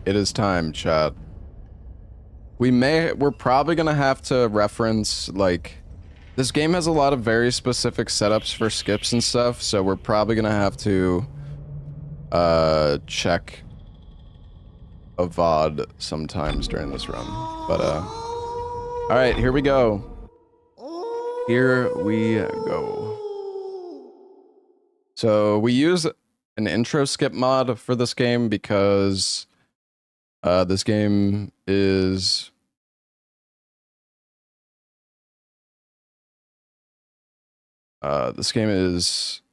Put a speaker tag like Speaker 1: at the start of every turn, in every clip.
Speaker 1: It is time, chat. We're probably gonna have to reference, like, this game has a lot of very specific setups for skips and stuff, so we're probably gonna have to, check a VOD sometimes during this run. But, alright, here we go. Here we go. So, we use an intro skip mod for this game because this game is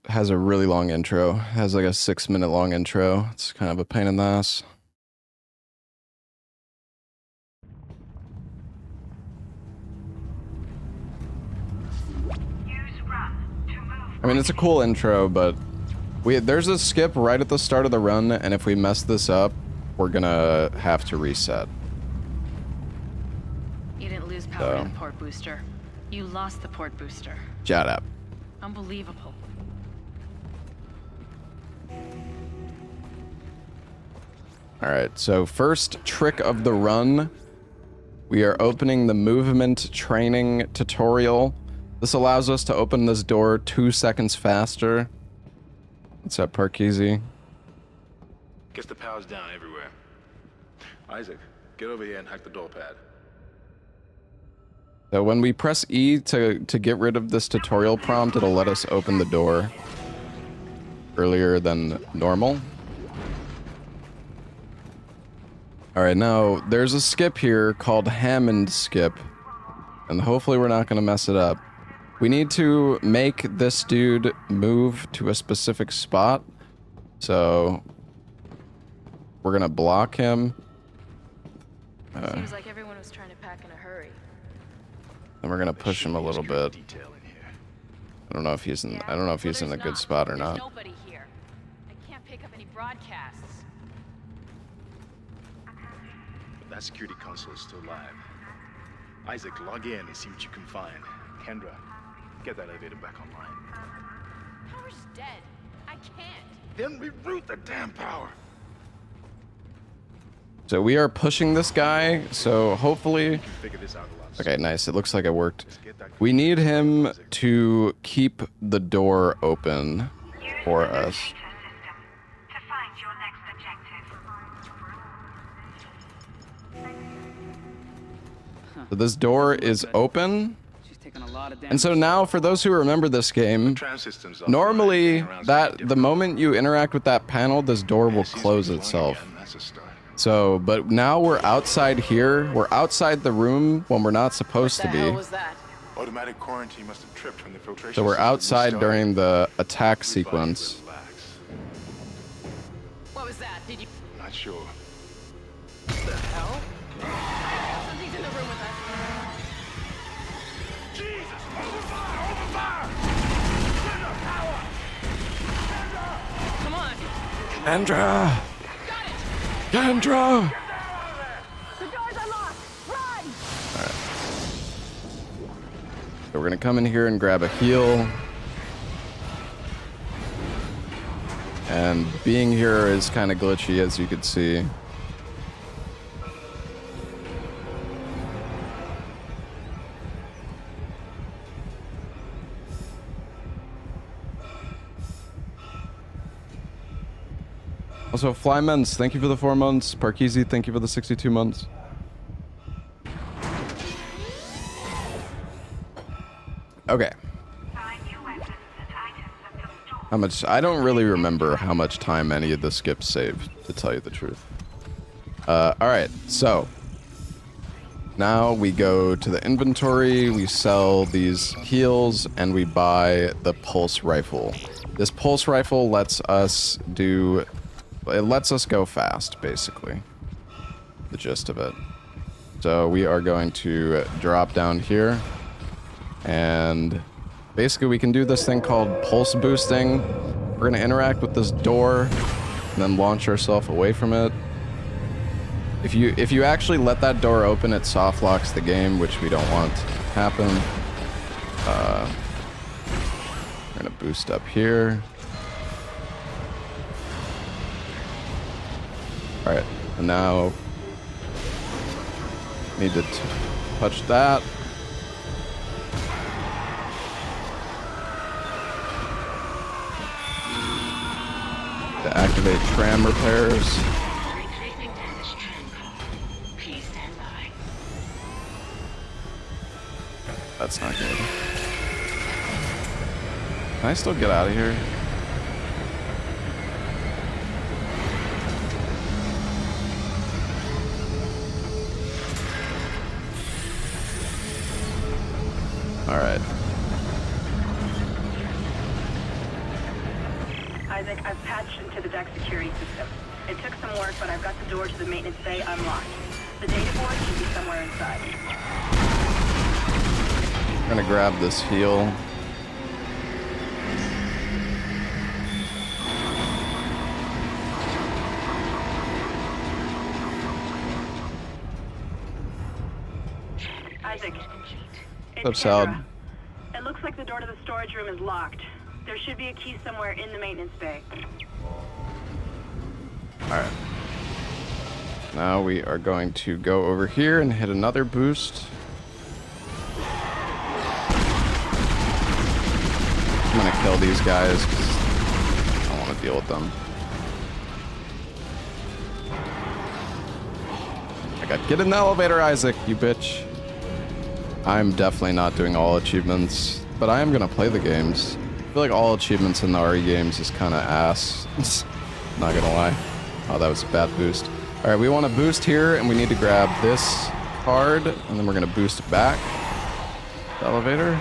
Speaker 1: has a really long intro. It has like a 6-minute long intro. It's kind of a pain in the ass. I mean, it's a cool intro, but there's a skip right at the start of the run, and if we mess this up, we're gonna have to reset.
Speaker 2: You didn't lose power to the port booster. You lost the port booster.
Speaker 1: Shut up.
Speaker 2: Unbelievable.
Speaker 1: Alright, so first trick of the run. We are opening the movement training tutorial. This allows us to open this door 2 seconds faster. What's up, Parkeezy?
Speaker 3: Guess the power's down everywhere. Isaac, get over here and hack the door pad.
Speaker 1: So when we press E to get rid of this tutorial prompt, it'll let us open the door earlier than normal. Alright, now there's a skip here called Hammond skip, and hopefully we're not going to mess it up. We need to make this dude move to a specific spot, so we're going to block him.
Speaker 2: Seems like everyone was trying to pack in a hurry.
Speaker 1: And we're gonna push him a little bit. I don't know if he's in. I don't know if he's in a good spot or not.
Speaker 2: There's nobody here. I can't pick up any broadcasts.
Speaker 3: But that security console is still live. Isaac, log in and see what you can find. Kendra, get that elevator back online.
Speaker 2: Power's dead. I can't.
Speaker 3: Then reroute the damn power.
Speaker 1: So we are pushing this guy. So hopefully.
Speaker 3: Figure this out a lot.
Speaker 1: Okay, nice. It looks like it worked. We need him to keep the door open for us. So this door is open. And so now, for those who remember this game, normally the moment you interact with that panel, this door will close itself. So, but now we're outside here. We're outside the room when we're not supposed to be.
Speaker 3: Automatic quarantine must have tripped when the filtration.
Speaker 1: So we're outside during the attack sequence.
Speaker 2: What was that? Did you?
Speaker 3: Not sure.
Speaker 2: What the hell? Something's in the room with us.
Speaker 3: Jesus! Open fire! Open fire!
Speaker 2: Come on.
Speaker 1: Kendra! Kendra!
Speaker 2: The doors are locked. Run!
Speaker 1: Alright. So we're gonna come in here and grab a heal. And being here is kind of glitchy, as you could see. Also, Flymens, thank you for the 4 months. Parkeezy, thank you for the 62 months. Okay. How much? I don't really remember how much time any of the skips saved, to tell you the truth. Alright, so. Now we go to the inventory, we sell these heals, and we buy the pulse rifle. This pulse rifle lets us do... It lets us go fast, basically. The gist of it. So we are going to drop down here. And basically we can do this thing called pulse boosting. We're going to interact with this door and then launch ourselves away from it. If you actually let that door open, it soft locks the game, which we don't want to happen. We're going to boost up here. Alright. And now need to touch that. To activate tram repairs.
Speaker 4: Retracing damaged tram car. Please stand by.
Speaker 1: That's not good. Can I still get out of here? All right.
Speaker 5: Isaac, I've patched into the deck security system. It took some work, but I've got the door to the maintenance bay unlocked. The data board should be somewhere inside.
Speaker 1: I'm gonna grab this heal.
Speaker 5: Isaac,
Speaker 1: What's up, Salad?
Speaker 5: Kendra. It looks like the door to the storage room is locked. There should be a key somewhere in the maintenance bay.
Speaker 1: Alright. Now we are going to go over here and hit another boost. I'm gonna kill these guys because I don't want to deal with them. I got get in the elevator, Isaac, you bitch. I'm definitely not doing all achievements, but I am gonna play the games. I feel like all achievements in the RE games is kind of ass. Not gonna lie. Oh, that was a bad boost. All right, we want to boost here, and we need to grab this card, and then we're gonna boost it back. The elevator.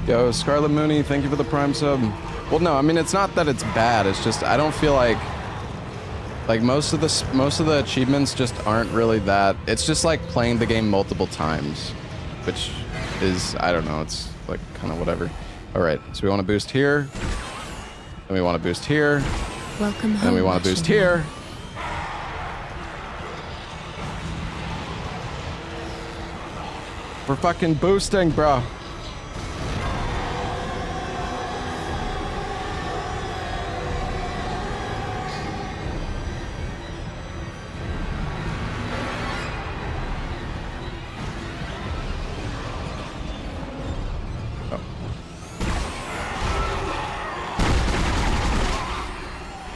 Speaker 1: Yo, Scarlet Mooney, thank you for the Prime sub. Well, no, I mean it's not that it's bad. It's just I don't feel like most of the achievements just aren't really that. It's just like playing the game multiple times, which is, I don't know, it's like kind of whatever. All right, so we want to boost here, then we want to boost here,
Speaker 6: Welcome home.
Speaker 1: then we want to boost here. We're fucking boosting, bro.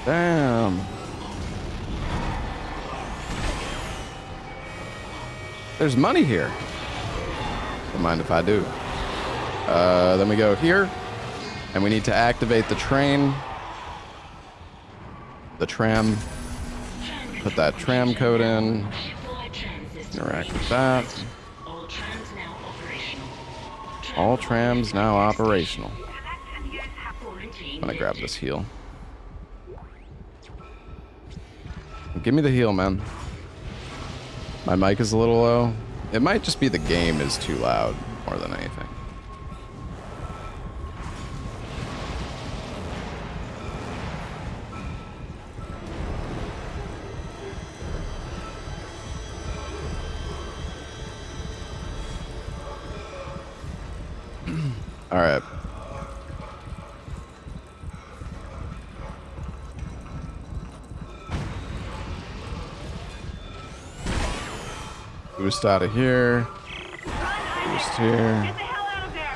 Speaker 1: Damn. There's money here. Don't mind if I do. Then we go here, and we need to activate the train. The tram. Put that tram code in. Interact with that. All trams now operational. I'm gonna grab this heal. Give me the heal, man. My mic is a little low. It might just be the game is too loud more than anything. All right. Boost out of here. Boost here.
Speaker 5: Get the hell out of there!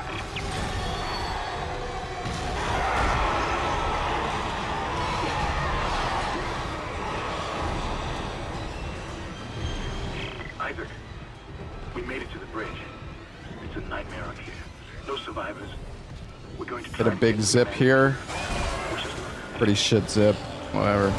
Speaker 3: Isaac, we made it to the bridge. It's a nightmare up here. No survivors. We're going to
Speaker 1: Get a big zip here. Pretty shit zip. Whatever.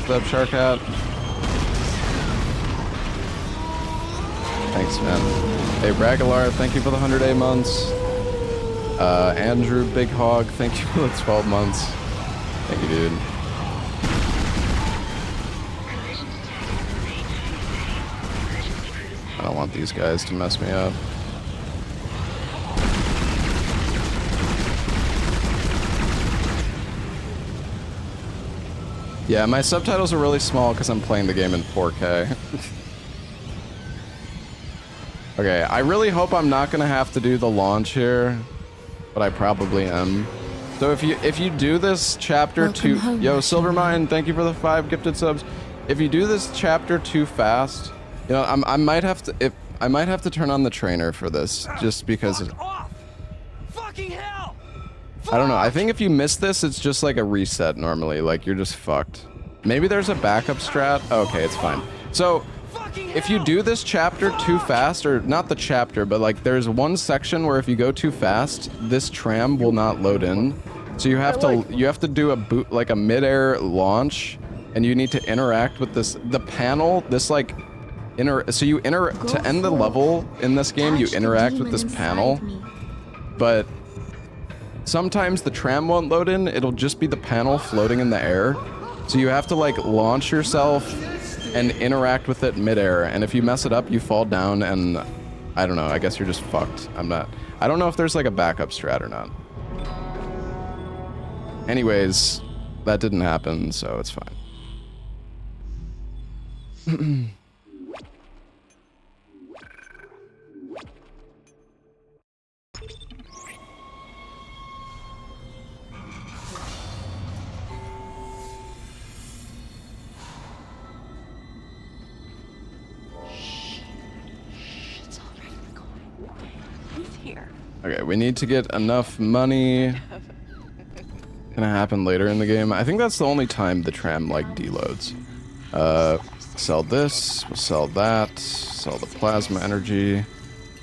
Speaker 1: What's up, Shark Hat? Thanks, man. Hey, Bragalar, thank you for the 100 months. Andrew Big Hog, thank you for the 12 months. Thank you, dude. I don't want these guys to mess me up. Yeah, my subtitles are really small because I'm playing the game in 4K. Okay, I really hope I'm not gonna have to do the launch here, but I probably am. So if you do this chapter too, yo Silvermine, thank you for the 5 gifted subs. If you do this chapter too fast, you know I might have to turn on the trainer for this just because.
Speaker 6: Fuck off! Fucking hell!
Speaker 1: I don't know. I think if you miss this, it's just like a reset normally. Like you're just fucked. Maybe there's a backup strat. Oh, okay, it's fine. So if you do this chapter too fast, or not the chapter, but like there's one section where if you go too fast, this tram will not load in. So you have to do a boot, like a mid-air launch, and you need to interact with the panel. This like to end the level in this game, you interact with this panel, but sometimes the tram won't load in. It'll just be the panel floating in the air. So you have to like launch yourself and interact with it midair. And if you mess it up, you fall down and I don't know. I guess you're just fucked. I don't know if there's like a backup strat or not. Anyways, that didn't happen, so it's fine. Okay, we need to get enough money. Gonna happen later in the game. I think that's the only time the tram like deloads. Sell this, we'll sell that, sell the plasma energy.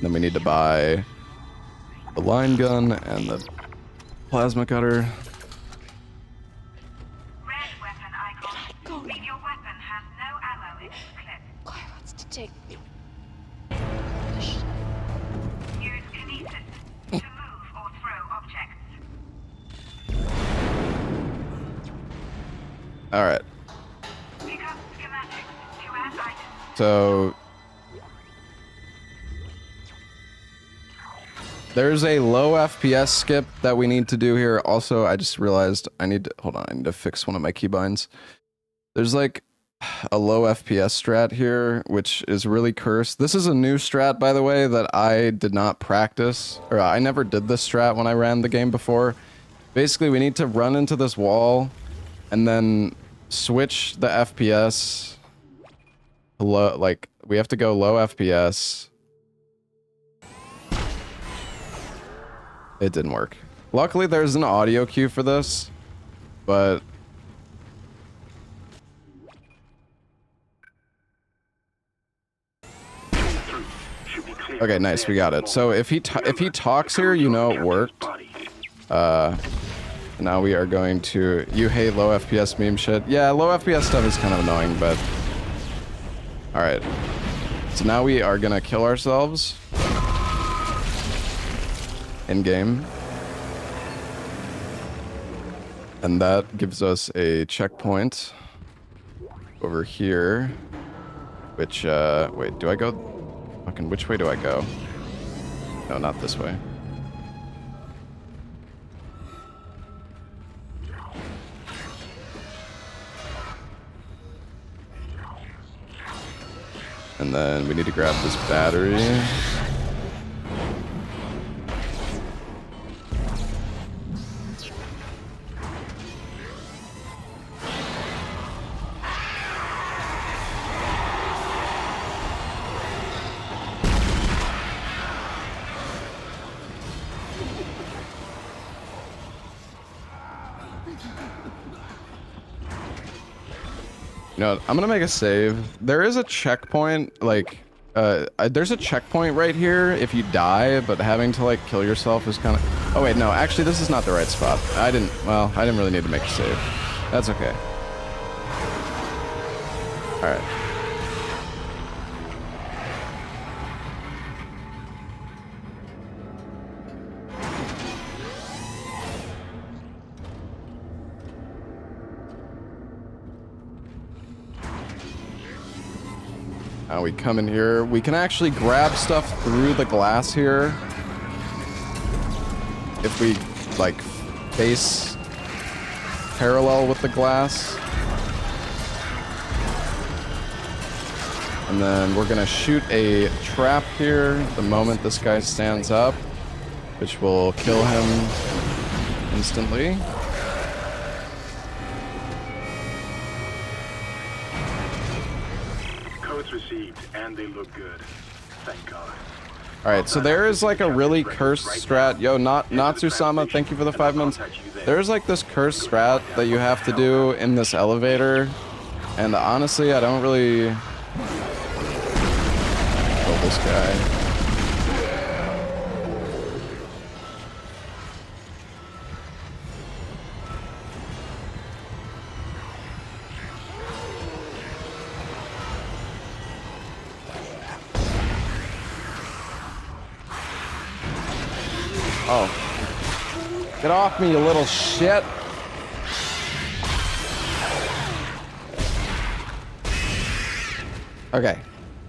Speaker 1: Then we need to buy the line gun and the plasma cutter.
Speaker 7: Red weapon icon. Read your weapon has no ammo in its clip.
Speaker 2: Claire wants to take me.
Speaker 7: Use kinesis to move or throw objects.
Speaker 1: Alright.
Speaker 7: Pick up schematics to add items.
Speaker 1: So there's a low FPS skip that we need to do here. Also, I just realized I need to fix one of my keybinds. There's like a low FPS strat here, which is really cursed. This is a new strat, by the way, that I did not practice, or I never did this strat when I ran the game before. Basically, we need to run into this wall and then switch the FPS to low, like we have to go low FPS. It didn't work. Luckily, there's an audio cue for this, but okay, nice, we got it. So if he talks here, you know it worked. Now we are going to. You hate low FPS meme shit. Yeah, low FPS stuff is kind of annoying, but all right. So now we are gonna kill ourselves in game, and that gives us a checkpoint over here. Which wait, do I go? Fucking, which way do I go? No, not this way. And then we need to grab this battery. You know, I'm gonna make a save. There is a checkpoint, like, there's a checkpoint right here if you die, but having to, like, kill yourself is kind of... Oh, wait, no, actually, this is not the right spot. I didn't really need to make a save. That's okay. Alright. Now we come in here. We can actually grab stuff through the glass here. If we, like, face parallel with the glass. And then we're gonna shoot a trap here the moment this guy stands up, which will kill him instantly.
Speaker 3: Codes received, and they look good. Thank God.
Speaker 1: Alright, so there is like a really cursed strat. Yo, Natsusama, thank you for the 5 months. There's like this cursed strat that you have to do in this elevator. And honestly, I don't really kill this guy. Oh. Get off me, you little shit. Okay.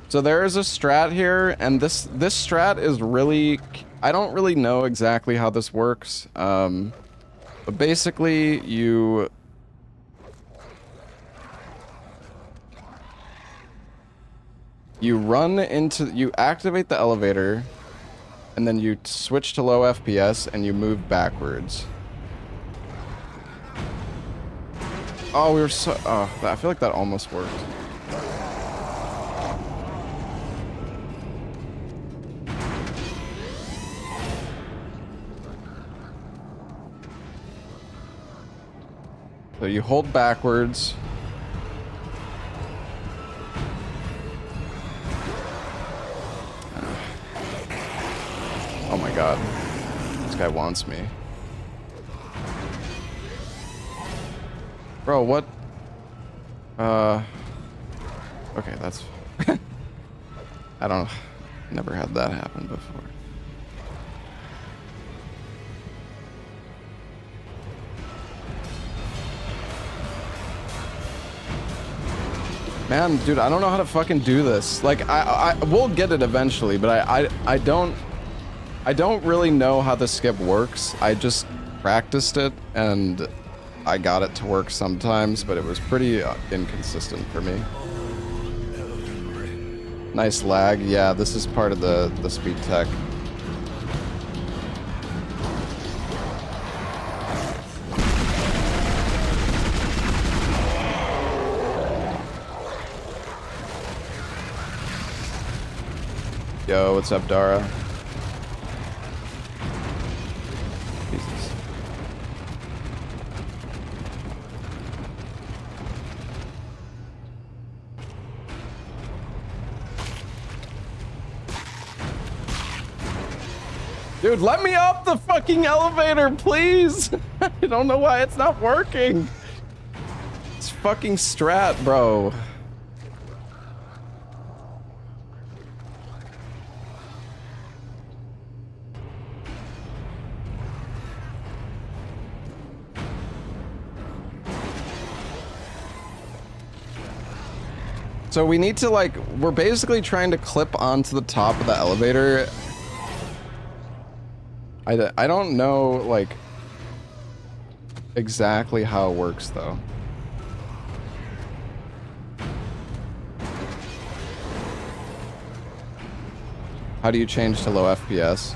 Speaker 1: So there is a strat here, and this strat is really... I don't really know exactly how this works. But basically, you run into... You activate the elevator... And then you switch to low FPS and you move backwards. Oh, we were so... Oh, I feel like that almost worked. So you hold backwards. Oh my god. This guy wants me. Bro, what? Okay, that's... I don't... Never had that happen before. Man, dude, I don't know how to fucking do this. Like, we'll get it eventually, but I don't really know how the skip works. I just practiced it, and I got it to work sometimes, but it was pretty inconsistent for me. Nice lag. Yeah, this is part of the speed tech. Yo, what's up, Dara? Jesus. Dude, let me up the fucking elevator, please! I don't know why it's not working. It's fucking strat, bro. So we need to, like, we're basically trying to clip onto the top of the elevator. I don't know, like, exactly how it works, though. How do you change to low FPS?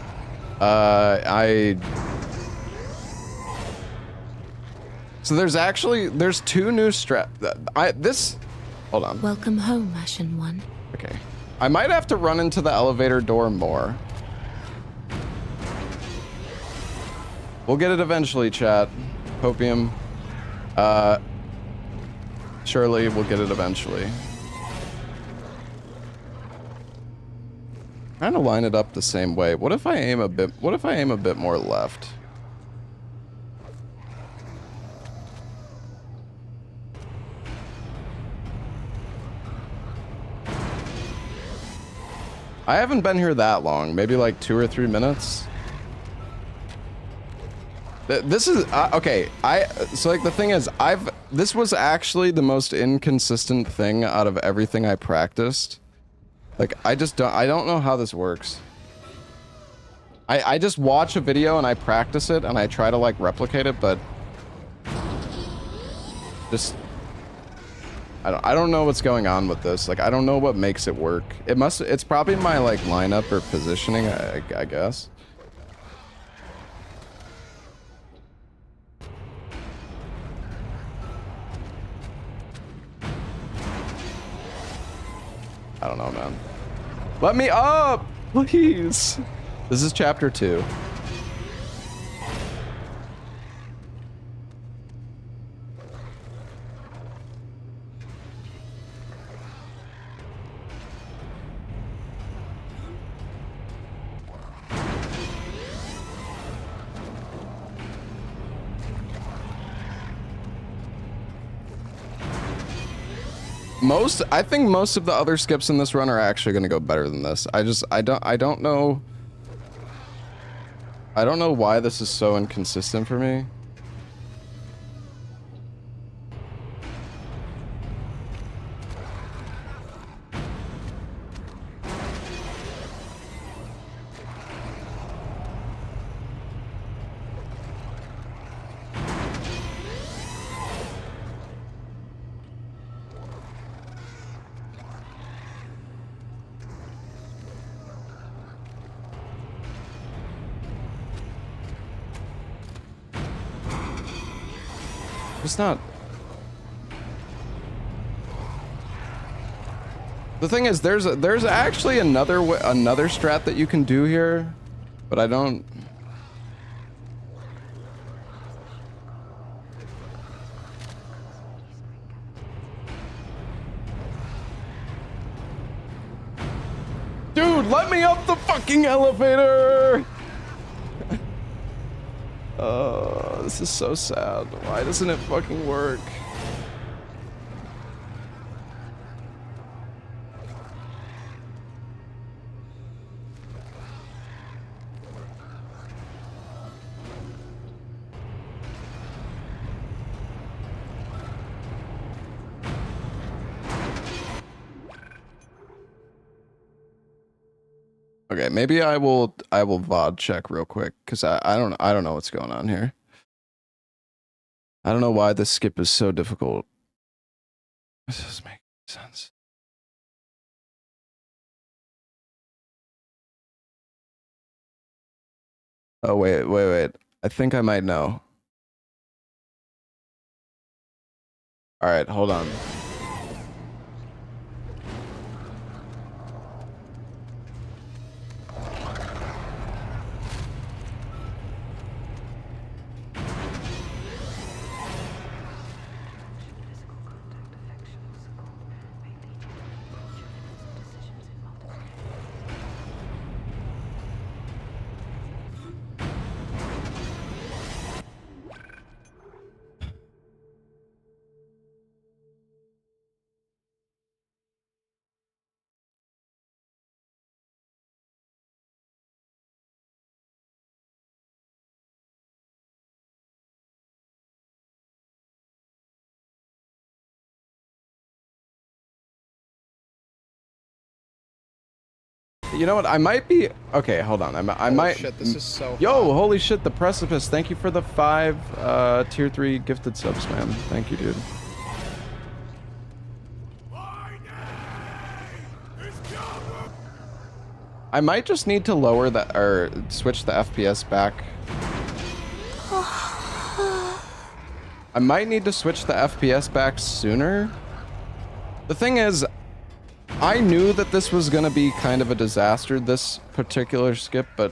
Speaker 1: So there's two new hold on.
Speaker 8: Welcome home, Ashen One.
Speaker 1: Okay. I might have to run into the elevator door more. We'll get it eventually, chat. Hopium. Surely we'll get it eventually. Trying to line it up the same way. What if I aim a bit more left? I haven't been here that long, maybe like 2 or 3 minutes. This is okay. So like the thing is, this was actually the most inconsistent thing out of everything I practiced. Like I don't know how this works. I just watch a video and I practice it and I try to like replicate it, but just I don't know what's going on with this. Like, I don't know what makes it work. It's probably my, like, lineup or positioning, I guess. I don't know, man. Let me up, please. This is chapter 2. I think most of the other skips in this run are actually going to go better than this. I don't know. I don't know why this is so inconsistent for me. It's not. The thing is, there's actually another strat that you can do here, but I don't. Dude, let me up the fucking elevator! This is so sad. Why doesn't it fucking work? Okay, maybe I will VOD check real quick because I don't know what's going on here. I don't know why this skip is so difficult. This doesn't make sense. Oh wait. I think I might know. All right, hold on. You know what? I might be okay. Hold on. I might.
Speaker 8: Shit, this is so.
Speaker 1: Yo,
Speaker 8: hot.
Speaker 1: holy shit! The precipice. Thank you for the 5 tier 3 gifted subs, man. Thank you, dude. I might just need to lower the or switch the FPS back. I might need to switch the FPS back sooner. The thing is, I knew that this was gonna be kind of a disaster, this particular skip, but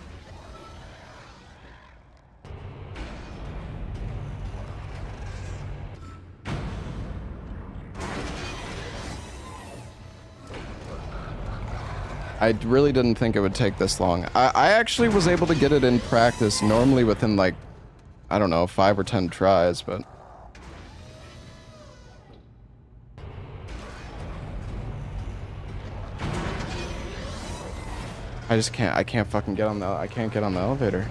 Speaker 1: I really didn't think it would take this long. I actually was able to get it in practice normally within like, I don't know, 5 or 10 tries, but I can't fucking get on the, I can't get on the elevator.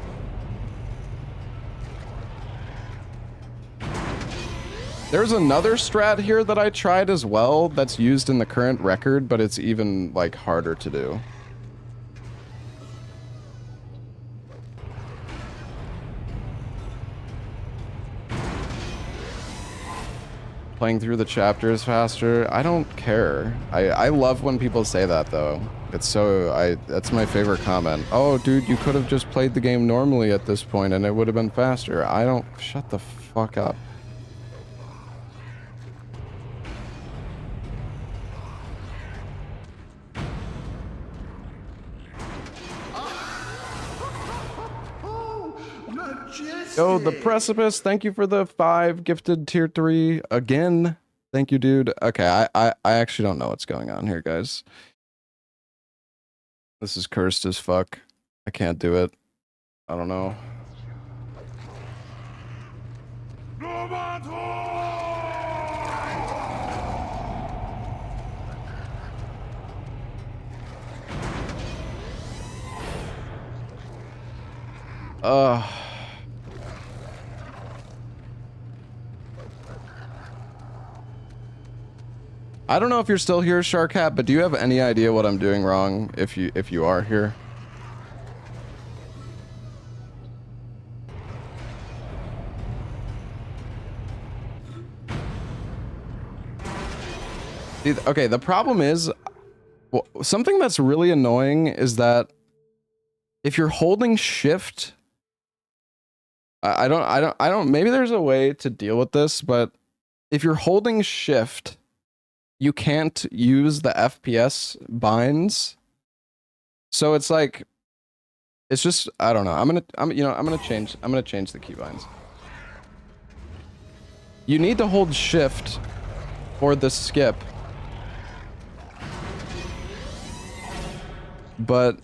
Speaker 1: There's another strat here that I tried as well that's used in the current record, but it's even like harder to do. Playing through the chapters faster. I don't care. I love when people say that though. It's so that's my favorite comment. Oh dude, you could have just played the game normally at this point and it would have been faster. I don't shut the fuck up. Yo, the Precipice, thank you for the 5 gifted tier 3 again. Thank you, dude. Okay, I actually don't know what's going on here, guys. This is cursed as fuck. I can't do it. I don't know. I don't know if you're still here, Sharkhat, but do you have any idea what I'm doing wrong if you are here? Okay, the problem is, well, something that's really annoying is that if you're holding shift, I don't, maybe there's a way to deal with this, but if you're holding shift, you can't use the FPS binds. So it's like, it's just, I don't know. I'm gonna change the keybinds. You need to hold shift for the skip. But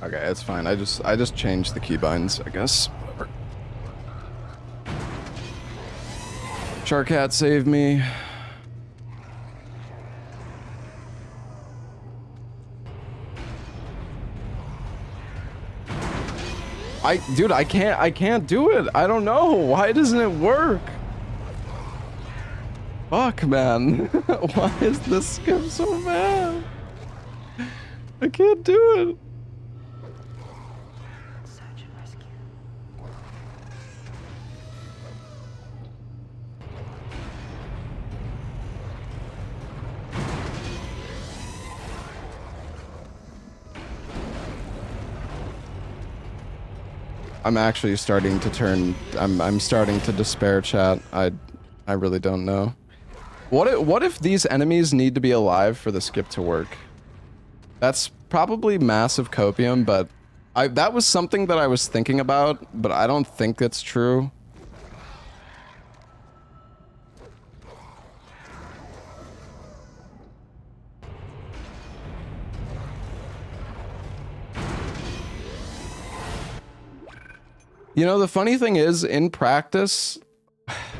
Speaker 1: okay, it's fine. I just changed the keybinds, I guess. Whatever. Sharkhat saved me. Dude, I can't do it. I don't know. Why doesn't it work? Fuck, man. Why is this skip so bad? I can't do it.
Speaker 5: Search and rescue.
Speaker 1: I'm actually starting to turn. I'm starting to despair, chat. I really don't know. What if these enemies need to be alive for the skip to work? That's probably massive copium, but that was something that I was thinking about, but I don't think it's true. You know, the funny thing is, in practice,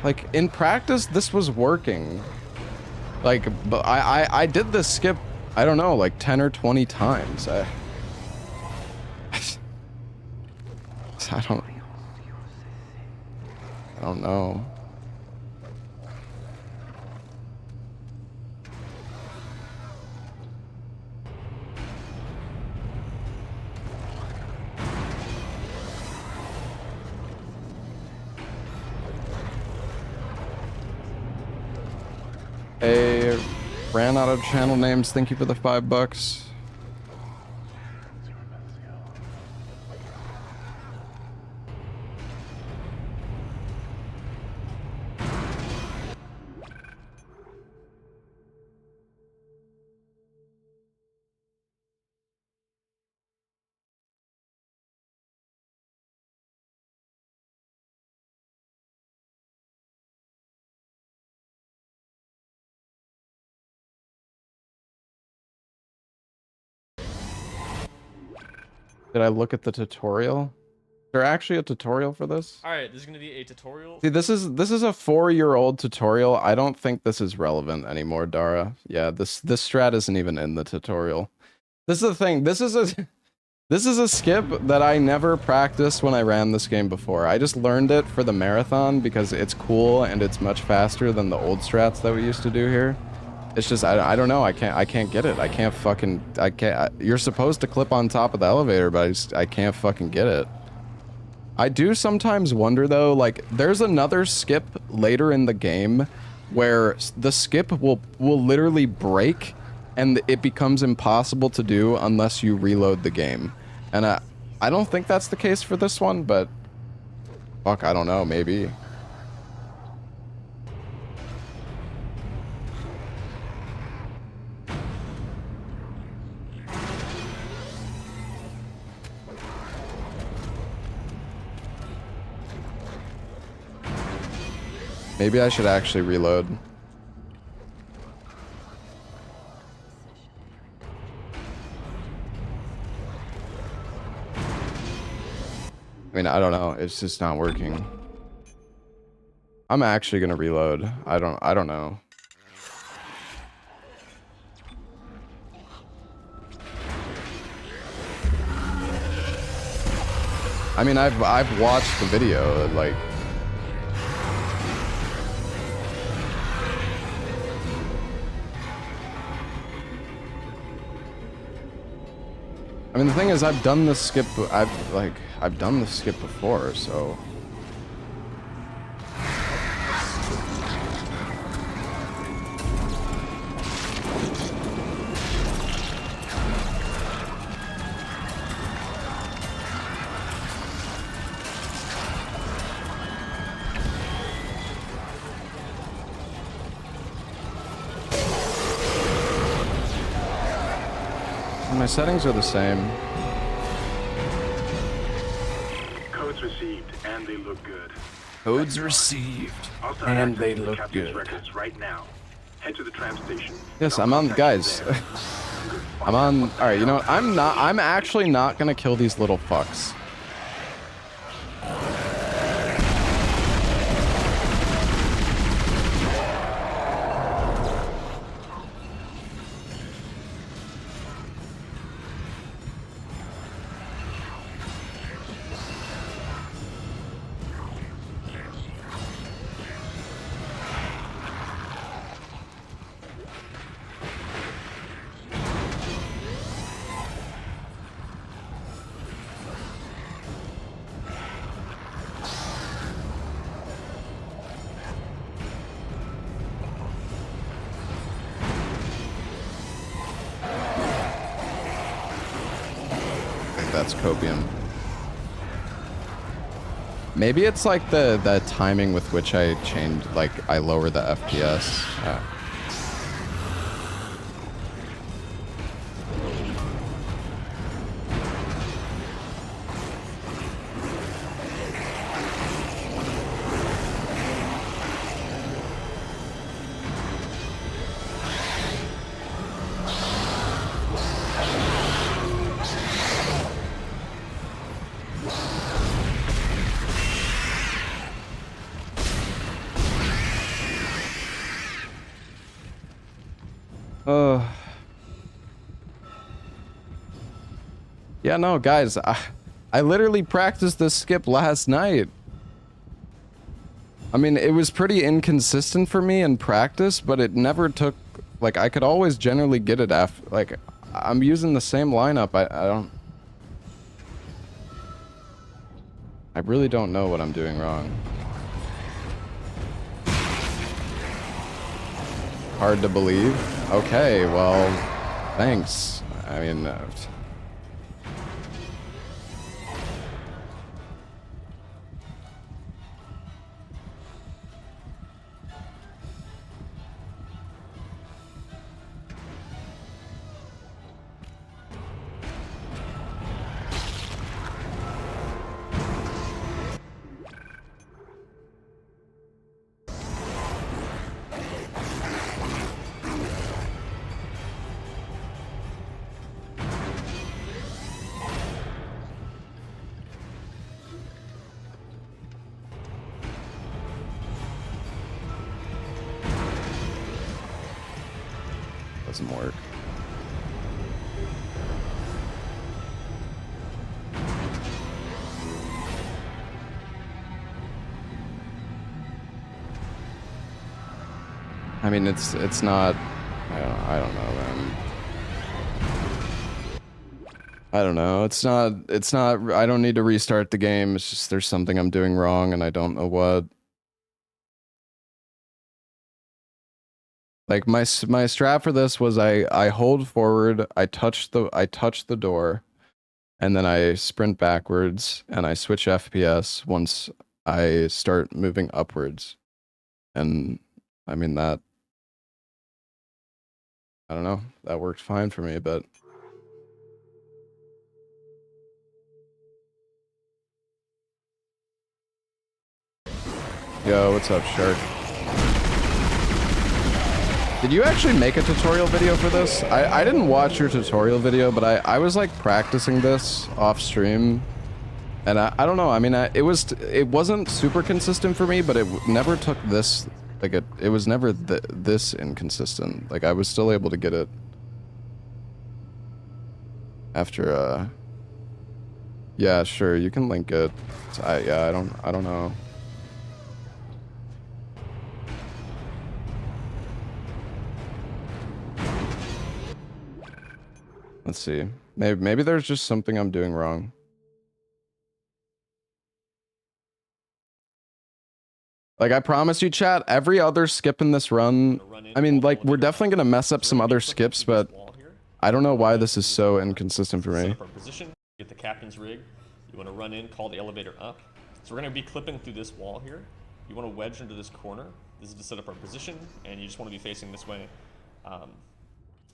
Speaker 1: this was working. Like, but I did this skip, I don't know, like 10 or 20 times. I don't know. Hey, ran out of channel names. Thank you for the $5. Did I look at the tutorial? Is there actually a tutorial for this?
Speaker 6: All right, this is gonna be a tutorial.
Speaker 1: See, this is a 4-year-old tutorial. I don't think this is relevant anymore, Dara. Yeah, this strat isn't even in the tutorial. This is the thing. This is a skip that I never practiced when I ran this game before. I just learned it for the marathon because it's cool and it's much faster than the old strats that we used to do here. It's just I don't know. I can't get it. I can't fucking you're supposed to clip on top of the elevator, but I can't fucking get it. I do sometimes wonder though, like there's another skip later in the game where the skip will literally break and it becomes impossible to do unless you reload the game. And I don't think that's the case for this one, but fuck, I don't know, maybe. Maybe I should actually reload. I mean, I don't know. It's just not working. I'm actually gonna reload. I don't know. I mean, I've watched the video, like. I mean, the thing is, I've done this skip. I've done this skip before, so. My settings are the same.
Speaker 3: Codes received, and they look good.
Speaker 8: Codes received,
Speaker 3: I'll start
Speaker 8: and they
Speaker 3: accessing the
Speaker 8: look
Speaker 3: captain's
Speaker 8: good.
Speaker 3: records right now. Head to the tram station.
Speaker 1: Yes,
Speaker 3: I'll
Speaker 1: I'm on,
Speaker 3: contact
Speaker 1: guys.
Speaker 3: you there.
Speaker 1: I'm on. All right, you know what? I'm actually not gonna kill these little fucks. That's copium. Maybe it's like the timing with which I changed, like I lower the FPS. Yeah, no, guys, I literally practiced this skip last night. I mean, it was pretty inconsistent for me in practice, but it never took, like, I could always generally get it after, like, I'm using the same lineup. I really don't know what I'm doing wrong. Hard to believe? Okay, well, thanks. I mean, doesn't work. I mean, it's not. I don't know, man. I don't know. It's not, I don't need to restart the game. It's just there's something I'm doing wrong and I don't know what. Like my strat for this was I hold forward, I touch the door, and then I sprint backwards and I switch FPS once I start moving upwards. And I mean that, I don't know, that worked fine for me, but yo, what's up, Shark? Did you actually make a tutorial video for this? I didn't watch your tutorial video, but I was like practicing this off stream, and I don't know. I mean, it wasn't super consistent for me, but it never took this, like it was never this inconsistent. Like I was still able to get it after. Yeah, sure, you can link it. Yeah, I don't know. Let's see. Maybe there's just something I'm doing wrong. Like, I promise you, chat, every other skip in this run, I mean, like, we're definitely gonna mess up some other skips, but I don't know why this is so inconsistent for me.
Speaker 9: Position, get the captain's rig. You want to run in, call the elevator up. So we're going to be clipping through this wall here. You want to wedge into this corner. This is to set up our position, and you just want to be facing this way.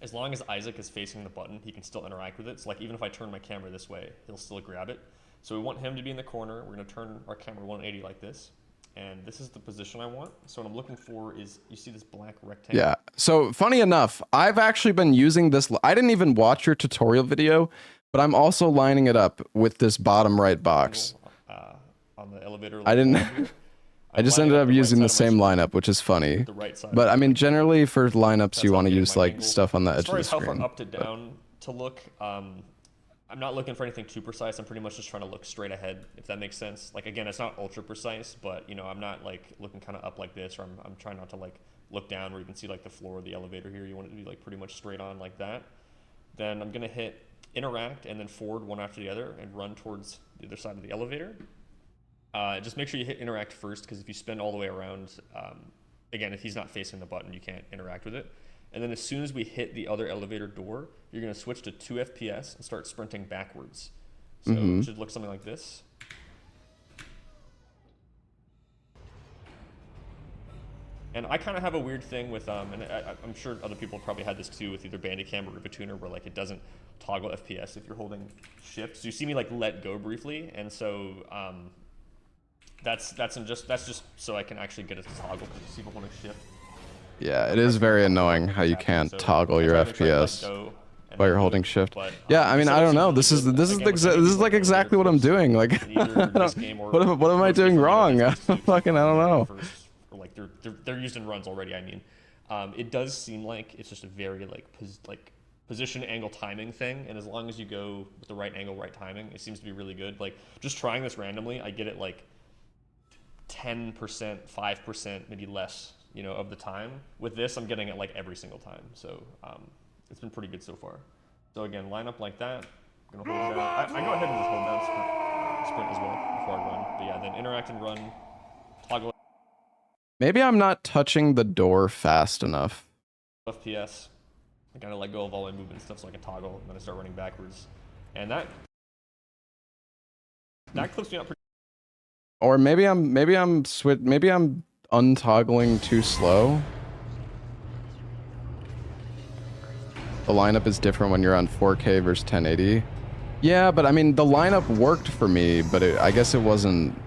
Speaker 9: As long as Isaac is facing the button, he can still interact with it. So like even if I turn my camera this way, he'll still grab it. So we want him to be in the corner. We're going to turn our camera 180 like this. And this is the position I want. So what I'm looking for is, you see this black rectangle?
Speaker 1: Yeah. So funny enough, I've actually been using this. I didn't even watch your tutorial video, but I'm also lining it up with this bottom right box.
Speaker 9: On the elevator.
Speaker 1: I didn't. I just ended up using the same lineup, which is funny. But I mean, generally for lineups, you want to use like stuff on the edge of the screen.
Speaker 9: As far as how far up to down to look, I'm not looking for anything too precise. I'm pretty much just trying to look straight ahead, if that makes sense. Like again, it's not ultra precise, but you know, I'm not like looking kind of up like this, or I'm trying not to like look down where you can see like the floor of the elevator here. You want it to be like pretty much straight on like that. Then I'm gonna hit interact and then forward one after the other and run towards the other side of the elevator. Just make sure you hit interact first, because if you spin all the way around, again, if he's not facing the button, you can't interact with it. And then as soon as we hit the other elevator door, you're going to switch to 2 FPS and start sprinting backwards. So it should look something like this. And I kind of have a weird thing with, and I'm sure other people probably had this too with either Bandicam or Rivatuner, where like it doesn't toggle FPS if you're holding shift. So you see me like let go briefly, and so that's just so I can actually get it to toggle, because you see people want to shift.
Speaker 1: Yeah, it is very annoying how you can't toggle your FPS while you're holding shift. Yeah, I mean, I don't know. This is like exactly what I'm doing. Like, what am I doing wrong? I don't know.
Speaker 9: Or like they're used in runs already. I mean, it does seem like it's just a very like position angle timing thing, and as long as you go with the right angle, right timing, it seems to be really good. Like just trying this randomly, I get it like 10%, 5%, maybe less, you know, of the time. With this, I'm getting it like every single time. So it's been pretty good so far. So again, line up like that. I'm gonna hold it down. I go ahead and just hold down sprint as well before I run. But yeah, then interact and run. Toggle.
Speaker 1: Maybe I'm not touching the door fast enough.
Speaker 9: FPS. I gotta let go of all my movement and stuff so I can toggle, and then I start running backwards. And that clips me up pretty.
Speaker 1: Or maybe I'm untoggling too slow. The lineup is different when you're on 4K versus 1080. Yeah, but I mean, the lineup worked for me, but I guess it wasn't.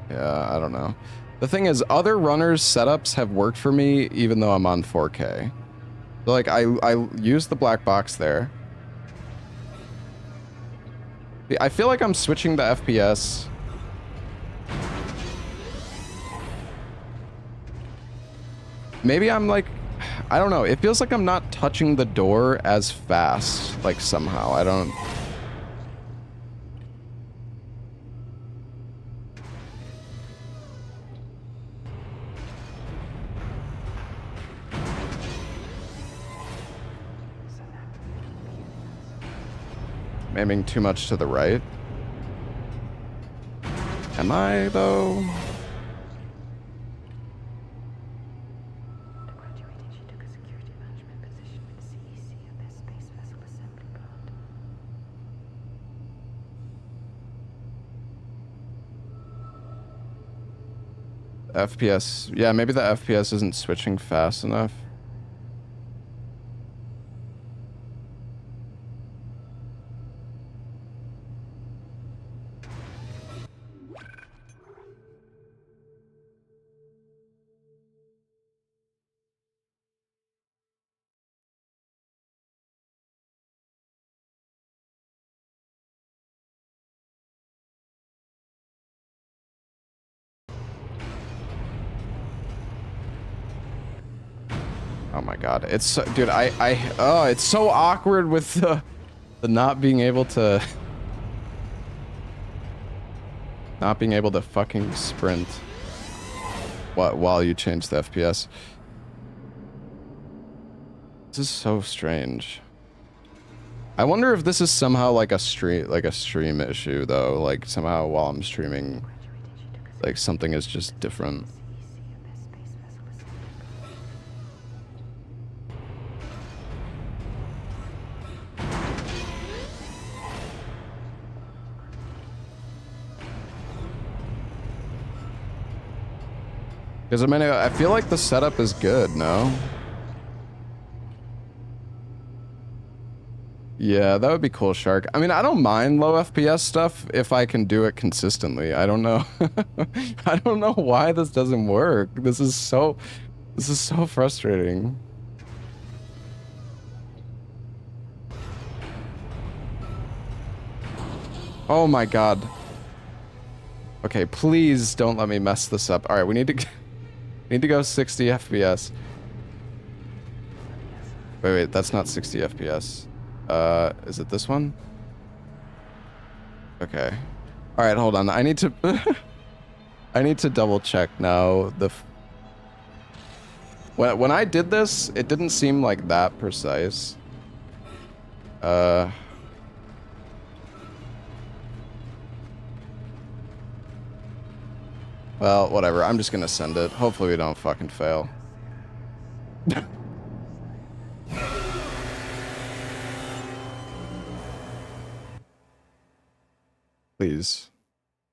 Speaker 1: Yeah, I don't know. The thing is, other runners' setups have worked for me even though I'm on 4K. So like, I use the black box there. I feel like I'm switching the FPS. Maybe I'm like, I don't know. It feels like I'm not touching the door as fast, like somehow. I don't. aiming too much to the right. Am I, though? FPS. Yeah, maybe the FPS isn't switching fast enough. Oh my god, it's so, dude. Oh, it's so awkward with the not being able to fucking sprint. While you change the FPS. This is so strange. I wonder if this is somehow like a stream issue though. Like somehow while I'm streaming, like something is just different. Because I mean, I feel like the setup is good, no? Yeah, that would be cool, Shark. I mean, I don't mind low FPS stuff if I can do it consistently. I don't know. I don't know why this doesn't work. This is so frustrating. Oh my god. Okay, please don't let me mess this up. All right, we need to go 60 FPS. Wait, that's not 60 FPS. Is it this one? Okay. All right, hold on. I need to I need to double check now. When I did this, it didn't seem like that precise. Well, whatever. I'm just gonna send it. Hopefully we don't fucking fail. Please.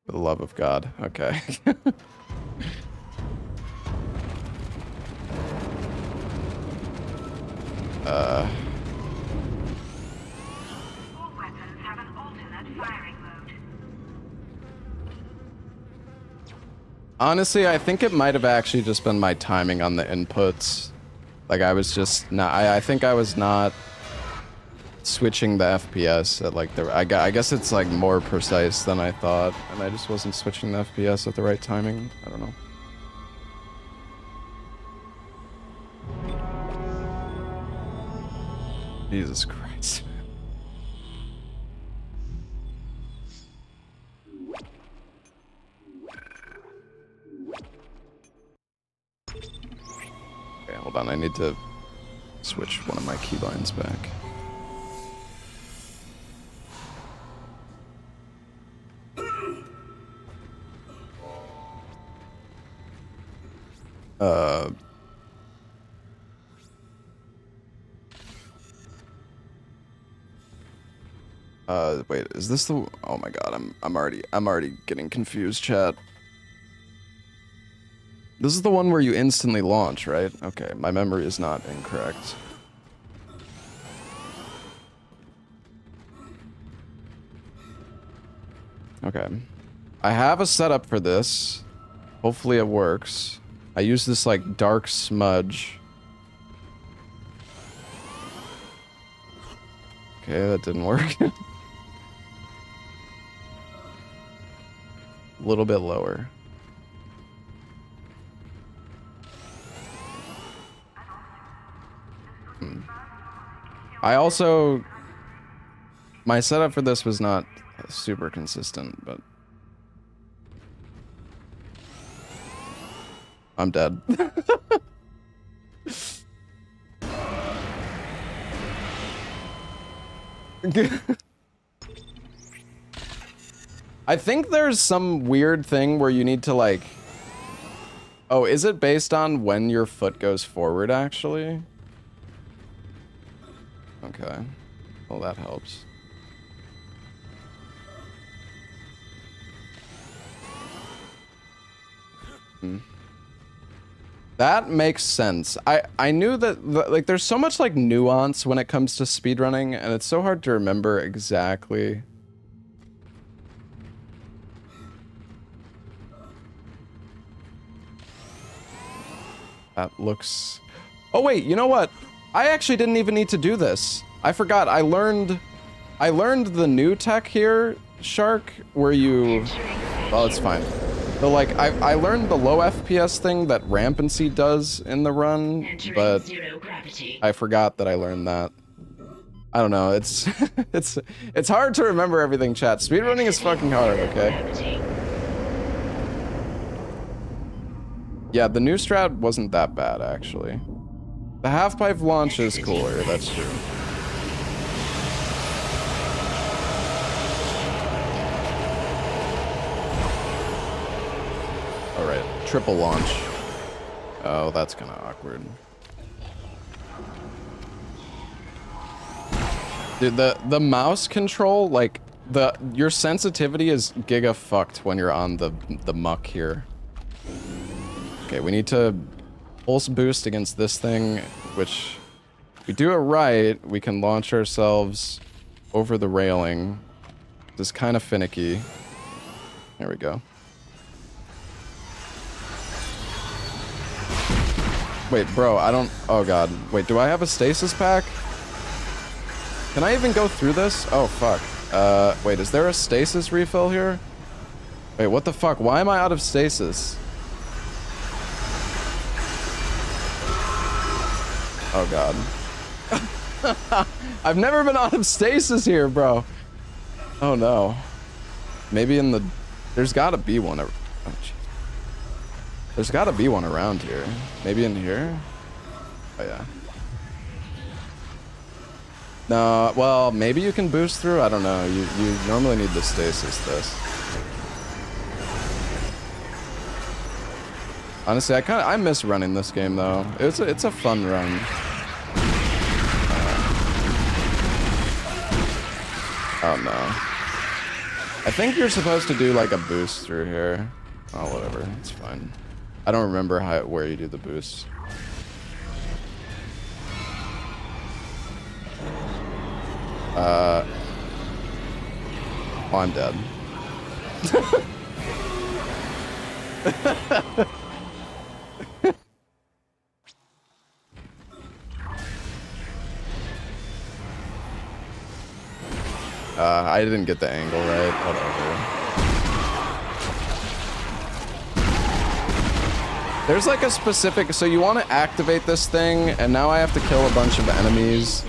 Speaker 1: For the love of God. Okay.
Speaker 7: All weapons have an alternate firing mode.
Speaker 1: Honestly, I think it might have actually just been my timing on the inputs. Like I was just not. I think I was not switching the FPS at like the. I guess it's like more precise than I thought, and I just wasn't switching the FPS at the right timing. I don't know. Jesus Christ. Okay, hold on. I need to switch one of my keybinds back. Wait, is this the? Oh my God, I'm already getting confused, chat. This is the one where you instantly launch, right? Okay, my memory is not incorrect. Okay. I have a setup for this. Hopefully it works. I use this like dark smudge. Okay, that didn't work. A little bit lower. I also... My setup for this was not super consistent, but... I'm dead. I think there's some weird thing where you need to like... Oh, is it based on when your foot goes forward, actually? Okay. Well, that helps. That makes sense. I knew that, like, there's so much, like, nuance when it comes to speedrunning, and it's so hard to remember exactly. That looks... Oh, wait, you know what? I actually didn't even need to do this. I forgot. I learned the new tech here, Shark, where you... Oh, it's fine. But, like, I learned the low FPS thing that rampancy does in the run, but I forgot that I learned that. I don't know, it's it's hard to remember everything, chat. Speedrunning is fucking hard, okay? Yeah, the new strat wasn't that bad, actually. The half-pipe launch is cooler, that's true. Alright, triple launch. Oh, that's kind of awkward. Dude, the mouse control, like, your sensitivity is giga fucked when you're on the muck here. Okay, we need to pulse boost against this thing, which, if we do it right, we can launch ourselves over the railing. This is kind of finicky. There we go. Wait, bro, I don't... Oh, God. Wait, do I have a stasis pack? Can I even go through this? Oh, fuck. Wait, is there a stasis refill here? Wait, what the fuck? Why am I out of stasis? Oh, God. I've never been out of stasis here, bro. Oh, no. Maybe in the... There's gotta be one... Oh, jeez. There's gotta be one around here. Maybe in here? Oh, yeah. No, well, maybe you can boost through? I don't know. You normally need the stasis this. Honestly, I miss running this game, though. It's a fun run. Oh, no. I think you're supposed to do, like, a boost through here. Oh, whatever. It's fine. I don't remember where you do the boost. Oh, I'm dead. I didn't get the angle right. Whatever. There's like a specific... So you want to activate this thing, and now I have to kill a bunch of enemies.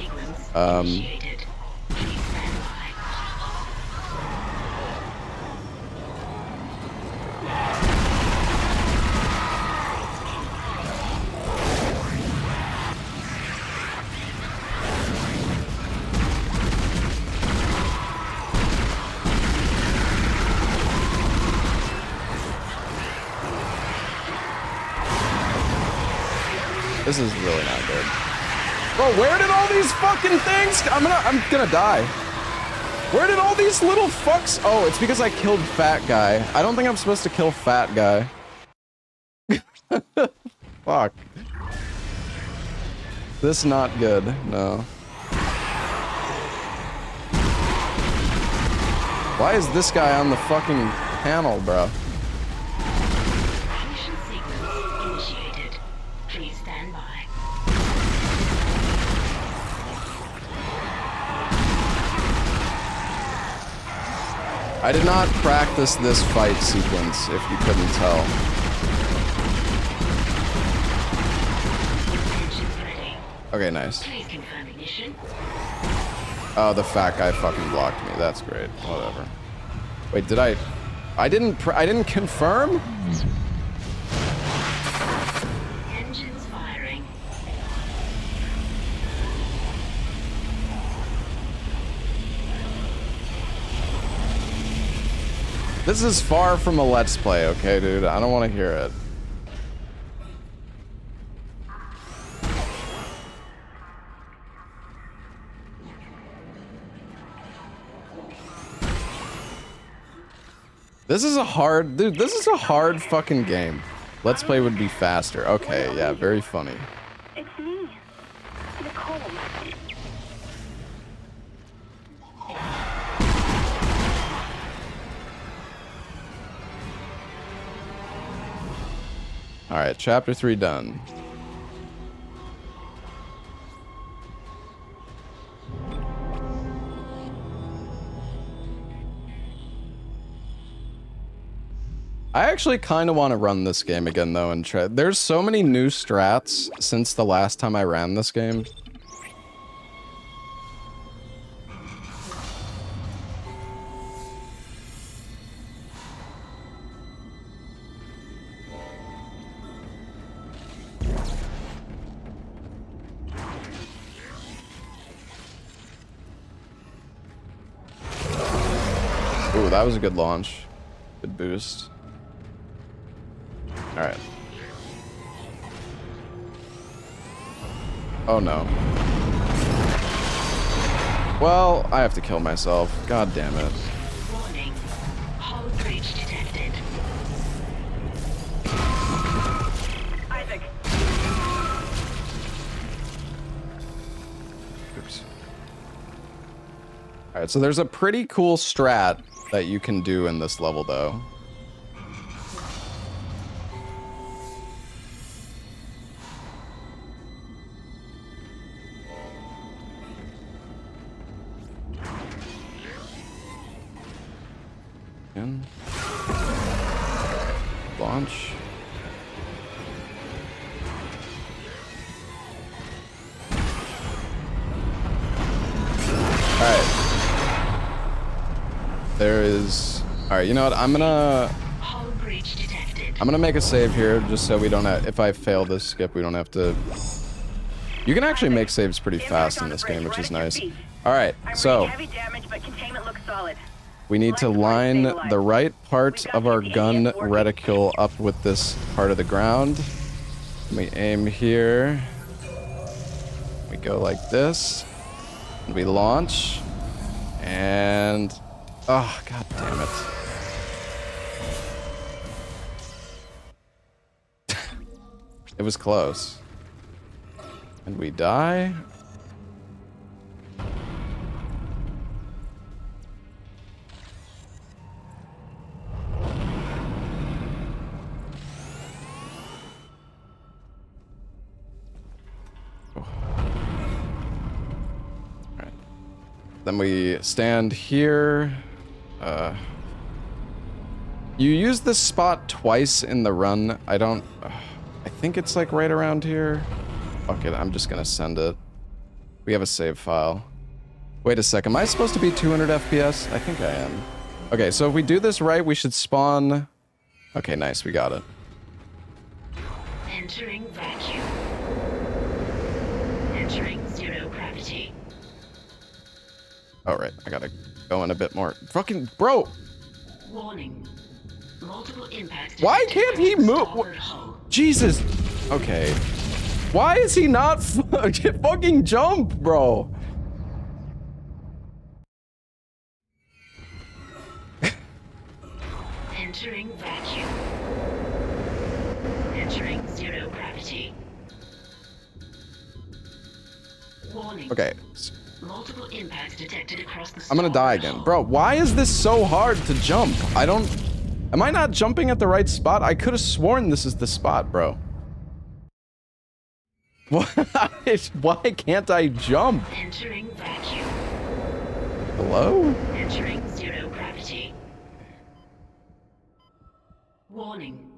Speaker 1: This is really not good. Bro, where did all these fucking things... I'm gonna die. Where did all these little fucks... Oh, it's because I killed Fat Guy. I don't think I'm supposed to kill Fat Guy. Fuck. This not good, no. Why is this guy on the fucking panel, bro? I did not practice this fight sequence, if you couldn't tell. Okay, nice. Oh, the fat guy fucking blocked me. That's great. Whatever. Wait, did I didn't confirm?
Speaker 4: Engines firing.
Speaker 1: This is far from a let's play, okay, dude? I don't want to hear it. This is a hard, dude, this is a hard fucking game. Let's play would be faster. Okay, yeah, very funny.
Speaker 5: It's me, Nicole.
Speaker 1: All right, chapter 3 done. I actually kind of want to run this game again, though, and try. There's so many new strats since the last time I ran this game. Ooh, that was a good launch. Good boost. All right. Oh no. Well, I have to kill myself. God damn it.
Speaker 4: Warning. Hull breach detected.
Speaker 5: Isaac.
Speaker 1: Oops. All right, so there's a pretty cool strat that you can do in this level, though. And launch. All right. There is. All right. You know what? I'm gonna make a save here, just so we don't have. If I fail this skip, we don't have to. You can actually make saves pretty fast in this game, which is nice. All right. So.
Speaker 5: Heavy damage, but containment looks solid.
Speaker 1: We need to line the right part of our gun reticule up with this part of the ground. We aim here. We go like this. And we launch. And... oh, god damn it. It was close. And we die. Then we stand here. You use this spot twice in the run. I don't... I think it's like right around here. Fuck it, I'm just gonna send it. We have a save file. Wait a second, am I supposed to be 200 FPS? I think I am. Okay, so if we do this right, we should spawn... Okay, nice, we got it.
Speaker 4: Entering vacuum. Entering zero gravity.
Speaker 1: All right, I gotta go in a bit more. Fucking bro.
Speaker 4: Warning. Multiple impacts.
Speaker 1: Why can't he move? Jesus. Okay. Why is he not fucking jump, bro?
Speaker 4: Entering vacuum. Entering zero gravity. Warning.
Speaker 1: Okay.
Speaker 4: Multiple impacts detected across the
Speaker 1: I'm gonna die again. Bro, why is this so hard to jump? I don't... Am I not jumping at the right spot? I could have sworn this is the spot, bro. Why can't I jump?
Speaker 4: Entering vacuum.
Speaker 1: Hello?
Speaker 4: Entering zero gravity. Warning.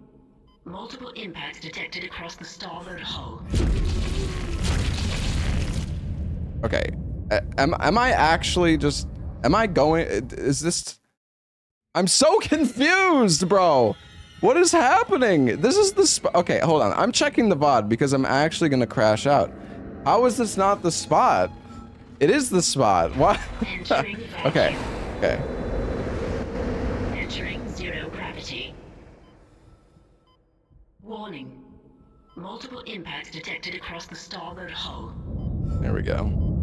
Speaker 4: Multiple impacts detected across the starboard hull.
Speaker 1: Okay. Am I actually just... Am I going... Is this... I'm so confused, bro. What is happening? This is the spot. Okay, hold on. I'm checking the VOD because I'm actually gonna crash out. How is this not the spot? It is the spot. What? Okay. Okay.
Speaker 4: Entering zero Warning. Multiple impacts detected across the starboard hull.
Speaker 1: There we go.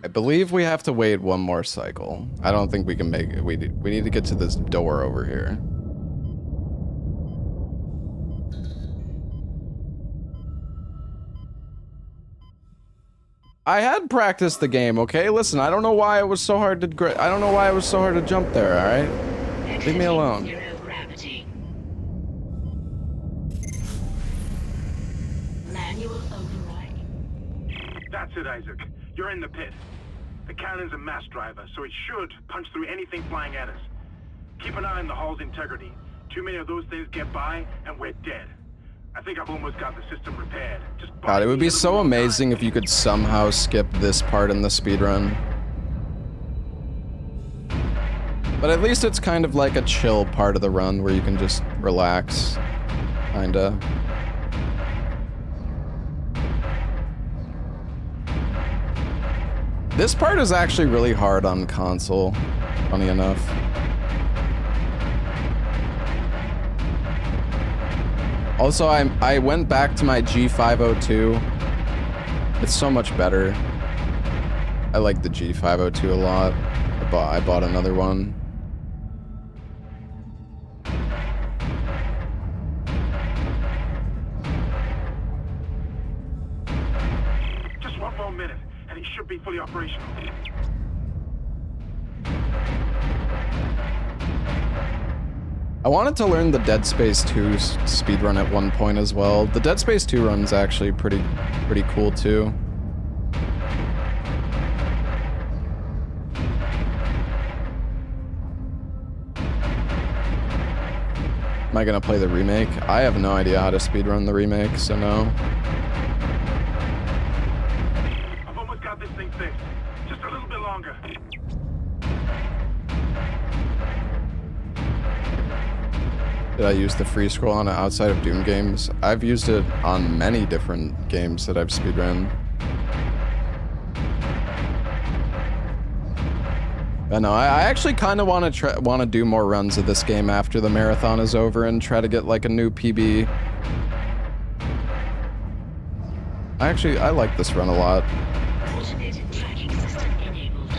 Speaker 1: I believe we have to wait one more cycle. I don't think we can make it. We need to get to this door over here. I had practiced the game, okay? Listen, I don't know why it was so hard to I don't know why it was so hard to jump there, all right? Leave me alone.
Speaker 4: Zero gravity. Manual override.
Speaker 3: That's it, Isaac. You're in the pit. The cannon's a mass driver, so it should punch through anything flying at us. Keep an eye on the hull's integrity. Too many of those things get by, and we're dead. I think I've almost got the system repaired.
Speaker 1: God, it would be so amazing if you could somehow skip this part in the speedrun. But at least it's kind of like a chill part of the run where you can just relax, kinda. This part is actually really hard on console, funny enough. Also, I went back to my G502. It's so much better. I like the G502 a lot. I bought another one.
Speaker 3: Just one more minute, and it should be fully operational.
Speaker 1: I wanted to learn the Dead Space 2 speedrun at one point as well. The Dead Space 2 run's actually pretty cool too. Am I gonna play the remake? I have no idea how to speedrun the remake, so no.
Speaker 3: I've almost got this thing fixed. Just a little bit longer.
Speaker 1: Did I use the free scroll on it outside of Doom games? I've used it on many different games that I've speedrun. But no, I actually kind of want to do more runs of this game after the marathon is over and try to get like a new PB. I like this run a lot.
Speaker 4: Automated tracking system enabled.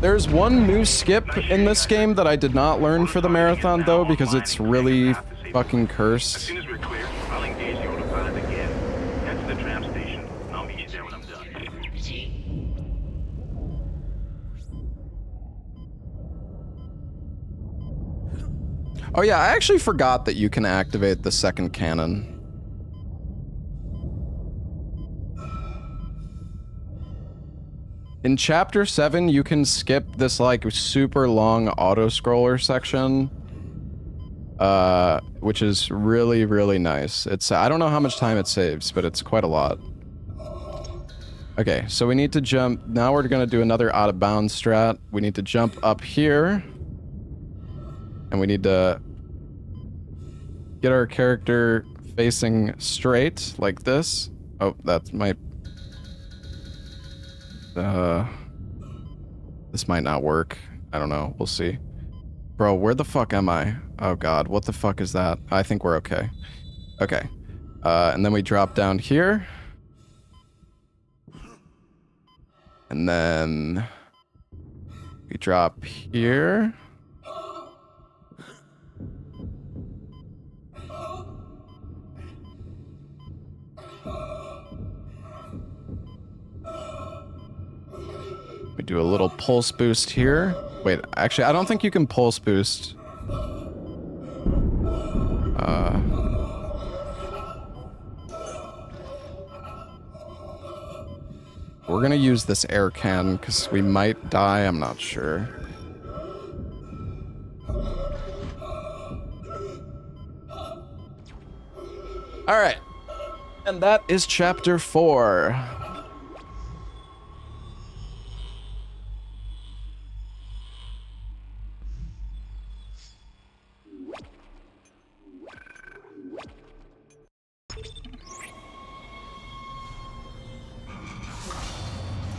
Speaker 1: There's one new skip in this game that I did not learn for the marathon though, because it's really fucking
Speaker 3: As
Speaker 1: cursed.
Speaker 3: soon as we're clear, I'll engage the autopilot again. Head to the tram station, and I'll meet you there when I'm done.
Speaker 4: Gravity.
Speaker 1: Oh yeah, I actually forgot that you can activate the second cannon. In Chapter 7, you can skip this, like, super long auto-scroller section. Which is really, really nice. I don't know how much time it saves, but it's quite a lot. Okay, so we need to jump. Now we're gonna do another out-of-bounds strat. We need to jump up here. And we need to get our character facing straight, like this. Oh, that might... this might not work. I don't know. We'll see. Bro, where the fuck am I? Oh god, what the fuck is that? I think we're okay. Okay. And then we drop down here. And then... we drop here. We do a little pulse boost here. Wait, actually, I don't think you can pulse boost. We're gonna use this air can because we might die, I'm not sure. Alright. And that is chapter 4.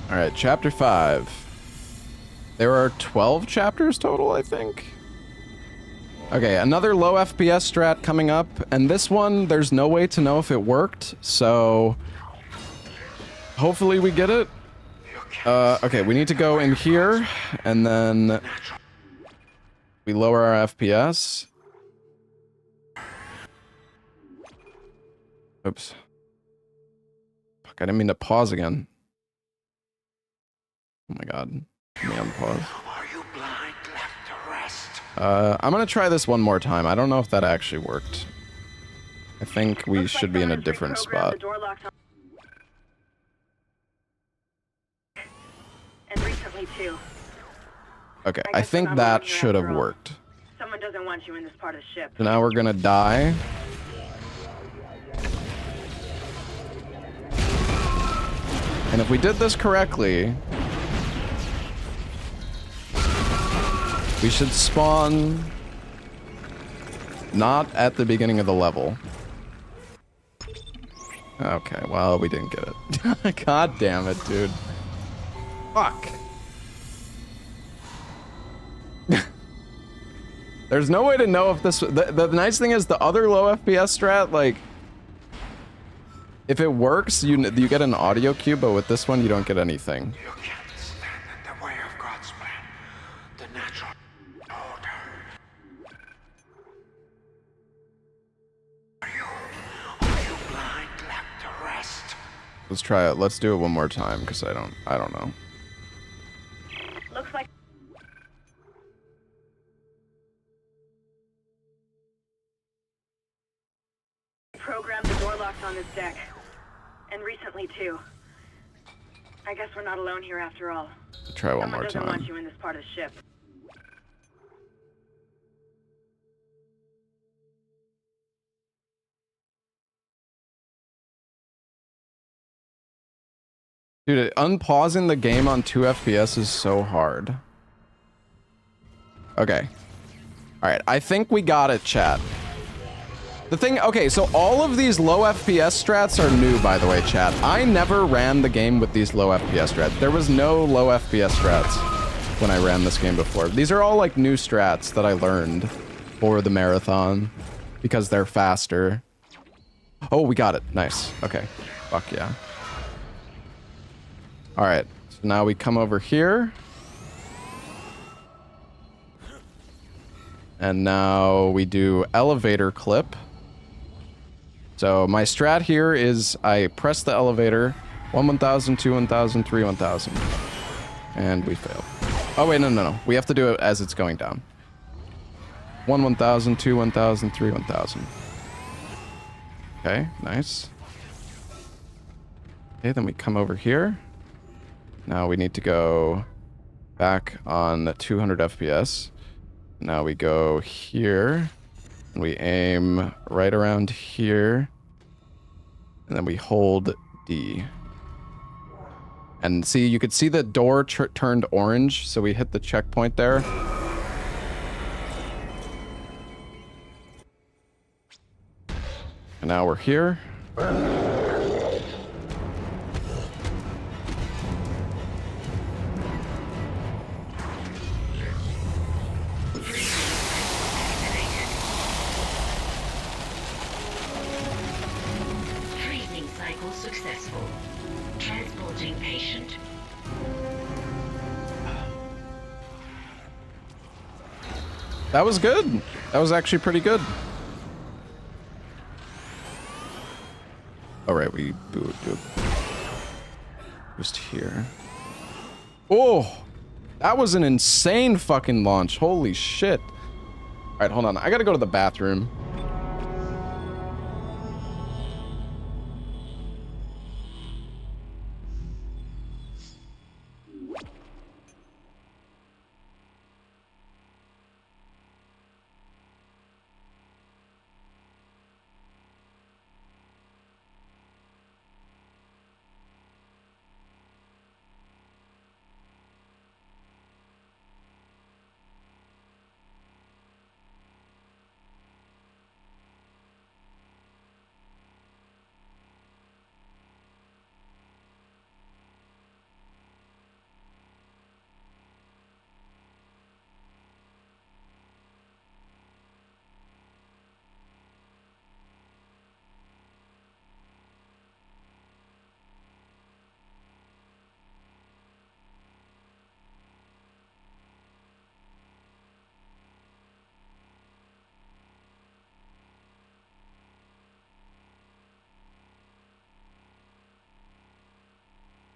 Speaker 1: All right, chapter 5. There are 12 chapters total, I think. Okay, another low FPS strat coming up, and this one, there's no way to know if it worked, so hopefully we get it. Okay, we need to go in here, and then we lower our FPS. Oops. Fuck, I didn't mean to pause again. Oh my god. Let me unpause. I'm gonna try this one more time. I don't know if that actually worked. I think we should be in a different spot.
Speaker 5: And recently too.
Speaker 1: Okay, I think that should have worked.
Speaker 5: Someone doesn't want you in this part of the ship.
Speaker 1: So now we're gonna die. And if we did this correctly, we should spawn not at the beginning of the level. Okay, well, we didn't get it. God damn it, dude. Fuck. There's no way to know if this... The nice thing is the other low FPS strat, like... If it works, you get an audio cue, but with this one, you don't get anything.
Speaker 10: You can't stand in the way of God's plan. The natural order. Are you blind, left to rest?
Speaker 1: Let's try it. Let's do it one more time, because I don't know.
Speaker 5: Looks like programmed the door locks on this deck. And recently too. I guess we're not alone here after all.
Speaker 1: Try one
Speaker 5: Someone
Speaker 1: more
Speaker 5: doesn't
Speaker 1: time.
Speaker 5: want you in this part of the ship.
Speaker 1: Dude, unpausing the game on 2 FPS is so hard. Okay. Alright, I think we got it, chat. The thing, okay, so all of these low FPS strats are new, by the way, chat. I never ran the game with these low FPS strats. There was no low FPS strats when I ran this game before. These are all like new strats that I learned for the marathon because they're faster. Oh, we got it. Nice. Okay. Fuck yeah. All right. So now we come over here. And now we do elevator clip. So my strat here is I press the elevator, 1,000, 2, 1,000, 3, 1,000. And we failed. Oh, wait, no. We have to do it as it's going down. 1,000, 2, 1,000, 3, 1,000. Okay, nice. Okay, then we come over here. Now we need to go back on 200 FPS. Now we go here. And we aim right around here. And then we hold D. And see, you could see the door turned orange, so we hit the checkpoint there. And now we're here.
Speaker 4: Freezing cycle successful. Transporting patient.
Speaker 1: That was good. That was actually pretty good. All right, we do just here. Oh, that was an insane fucking launch. Holy shit. All right, hold on. I gotta go to the bathroom.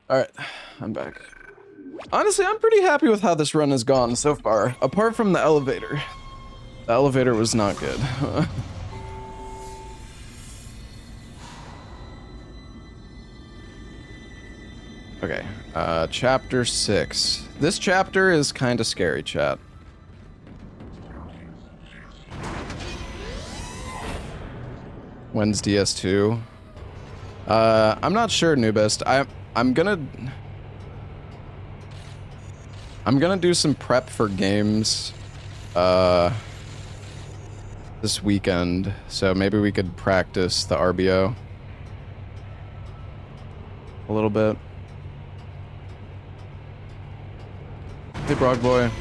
Speaker 1: Alright, I'm back. Honestly, I'm pretty happy with how this run has gone so far, apart from the elevator. The elevator was not good. Okay, chapter 6. This chapter is kind of scary, chat. When's DS2? I'm not sure, Nubist. I'm gonna do some prep for games this weekend, so maybe we could practice the RBO a little bit. Hey, Brog boy.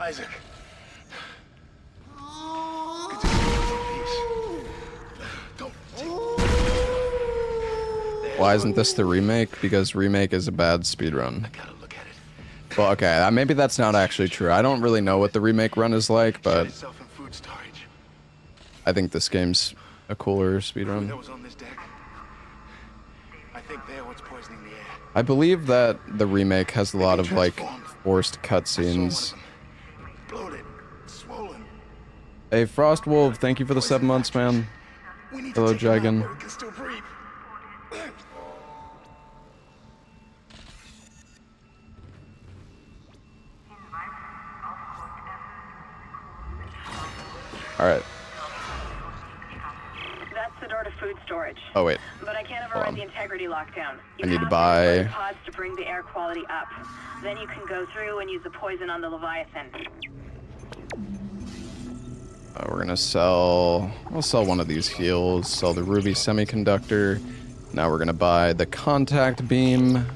Speaker 10: Isaac. Good to see you in peace. Don't take...
Speaker 1: Why isn't this the remake? Because remake is a bad speedrun.
Speaker 10: I gotta look at it.
Speaker 1: Well, okay, maybe that's not actually true. I don't really know what the remake run is like, but
Speaker 10: Itself in food storage.
Speaker 1: I think this game's a cooler
Speaker 10: That
Speaker 1: speedrun.
Speaker 10: was on this deck. I think they're what's poisoning the air.
Speaker 1: I believe that the remake has a lot of, like, forced cutscenes.
Speaker 10: Bloated, swollen.
Speaker 1: Hey, Frostwolf, thank you for the 7 months, man.
Speaker 10: We need
Speaker 1: Hello,
Speaker 10: to take him out
Speaker 1: Dragon.
Speaker 10: where he can still breathe.
Speaker 1: Alright.
Speaker 5: That's the door to food storage.
Speaker 1: Oh, wait.
Speaker 5: But I can't
Speaker 1: Hold
Speaker 5: override
Speaker 1: on.
Speaker 5: the integrity lockdown. You
Speaker 1: I need to
Speaker 5: have
Speaker 1: buy-
Speaker 5: use pods to bring the air quality up. Then you can go through and use the poison on the Leviathan.
Speaker 1: We're gonna sell... I'll sell one of these heals, sell the ruby semiconductor. Now we're gonna buy the contact beam.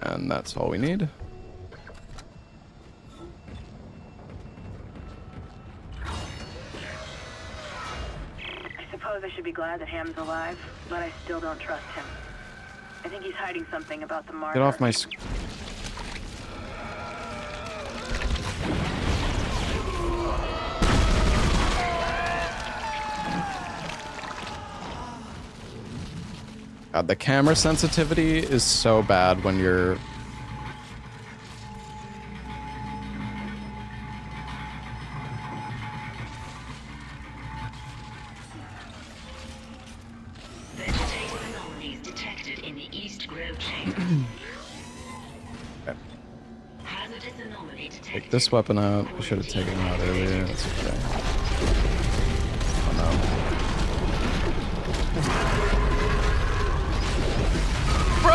Speaker 1: And that's all we need.
Speaker 5: I suppose I should be glad that Ham's alive, but I still don't trust him. I think he's hiding something about the marker.
Speaker 1: Get off my... God, the camera sensitivity is so bad when you're...
Speaker 4: Vegetative anomalies detected in the East Grove chamber.
Speaker 1: Okay.
Speaker 4: Hazardous anomaly detected.
Speaker 1: Take this weapon out. I should have taken it out earlier. That's okay. Oh no. Bro!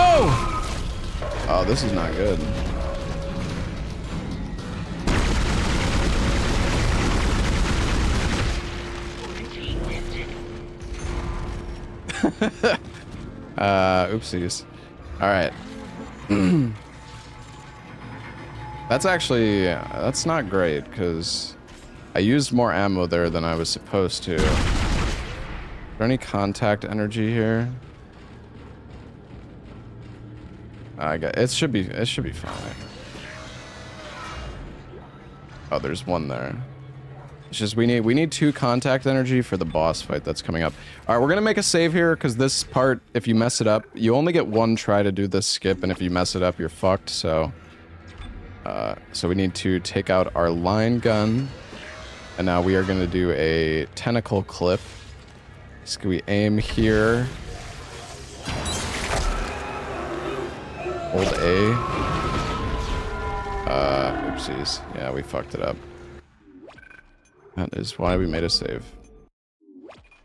Speaker 1: Oh, this is not good. Oopsies. Alright. That's actually, that's not great, because I used more ammo there than I was supposed to. Is there any contact energy here? I got, it should be fine. Oh, there's one there. It's just we need 2 contact energy for the boss fight that's coming up. All right, we're gonna make a save here because this part, if you mess it up, you only get 1 try to do this skip, and if you mess it up, you're fucked. So we need to take out our line gun, and now we are gonna do a tentacle clip. So we aim here. Hold A. Oopsies. Yeah, we fucked it up. That is why we made a save.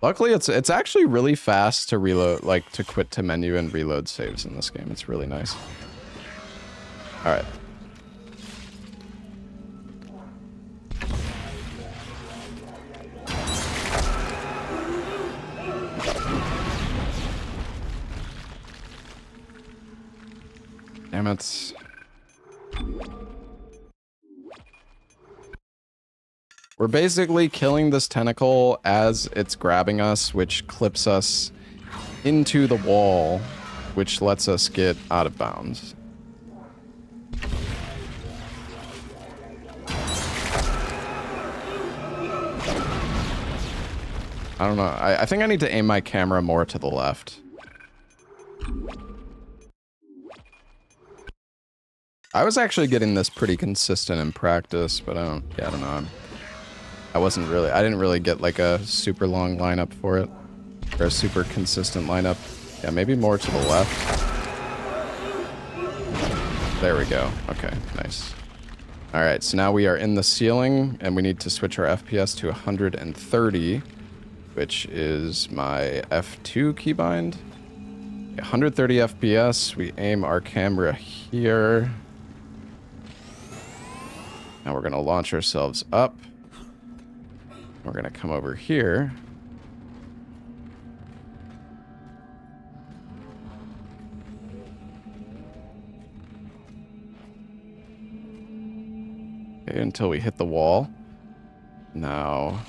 Speaker 1: Luckily, it's actually really fast to reload, like to quit to menu and reload saves in this game. It's really nice. All right. Damn it. We're basically killing this tentacle as it's grabbing us, which clips us into the wall, which lets us get out of bounds. I don't know. I think I need to aim my camera more to the left. I was actually getting this pretty consistent in practice, but I don't know. I didn't really get like a super long lineup for it. Or a super consistent lineup. Yeah, maybe more to the left. There we go. Okay, nice. Alright, so now we are in the ceiling, and we need to switch our FPS to 130, which is my F2 keybind. 130 FPS, we aim our camera here. Now we're gonna launch ourselves up. We're gonna come over here. Okay, until we hit the wall. Now,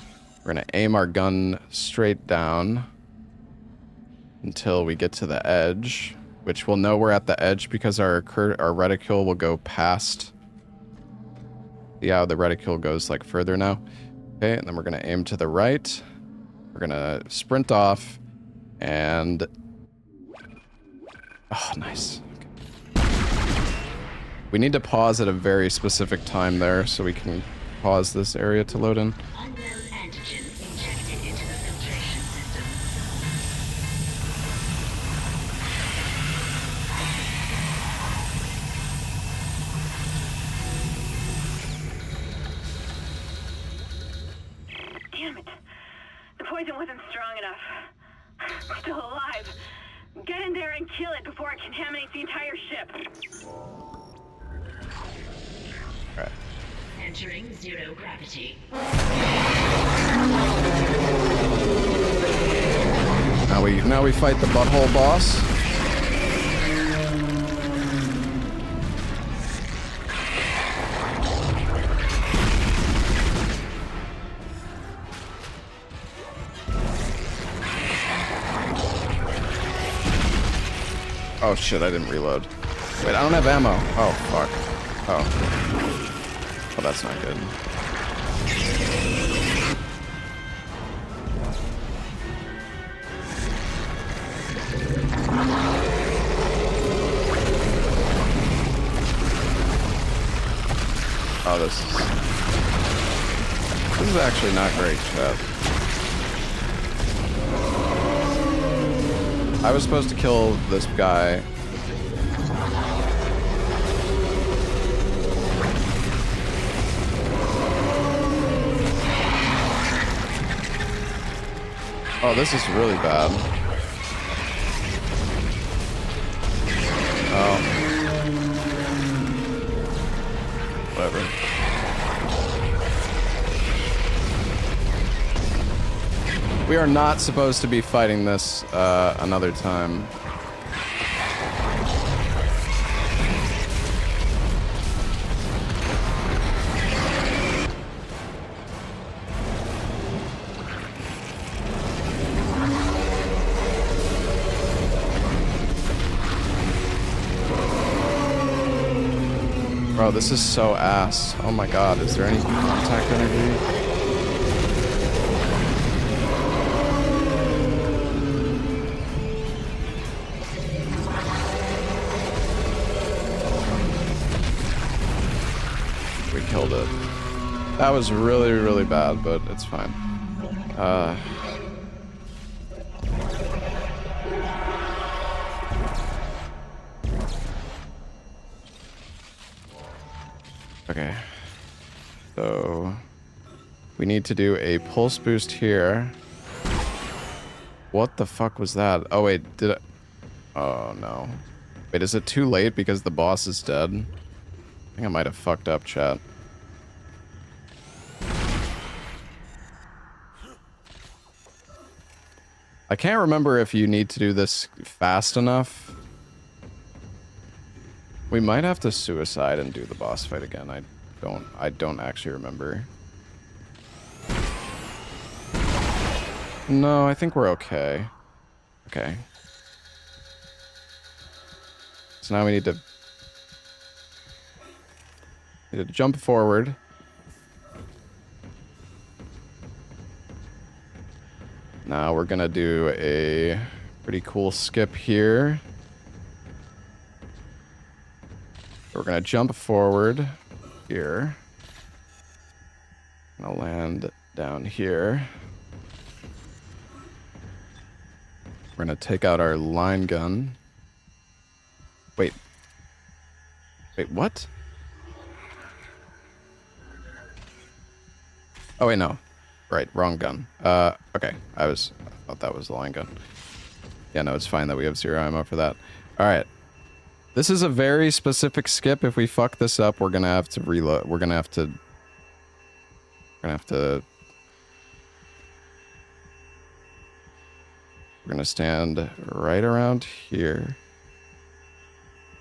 Speaker 1: we're gonna aim our gun straight down until we get to the edge, which we'll know we're at the edge because our reticule will go past. Yeah, the reticule goes like further now. Okay, and then we're gonna aim to the right. We're gonna sprint off, and oh, nice. Okay. We need to pause at a very specific time there, so we can pause this area to load in.
Speaker 4: Unknown antigen injected into the filtration system.
Speaker 5: Damn it. The poison wasn't strong enough. I'm still alive. Get in there and kill it before it contaminates the entire ship.
Speaker 1: Alright.
Speaker 4: Entering zero gravity.
Speaker 1: Now we fight the butthole boss. Oh shit, I didn't reload. Wait, I don't have ammo. Oh fuck. Oh, that's not good. Oh, this is actually not great, chat. I was supposed to kill this guy. Oh, this is really bad. Oh. Whatever. We are not supposed to be fighting this another time. Bro, this is so ass. Oh my god, is there any contact energy? Killed it. That was really, really bad, but it's fine. Okay. So we need to do a pulse boost here. What the fuck was that? Oh wait, did I... Oh no. Wait, is it too late because the boss is dead? I think I might have fucked up, chat. I can't remember if you need to do this fast enough. We might have to suicide and do the boss fight again. I don't actually remember. No, I think we're okay. Okay. So now we need to jump forward. Now we're gonna do a pretty cool skip here. We're gonna jump forward here. Gonna land down here. We're gonna take out our line gun. Wait. Wait, what? Oh, wait, no. Right, wrong gun. Okay. I thought that was the line gun. Yeah, no, it's fine that we have 0 ammo for that. Alright. This is a very specific skip. If we fuck this up, we're gonna have to reload. We're gonna have to stand right around here.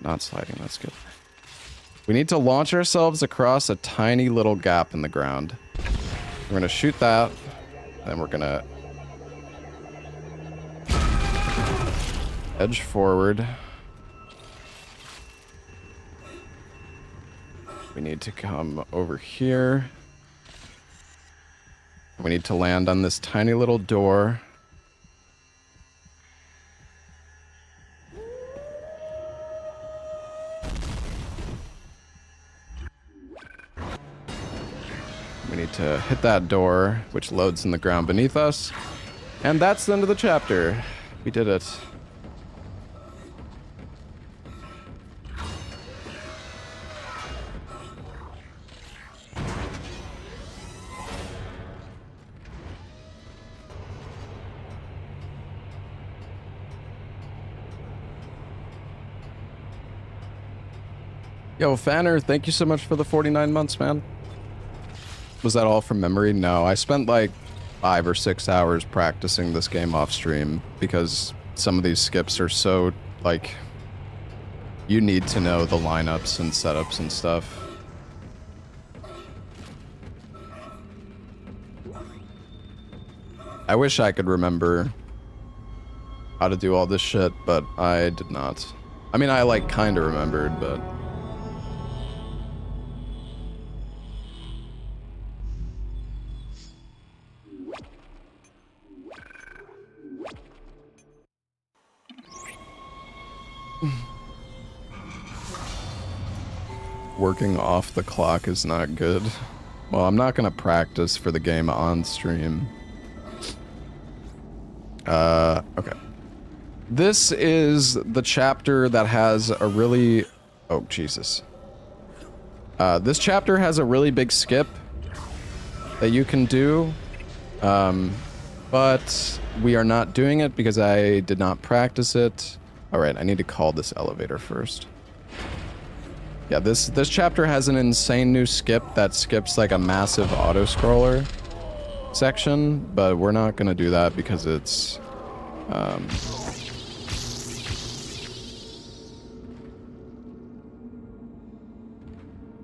Speaker 1: Not sliding, that's good. We need to launch ourselves across a tiny little gap in the ground. We're gonna shoot that, then we're gonna edge forward. We need to come over here. We need to land on this tiny little door. We need to hit that door, which loads in the ground beneath us. And that's the end of the chapter. We did it. Yo, Fanner, thank you so much for the 49 months, man. Was that all from memory? No, I spent like 5 or 6 hours practicing this game off stream because some of these skips are so, like, you need to know the lineups and setups and stuff. I wish I could remember how to do all this shit, but I did not. I mean, I, like, kinda remembered, but... Working off the clock is not good. Well, I'm not gonna practice for the game on stream. Okay. This is the chapter that has a really... Oh, Jesus. This chapter has a really big skip that you can do. But we are not doing it because I did not practice it. Alright, I need to call this elevator first. Yeah, this chapter has an insane new skip that skips like a massive auto-scroller section, but we're not gonna do that because it's...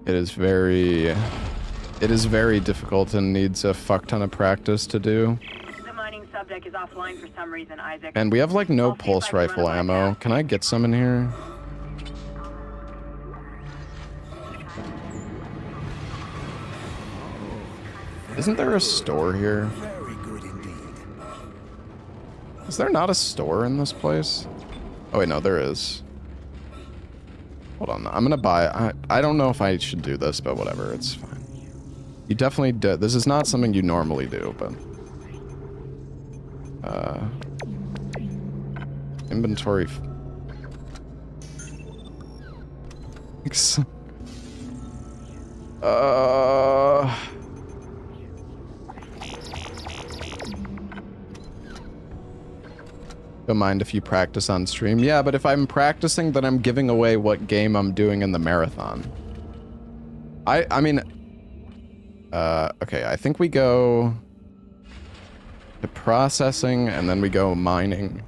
Speaker 1: It is very difficult and needs a fuck ton of practice to do.
Speaker 5: The mining subdeck is offline for some reason, Isaac.
Speaker 1: And we have like no pulse rifle ammo. Can I get some in here? Isn't there a store here?
Speaker 10: Very good indeed.
Speaker 1: Is there not a store in this place? Oh wait, no, there is. Hold on, I'm gonna buy... I don't know if I should do this, but whatever, it's fine. You definitely did. This is not something you normally do, but... Inventory... Don't mind if you practice on stream. Yeah, but if I'm practicing, then I'm giving away what game I'm doing in the marathon. I mean... okay, I think we go... to processing, and then we go mining.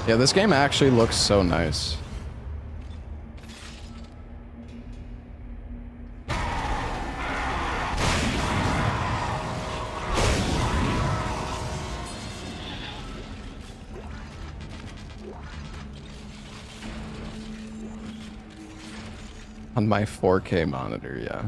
Speaker 1: Yeah, this game actually looks so nice. On my 4K monitor, yeah.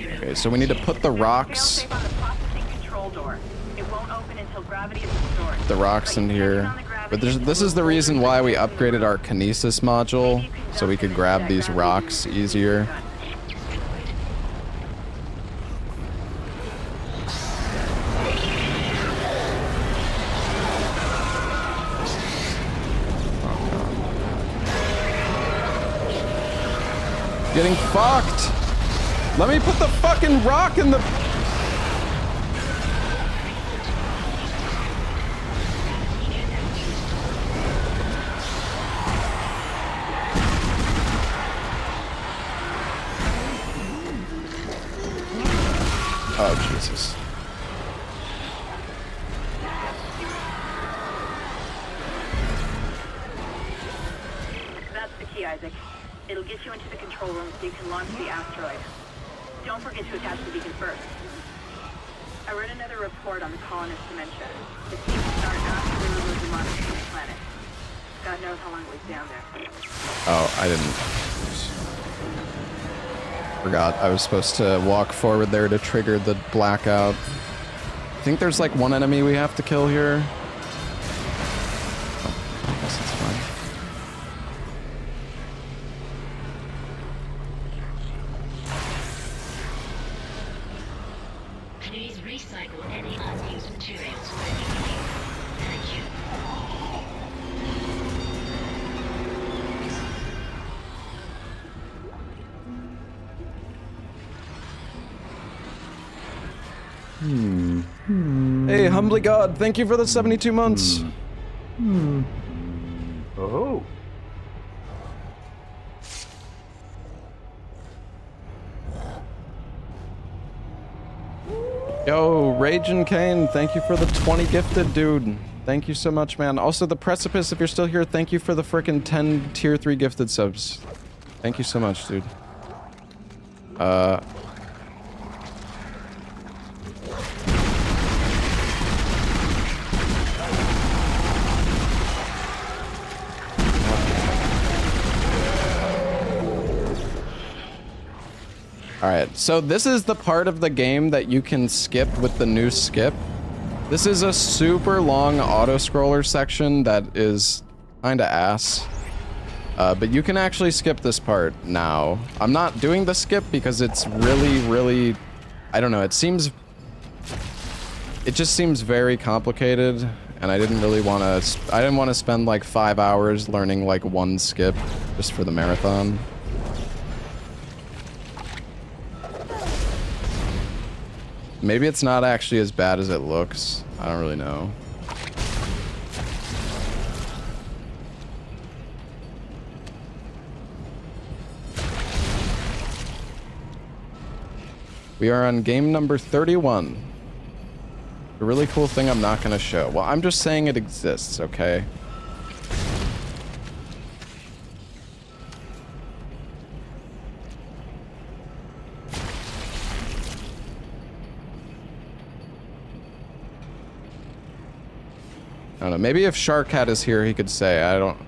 Speaker 1: Okay, so we need to put the rocks.
Speaker 5: Fail-safe on the processing control door. It won't open until gravity is restored.
Speaker 1: The rocks in here. But this is the reason why we upgraded our kinesis module, so we could grab these rocks easier. Getting fucked! Let me put the fucking rock in the... Oh, Jesus.
Speaker 5: That's the key, Isaac. It'll get you into the control room so you can launch the asteroid. Don't forget to attach the beacon first. I read another report on the colonist dementia. It seems to start after we remove the monster from the planet. God knows how long it was down there.
Speaker 1: Oh, I didn't. Forgot. I was supposed to walk forward there to trigger the blackout. I think there's like one enemy we have to kill here. Oh, I guess it's fine.
Speaker 4: Please recycle any unused materials when you leave. Thank you.
Speaker 1: Hey, humbly God, thank you for the 72 months.
Speaker 11: Oh.
Speaker 1: Yo, Ragin' Kane, thank you for the 20 gifted, dude. Thank you so much, man. Also, the Precipice, if you're still here, thank you for the frickin' 10 tier 3 gifted subs. Thank you so much, dude. Alright, so this is the part of the game that you can skip with the new skip. This is a super long auto-scroller section that is kinda ass. But you can actually skip this part now. I'm not doing the skip because it's really, I don't know, it just seems very complicated, and I didn't really want to, I didn't want to spend like 5 hours learning like one skip just for the marathon. Maybe it's not actually as bad as it looks. I don't really know. We are on game number 31. A really cool thing I'm not going to show. Well, I'm just saying it exists, okay? I don't know. Maybe if Sharkcat is here, he could say. I don't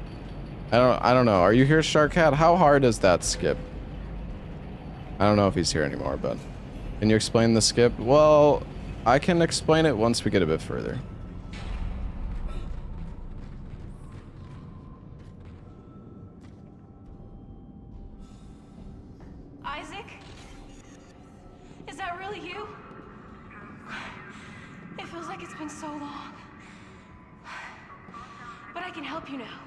Speaker 1: know. Are you here, Sharkcat? How hard is that skip? I don't know if he's here anymore, but can you explain the skip? Well, I can explain it once we get a bit further.
Speaker 2: Isaac? Is that really you? It feels like it's been so long. But I can help you now.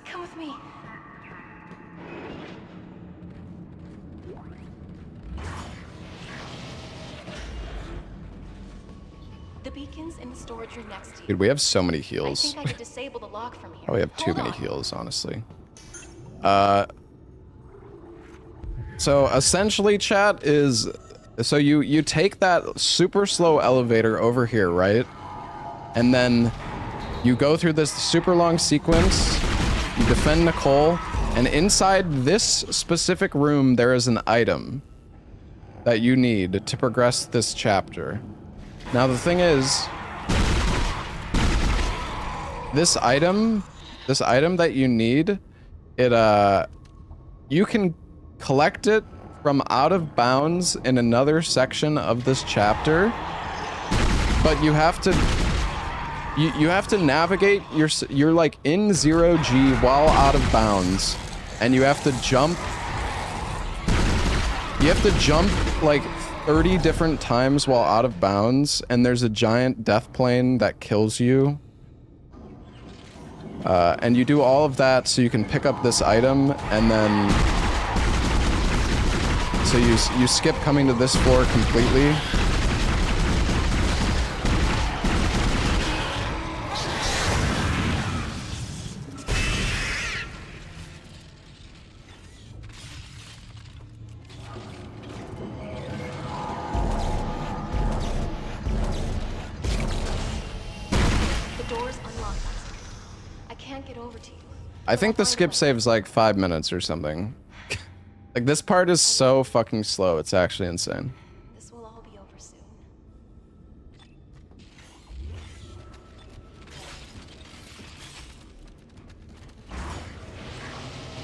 Speaker 2: Come with me. The beacon's in the storage room next to you.
Speaker 1: Dude, we have so many
Speaker 2: I
Speaker 1: heals.
Speaker 2: think I can disable the lock from here.
Speaker 1: Oh, we have too
Speaker 2: Hold
Speaker 1: many
Speaker 2: on.
Speaker 1: heals, honestly. So essentially, chat is So you take that super slow elevator over here, right? And then you go through this super long sequence, you defend Nicole, and inside this specific room there is an item that you need to progress this chapter. Now the thing is, this item that you need, you can collect it from out of bounds in another section of this chapter, but you have to navigate, you're like in 0G while out of bounds, and you have to jump like 30 different times while out of bounds, and there's a giant death plane that kills you. And you do all of that so you can pick up this item, and then so you skip coming to this floor completely. I think the skip save's like 5 minutes or something. Like, this part is so fucking slow, it's actually insane.
Speaker 11: This will all be over soon.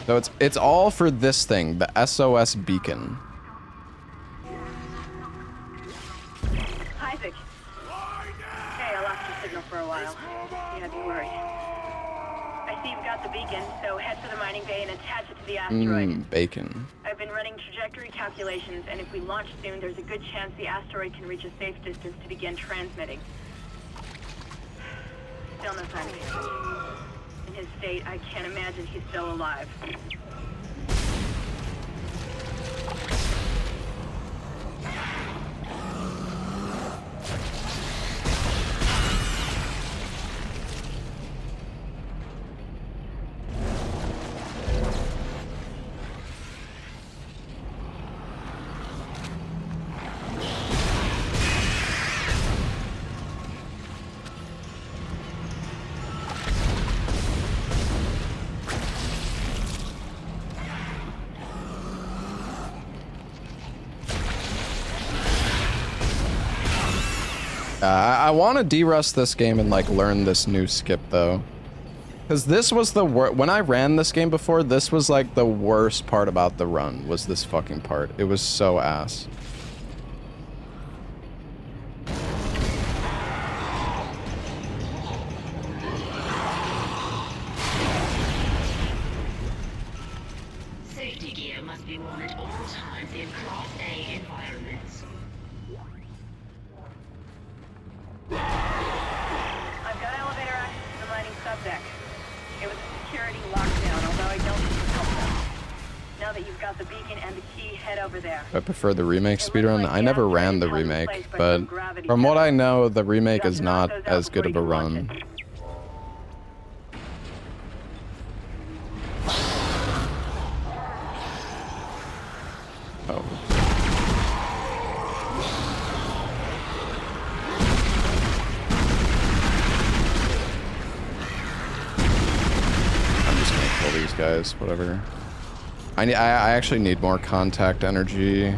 Speaker 1: So it's all for this thing, the SOS beacon.
Speaker 5: Isaac. Hey, I lost your signal for a while. You had me worried. I see you've got the beacon, so head for the mining bay and attach it to the asteroid.
Speaker 1: Bacon.
Speaker 5: I've been running trajectory calculations, and if we launch soon, there's a good chance the asteroid can reach a safe distance to begin transmitting. Still no sign of him. In his state, I can't imagine he's still alive.
Speaker 1: I want to de-rust this game and like learn this new skip though, because this was the worst. When I ran this game before, this was like the worst part about the run, was this fucking part. It was so ass.
Speaker 4: Safety gear must be worn at all times in Class A environments.
Speaker 5: I've got elevator access to the mining subdeck. It was a security lockdown, although I don't think it's helpful. Now that you've got the beacon and the key, head over there.
Speaker 1: I prefer the remake speedrun. I never ran the remake, but from what I know, the remake is not as good of a run. Oh. I'm just gonna kill these guys, whatever. I actually need more contact energy. Okay.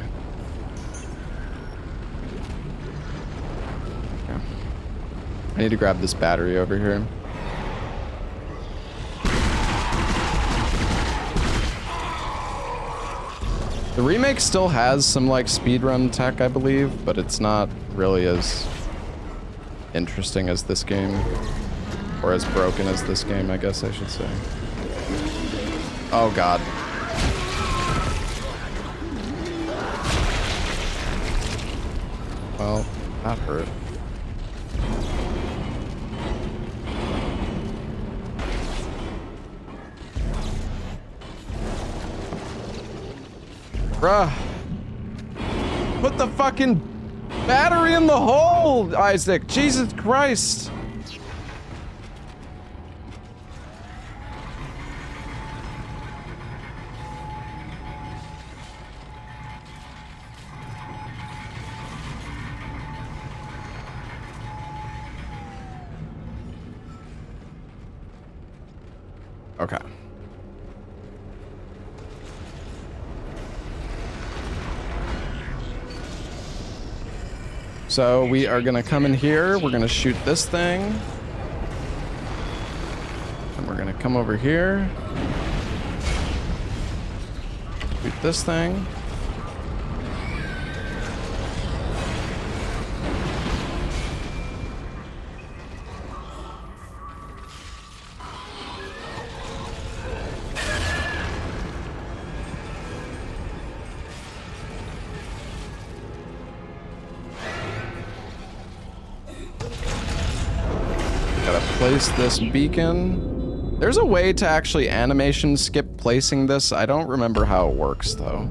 Speaker 1: I need to grab this battery over here. The remake still has some like speedrun tech, I believe, but it's not really as interesting as this game, or as broken as this game, I guess I should say. Oh god. Well, that hurt. Bruh. Put the fucking battery in the hole, Isaac. Jesus Christ. Okay. So we are gonna come in here, we're gonna shoot this thing. And we're gonna come over here. Shoot this thing. Place this beacon. There's a way to actually animation skip placing this. I don't remember how it works though.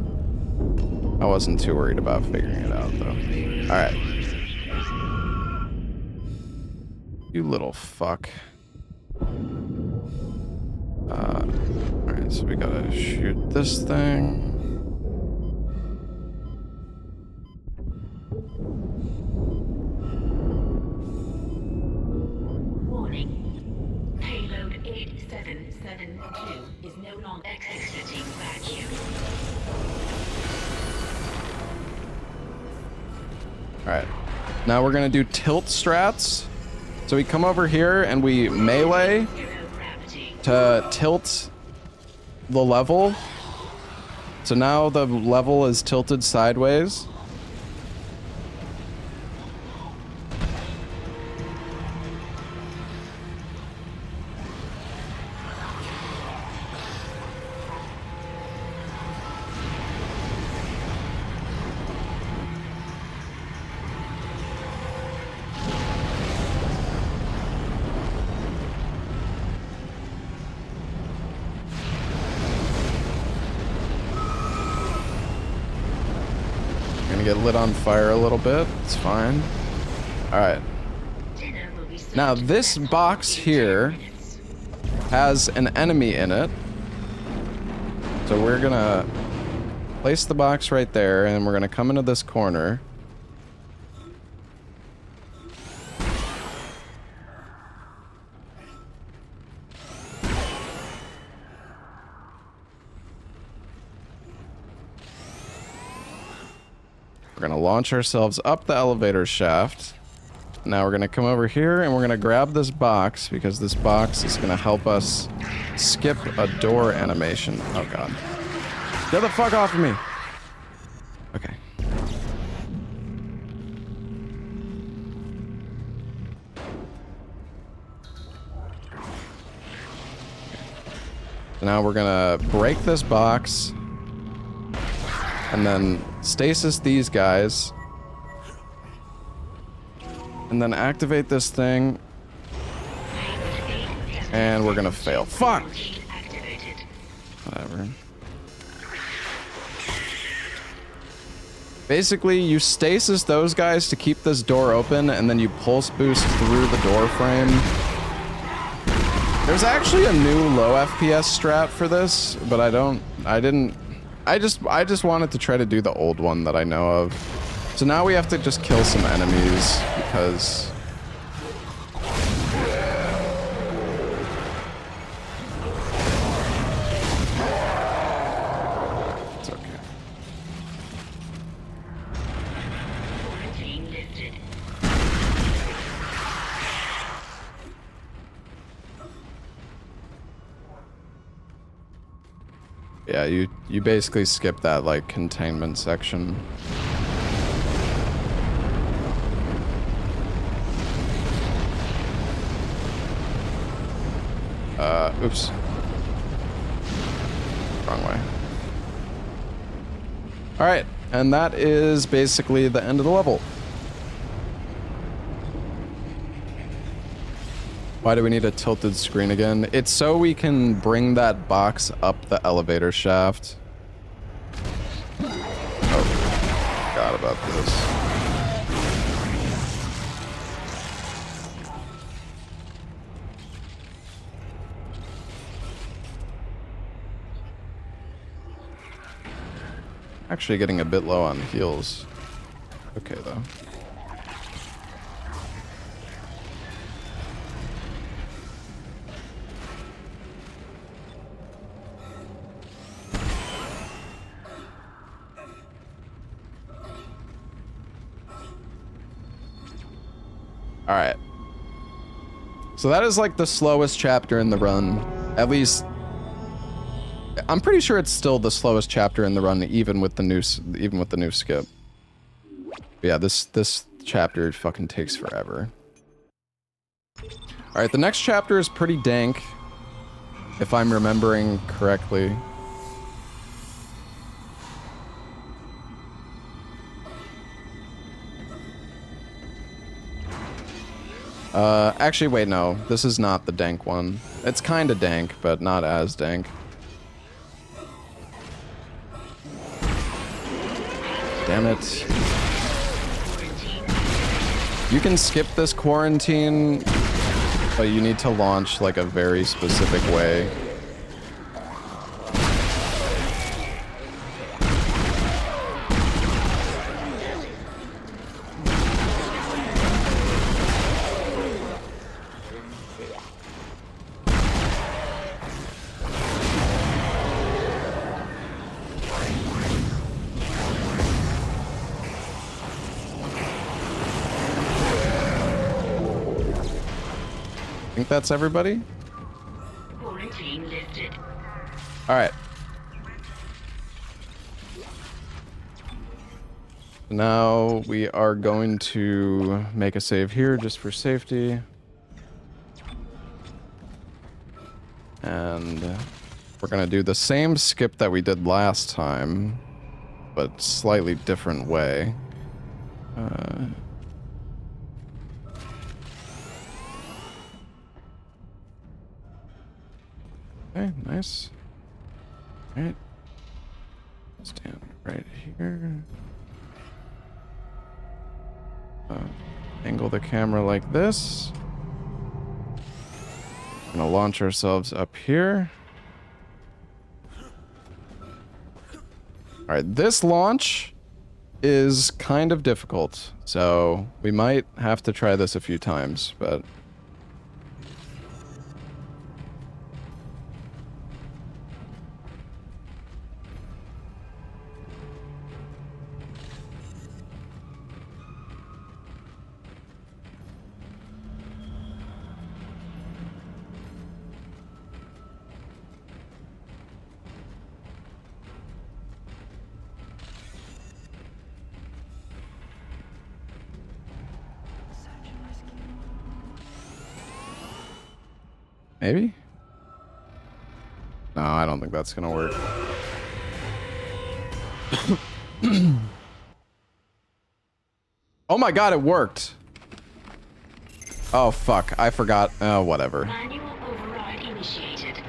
Speaker 1: I wasn't too worried about figuring it out though. Alright. You little fuck. Alright, so we gotta shoot this thing.
Speaker 4: Payload 8772 is no longer exiting vacuum.
Speaker 1: Alright. Now we're gonna do tilt strats. So we come over here and we melee to tilt the level. So now the level is tilted sideways. Get lit on fire a little bit. It's fine. Alright. Now this box here has an enemy in it. So we're gonna place the box right there and we're gonna come into this corner. We're gonna launch ourselves up the elevator shaft. Now we're gonna come over here and we're gonna grab this box because this box is gonna help us skip a door animation. Oh god. Get the fuck off of me! Okay. So now we're gonna break this box and then stasis these guys. And then activate this thing. And we're gonna fail. Fuck! Whatever. Basically, you stasis those guys to keep this door open, and then you pulse boost through the door frame. There's actually a new low FPS strat for this, but I just wanted to try to do the old one that I know of. So now we have to just kill some enemies because it's okay. Yeah, you basically skip that like containment section. Oops. Wrong way. Alright, and that is basically the end of the level. Why do we need a tilted screen again? It's so we can bring that box up the elevator shaft. Oh, forgot about this. Actually getting a bit low on heals. Okay, though. Alright. So that is like the slowest chapter in the run. At least, I'm pretty sure it's still the slowest chapter in the run, even with the new skip. But yeah, this chapter fucking takes forever. Alright, the next chapter is pretty dank, if I'm remembering correctly. Actually, wait, no. This is not the dank one. It's kinda dank, but not as dank. Damn it. You can skip this quarantine, but you need to launch, like, a very specific way. I think that's everybody?
Speaker 4: Quarantine lifted.
Speaker 1: Alright. Now we are going to make a save here just for safety. And we're gonna do the same skip that we did last time, but slightly different way. Okay, nice. Alright. Stand right here. Angle the camera like this. Gonna launch ourselves up here. Alright, this launch is kind of difficult, so we might have to try this a few times, but... Maybe? No, I don't think that's gonna work. Oh my god, it worked! Oh fuck, I forgot. Oh, whatever.
Speaker 4: Manual override initiated.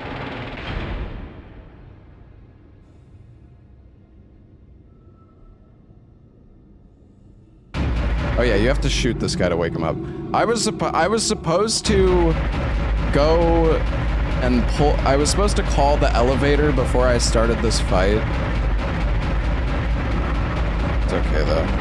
Speaker 1: Oh yeah, you have to shoot this guy to wake him up. I was supposed to go and pull... I was supposed to call the elevator before I started this fight. It's okay though.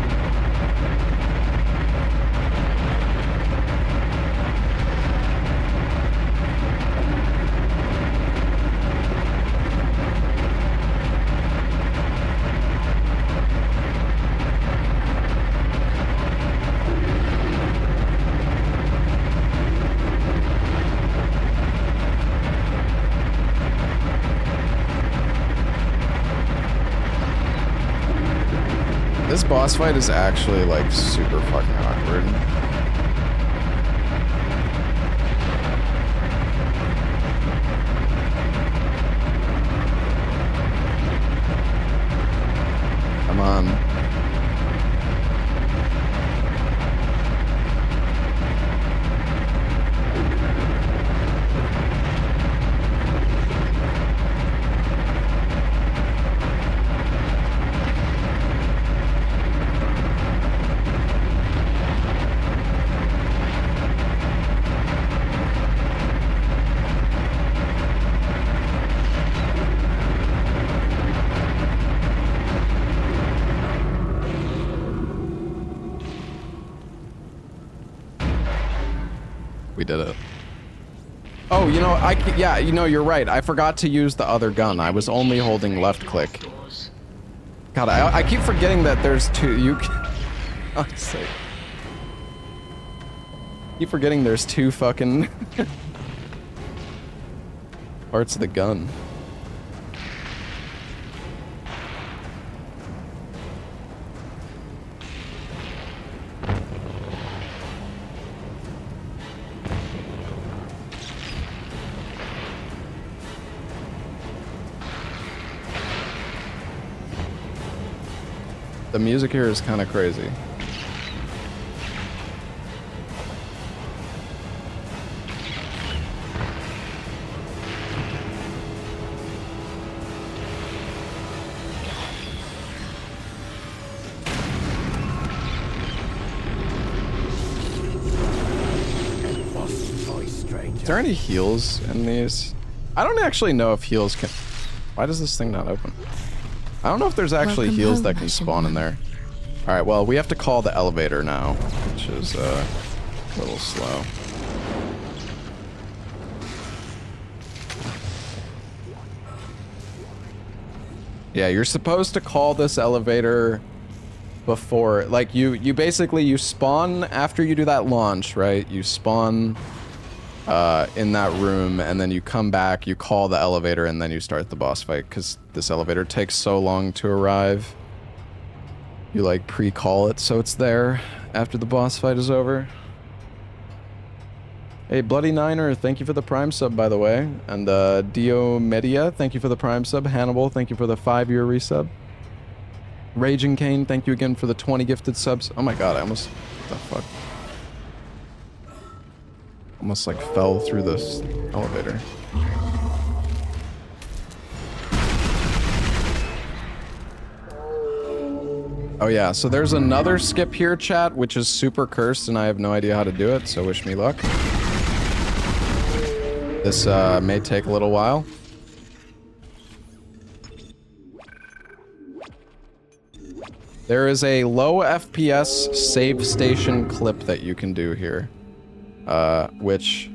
Speaker 1: This boss fight is actually, like, super fucking awkward. Come on. We did it. Oh, you know, yeah, you know, you're right. I forgot to use the other gun. I was only holding left click. God, I keep forgetting that there's two. You can... Oh, sick. Keep forgetting there's 2 fucking parts of the gun. The music here is kind of crazy. Is there any heals in these? I don't actually know if heals can... Why does this thing not open? I don't know if there's actually heals that can spawn in there. Alright, well, we have to call the elevator now, which is a little slow. Yeah, you're supposed to call this elevator before, like, you basically, you spawn after you do that launch, right? You spawn in that room, and then you come back, you call the elevator, and then you start the boss fight, because this elevator takes so long to arrive. You, like, pre-call it so it's there after the boss fight is over. Hey, Bloody Niner, thank you for the Prime sub, by the way. And, Dio Media, thank you for the Prime sub. Hannibal, thank you for the 5-year resub. Raging Kane, thank you again for the 20 gifted subs. Oh my god, I almost... What the fuck? Almost, like, fell through this elevator. Oh yeah, so there's another skip here, chat, which is super cursed, and I have no idea how to do it, so wish me luck. This may take a little while. There is a low FPS save station clip that you can do here, which...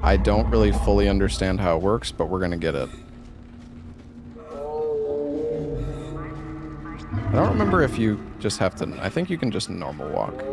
Speaker 1: I don't really fully understand how it works, but we're gonna get it. I don't remember if you just have to... I think you can just normal walk.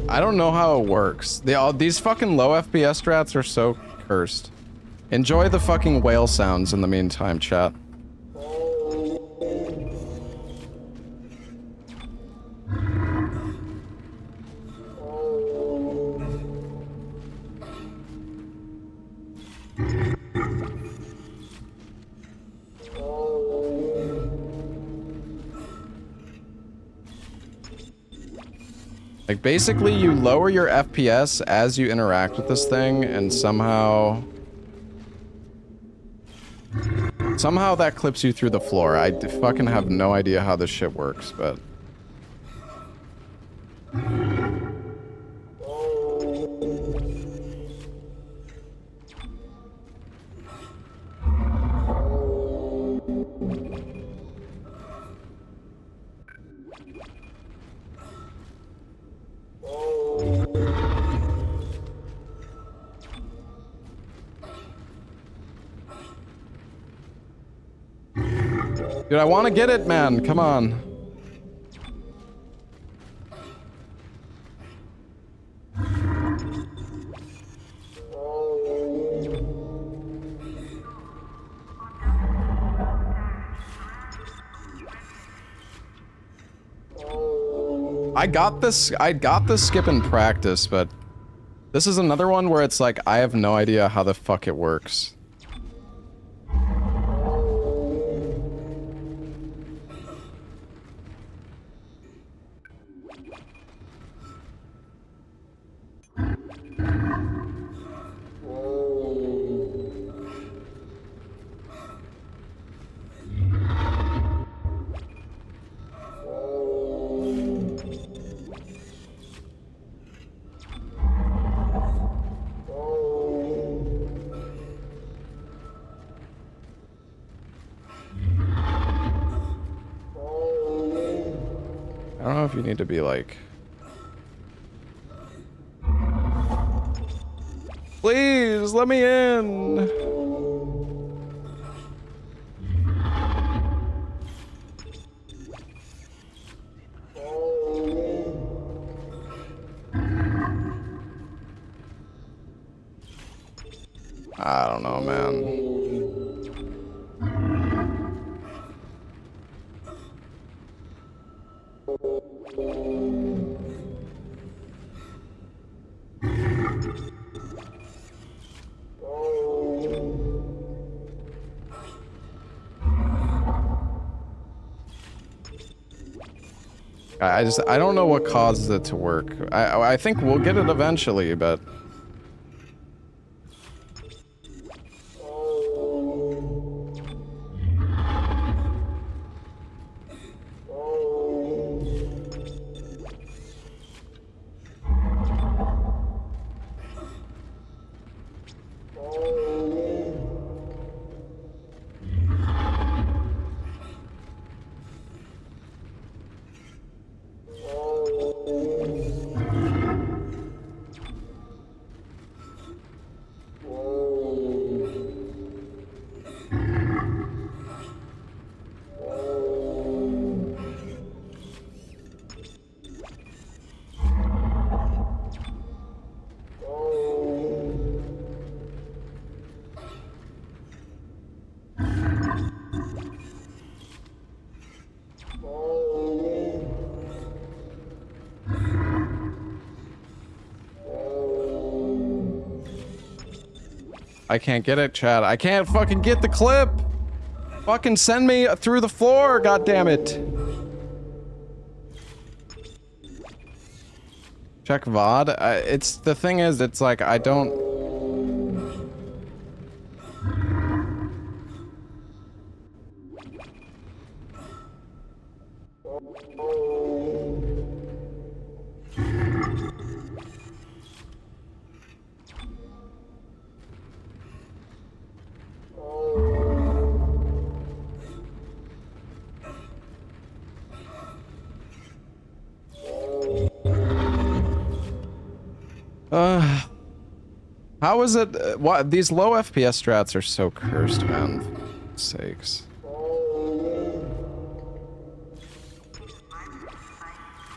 Speaker 1: I don't know how it works. These fucking low FPS strats are so cursed. Enjoy the fucking whale sounds in the meantime, chat. Like, basically, you lower your FPS as you interact with this thing, and somehow that clips you through the floor. I fucking have no idea how this shit works, but... Dude, I want to get it, man. Come on. I got this skip in practice, but this is another one where it's like, I have no idea how the fuck it works. I don't know if you need to be like... Please, let me in! I don't know, man. I don't know what causes it to work. I think we'll get it eventually, but... I can't get it, Chad. I can't fucking get the clip! Fucking send me through the floor, goddammit! Check VOD? It's... The thing is, it's like, I don't... How is it? What? These low FPS strats are so cursed, man. For sakes.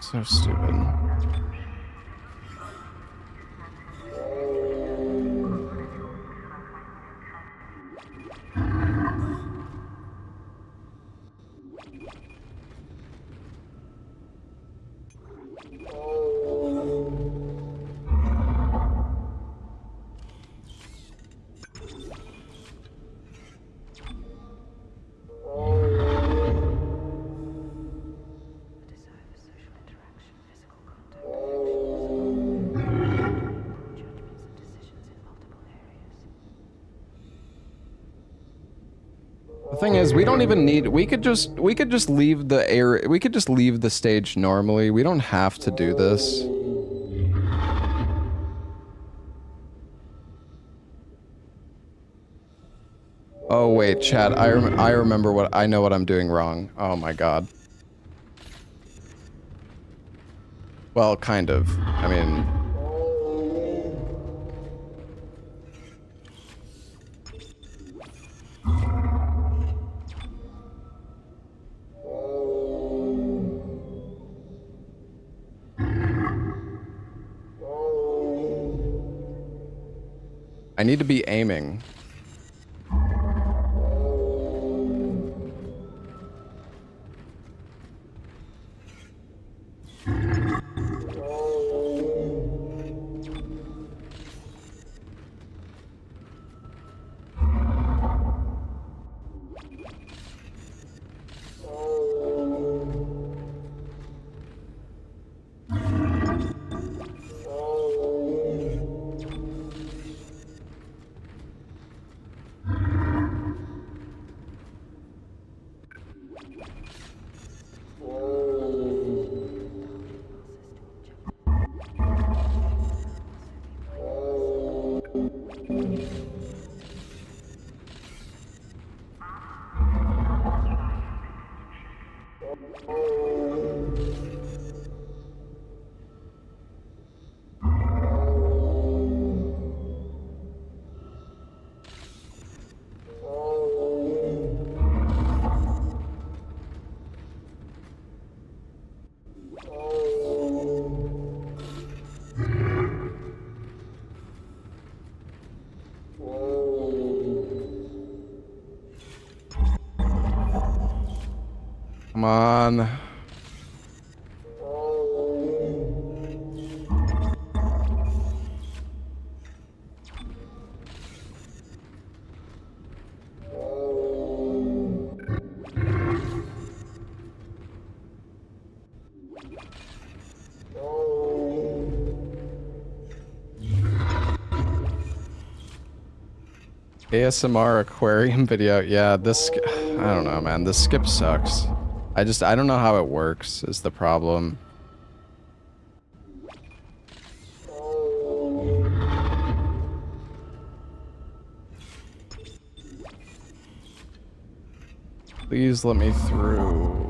Speaker 1: So stupid. The thing is, we don't even need, we could just leave the area, we could just leave the stage normally. We don't have to do this. Oh wait, Chad, I remember what, I know what I'm doing wrong. Oh my god. Well, kind of. I mean... I need to be aiming. on. ASMR aquarium video. Yeah, this, I don't know, man. This skip sucks. I don't know how it works is the problem. Please let me through.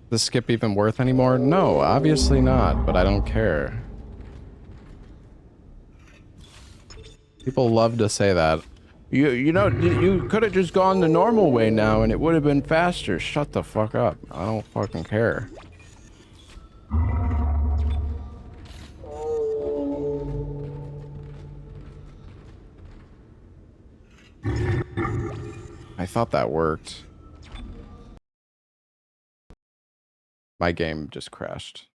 Speaker 1: Is the skip even worth anymore? No, obviously not, but I don't care. People love to say that. You know, you could have just gone the normal way now and it would have been faster. Shut the fuck up. I don't fucking care. I thought that worked. My game just crashed.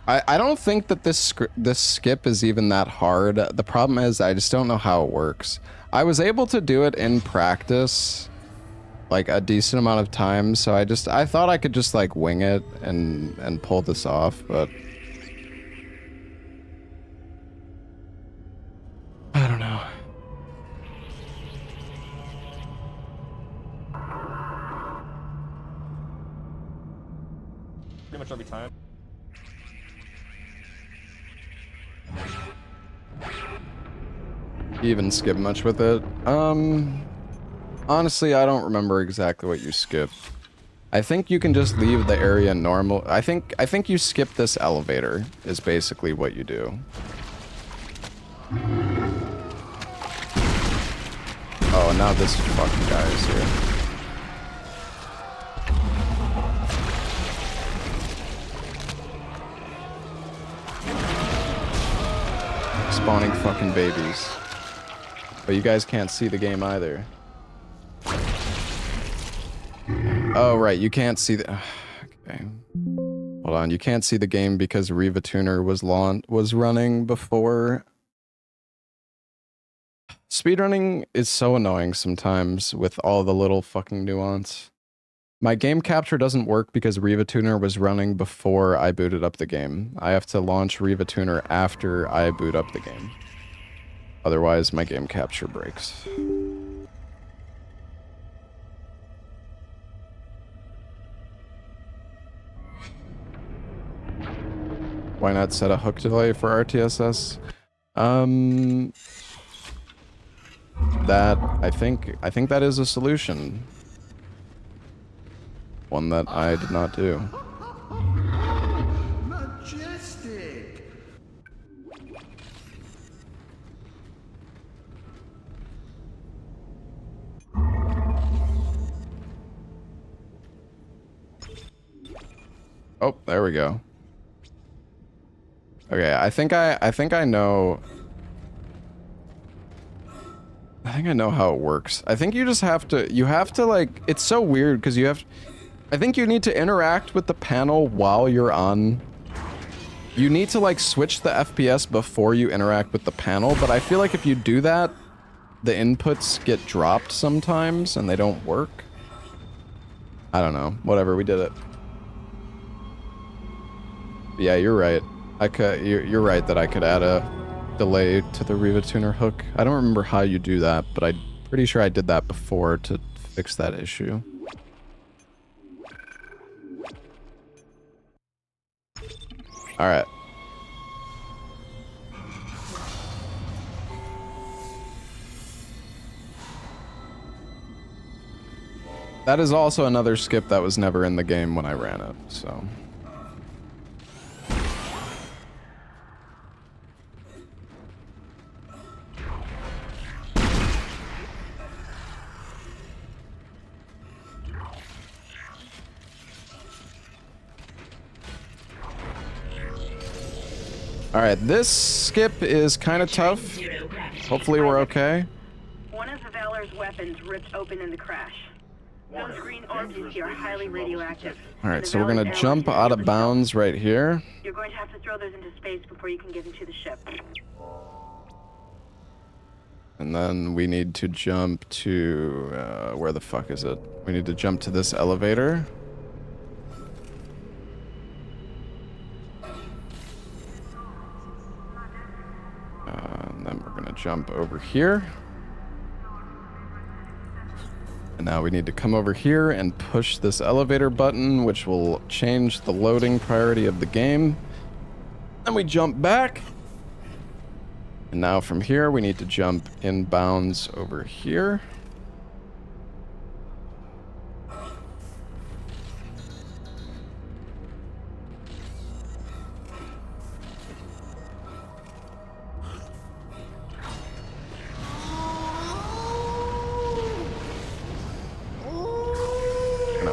Speaker 1: I don't think that this skip is even that hard. The problem is I just don't know how it works. I was able to do it in practice like a decent amount of times, so I thought I could just like wing it and pull this off, but I don't know.
Speaker 9: Pretty much every time.
Speaker 1: You even skip much with it? Honestly, I don't remember exactly what you skipped. I think you can just leave the area normal. I think you skip this elevator is basically what you do. Oh, now this fucking guy is here. Spawning fucking babies. But you guys can't see the game either. Oh, right, you can't see the... Okay. Hold on, you can't see the game because Riva Tuner was running before. Speedrunning is so annoying sometimes with all the little fucking nuance. My game capture doesn't work because Riva Tuner was running before I booted up the game. I have to launch Riva Tuner after I boot up the game. Otherwise, my game capture breaks. Why not set a hook delay for RTSS? That I think that is a solution. One that I did not do.
Speaker 10: Majestic.
Speaker 1: Oh, there we go. Okay, I think I know. I think I know how it works. I think you just have to like, it's so weird because I think you need to interact with the panel while you're on. You need to like switch the FPS before you interact with the panel, but I feel like if you do that, the inputs get dropped sometimes and they don't work. I don't know. Whatever, we did it. Yeah, you're right. You're right that I could add a delay to the Riva Tuner hook. I don't remember how you do that, but Pretty sure I did that before to fix that issue. Alright. That is also another skip that was never in the game when I ran it, so... Alright, this skip is kind of tough. Hopefully we're okay.
Speaker 5: One of the Valor's weapons ripped open in the crash. Those green orbs you see are highly radioactive.
Speaker 1: Alright, so we're gonna jump out of bounds right here.
Speaker 5: You're going to have to throw those into space before you can get into the ship.
Speaker 1: And then we need to jump to... where the fuck is it? We need to jump to this elevator. And then we're gonna jump over here. And now we need to come over here and push this elevator button, which will change the loading priority of the game. Then we jump back. And now from here, we need to jump in bounds over here.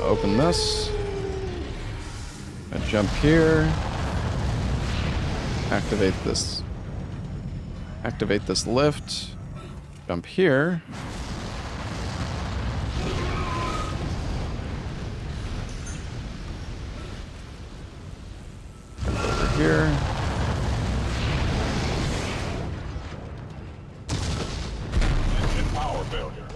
Speaker 1: Open this. And jump here. Activate this. Activate this lift. Jump here. Jump over here.
Speaker 3: Engine power failure.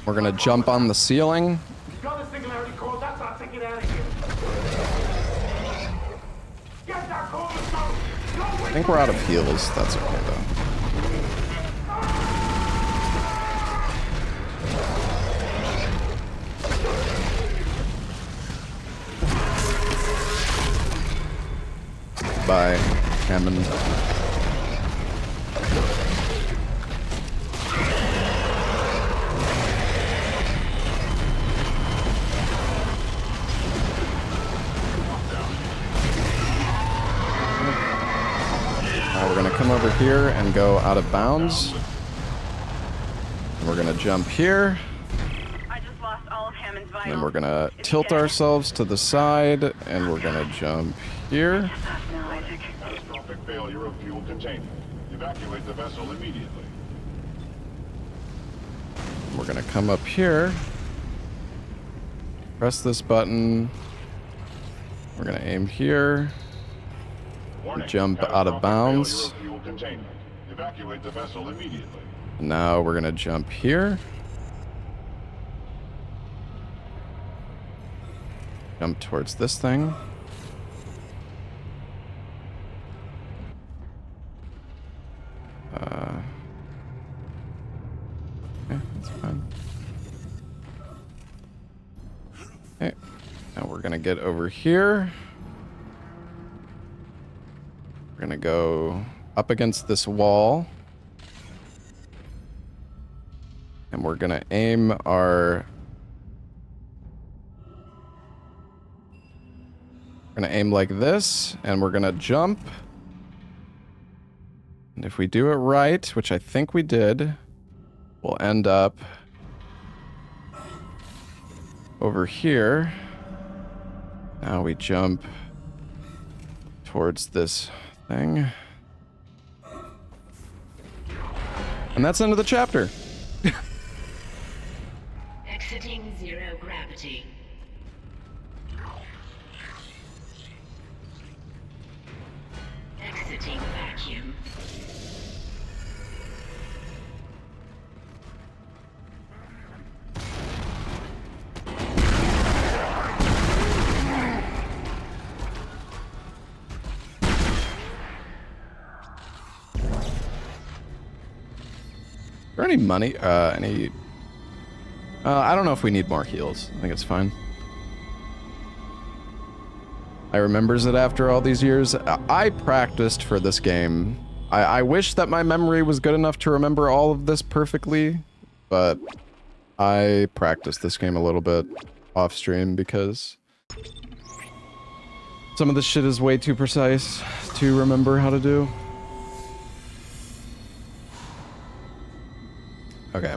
Speaker 1: We're gonna jump on the ceiling.
Speaker 3: Got the singularity code, that's our ticket out of here. Get that code, let's go.
Speaker 1: I think we're out of heals. That's okay though. Bye, Hammond. We're gonna come over here and go out of bounds. And we're gonna jump here.
Speaker 5: I just lost all of Hammond's vitals.
Speaker 1: And then we're gonna tilt ourselves to the side, and we're gonna jump here.
Speaker 5: No, Isaac.
Speaker 3: Catastrophic failure of fuel containment. Evacuate the vessel immediately.
Speaker 1: We're gonna come up here. Press this button. We're gonna aim here.
Speaker 3: Warning,
Speaker 1: Jump out of bounds.
Speaker 3: failure of fuel containment. Evacuate the vessel immediately.
Speaker 1: Now we're gonna jump here. Jump towards this thing. Okay, that's fine. Okay, now we're gonna get over here. We're gonna go up against this wall. And we're gonna aim our... We're gonna aim like this, and we're gonna jump. And if we do it right, which I think we did, we'll end up over here. Now we jump towards this thing. And that's the end of the chapter.
Speaker 4: Exiting zero gravity. Exiting vacuum.
Speaker 1: there any money? Any... I don't know if we need more heals. I think it's fine. I remembers it after all these years. I practiced for this game. I wish that my memory was good enough to remember all of this perfectly, but I practiced this game a little bit off stream because some of this shit is way too precise to remember how to do. Okay.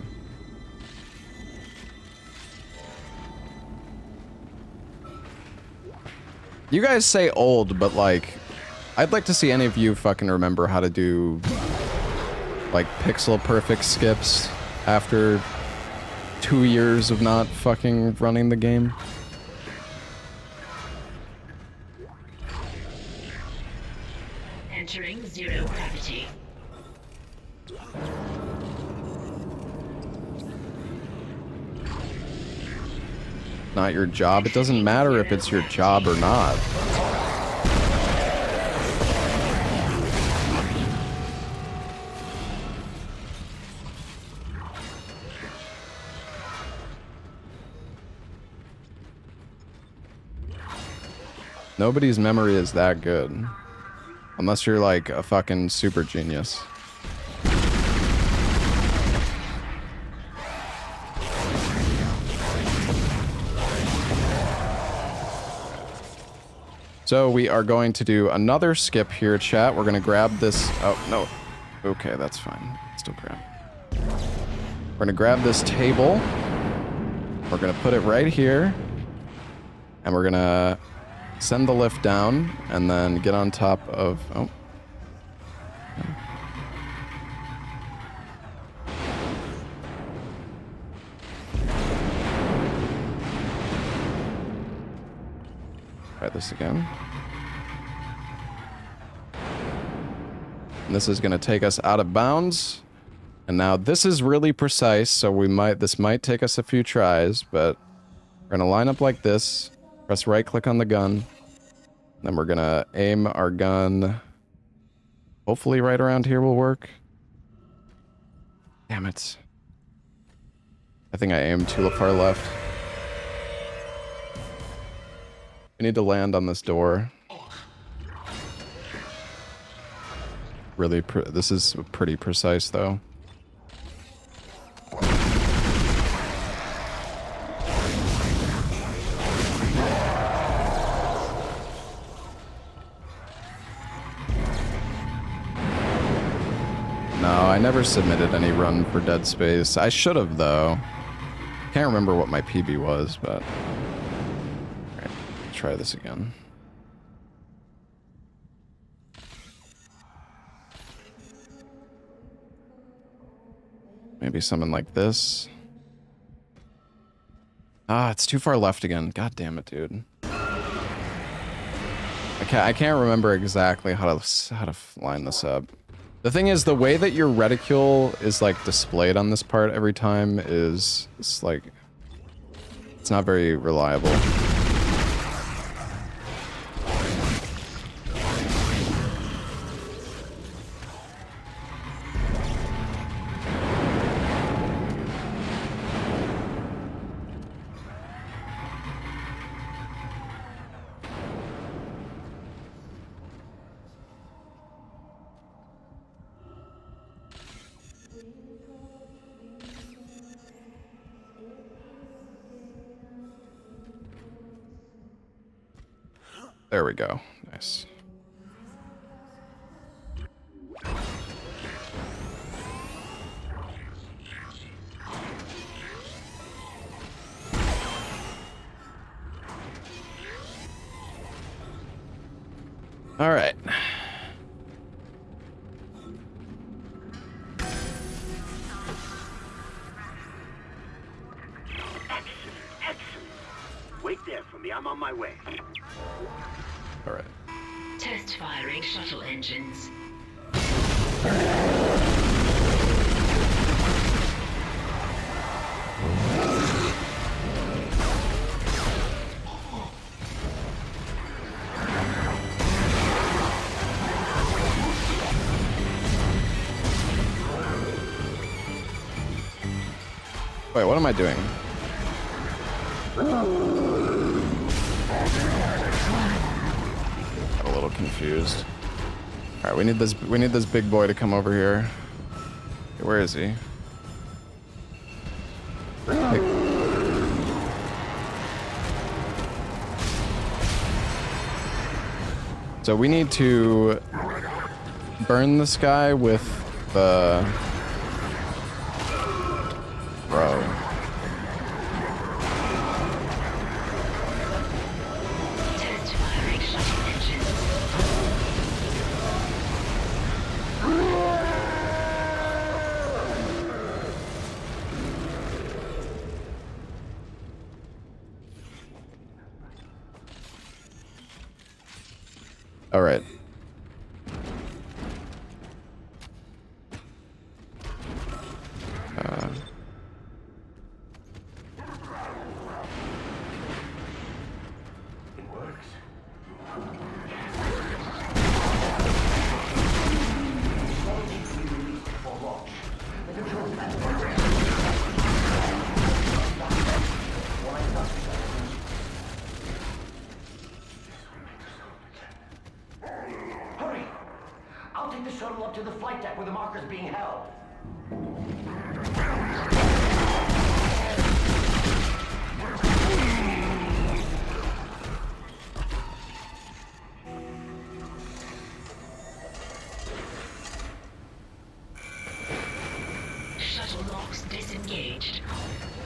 Speaker 1: You guys say old, but like, I'd like to see any of you fucking remember how to do like pixel perfect skips after 2 years of not fucking running the game.
Speaker 4: Entering zero gravity.
Speaker 1: Not your job. It doesn't matter if it's your job or not. Nobody's memory is that good. Unless you're like a fucking super genius. So we are going to do another skip here, chat. We're gonna grab this. Oh, no. Okay, that's fine. Still grab. We're gonna grab this table. We're gonna put it right here. And we're gonna send the lift down and then get on top of... Oh. Try this again. And this is going to take us out of bounds. And now this is really precise, so this might take us a few tries, but we're going to line up like this. Press right click on the gun. Then we're going to aim our gun. Hopefully right around here will work. Damn it. I think I aimed too far left. We need to land on this door. Really, this is pretty precise, though. No, I never submitted any run for Dead Space. I should have, though. Can't remember what my PB was, but... Alright, try this again. Maybe something like this. Ah, it's too far left again. God damn it, dude. I can't remember exactly how to line this up. The thing is, the way that your reticule is like displayed on this part every time is like, it's not very reliable. There we go. Nice. All right.
Speaker 3: Excellent. Wait there for me. I'm on my way.
Speaker 1: All right.
Speaker 4: Test firing shuttle engines.
Speaker 1: Wait, what am I doing? Got a little confused. All right, we need this big boy to come over here. Okay, where is he? Hey. So we need to burn this guy with the... Bro. All right.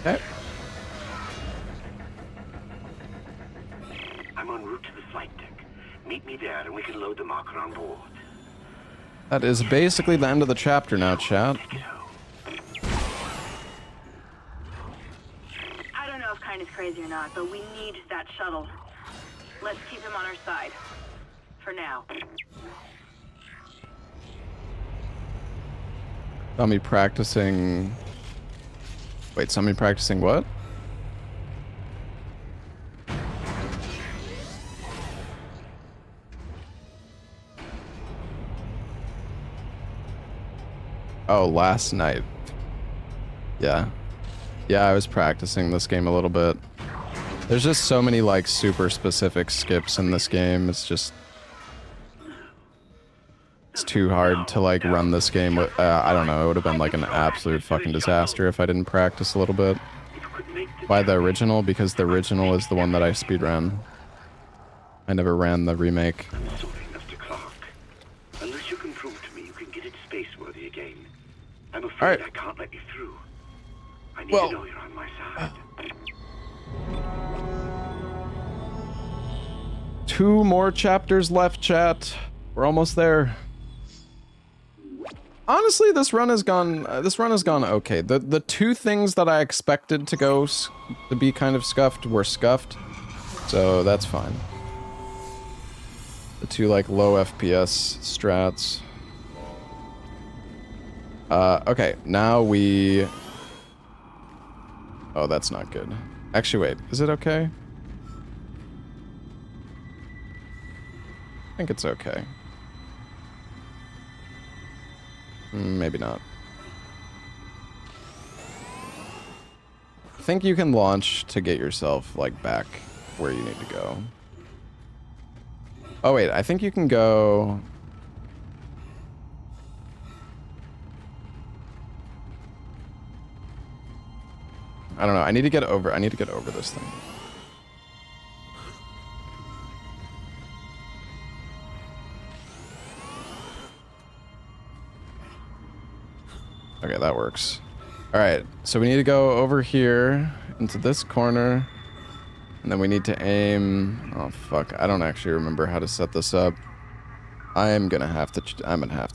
Speaker 1: Okay.
Speaker 10: I'm en route to the flight deck. Meet me there and we can load the marker on board.
Speaker 1: That is basically the end of the chapter now, chat.
Speaker 5: I don't know if Kind is crazy or not, but we need that shuttle. Let's keep him on our side. For now.
Speaker 1: Saw me practicing... Wait, saw me practicing what? Oh, last night. Yeah. Yeah, I was practicing this game a little bit. There's just so many, like, super specific skips in this game. It's just... It's too hard to, like, run this game with... I don't know, it would have been, like, an absolute fucking disaster if I didn't practice a little bit. Why the original? Because the original is the one that I speedran. I never ran the remake.
Speaker 10: I'm sorry, Mr. Clark. Unless you can prove to me you can get it space-worthy again, I'm afraid I can't let you through. I need to know you're on my side.
Speaker 1: 2 more chapters left, chat. We're almost there. Honestly, this run has gone okay. The 2 things that I expected to go to be kind of scuffed were scuffed, so that's fine. The 2 like low FPS strats. Okay, now we... Oh, that's not good. Actually, wait, is it okay? I think it's okay. Maybe not. I think you can launch to get yourself, like, back where you need to go. Oh, wait, I think you can go... I don't know, I need to get over this thing. Okay, that works. Alright, so we need to go over here into this corner. And then we need to aim... Oh, fuck. I don't actually remember how to set this up. I'm gonna have to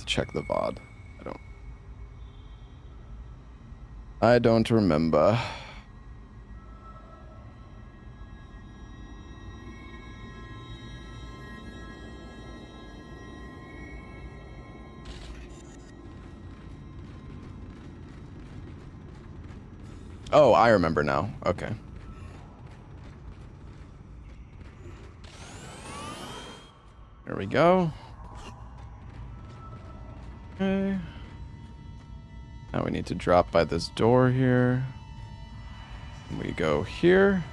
Speaker 1: check the VOD. I don't remember. Oh, I remember now. Okay. There we go. Okay. Now we need to drop by this door here. We go here.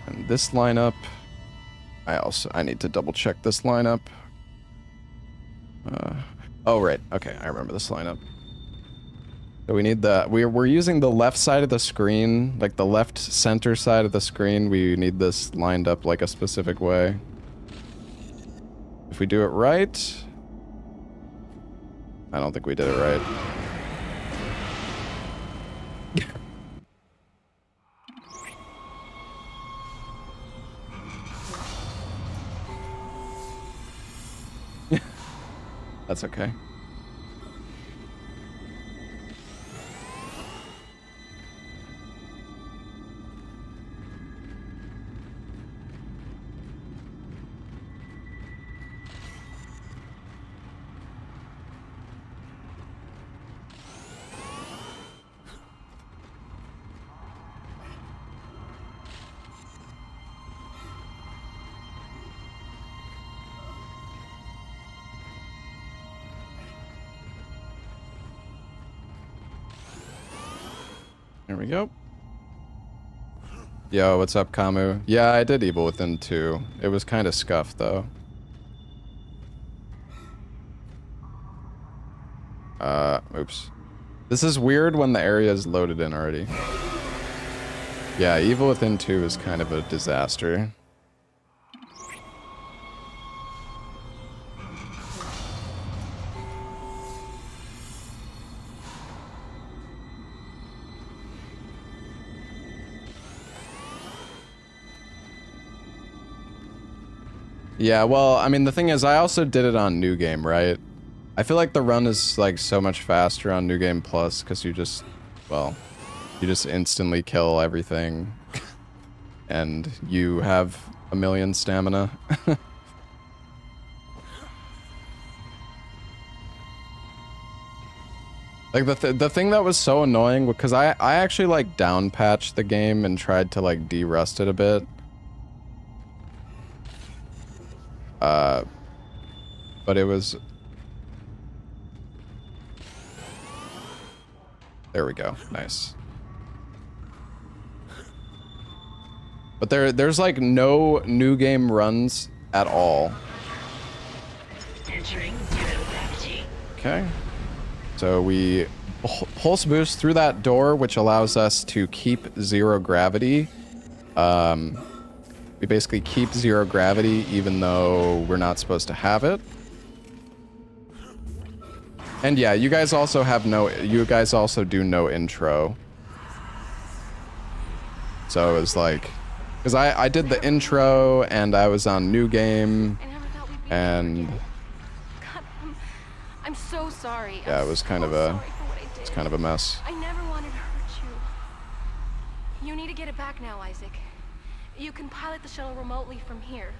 Speaker 1: And this lineup. I need to double check this lineup. Oh, right. Okay, I remember this lineup. So we need the... We're using the left side of the screen, like the left center side of the screen. We need this lined up like a specific way. If we do it right... I don't think we did it right. That's okay. There we go. Yo, what's up, Kamu? Yeah, I did Evil Within 2. It was kind of scuffed, though. Oops. This is weird when the area is loaded in already. Yeah, Evil Within 2 is kind of a disaster. Yeah, well, I mean, the thing is, I also did it on New Game, right? I feel like the run is, like, so much faster on New Game Plus, because you just, well, you just instantly kill everything, and you have a million stamina. Like, the thing that was so annoying, because I actually, like, down-patched the game and tried to, like, de-rust it a bit. But it was... There we go. Nice. But there's like no new game runs at all.
Speaker 4: Entering zero gravity.
Speaker 1: Okay. So we pulse boost through that door, which allows us to keep zero gravity. We basically keep zero gravity even though we're not supposed to have it. And yeah, you guys also do no intro. So it was like, because I did the intro and I was on New Game and
Speaker 11: God, I'm so sorry.
Speaker 1: Yeah, it was kind of a mess.
Speaker 11: I never wanted to hurt you. You need to get it back now, Isaac. You can pilot the shuttle remotely from here.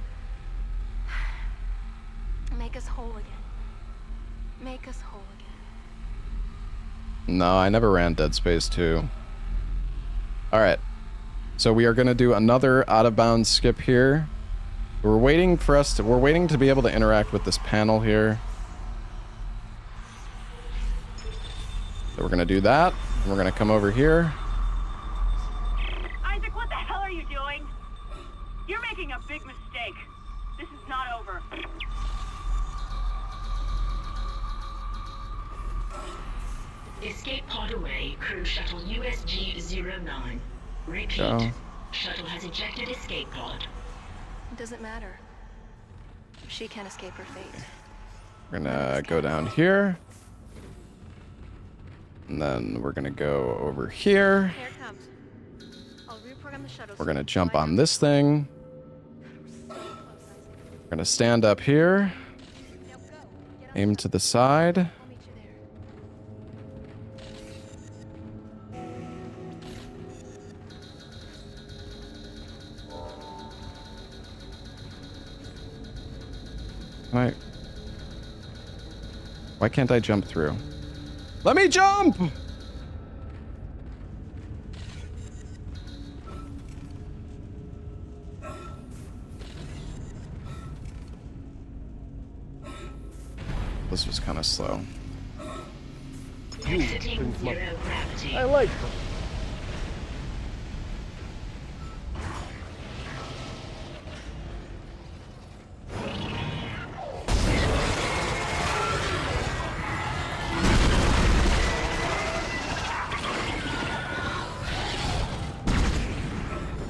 Speaker 11: Make us whole again. Make us whole again.
Speaker 1: No, I never ran Dead Space 2. Alright. So we are gonna do another out of bounds skip here. We're waiting to be able to interact with this panel here. So we're gonna do that, and we're gonna come over here.
Speaker 5: Isaac, what the hell are you doing? You're making a big mistake. This is not over.
Speaker 4: Escape pod away, crew shuttle USG-09. Repeat.
Speaker 1: Go.
Speaker 4: Shuttle has ejected escape pod.
Speaker 11: It doesn't matter. She can't escape her fate.
Speaker 1: We're gonna go down here. And then we're gonna go over here.
Speaker 11: Here it comes. I'll reprogram the shuttle.
Speaker 1: We're gonna jump on this thing. We're gonna stand up here. Aim to the side.
Speaker 11: I'll meet you there.
Speaker 1: Why can't I jump through? Let me jump! This was kind of slow.
Speaker 4: Exiting zero gravity.
Speaker 6: I like them.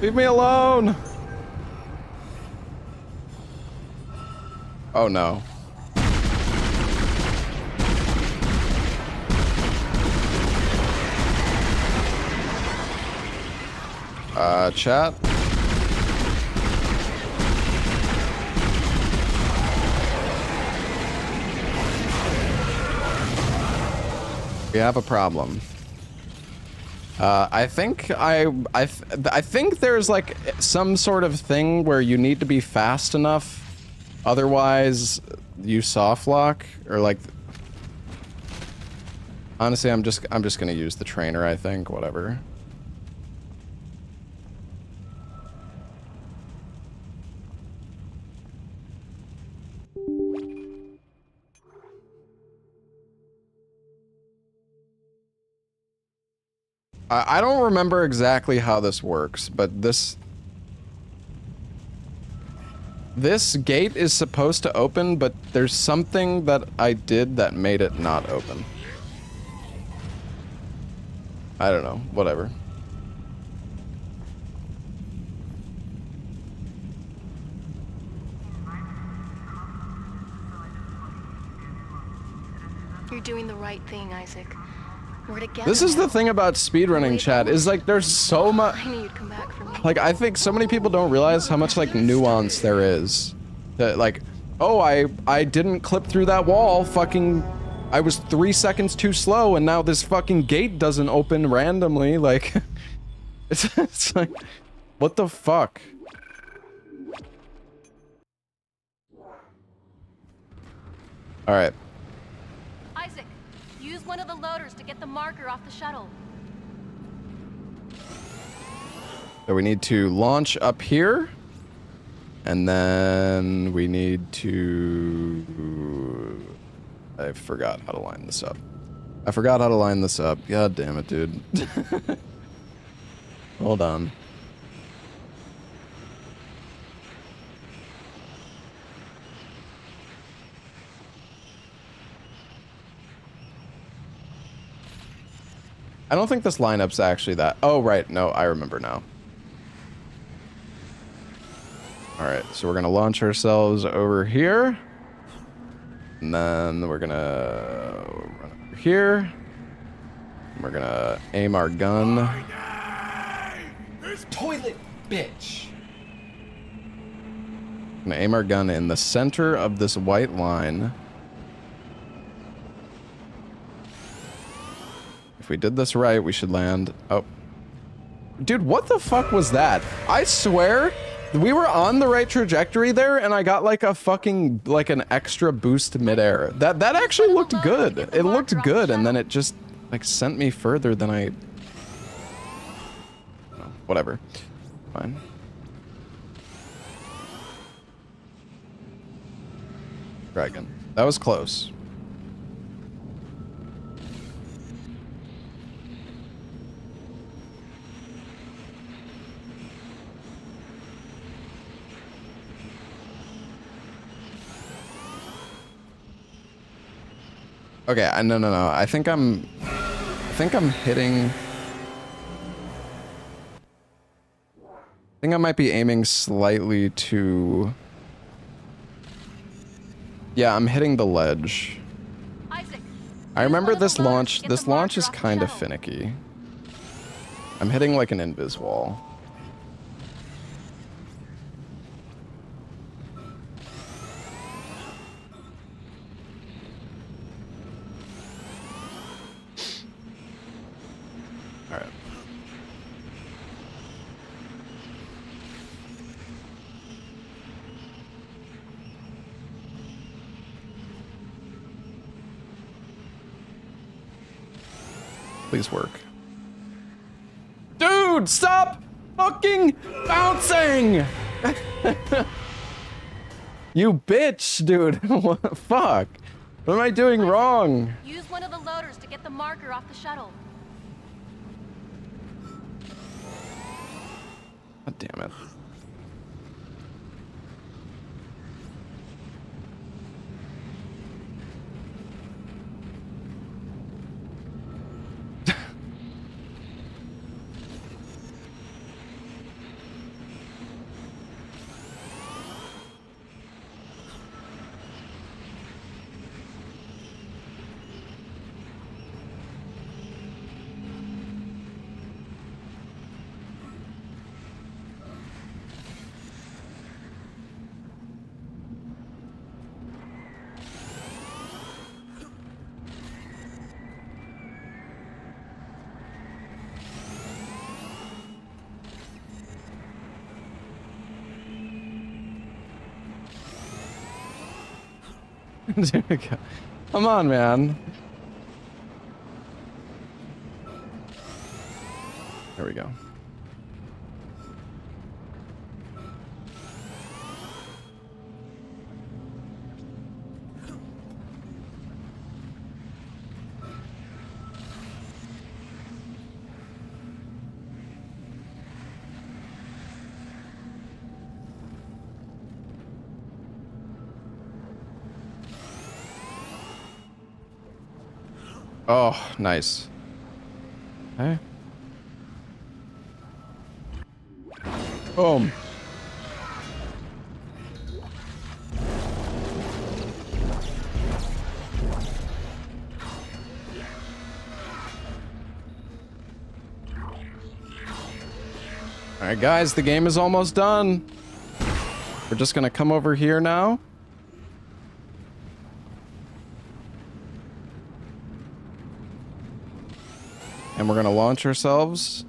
Speaker 1: Leave me alone! Oh no. Chat? We have a problem. I think I think there's like some sort of thing where you need to be fast enough, otherwise you soft lock, or like. Honestly, I'm just gonna use the trainer. I think whatever. I don't remember exactly how this works, but this gate is supposed to open, but there's something that I did that made it not open. I don't know, whatever.
Speaker 11: You're doing the right thing, Isaac. We're together.
Speaker 1: This is
Speaker 11: now.
Speaker 1: the thing about speedrunning, chat, is like there's so much.
Speaker 11: I knew you'd come back for me.
Speaker 1: Like, I think so many people don't realize how much like nuance there is. That like, oh, I didn't clip through that wall, fucking, I was 3 seconds too slow, and now this fucking gate doesn't open randomly, like, it's like, what the fuck? Alright.
Speaker 11: Isaac, use one of the loaders to get the marker off the shuttle.
Speaker 1: So we need to launch up here, and then we need to... I forgot how to line this up. I forgot how to line this up. God damn it, dude. Hold on. I don't think this lineup's actually that... Oh, right. No, I remember now. Alright, so we're gonna launch ourselves over here. And then we're gonna run over here. And we're gonna aim our gun.
Speaker 8: Toilet bitch.
Speaker 1: Gonna aim our gun in the center of this white line. If we did this right, we should land. Oh. Dude, what the fuck was that? I swear, we were on the right trajectory there, and I got like a fucking, like an extra boost midair. That actually looked good. It looked good, and then it just, like, sent me further than I... No, whatever. Fine. Dragon. That was close. Okay, no. I think I'm hitting... I think I might be aiming slightly too... Yeah, I'm hitting the ledge.
Speaker 11: Isaac,
Speaker 1: I remember this launch. This launch is kind of finicky. I'm hitting like an invis wall. All right. Please work. Dude, stop fucking bouncing! You bitch, dude. What the fuck? What am I doing wrong?
Speaker 11: use one of the loaders to get the marker off the shuttle.
Speaker 1: God damn it. There we go. Come on, man. There we go. Oh, nice. Okay. Boom. Alright guys, the game is almost done. We're just gonna come over here now. And we're gonna launch ourselves.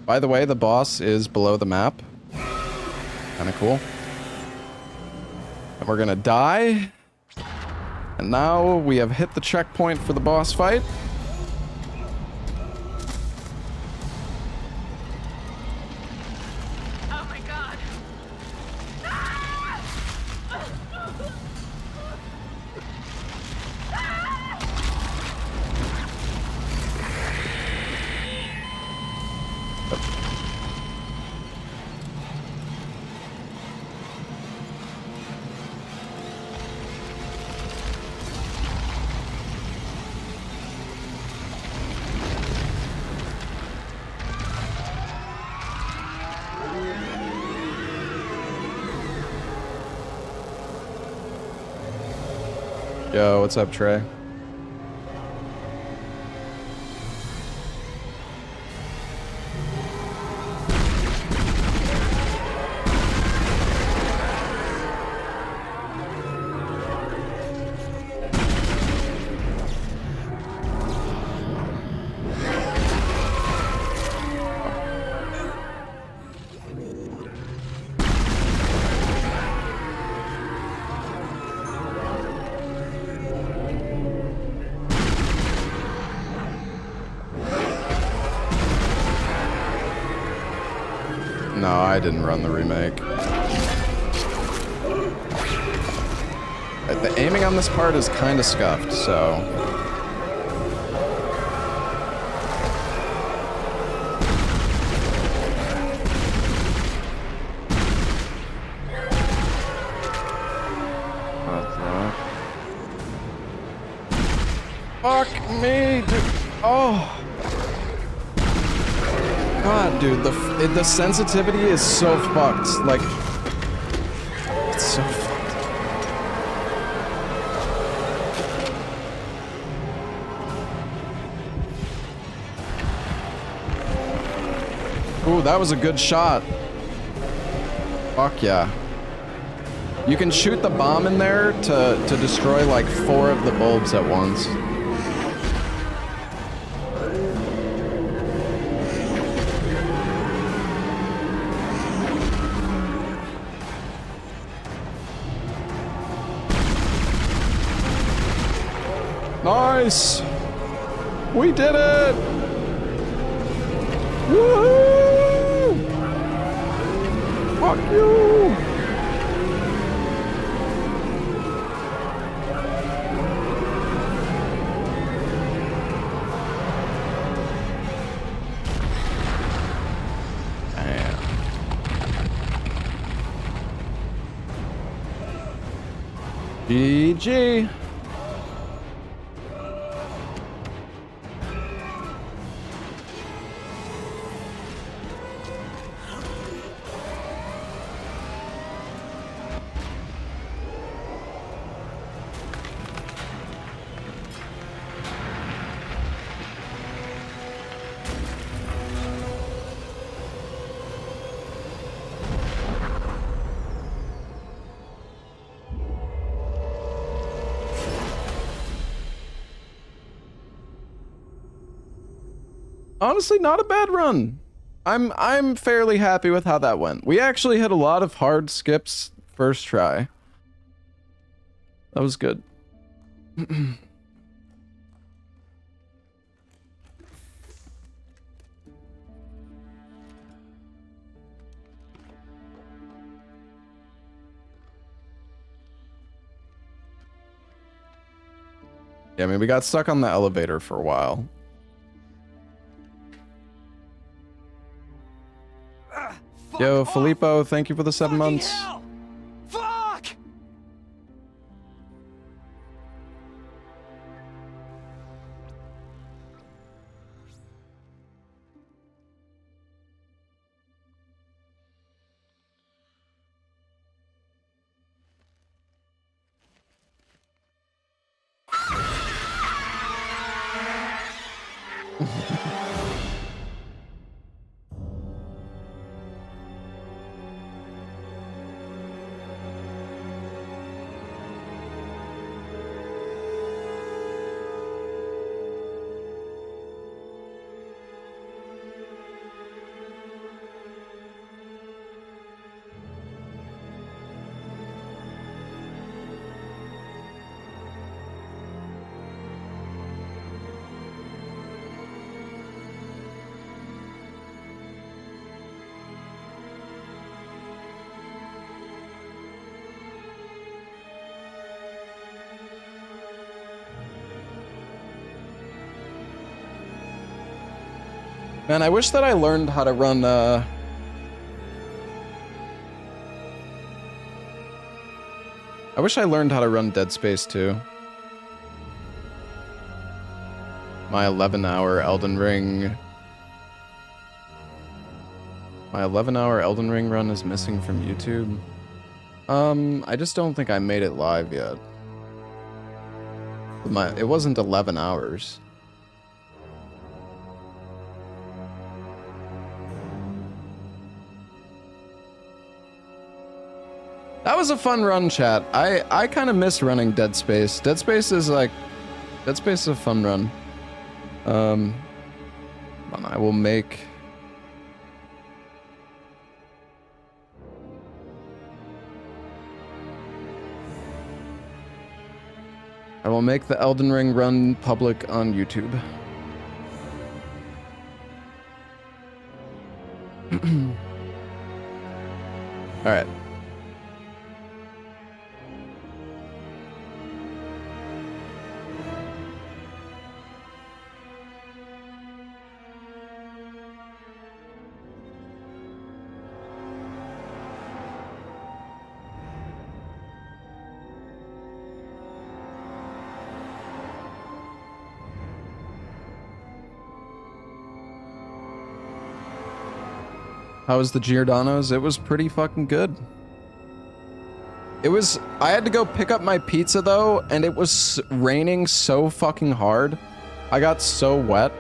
Speaker 1: By the way, the boss is below the map. Kinda cool. And we're gonna die. And now we have hit the checkpoint for the boss fight.
Speaker 2: Oh my god.
Speaker 1: Yo, what's up, Trey? No, I didn't run the remake. The aiming on this part is kind of scuffed, so... Fuck me, dude. Oh. God, dude, the sensitivity is so fucked. Like, it's so fucked. Ooh, that was a good shot. Fuck yeah. You can shoot the bomb in there to destroy like 4 of the bulbs at once. Nice! We did it! Woohoo! Fuck you! Damn. GG! Honestly, not a bad run. I'm fairly happy with how that went. We actually had a lot of hard skips first try. That was good. Yeah, I mean, we got stuck on the elevator for a while. Yo, Filippo, thank you for the 7 months.
Speaker 6: Hell! Fuck!
Speaker 1: Man, I wish that I learned how to run, I wish I learned how to run Dead Space 2. My 11-hour Elden Ring... My 11-hour Elden Ring run is missing from YouTube. I just don't think I made it live yet. It wasn't 11 hours. That was a fun run, chat. I kind of miss running Dead Space. Dead Space is a fun run. I will make... I will make the Elden Ring run public on YouTube. Alright. How was the Giordano's? It was pretty fucking good. It was... I had to go pick up my pizza, though, and it was raining so fucking hard. I got so wet.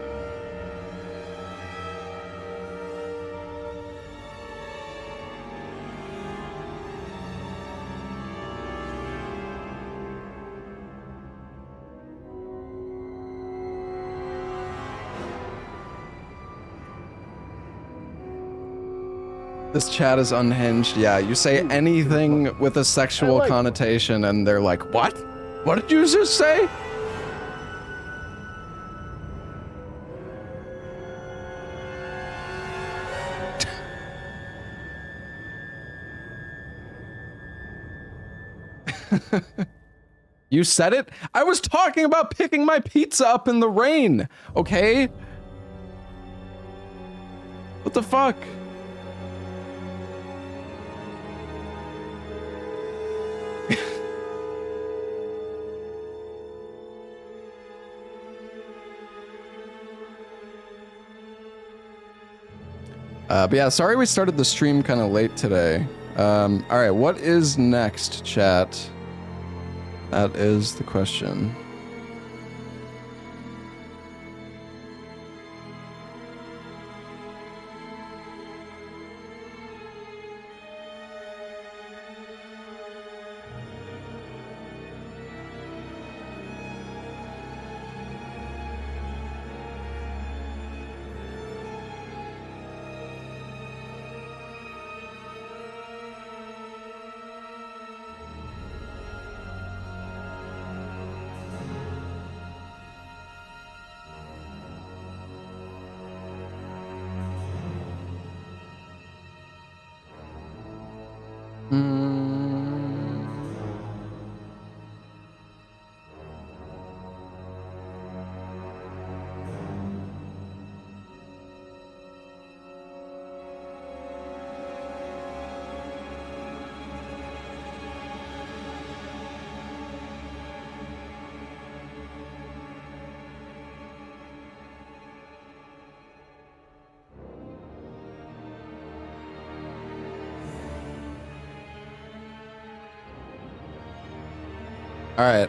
Speaker 1: This chat is unhinged. Yeah, you say anything with a sexual connotation and they're like, what? What did you just say? You said it? I was talking about picking my pizza up in the rain, okay? What the fuck? But yeah, sorry we started the stream kind of late today. Alright, what is next, chat? That is the question. Mm. All right.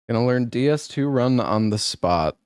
Speaker 1: Gonna learn DS2 run on the spot.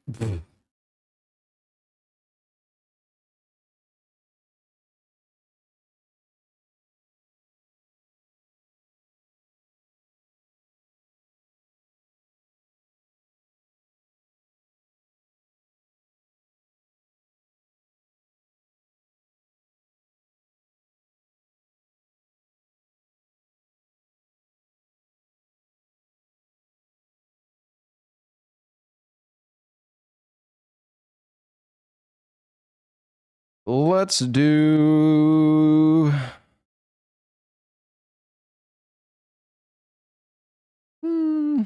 Speaker 1: Let's do... Hmm.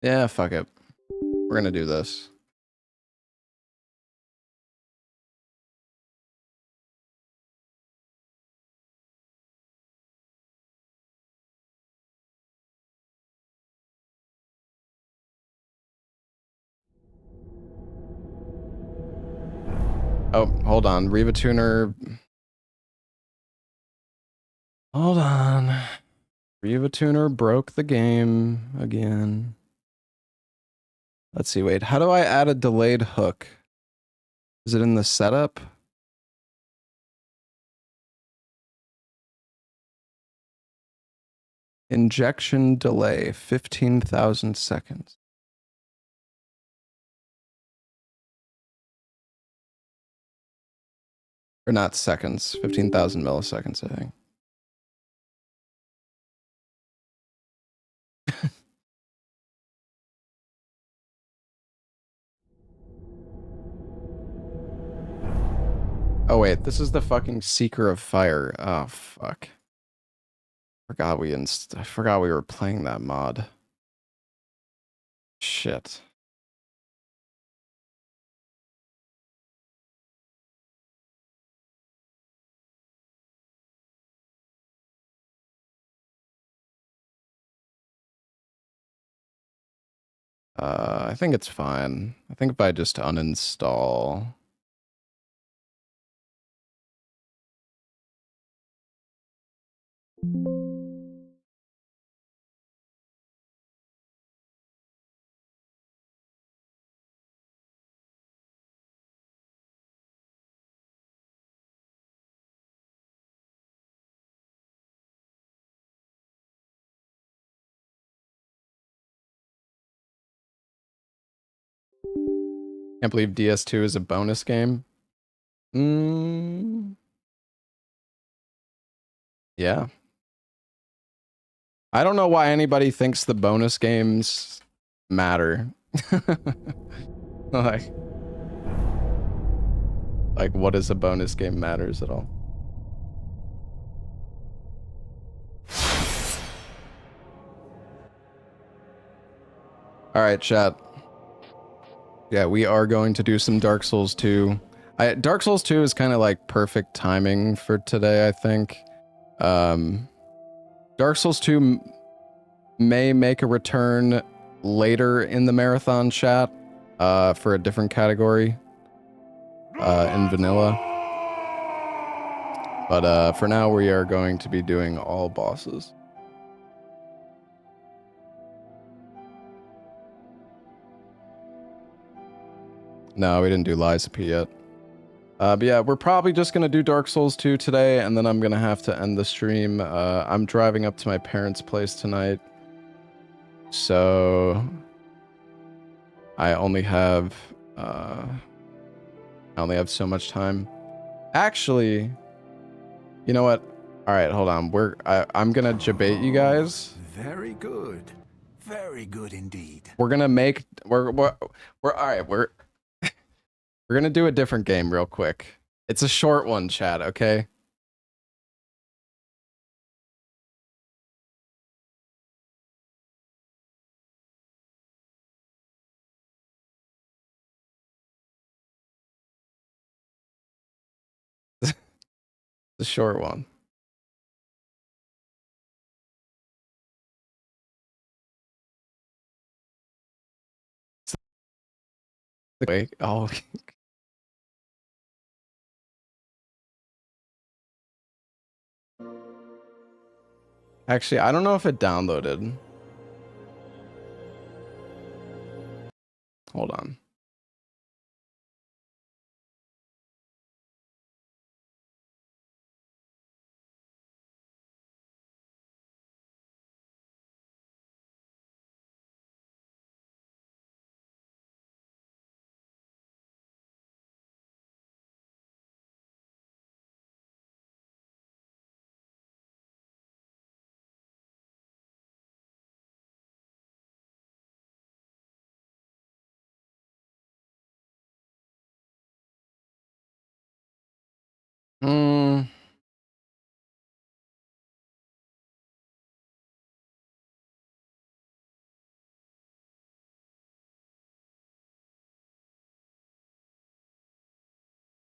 Speaker 1: Yeah, fuck it. We're gonna do this. Oh, hold on. Riva Tuner. Hold on. Riva Tuner broke the game again. Let's see, wait. How do I add a delayed hook? Is it in the setup? Injection delay, 15,000 seconds. Or not seconds, 15,000 milliseconds, I think. Oh wait, this is the fucking Seeker of Fire. Oh fuck. I forgot we were playing that mod. Shit. I think it's fine. I think if I just uninstall. Can't believe DS2 is a bonus game. Yeah. I don't know why anybody thinks the bonus games matter. like what is a bonus game matters at all. All right, chat. Yeah, we are going to do some Dark Souls 2. Dark Souls 2 is kind of like perfect timing for today, I think. Dark Souls 2 may make a return later in the marathon chat for a different category in vanilla. But for now, we are going to be doing all bosses. No, we didn't do Lies of P yet. But yeah, we're probably just going to do Dark Souls 2 today, and then I'm going to have to end the stream. I'm driving up to my parents' place tonight So I only have so much time. Actually, you know what? All right, hold on. I'm gonna debate you guys.
Speaker 6: Very good. Very good indeed.
Speaker 1: We're gonna make we're all right. We're gonna do a different game real quick. It's a short one, chat. Okay. The short one. Wait. Oh. Actually, I don't know if it downloaded. Hold on. Hmm.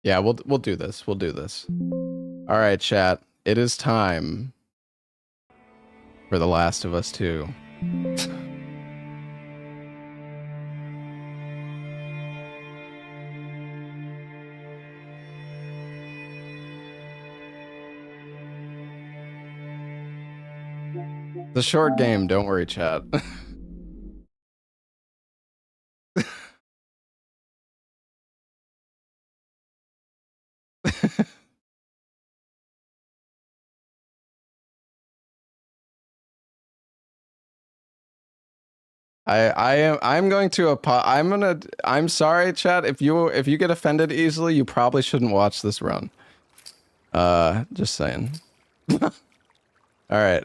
Speaker 1: Yeah, we'll do this. We'll do this. All right, chat. It is time for The Last of Us 2. The short game, don't worry, chat. I'm going to I'm sorry, chat. If you get offended easily, you probably shouldn't watch this run. Just saying. All right.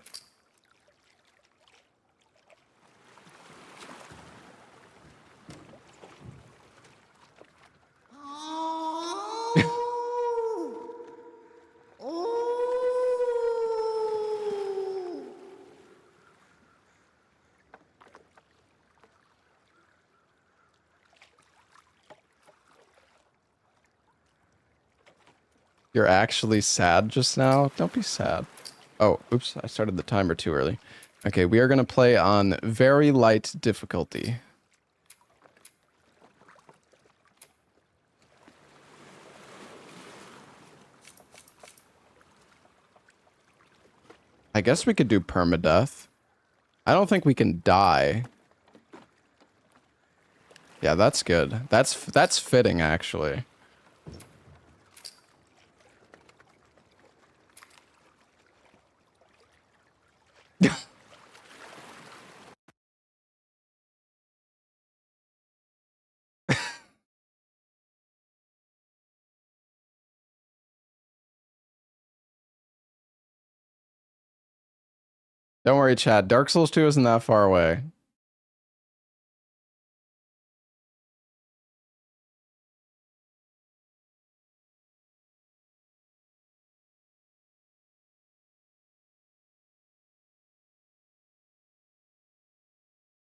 Speaker 1: You're actually sad just now? Don't be sad. Oh, oops, I started the timer too early. Okay, we are going to play on very light difficulty. I guess we could do permadeath. I don't think we can die. Yeah, that's good. That's fitting, actually. Don't worry, Chad. Dark Souls 2 isn't that far away.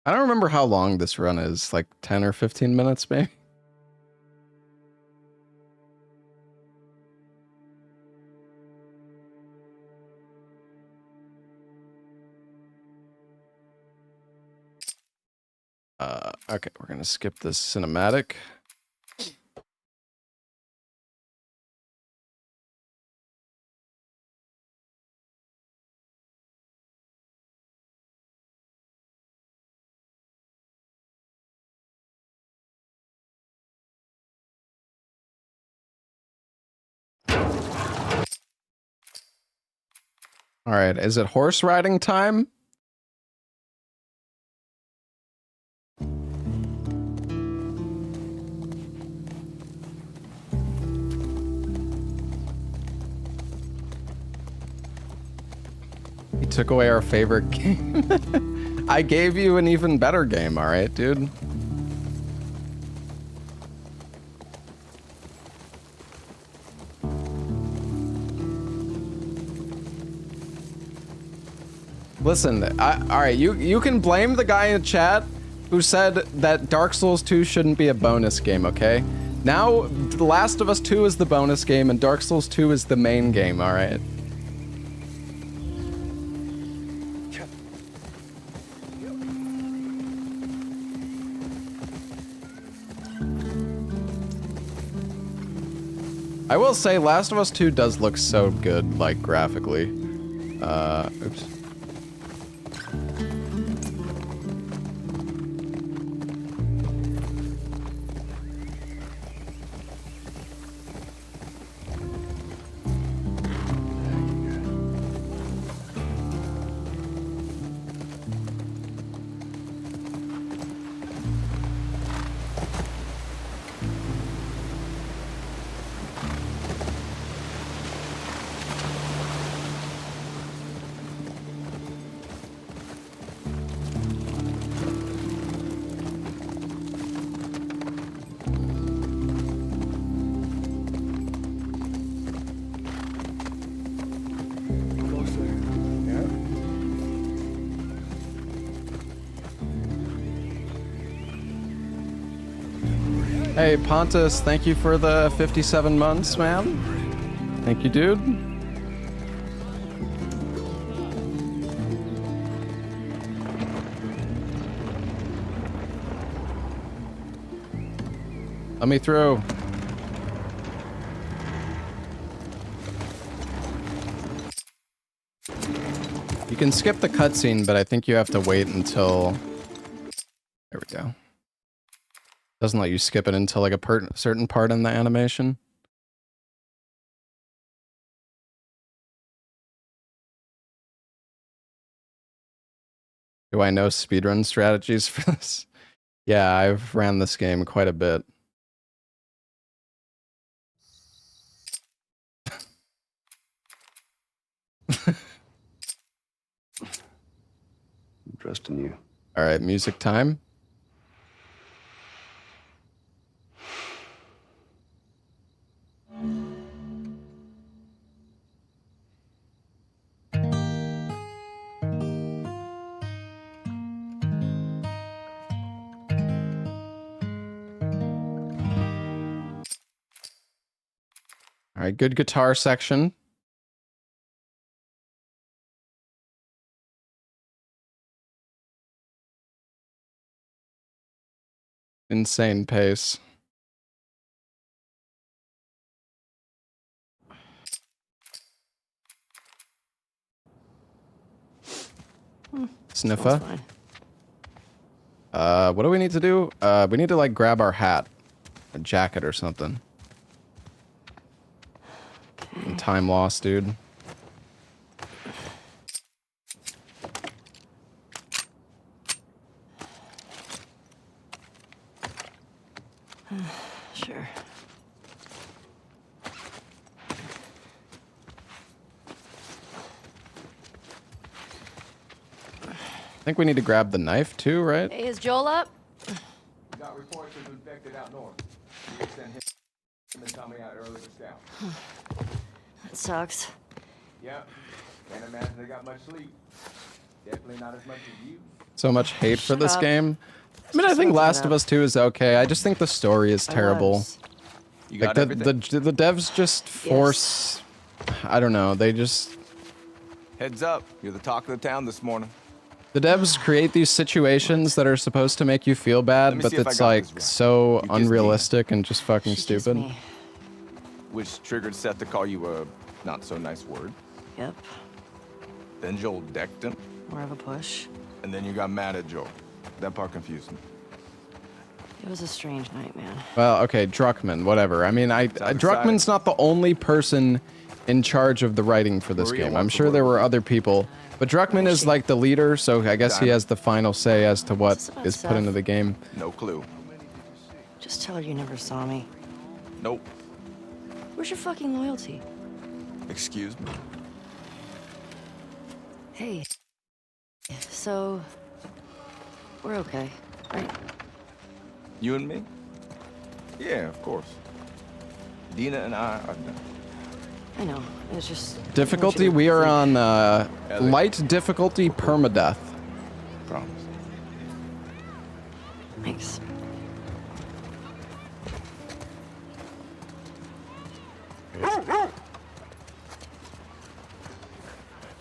Speaker 1: I don't remember how long this run is. Like 10 or 15 minutes, maybe? Okay, we're gonna skip this cinematic. All right, is it horse riding time? took away our favorite game. I gave you an even better game, alright, dude? Listen, alright, you can blame the guy in chat who said that Dark Souls 2 shouldn't be a bonus game, okay? Now, The Last of Us 2 is the bonus game and Dark Souls 2 is the main game, alright? I will say, Last of Us 2 does look so good, like, graphically. Oops. Hey, Pontus, thank you for the 57 months, man. Thank you, dude. Let me through. You can skip the cutscene, but I think you have to wait until... There we go. Doesn't let you skip it until like a certain part in the animation. Do I know speedrun strategies for this? Yeah, I've ran this game quite a bit.
Speaker 10: I'm trusting you.
Speaker 1: All right, music time. All right, good guitar section. Insane pace. Sniffa. What do we need to do? We need to like grab our hat, a jacket or something. And time lost, dude.
Speaker 12: Sure.
Speaker 1: I think we need to grab the knife too, right?
Speaker 11: Hey, is Joel up?
Speaker 13: Got reports of infected out north. You sent him and Tommy out early for scout.
Speaker 12: That sucks.
Speaker 13: Yep. Can't imagine they got much sleep. Definitely not as much as you.
Speaker 1: So much hate for
Speaker 12: Shut
Speaker 1: this
Speaker 12: up.
Speaker 1: game. I mean, I think Last of Us 2 is okay. I just think the story is terrible.
Speaker 13: You
Speaker 1: Like
Speaker 13: got
Speaker 1: the devs just force. I don't know. They just.
Speaker 13: Heads up, you're the talk of the town this morning.
Speaker 1: The devs create these situations that are supposed to make you feel bad, but it's like so unrealistic and just fucking stupid.
Speaker 13: Which triggered Seth to call you a not so nice word.
Speaker 12: Yep.
Speaker 13: Then Joel decked him.
Speaker 12: More of a push.
Speaker 13: And then you got mad at Joel. That part confused me.
Speaker 12: It was a strange night, man.
Speaker 1: Well, okay, Druckmann, whatever. I mean, Druckmann's not the only person in charge of the writing for this game. I'm sure there were other people, but Druckmann is like the leader, so I guess he has the final say as to what is put into the game.
Speaker 13: No clue.
Speaker 12: Just tell her you never saw me.
Speaker 13: Nope.
Speaker 12: Where's your fucking loyalty?
Speaker 13: Excuse me.
Speaker 12: Hey. So, we're okay, right?
Speaker 13: You and me? Yeah, of course. Dina and I are done.
Speaker 12: I know. It's just...
Speaker 1: Difficulty, we are on light difficulty permadeath.
Speaker 13: Promise.
Speaker 12: Thanks.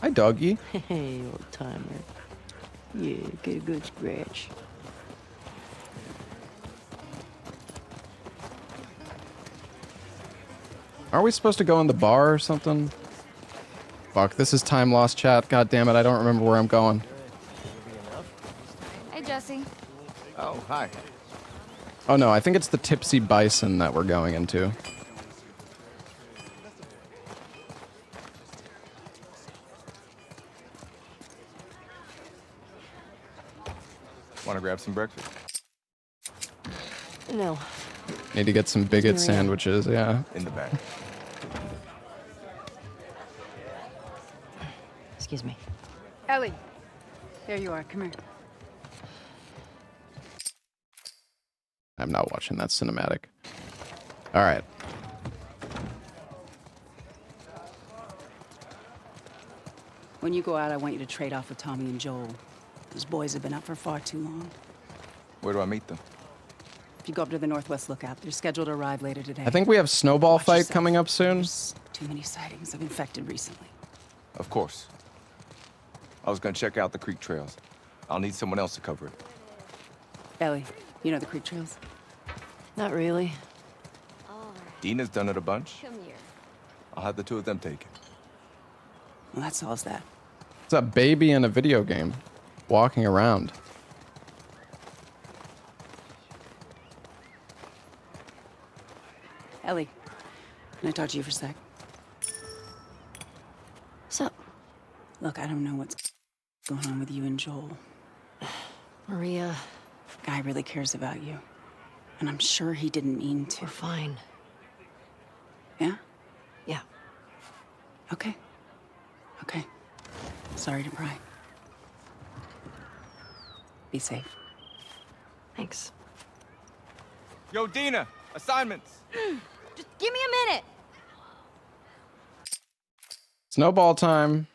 Speaker 1: Hi, doggy.
Speaker 12: Hey, old timer. Yeah, get a good scratch.
Speaker 1: Are we supposed to go in the bar or something? Fuck, this is time lost, chat. God damn it, I don't remember where I'm going.
Speaker 11: Hey, Jesse.
Speaker 13: Oh, hi.
Speaker 1: Oh no, I think it's the Tipsy Bison that we're going into.
Speaker 13: Want to grab some breakfast?
Speaker 12: No.
Speaker 1: Need to get some bigot sandwiches, yeah.
Speaker 13: In the back.
Speaker 12: Excuse me.
Speaker 14: Ellie. There you are. Come here.
Speaker 1: I'm not watching that cinematic. Alright.
Speaker 14: When you go out, I want you to trade off with Tommy and Joel. Those boys have been up for far too long.
Speaker 13: Where do I meet them?
Speaker 14: If you go up to the Northwest Lookout, they're scheduled to arrive later today.
Speaker 1: I think we have Snowball
Speaker 14: Watch
Speaker 1: Fight
Speaker 14: yourself.
Speaker 1: coming up soon.
Speaker 14: There's too many sightings of infected recently.
Speaker 13: Of course. I was gonna check out the creek trails. I'll need someone else to cover it.
Speaker 14: Ellie, you know the creek trails?
Speaker 12: Not really.
Speaker 13: Dina's done it a bunch.
Speaker 11: Come here.
Speaker 13: I'll have the two of them take it.
Speaker 14: Well, that solves that.
Speaker 1: It's a baby in a video game. Walking around.
Speaker 14: Ellie, can I talk to you for a sec?
Speaker 12: What's up?
Speaker 14: Look, I don't know what's going on with you and Joel.
Speaker 12: Maria.
Speaker 14: Guy really cares about you. And I'm sure he didn't mean to.
Speaker 12: We're fine.
Speaker 14: Yeah?
Speaker 12: Yeah.
Speaker 14: Okay. Okay. Sorry to pry. Be safe.
Speaker 12: Thanks.
Speaker 13: Yo, Dina! Assignments!
Speaker 11: Just give me a minute.
Speaker 1: Snowball time.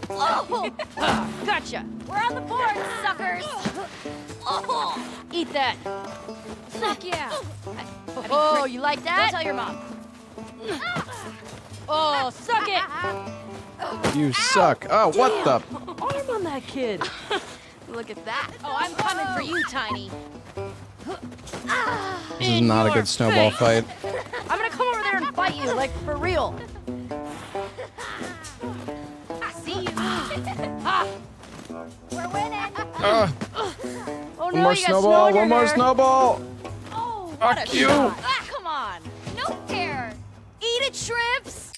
Speaker 11: Oh! Gotcha. We're on the board, suckers. Oh! Eat that. Fuck yeah. Oh, you like that? Don't tell your mom. Oh, suck it.
Speaker 1: You suck. Oh, what the?
Speaker 12: Arm on that kid.
Speaker 11: Look at that. Oh, I'm coming for you, Tiny.
Speaker 1: This is not a good snowball fight.
Speaker 11: I'm gonna come over there and fight you, like for real. I see you. We're winning. Oh
Speaker 1: One
Speaker 11: no,
Speaker 1: more
Speaker 11: you got
Speaker 1: snowball.
Speaker 11: snow in your
Speaker 1: One more
Speaker 11: hair.
Speaker 1: snowball.
Speaker 11: Oh, what
Speaker 1: Fuck
Speaker 11: a
Speaker 1: you.
Speaker 11: shot. Ah, come on. No fair. Eat it, shrimps.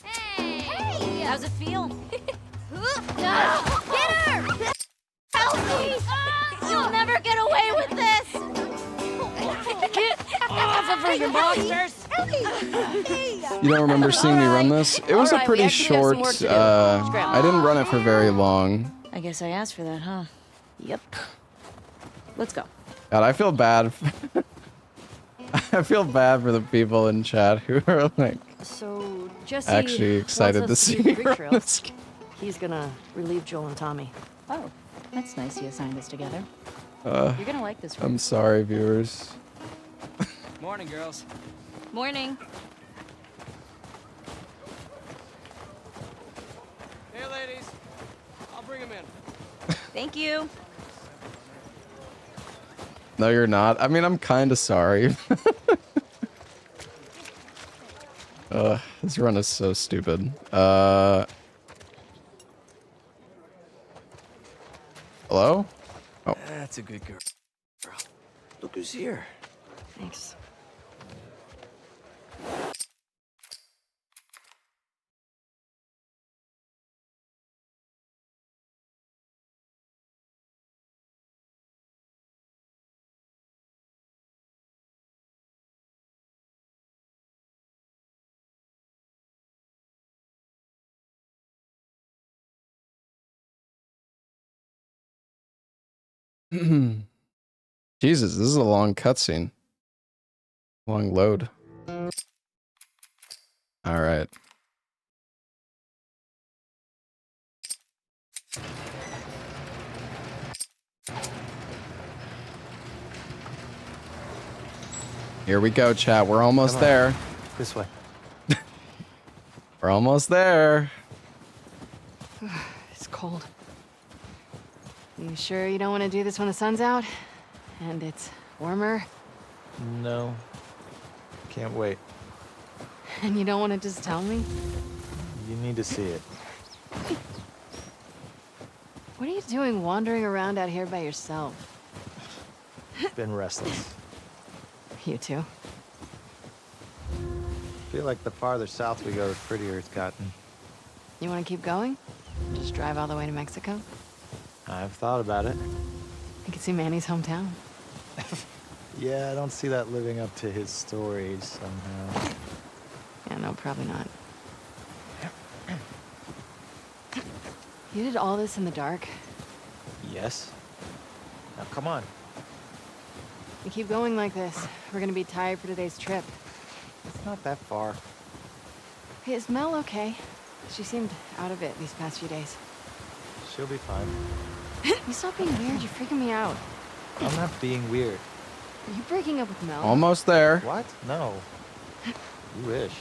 Speaker 11: Hey. Hey. How's it feel? Get her. Help me. You'll never get away with this. Get off of her, you monsters.
Speaker 1: You don't remember seeing me run this? It was a
Speaker 12: Alright, we
Speaker 1: pretty
Speaker 12: actually have some
Speaker 1: short.
Speaker 12: work to do.
Speaker 1: I didn't run it for very long.
Speaker 12: I guess I asked for that, huh? Yep. Let's go.
Speaker 1: God, I feel bad. I feel bad for the people in chat who are like
Speaker 12: So, Jesse
Speaker 1: actually excited to
Speaker 12: wants us
Speaker 1: see
Speaker 12: do
Speaker 1: me
Speaker 12: the
Speaker 1: run
Speaker 12: creek trails.
Speaker 1: this.
Speaker 12: He's gonna relieve Joel and Tommy.
Speaker 15: Oh, that's nice you assigned us together.
Speaker 1: Uh,
Speaker 15: You're gonna like this one.
Speaker 1: I'm sorry, viewers.
Speaker 16: Morning, girls.
Speaker 15: Morning.
Speaker 16: Hey, ladies. I'll bring them in.
Speaker 15: Thank you.
Speaker 1: No, you're not. I mean, I'm kind of sorry. This run is so stupid. Hello? Oh.
Speaker 8: That's a good girl. Look who's here.
Speaker 12: Thanks.
Speaker 1: Jesus, this is a long cutscene. Long load. All right. Here we go, chat. We're almost there.
Speaker 17: This way.
Speaker 1: We're almost there.
Speaker 11: It's cold. You sure you don't want to do this when the sun's out? And it's warmer?
Speaker 17: No. Can't wait.
Speaker 11: And you don't want to just tell me?
Speaker 17: You need to see it.
Speaker 11: What are you doing wandering around out here by yourself?
Speaker 17: Been restless.
Speaker 11: You too?
Speaker 17: Feel like the farther south we go, the prettier it's gotten.
Speaker 11: You want to keep going? Just drive all the way to Mexico?
Speaker 17: I've thought about it.
Speaker 11: You can see Manny's hometown.
Speaker 17: Yeah, I don't see that living up to his stories somehow.
Speaker 11: Yeah, no, probably not. You did all this in the dark?
Speaker 17: Yes. Now come on.
Speaker 11: You keep going like this, we're gonna be tired for today's trip.
Speaker 17: It's not that far.
Speaker 11: Hey, is Mel okay? She seemed out of it these past few days.
Speaker 17: She'll be fine.
Speaker 11: You stop being weird, you're freaking me out.
Speaker 17: I'm not being weird.
Speaker 11: Are you breaking up with Mel?
Speaker 1: Almost there.
Speaker 17: What? No. You wish.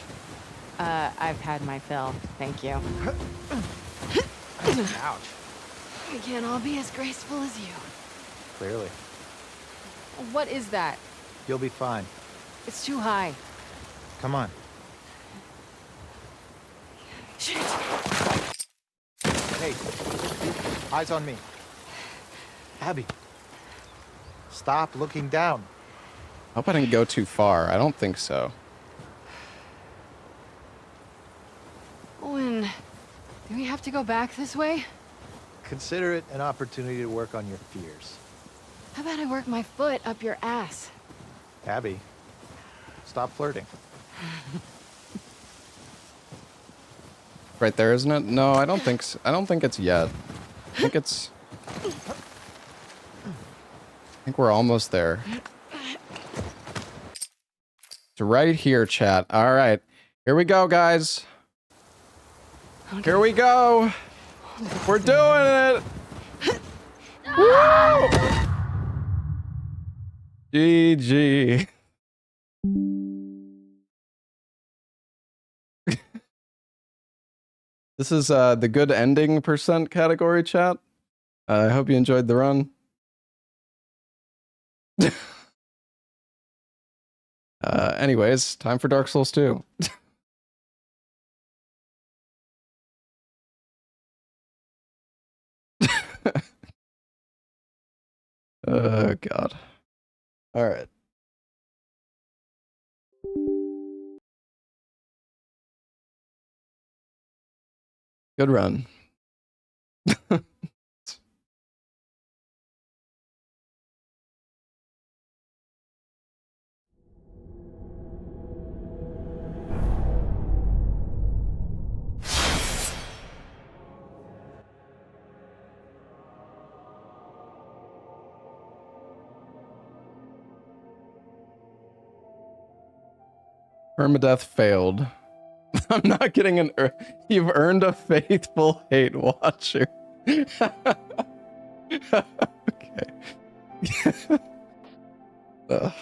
Speaker 11: I've had my fill. Thank you.
Speaker 17: Ouch.
Speaker 11: We can't all be as graceful as you.
Speaker 17: Clearly.
Speaker 11: What is that?
Speaker 17: You'll be fine.
Speaker 11: It's too high.
Speaker 17: Come on.
Speaker 11: Shit.
Speaker 17: Hey. Eyes on me. Abby. Stop looking down.
Speaker 1: Hope I didn't go too far. I don't think so.
Speaker 11: Owen, do we have to go back this way?
Speaker 17: Consider it an opportunity to work on your fears.
Speaker 11: How about I work my foot up your ass?
Speaker 17: Abby, stop flirting.
Speaker 1: Right there, isn't it? No, I don't think so. I don't think it's yet. I think it's... I think we're almost there. It's right here, chat. All right. Here we go, guys.
Speaker 11: Okay.
Speaker 1: Here we go. We're doing it. Woo! GG. This is the good ending % category, chat. I hope you enjoyed the run. Anyways, time for Dark Souls 2. Oh, God. All right. Good run. Permadeath failed. I'm not getting an... You've earned a faithful hate watcher. Okay. Ugh.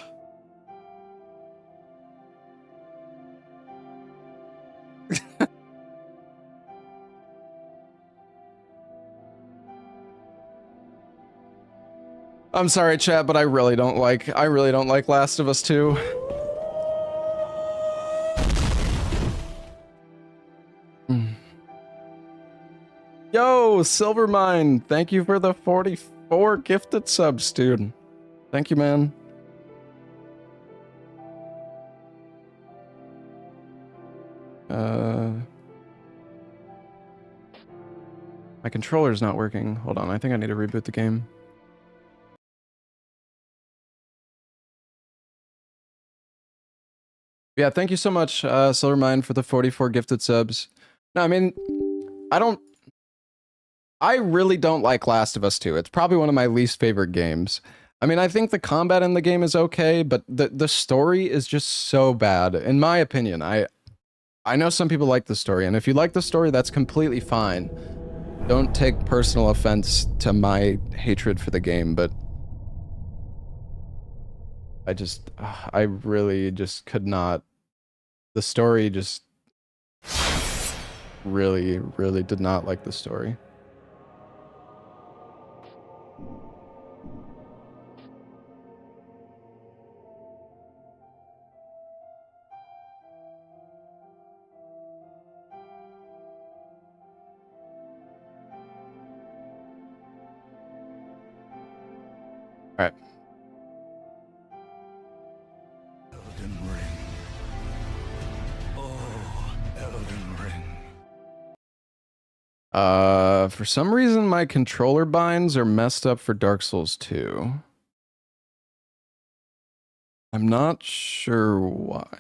Speaker 1: I'm sorry, chat, but I really don't like Last of Us 2. Yo, Silvermine, thank you for the 44 gifted subs, dude. Thank you, man. My controller's not working. Hold on, I think I need to reboot the game. Yeah, thank you so much, Silvermine, for the 44 gifted subs. No, I mean, I don't I really don't like Last of Us 2. It's probably one of my least favorite games. I mean, I think the combat in the game is okay, but the story is just so bad, in my opinion. I know some people like the story, and if you like the story, that's completely fine. Don't take personal offense to my hatred for the game, but I really just could not. The story just really, really did not like the story. All right.
Speaker 6: Elden Ring. Oh, Elden Ring.
Speaker 1: For some reason, my controller binds are messed up for Dark Souls 2. I'm not sure why.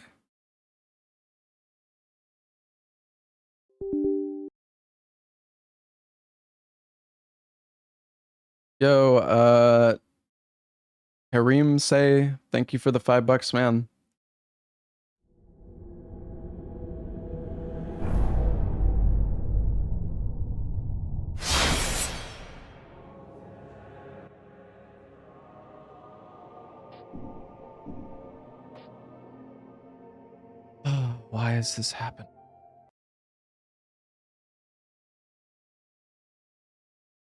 Speaker 1: Yo, Harim say, thank you for the $5, man. Why has this happened?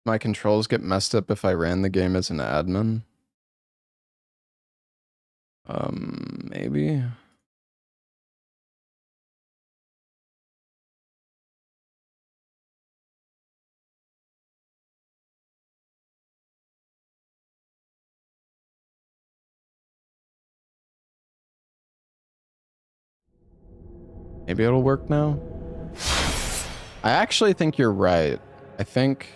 Speaker 1: My controls get messed up if I ran the game as an admin. Maybe. Maybe it'll work now. I actually think you're right. I think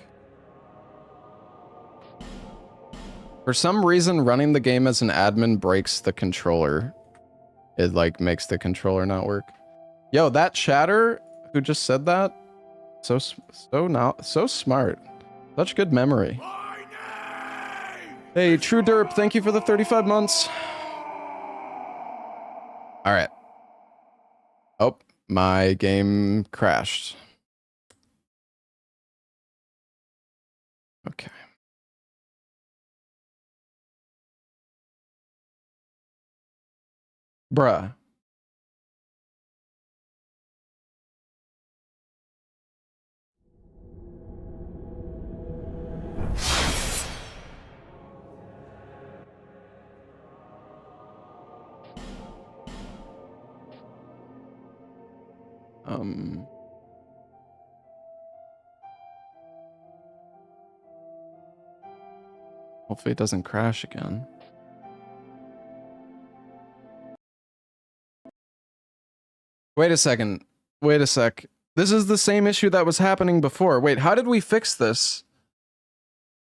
Speaker 1: for some reason running the game as an admin breaks the controller. It like makes the controller not work. Yo, that chatter who just said that, so smart. Such good memory. Hey, True Derp, thank you for the 35 months. All right. Oh, my game crashed. Okay. Bruh. Hopefully it doesn't crash again. Wait a second. Wait a sec. This is the same issue that was happening before. Wait, how did we fix this?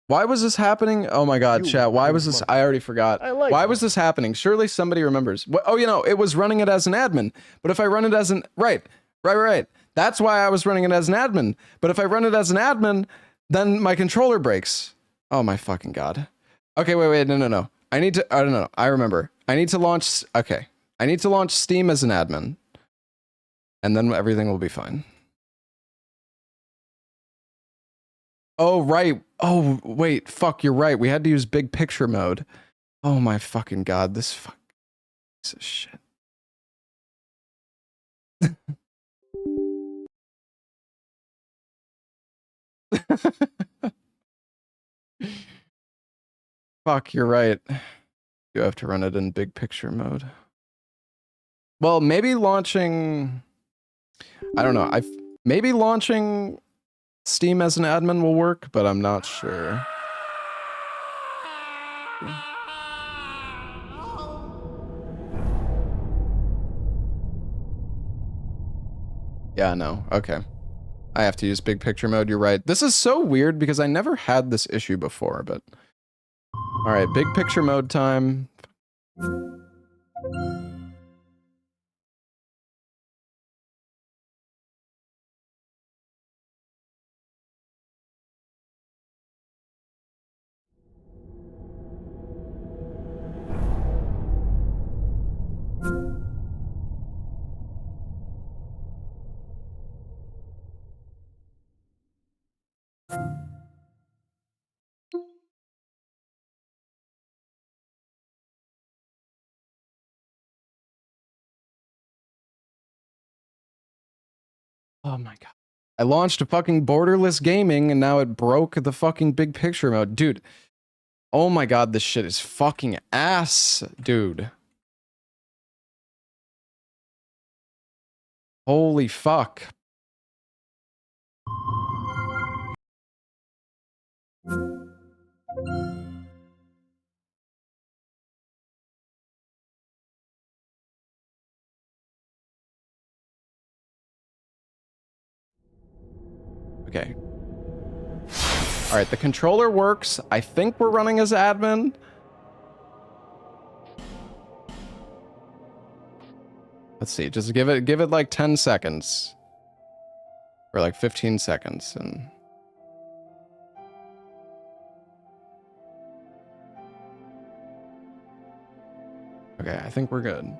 Speaker 1: Why was this happening? Oh my god, chat. Why was this? I already forgot. Why was this happening? Surely somebody remembers. Oh, you know, it was running it as an admin. But if I run it as an... Right. That's why I was running it as an admin. But if I run it as an admin, then my controller breaks. Oh my fucking god. Okay, wait. No. I need to... I don't know. I remember. I need to launch... Okay. I need to launch Steam as an admin. And then everything will be fine. Oh, right. Oh, wait. Fuck, you're right. We had to use big picture mode. Oh my fucking god. This fuck piece of shit. Fuck, you're right. You have to run it in big picture mode. Well, maybe launching... I don't know. Maybe launching Steam as an admin will work, but I'm not sure. Yeah, no. Okay. I have to use big picture mode. You're right. This is so weird because I never had this issue before, but... All right, big picture mode time. Oh my god. I launched a fucking borderless gaming and now it broke the fucking big picture mode. Dude. Oh my god, this shit is fucking ass, dude. Holy fuck. Okay. Alright, the controller works. I think we're running as admin. Let's see, just give it like 10 seconds. Or like 15 seconds and okay, I think we're good.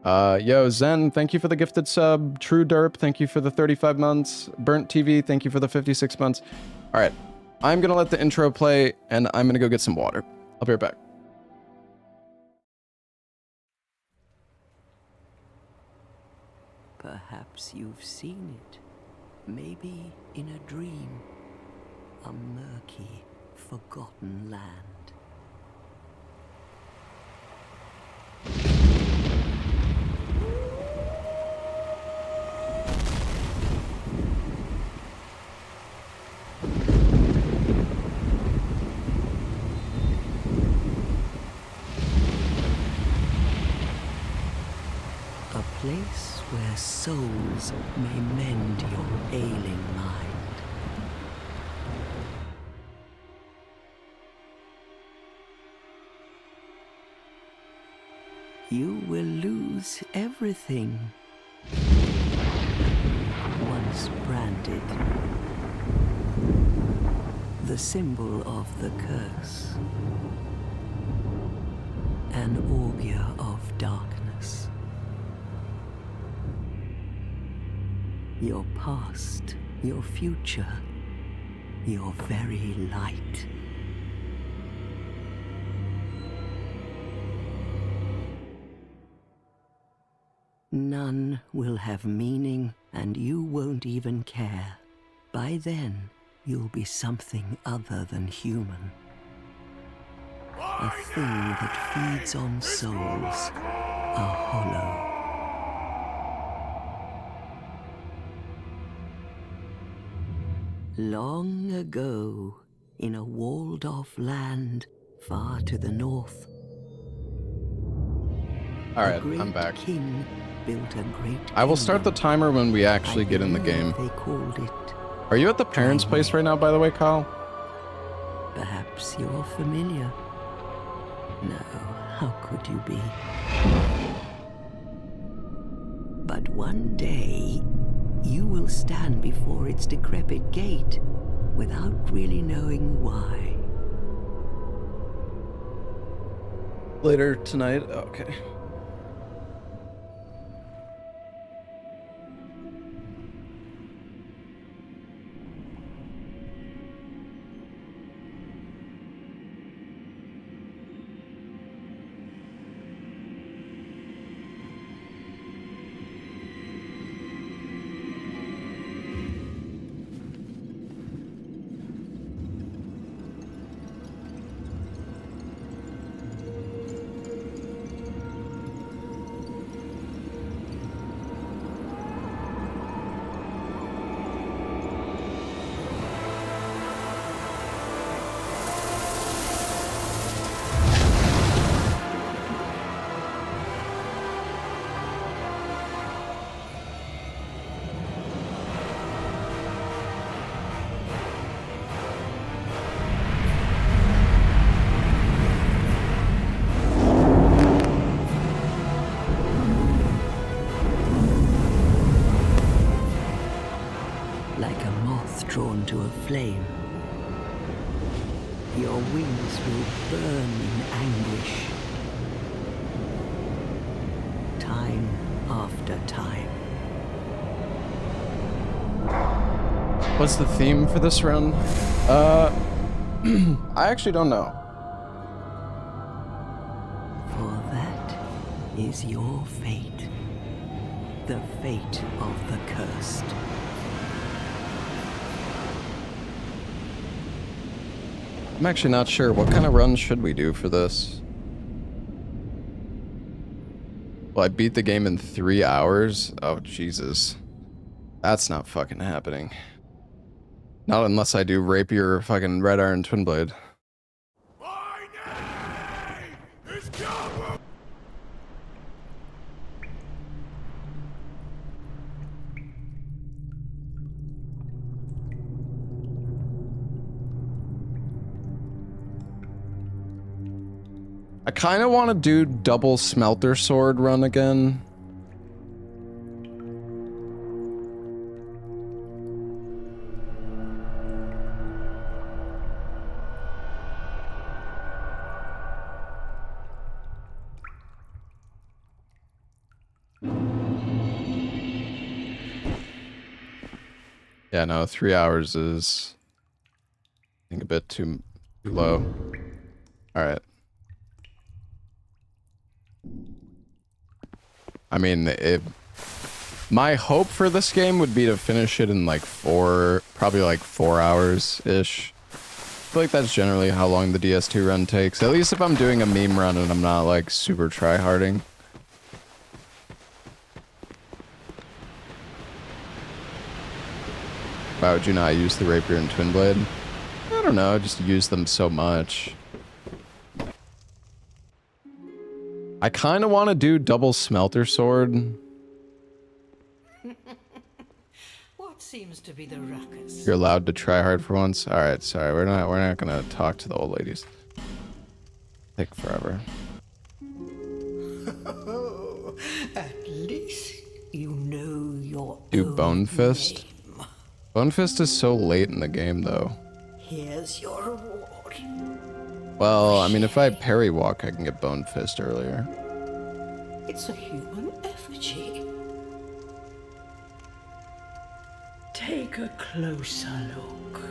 Speaker 1: Yo, Zen, thank you for the gifted sub. True Derp, thank you for the 35 months. Burnt TV, thank you for the 56 months. Alright, I'm gonna let the intro play, and I'm gonna go get some water. I'll be right back.
Speaker 8: Perhaps you've seen it. Maybe in a dream. A murky, forgotten land. A place where souls may mend your ailing mind. You will lose everything. Once branded. The symbol of the curse. An augur of darkness. Your past, your future, your very light. None will have meaning, and you won't even care. By then, you'll be something other than human. A thing that feeds on souls, a hollow. Long ago, in a walled-off land far to the north,
Speaker 1: Alright, I'm back.
Speaker 8: King built a great
Speaker 1: I will start the timer when we actually get in the game.
Speaker 8: They called it.
Speaker 1: Are you at the parents' place right now, by the way, Kyle?
Speaker 8: Perhaps you're familiar. No, how could you be? But one day, you will stand before its decrepit gate without really knowing why.
Speaker 1: Later tonight? Okay.
Speaker 8: Like a moth drawn to a flame. Your wings will burn in anguish. Time after time.
Speaker 1: What's the theme for this run? I actually don't know.
Speaker 8: For that is your fate. The fate of the cursed.
Speaker 1: I'm actually not sure. What kind of run should we do for this? Well, I beat the game in 3 hours? Oh, Jesus. That's not fucking happening. Not unless I do Rapier or fucking Red Iron Twin Blade. I kind of want to do double smelter sword run again. Yeah, no, 3 hours is, I think, a bit too low. All right. I mean, my hope for this game would be to finish it in like probably like 4 hours-ish. I feel like that's generally how long the DS2 run takes. At least if I'm doing a meme run and I'm not like super try-harding. Why would you not use the Rapier and Twin Blade? I don't know, just use them so much. I kind of want to do double smelter sword.
Speaker 8: What seems to be the ruckus?
Speaker 1: You're allowed to try hard for once. All right, sorry, we're not gonna talk to the old ladies. Take forever.
Speaker 8: At least you know your
Speaker 1: Do
Speaker 8: own
Speaker 1: Bone Fist.
Speaker 8: name.
Speaker 1: Bone Fist is so late in the game, though.
Speaker 8: Here's your reward.
Speaker 1: Well, I mean, if I parry walk, I can get Bone Fist earlier.
Speaker 8: It's a human effigy. Take a closer look.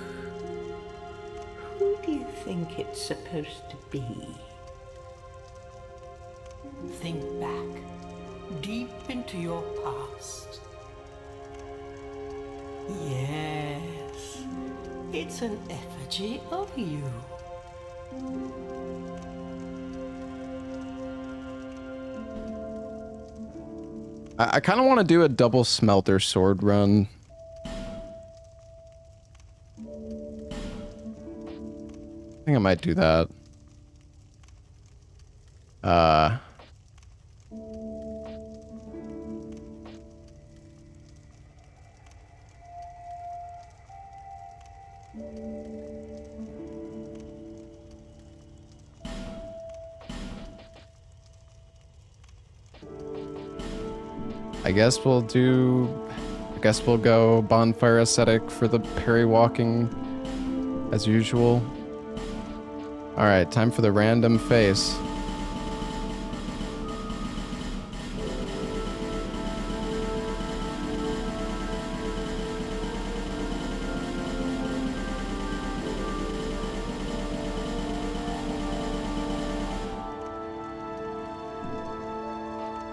Speaker 8: Who do you think it's supposed to be? Think back, deep into your past. Yes, it's an effigy of you.
Speaker 1: I kind of want to do a double smelter sword run. I think I might do that. I guess we'll go bonfire aesthetic for the parry walking as usual. All right, time for the random face.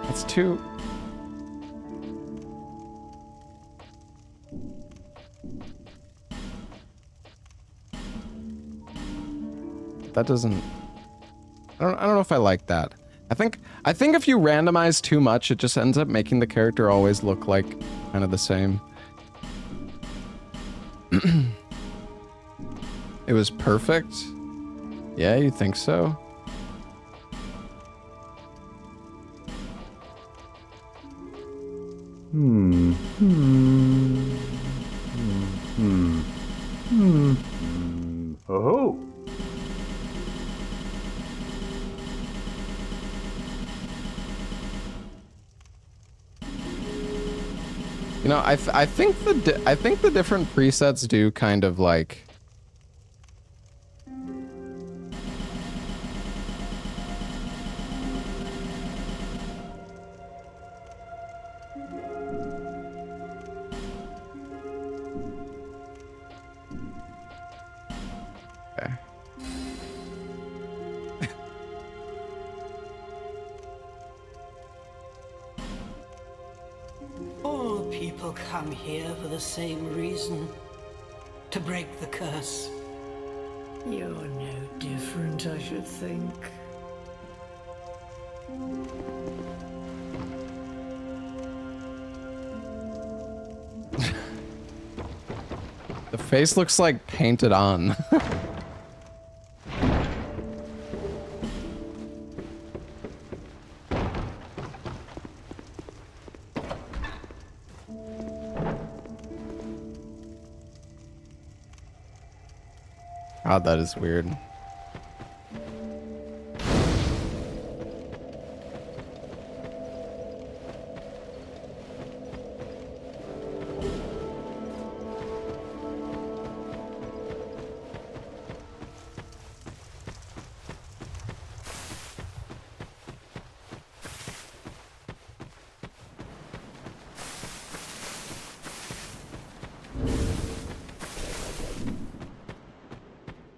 Speaker 1: That's two. That doesn't. I don't know if I like that. I think if you randomize too much, it just ends up making the character always look like kind of the same. It was perfect. Yeah, you think so?
Speaker 6: Oh.
Speaker 1: You know, I think the different presets do kind of like.
Speaker 18: come here for the same reason. To break the curse. You're no different, I should think.
Speaker 1: The face looks like painted on. God, that is weird.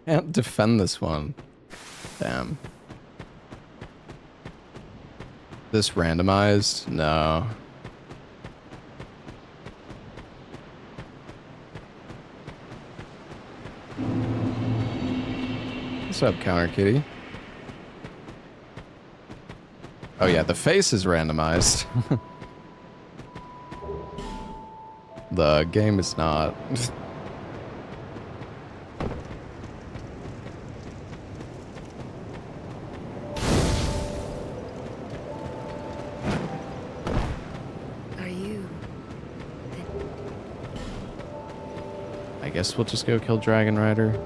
Speaker 1: Can't defend this one. Damn. This randomized? No. What's up, Counter Kitty? Oh yeah, the face is randomized. The game is not. I guess we'll just go kill Dragon Rider.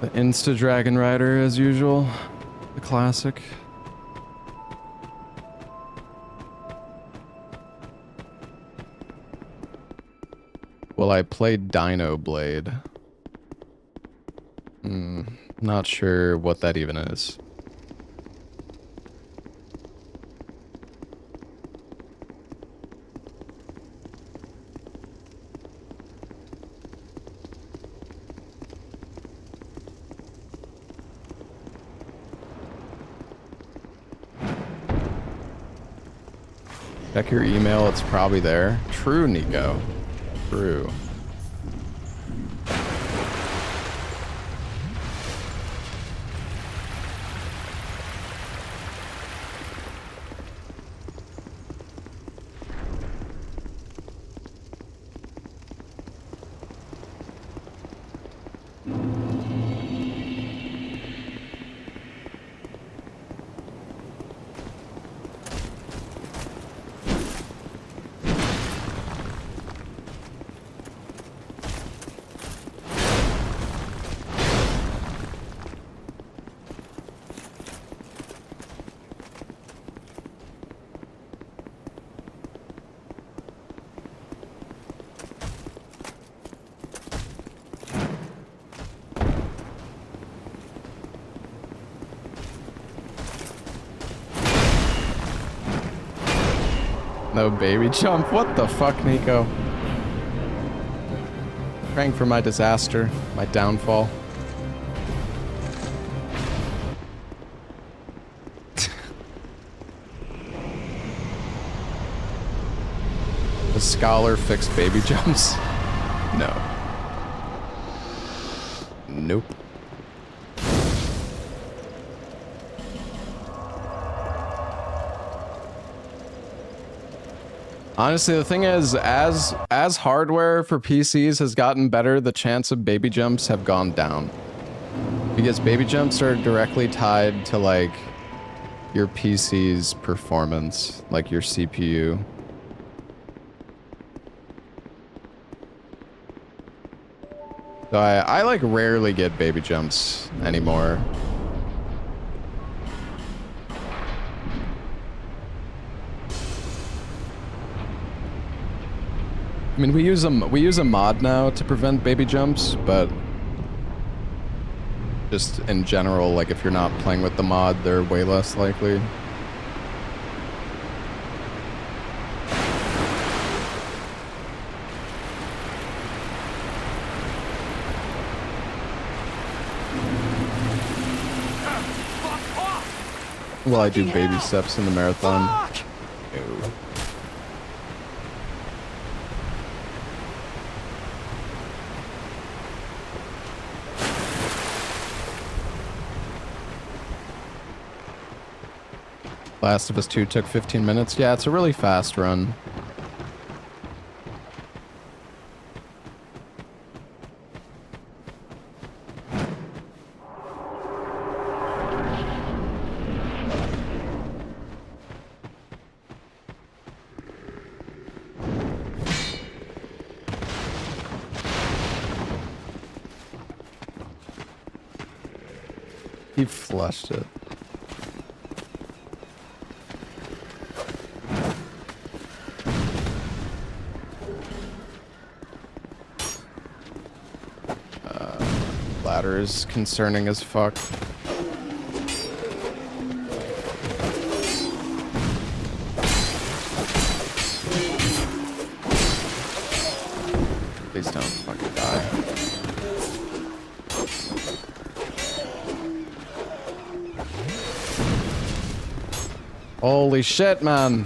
Speaker 1: The Insta Dragon Rider as usual. The classic. Well, I played Dino Blade. Not sure what that even is. Check your email, it's probably there. True, Nico. True. No baby jump. What the fuck, Nico? Praying for my disaster, my downfall. The scholar fixed baby jumps? No. Nope. Honestly, the thing is, as hardware for PCs has gotten better, the chance of baby jumps have gone down. Because baby jumps are directly tied to, like, your PC's performance, like your CPU. So I like rarely get baby jumps anymore. I mean, we use a mod now to prevent baby jumps, but just in general, like if you're not playing with the mod, they're way less likely. Well, I do baby steps in the marathon. Ew. Last of Us 2 took 15 minutes. Yeah, it's a really fast run. He flushed it. Ladder is concerning as fuck. Please don't fucking die. Holy shit, man.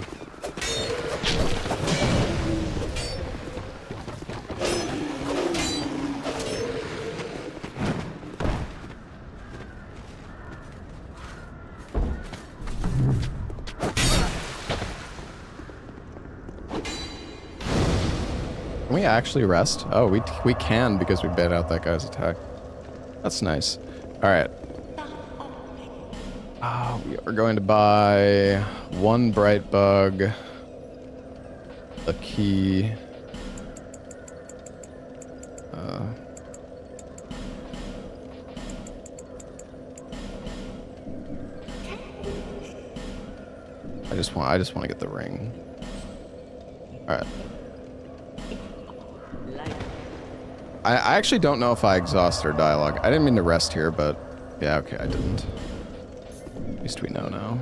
Speaker 1: Can we actually rest? Oh, we can because we bait out that guy's attack. That's nice. All right. We are going to buy one bright bug, a key. I just want to get the ring. All right. I actually don't know if I exhaust their dialogue. I didn't mean to rest here, but yeah, okay, I didn't. At least we know now.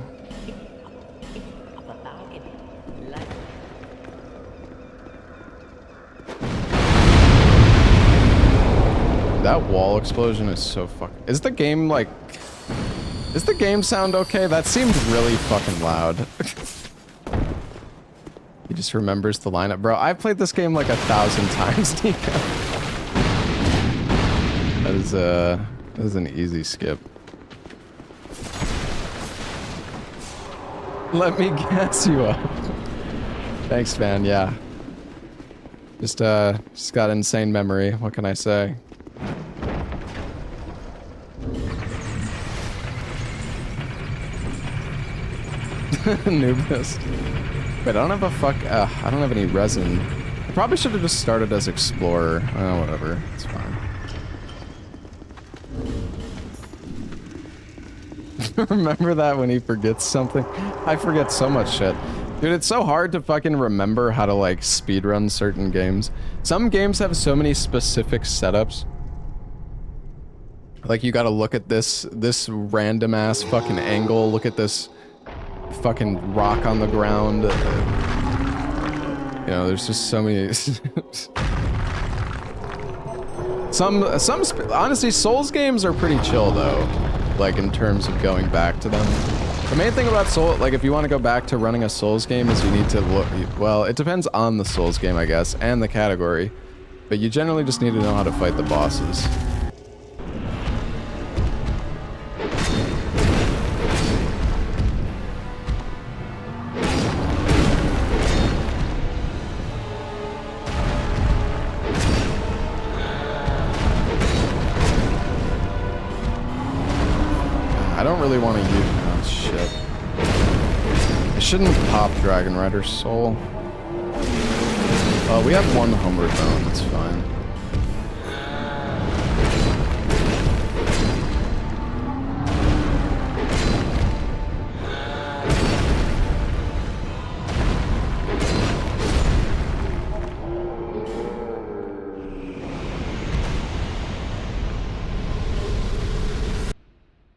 Speaker 1: That wall explosion is so fucking... Is the game like... Is the game sound okay? That seemed really fucking loud. He just remembers the lineup. Bro, I've played this game like 1,000 times, Nico. That is an easy skip. Let me gas you up. Thanks, man. Yeah. Just got insane memory. What can I say? Noobist. Wait, I don't have a fuck. I don't have any resin. I probably should have just started as explorer. Oh, whatever. It's fine. Remember that when he forgets something? I forget so much shit. Dude, it's so hard to fucking remember how to, like, speedrun certain games. Some games have so many specific setups. Like, you gotta look at this random-ass fucking angle, look at this fucking rock on the ground. You know, there's just so many... honestly, Souls games are pretty chill, though. Like, in terms of going back to them. The main thing about Souls, like, if you want to go back to running a Souls game is you need to look... Well, it depends on the Souls game, I guess, and the category. But you generally just need to know how to fight the bosses. I don't really want to use... Oh, shit. I shouldn't pop Dragon Rider's soul. Oh, we have one homeward bone. That's fine.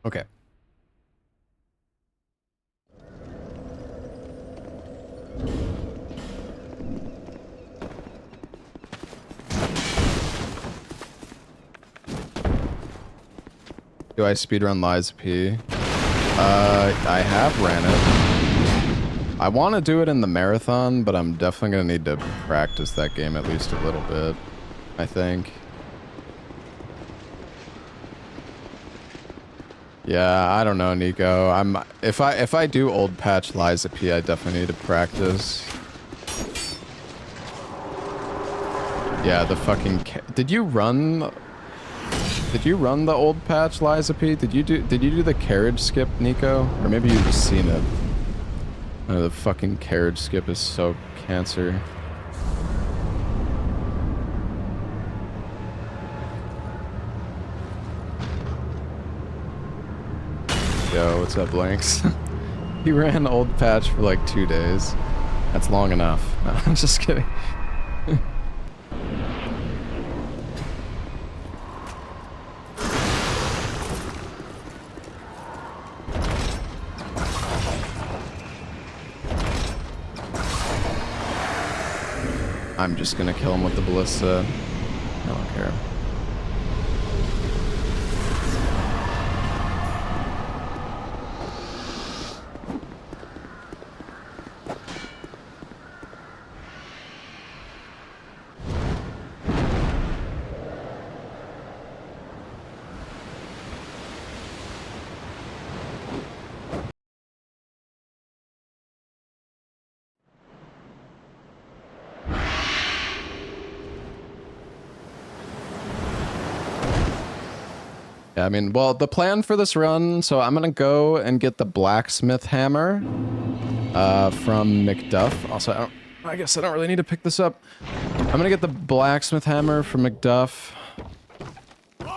Speaker 1: Okay. Do I speedrun Lies P? I have ran it. I want to do it in the marathon, but I'm definitely going to need to practice that game at least a little bit, I think. Yeah, I don't know, Nico. If I do old patch Lysipe, I definitely need to practice. Yeah, the fucking did you run the old patch Lysipe? Did you do the carriage skip, Nico? Or maybe you've just seen it. Oh, the fucking carriage skip is so cancer. Yo, what's up, Blanks? He ran old patch for like 2 days. That's long enough. No, I'm just kidding. I'm just gonna kill him with the ballista. I don't care. Yeah, I mean, well, the plan for this run, so I'm gonna go and get the blacksmith hammer from McDuff. Also, I guess I don't really need to pick this up. I'm gonna get the blacksmith hammer from McDuff,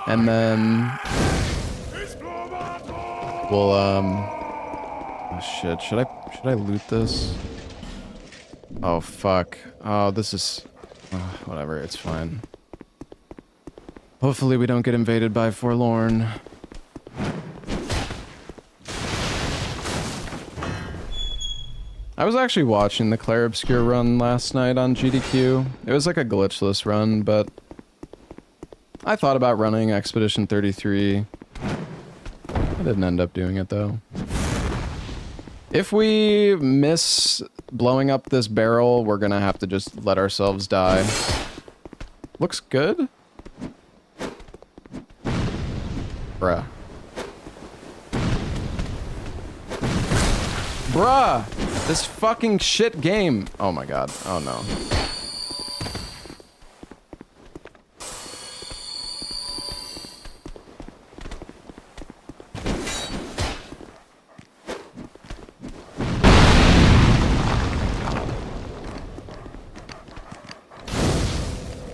Speaker 1: and then we'll oh shit, should I loot this? Oh fuck. Oh, this is whatever, it's fine. Hopefully we don't get invaded by Forlorn. I was actually watching the Claire Obscure run last night on GDQ. It was like a glitchless run, but I thought about running Expedition 33. I didn't end up doing it though. If we miss blowing up this barrel, we're gonna have to just let ourselves die. Looks good. Bruh. Bruh! This fucking shit game. Oh my god. Oh no.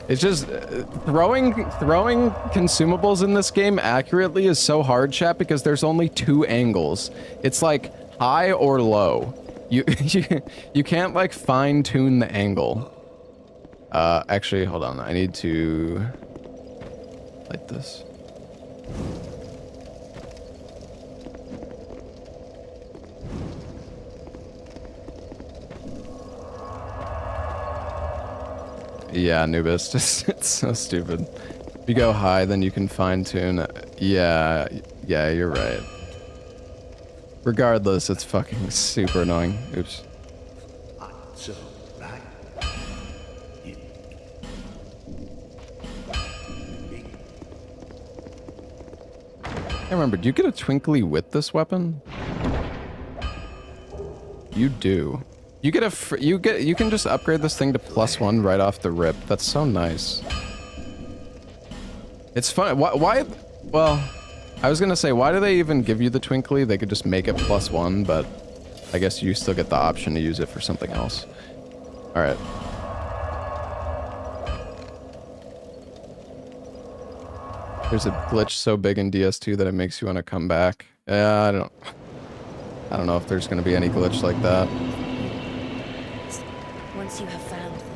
Speaker 1: It's just throwing consumables in this game accurately is so hard, chat, because there's only 2 angles. It's like high or low. You can't like fine tune the angle. Actually, hold on. I need to light this. Yeah, Anubis, it's so stupid. If you go high, then you can fine-tune. Yeah, you're right. Regardless, it's fucking super annoying. Oops. I remember, do you get a twinkly with this weapon? You do. You get a you can just upgrade this thing to +1 right off the rip. That's so nice. It's fun. Why? Well, I was gonna say, why do they even give you the twinkly? They could just make it +1, but I guess you still get the option to use it for something else. All right. There's a glitch so big in DS2 that it makes you want to come back. Yeah, I don't know if there's gonna be any glitch like that.
Speaker 11: Once you have found them.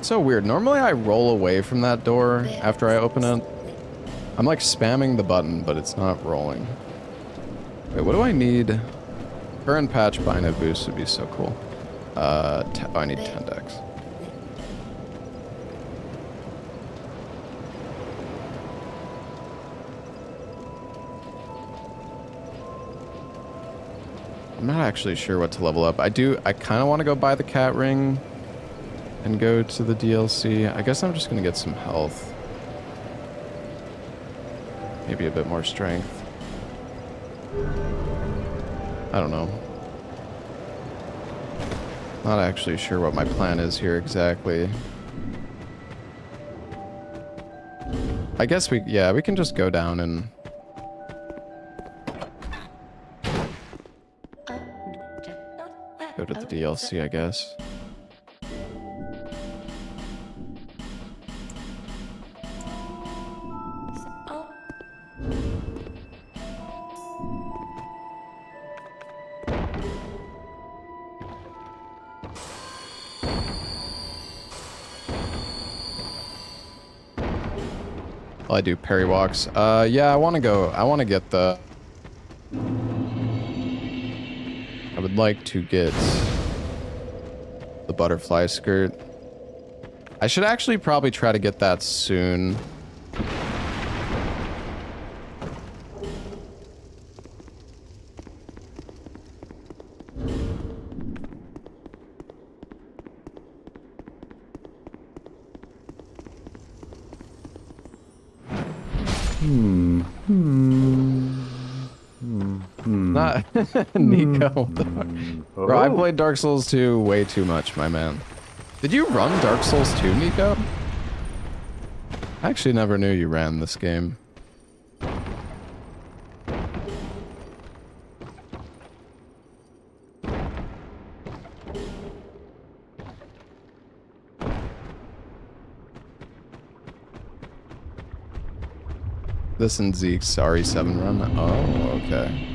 Speaker 1: So weird. Normally I roll away from that door after I open it. I'm like spamming the button, but it's not rolling. Wait, what do I need? Current patch Bino boost would be so cool. I need 10 decks. I'm not actually sure what to level up. I kind of want to go buy the cat ring and go to the DLC. I guess I'm just going to get some health. Maybe a bit more strength. I don't know. Not actually sure what my plan is here exactly. I guess we can just go down and... go to the DLC, I guess. Well, I do parry walks. Yeah, I want to get the... I would like to get the butterfly skirt. I should actually probably try to get that soon. Not Nico. Bro, I played Dark Souls 2 way too much, my man. Did you run Dark Souls 2, Nico? I actually never knew you ran this game. This and Zeke's RE7 run? Oh, okay.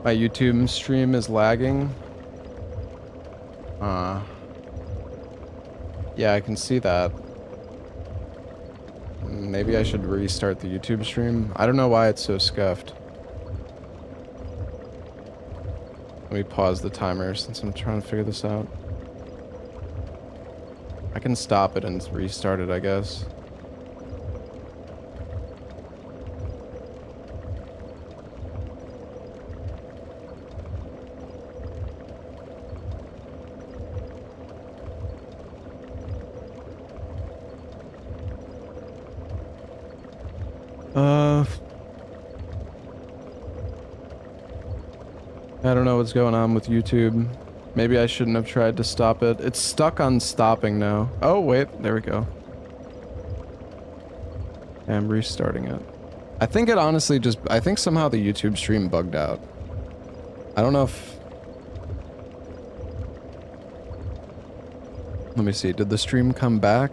Speaker 1: My YouTube stream is lagging. Yeah, I can see that. Maybe I should restart the YouTube stream. I don't know why it's so scuffed. Let me pause the timer since I'm trying to figure this out. I can stop it and restart it, I guess. I don't know what's going on with YouTube. Maybe I shouldn't have tried to stop it. It's stuck on stopping now. Oh, wait. There we go. I'm restarting it. I think it honestly just... I think somehow the YouTube stream bugged out. I don't know if... Let me see. Did the stream come back?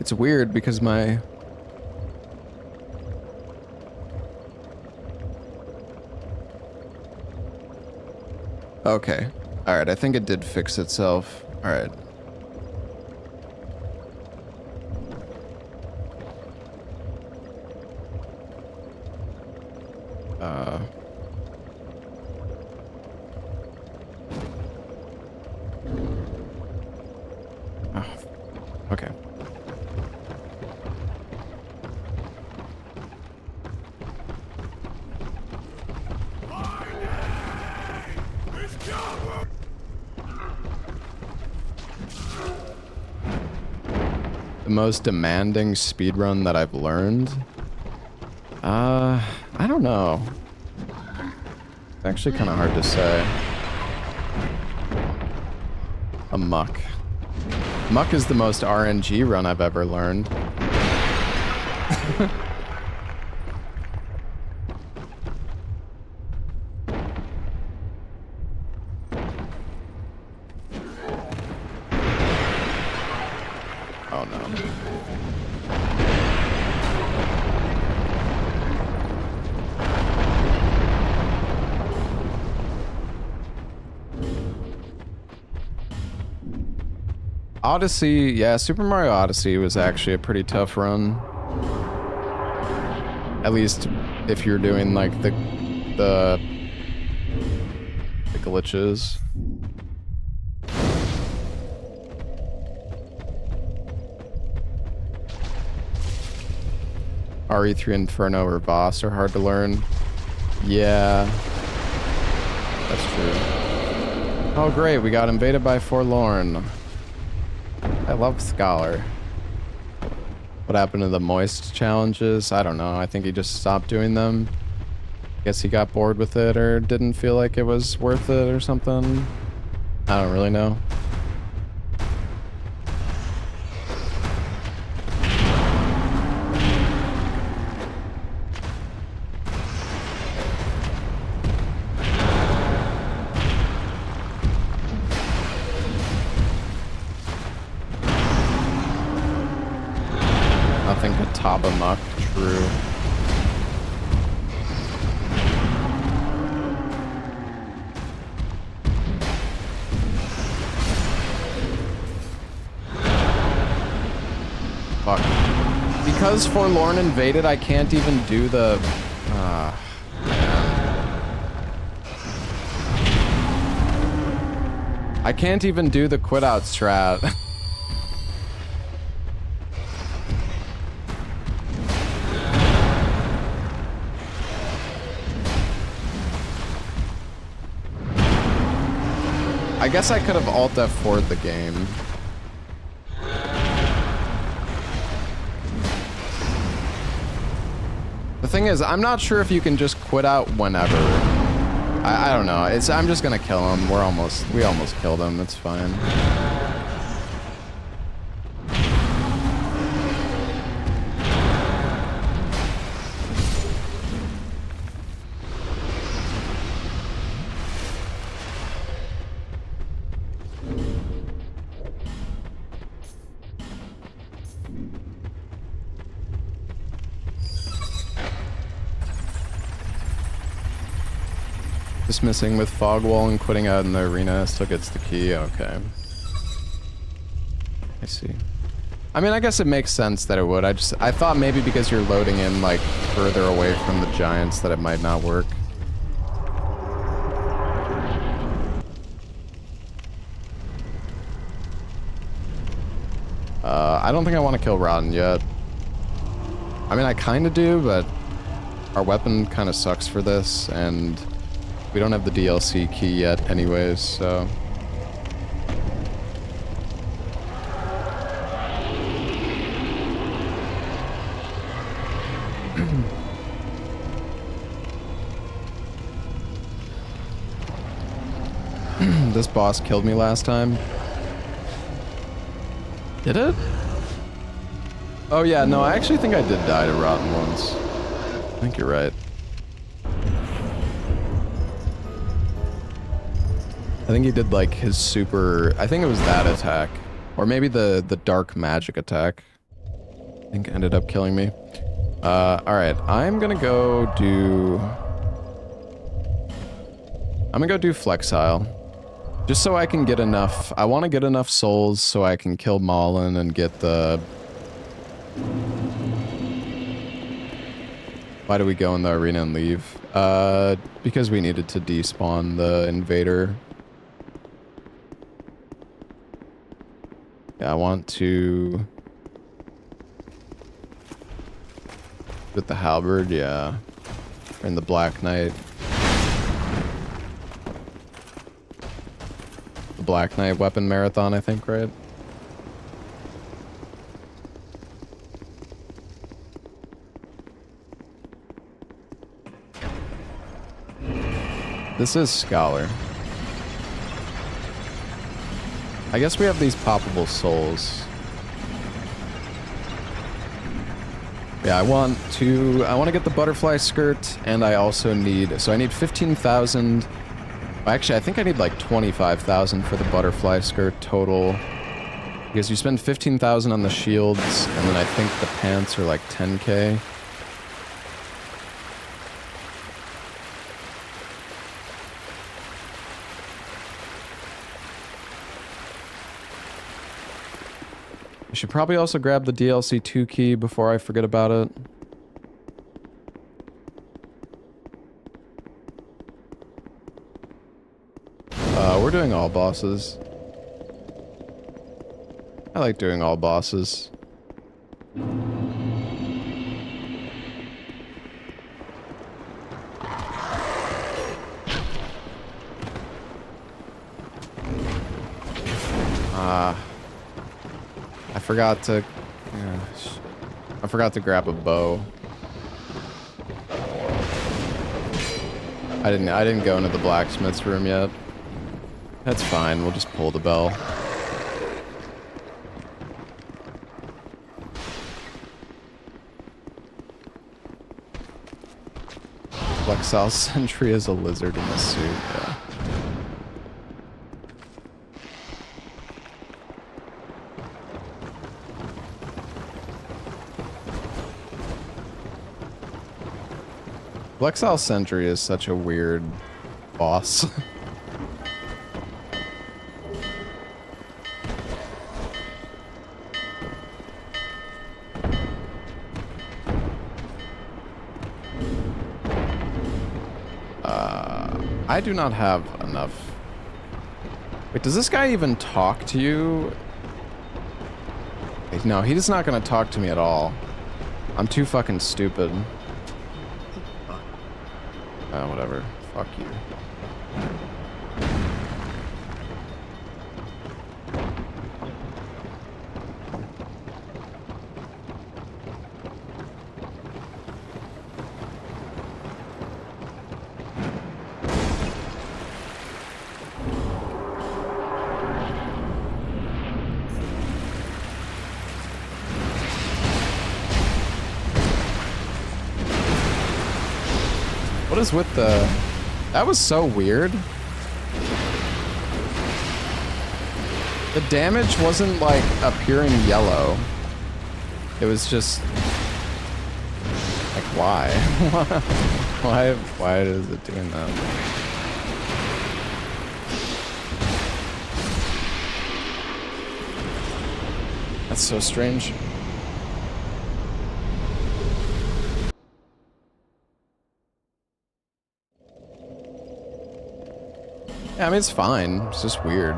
Speaker 1: It's weird because my... Okay. Alright, I think it did fix itself. Alright. Oh, okay. The most demanding speedrun that I've learned? I don't know. It's actually kind of hard to say. A muck. Muck is the most RNG run I've ever learned. Oh no. Odyssey, yeah, Super Mario Odyssey was actually a pretty tough run. At least if you're doing like the the glitches. RE3 Inferno or Voss are hard to learn. Yeah. That's true. Oh great, we got invaded by Forlorn. I love Scholar. What happened to the Moist challenges? I don't know. I think he just stopped doing them. Guess he got bored with it or didn't feel like it was worth it or something. I don't really know. Nothing could top him up, true. Fuck. Because Forlorn invaded, I can't even do the... man. I can't even do the quit out strat. I guess I could have Alt F4'd the game. The thing is, I'm not sure if you can just quit out whenever. I don't know. I'm just gonna kill him. We almost killed him. It's fine. Dismissing with fog wall and quitting out in the arena still gets the key. Okay. I see. I mean, I guess it makes sense that it would. I thought maybe because you're loading in like further away from the giants that it might not work. I don't think I want to kill Rotten yet. I mean, I kind of do, but our weapon kind of sucks for this, and we don't have the DLC key yet anyways, so... This boss killed me last time. Did it? Oh yeah, no, I actually think I did die to Rotten once. I think you're right. I think he did like his super... I think it was that attack. Or maybe the dark magic attack. I think ended up killing me. Alright, I'm gonna go do... I'm gonna go do Flexile. Just so I can get enough... I want to get enough souls so I can kill Maulin and get the... Why do we go in the arena and leave? Because we needed to despawn the invader. Yeah, I want to... With the halberd, yeah. And the Black Knight. The Black Knight weapon marathon, I think, right? This is Scholar. I guess we have these poppable souls. Yeah, I want to get the butterfly skirt, and I also need, so I need 15,000. Actually, I think I need like 25,000 for the butterfly skirt total. Because you spend 15,000 on the shields, and then I think the pants are like 10k. I should probably also grab the DLC 2 key before I forget about it. we're doing all bosses. I like doing all bosses. I forgot to... I forgot to grab a bow. I didn't go into the blacksmith's room yet. That's fine, we'll just pull the bell. Flexile Sentry is a lizard in a suit, yeah. Flexile Sentry is such a weird boss. I do not have enough. Wait, does this guy even talk to you? No, he's not gonna talk to me at all. I'm too fucking stupid. Whatever. Fuck you. What is with the... That was so weird. The damage wasn't like appearing yellow. It was just... Like, why? Why is it doing that? That's so strange. Yeah, I mean, it's fine. It's just weird.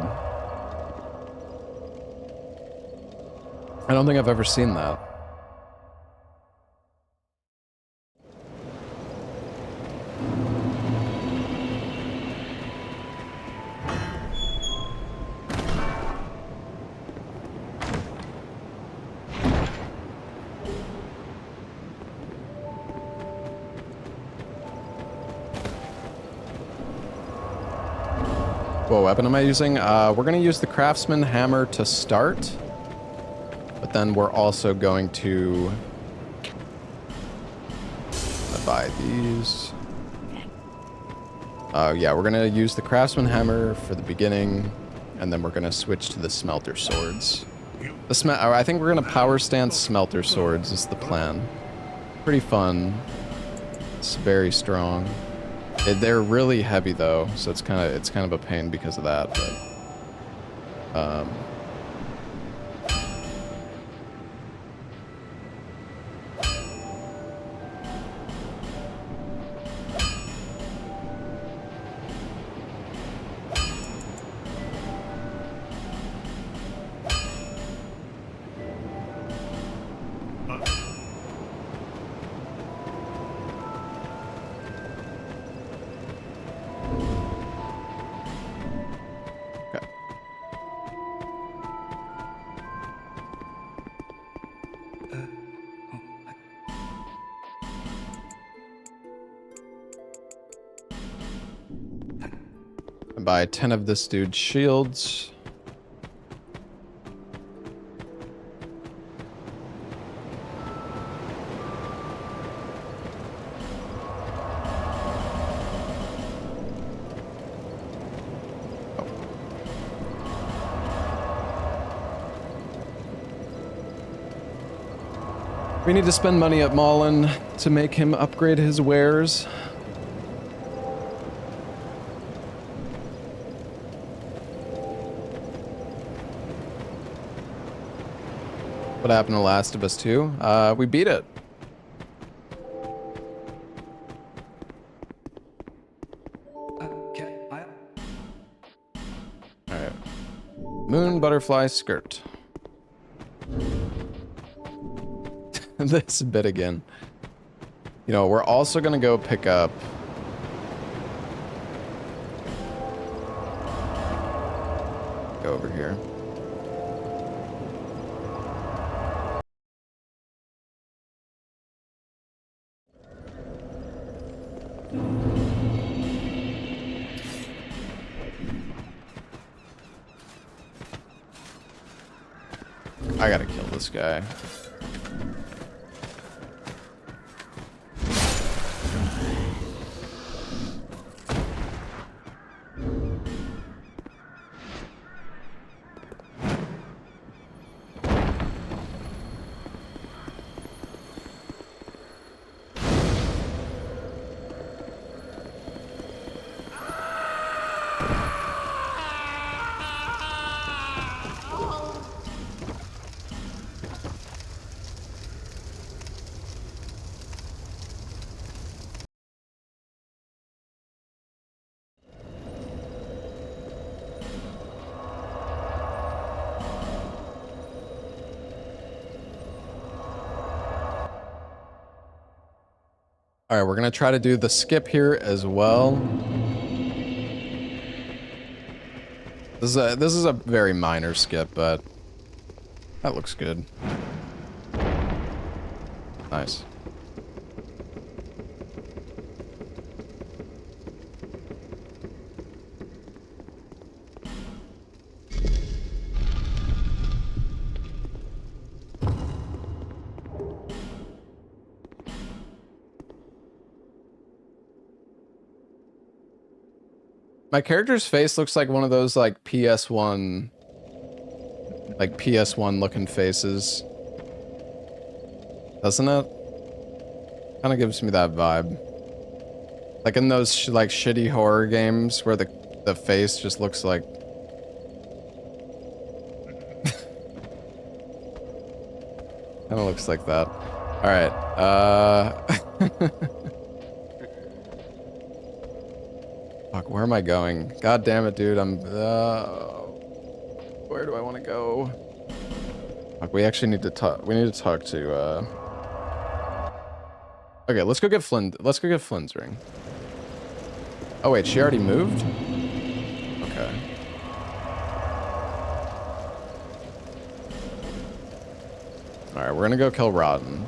Speaker 1: I don't think I've ever seen that. What weapon am I using? We're gonna use the Craftsman Hammer to start, but then we're also going to buy these. Yeah, we're gonna use the Craftsman Hammer for the beginning, and then we're gonna switch to the Smelter Swords. I think we're gonna power stance Smelter Swords is the plan. Pretty fun. It's very strong. They're really heavy though, so it's kind of a pain because of that. But, buy 10 of this dude's shields. We need to spend money at Mullen to make him upgrade his wares. What happened to Last of Us 2? We beat it. butterfly skirt. This bit again. You know, we're also gonna go pick up. Go over here. I gotta kill this guy. All right, we're gonna try to do the skip here as well. This is a very minor skip, but that looks good. Nice. My character's face looks like one of those like PS1 looking faces. Doesn't it? Kind of gives me that vibe. Like in those like shitty horror games where the face just looks like kind of looks like that. All right. Fuck, where am I going? God damn it, dude. Where do I want to go? Fuck, we actually need to talk. We need to talk to, Okay, let's go get Flynn. Let's go get Flynn's ring. Oh, wait, she already moved? Okay. Alright, we're gonna go kill Rodden.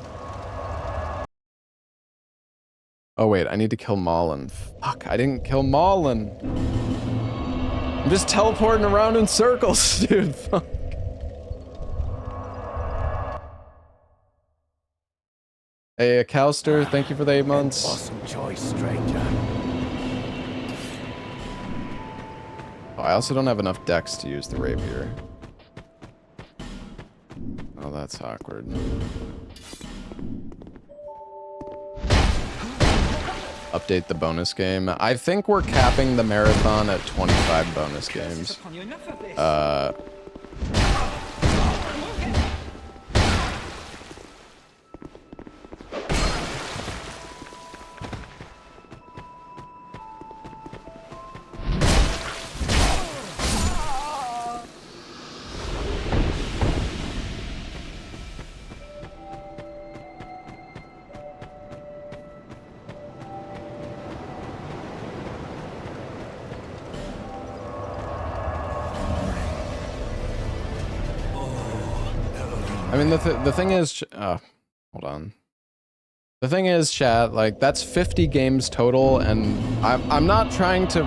Speaker 1: Oh wait, I need to kill Malin. Fuck, I didn't kill Malin. I'm just teleporting around in circles, dude. Fuck. Hey, Calster, thank you for the 8 months.
Speaker 6: Awesome choice, stranger.
Speaker 1: Oh, I also don't have enough dex to use the rapier. Oh, that's awkward. Update the bonus game. I think we're capping the marathon at 25 bonus games. I mean, the thing is, hold on. The thing is, chat, like, that's 50 games total, and I'm not trying to...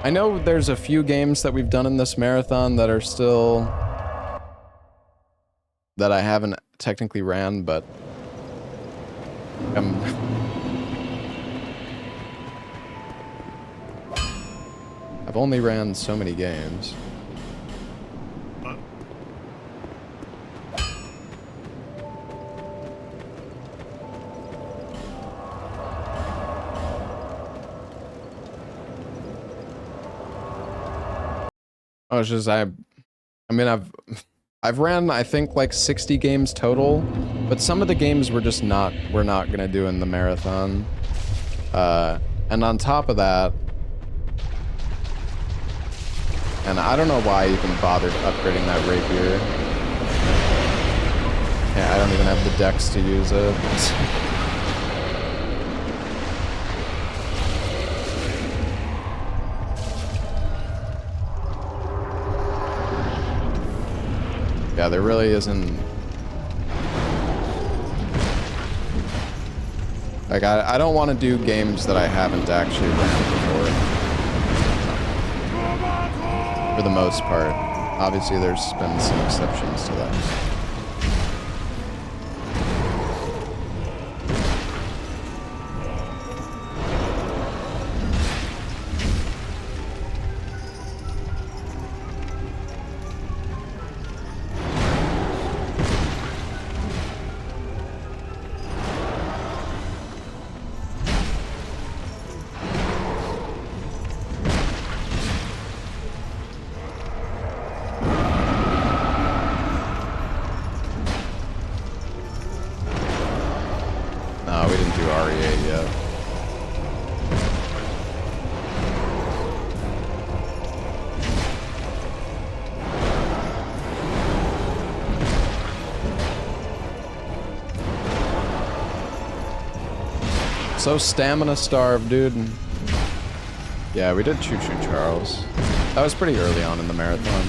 Speaker 1: I know there's a few games that we've done in this marathon that are still... that I haven't technically ran, but... I've only ran so many games. Oh, it's just I mean I've ran I think like 60 games total, but some of the games we're not gonna do in the marathon. And on top of that, And I don't know why I even bothered upgrading that rapier. Yeah, I don't even have the dex to use it. Yeah, there really isn't... Like, I don't want to do games that I haven't actually ran before. For the most part. Obviously, there's been some exceptions to that. No, we didn't do REA yet. So stamina starved, dude. Yeah, we did Choo Choo Charles. That was pretty early on in the marathon.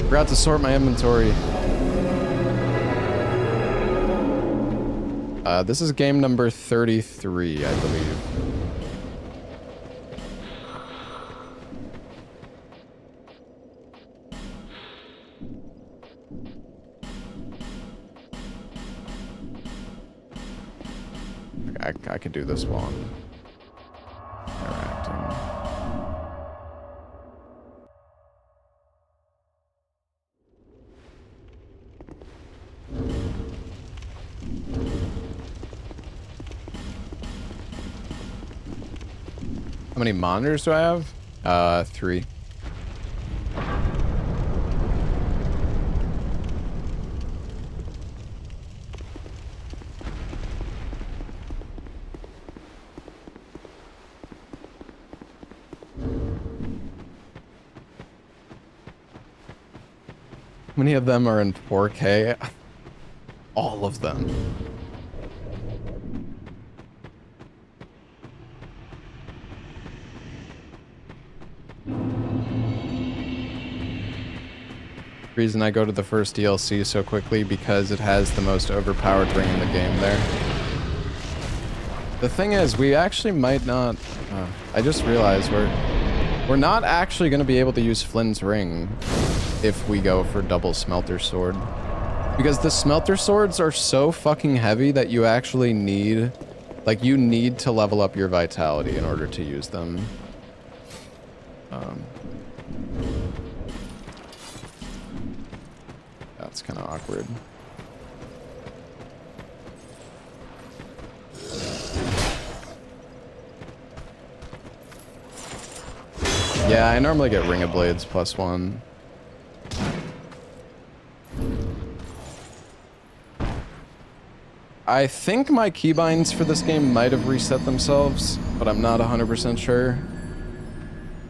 Speaker 1: Forgot to sort my inventory. This is game number 33, I believe. I could do this while I'm interacting. How many monitors do I have? 3. How many of them are in 4K? All of them. Reason I go to the first DLC so quickly because it has the most overpowered ring in the game there. The thing is, we actually might not... I just realized we're not actually going to be able to use Flynn's ring if we go for double smelter sword. Because the smelter swords are so fucking heavy that you actually need... Like, you need to level up your vitality in order to use them. That's kind of awkward. Yeah, I normally get Ring of Blades +1. I think my keybinds for this game might have reset themselves, but I'm not 100% sure.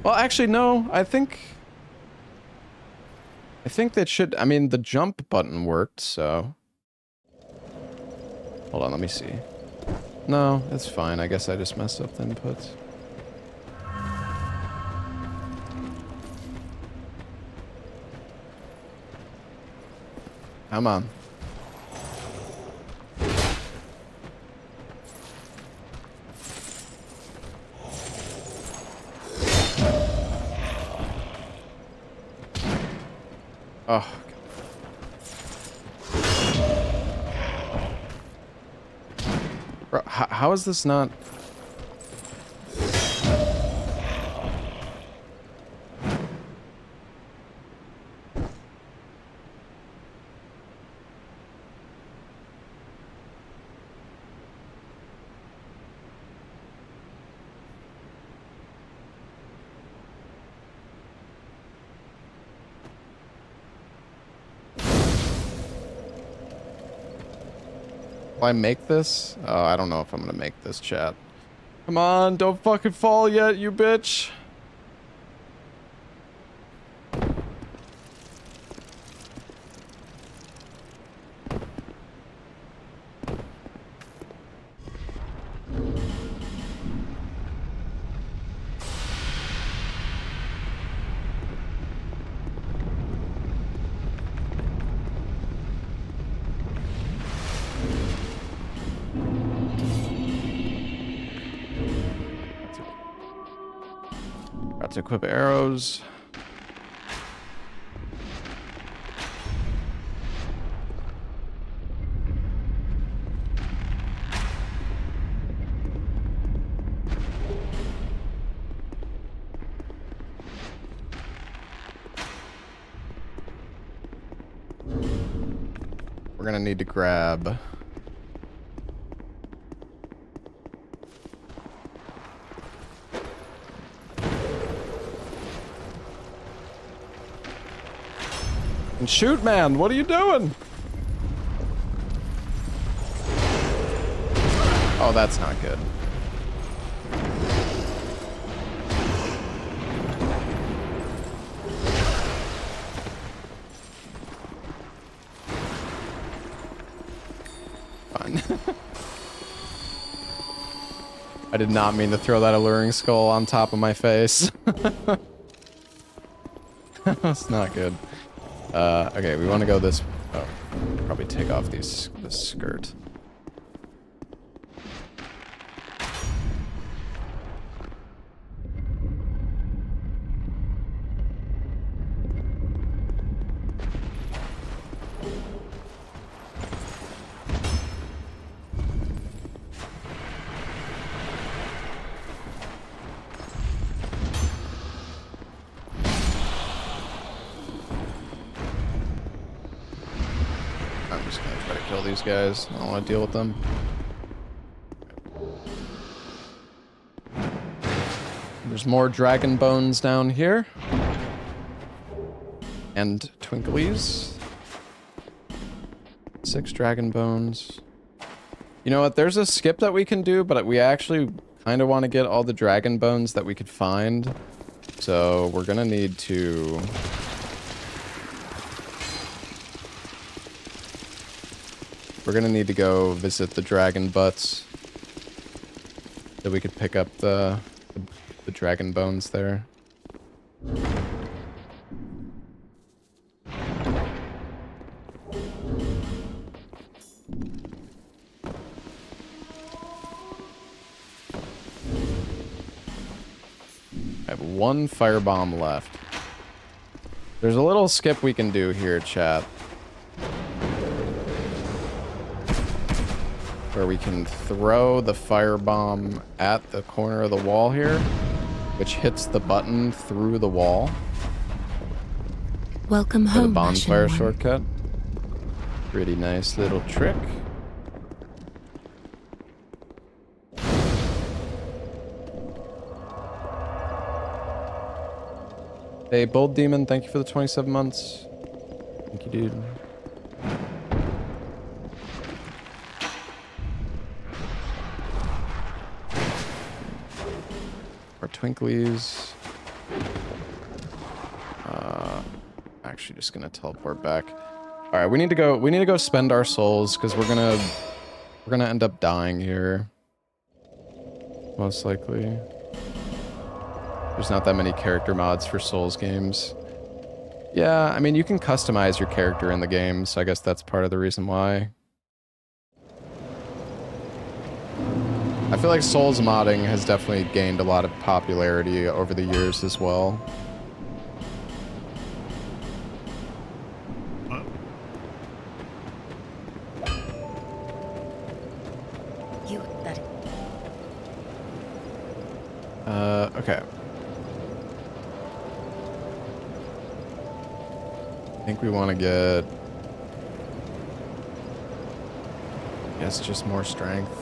Speaker 1: Well, actually, no, I think that should... I mean, the jump button worked, so... Hold on, let me see. No, it's fine. I guess I just messed up the inputs. Come on. Oh. Bro, how is this not... Will I make this? Oh, I don't know if I'm gonna make this, chat. Come on, don't fucking fall yet, you bitch. Got to equip arrows. We're gonna need to grab and shoot, man. What are you doing? Oh, that's not good. Fine. I did not mean to throw that alluring skull on top of my face. That's not good. Okay, we want to go this. Oh, probably take off this skirt. These guys. I don't want to deal with them. There's more dragon bones down here. And twinklies. 6 dragon bones. You know what? There's a skip that we can do, but we actually kind of want to get all the dragon bones that we could find. So we're going to need to... We're gonna need to go visit the dragon butts so we could pick up the dragon bones there. I have 1 firebomb left. There's a little skip we can do here, chat. Where we can throw the firebomb at the corner of the wall here, which hits the button through the wall.
Speaker 19: Welcome home,
Speaker 1: the bonfire
Speaker 19: Ashen One.
Speaker 1: shortcut. Pretty nice little trick. Hey, Bold Demon, thank you for the 27 months. Thank you, dude. Twinklies. Actually just gonna teleport back. All right, we need to go spend our souls because we're gonna end up dying here. Most likely. There's not that many character mods for Souls games. Yeah, I mean you can customize your character in the game, so I guess that's part of the reason why. I feel like Souls modding has definitely gained a lot of popularity over the years as well. Okay. I think we want to get... I guess just more strength.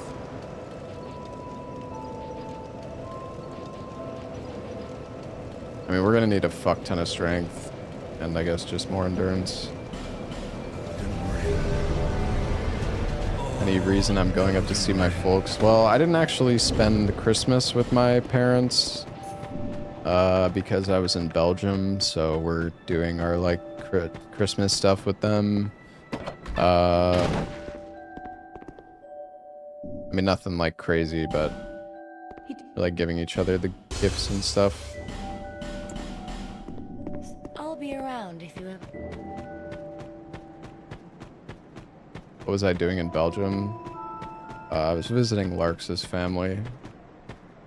Speaker 1: I mean, we're gonna need a fuck ton of strength, and I guess just more endurance. Any reason I'm going up to see my folks? Well, I didn't actually spend Christmas with my parents because I was in Belgium, so we're doing our like Christmas stuff with them. I mean, nothing like crazy, but we're, like giving each other the gifts and stuff.
Speaker 11: I'll be around if you ever...
Speaker 1: What was I doing in Belgium? I was visiting Larks' family.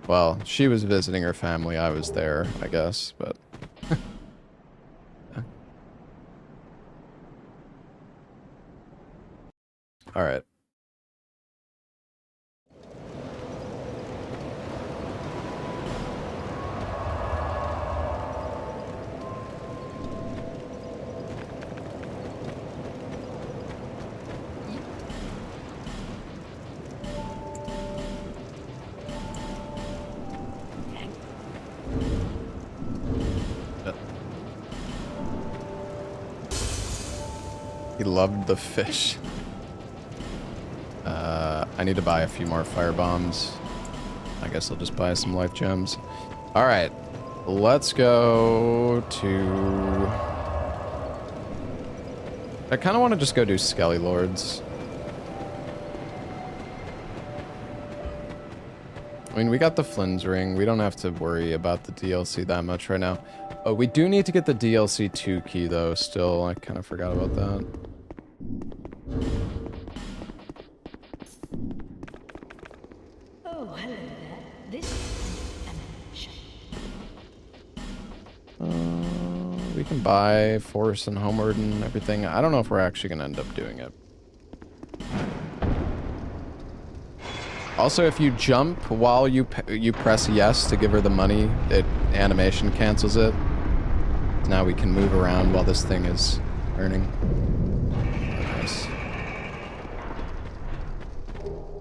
Speaker 1: Well, she was visiting her family. I was there, I guess, but... yeah. Alright. He loved the fish. I need to buy a few more fire bombs. I guess I'll just buy some life gems. Alright. Let's go to... I kind of want to just go do Skelly Lords. I mean, we got the Flynn's ring. We don't have to worry about the DLC that much right now. Oh, we do need to get the DLC 2 key, though, still. I kind of forgot about that.
Speaker 18: Oh, hello there. This is an
Speaker 1: We can buy Forest and Homeward and everything. I don't know if we're actually going to end up doing it. Also, if you jump while you press yes to give her the money, animation cancels it. Now we can move around while this thing is earning. Nice.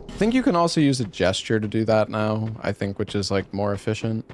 Speaker 1: I think you can also use a gesture to do that now, I think, which is like more efficient.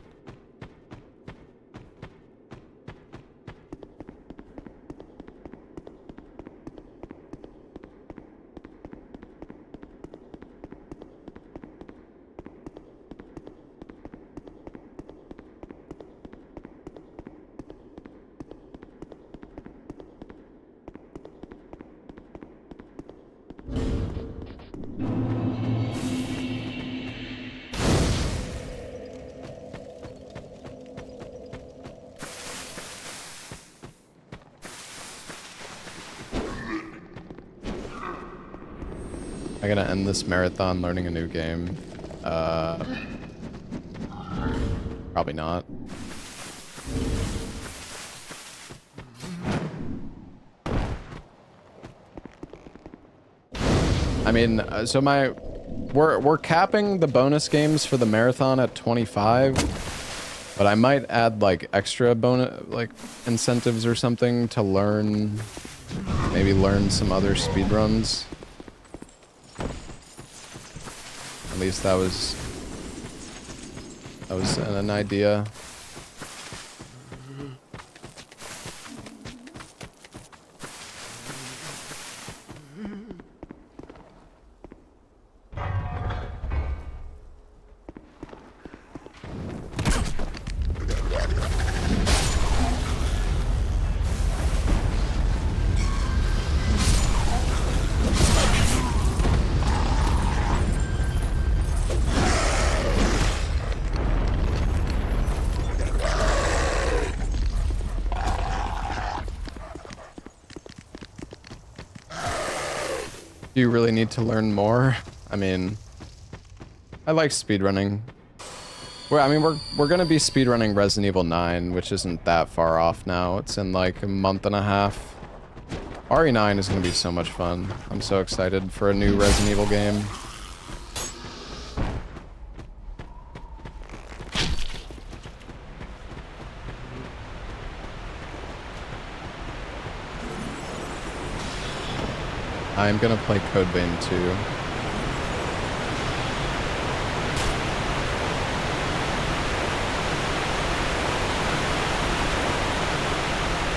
Speaker 1: I'm gonna end this marathon learning a new game. Probably not. I mean, so we're capping the bonus games for the marathon at 25, but I might add like extra bonus, like incentives or something to learn, maybe learn some other speedruns. At least that was an idea. Do you really need to learn more? I mean, I like speedrunning. We're gonna be speedrunning Resident Evil 9, which isn't that far off now. It's in like a month and a half. RE9 is gonna be so much fun. I'm so excited for a new Resident Evil game. I'm gonna play Code Vein 2.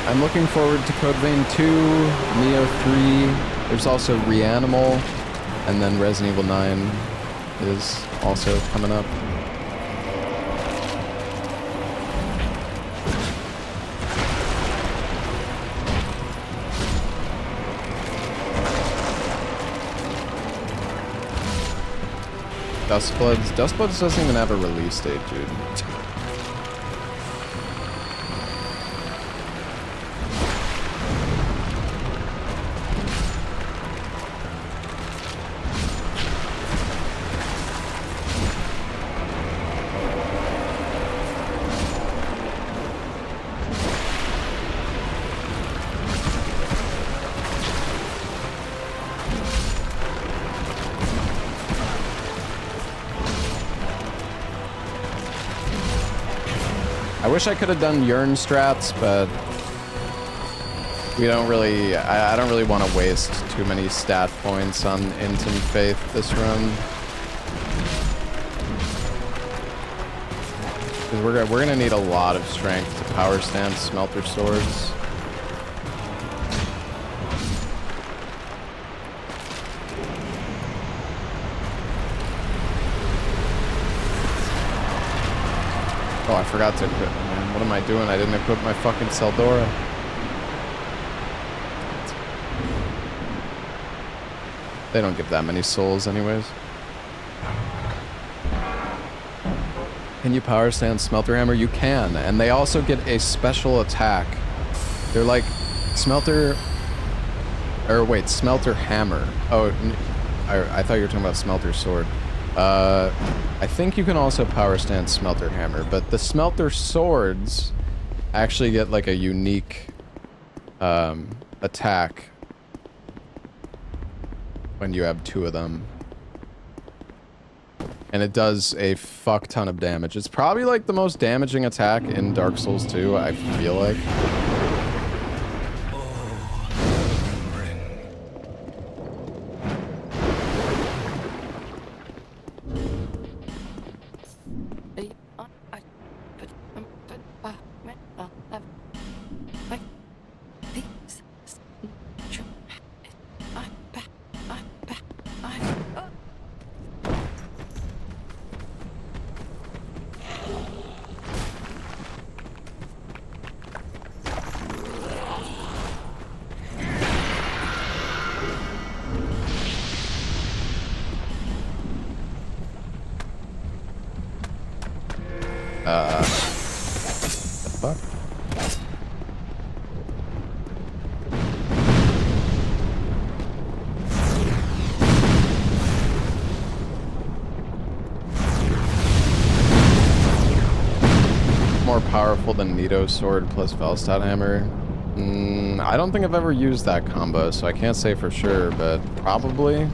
Speaker 1: I'm looking forward to Code Vein 2, Neo 3. There's also Reanimal. And then Resident Evil 9 is also coming up. Dustbloods doesn't even have a release date, dude. I wish I could have done Yearn strats, but we don't really. I don't really want to waste too many stat points on Int and Faith this run. Because we're gonna need a lot of strength to power stand Smelter Swords. Oh, I forgot to equip, man. What am I doing? I didn't equip my fucking Seldora. They don't give that many souls anyways. Can you power stand Smelter Hammer? You can, and they also get a special attack. They're like Smelter... Or wait, Smelter Hammer. Oh, I thought you were talking about Smelter Sword. I think you can also power stand Smelter Hammer, but the Smelter Swords actually get like a unique attack when you have two of them. And it does a fuck ton of damage. It's probably like the most damaging attack in Dark Souls 2, I feel like. The fuck? More powerful than Nito Sword plus Velstad Hammer? I don't think I've ever used that combo, so I can't say for sure, but probably.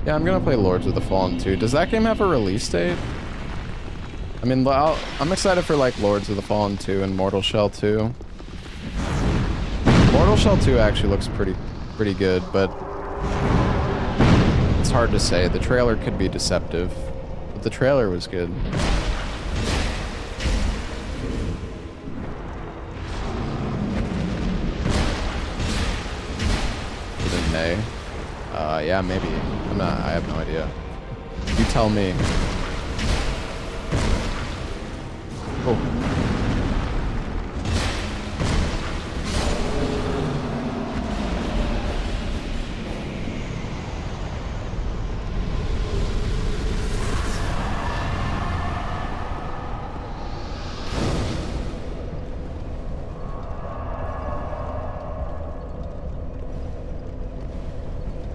Speaker 1: Yeah, I'm gonna play Lords of the Fallen 2. Does that game have a release date? I mean, I'm excited for like Lords of the Fallen 2 and Mortal Shell 2. Mortal Shell 2 actually looks pretty good, but it's hard to say. The trailer could be deceptive, but the trailer was good. Even May. Yeah, maybe. I have no idea. You tell me. Oh.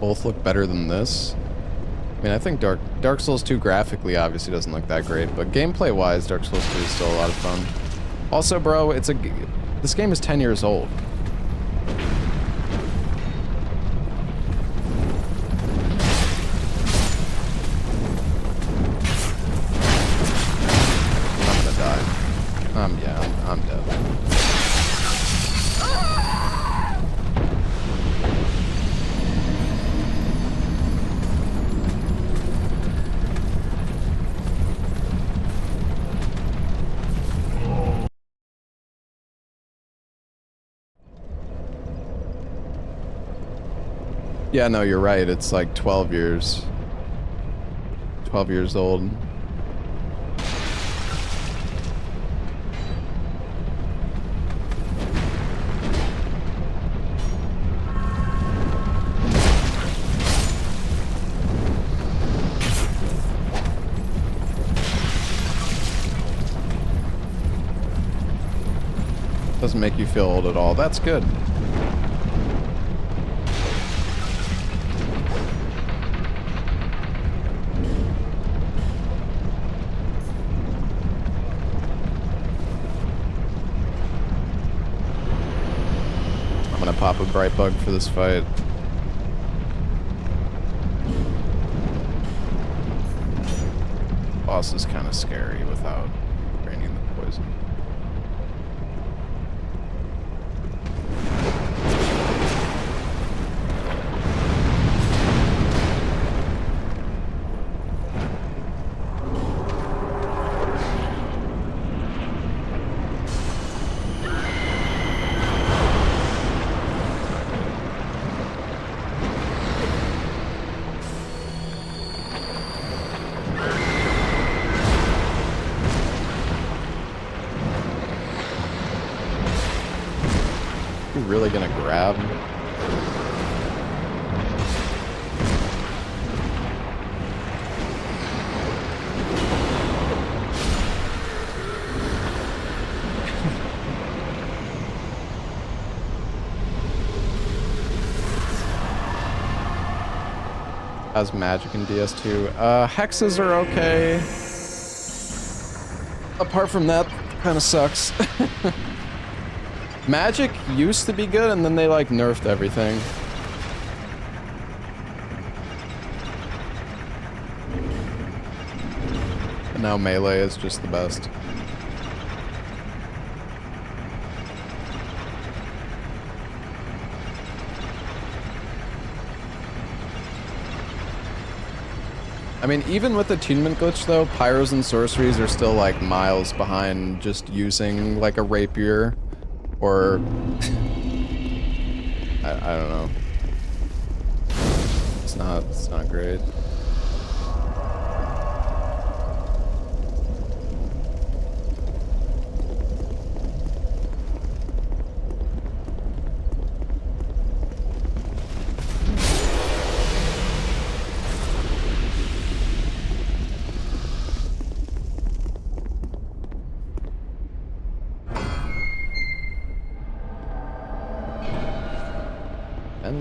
Speaker 1: Both look better than this. I mean, I think Dark Souls 2 graphically obviously doesn't look that great, but gameplay-wise, Dark Souls 2 is still a lot of fun. Also, bro, this game is 10 years old. I'm gonna die. Yeah, I'm dead. Yeah, no, you're right. It's like 12 years. 12 years old. Doesn't make you feel old at all. That's good. I'm gonna pop a bright bug for this fight. Boss is kind of scary without draining the poison. Really gonna grab? How's magic in DS2? Hexes are okay. Apart from that, kind of sucks. Magic used to be good, and then they, like, nerfed everything. And now melee is just the best. I mean, even with the attunement glitch, though, pyros and sorceries are still, like, miles behind just using, like, a rapier. Or I don't know. It's not great.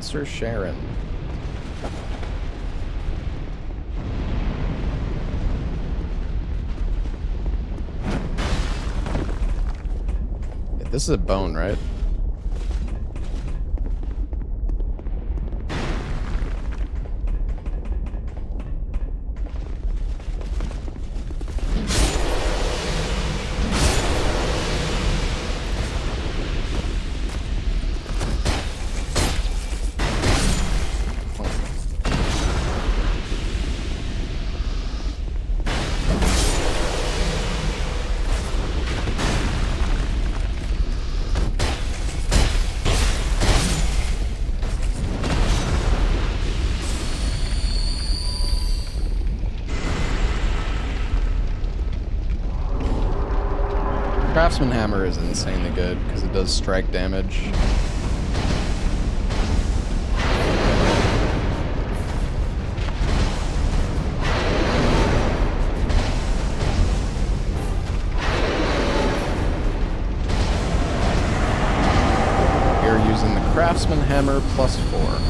Speaker 1: Sir Sharon. Yeah, this is a bone, right? Craftsman Hammer is insanely good because it does strike damage. You're using the Craftsman Hammer +4.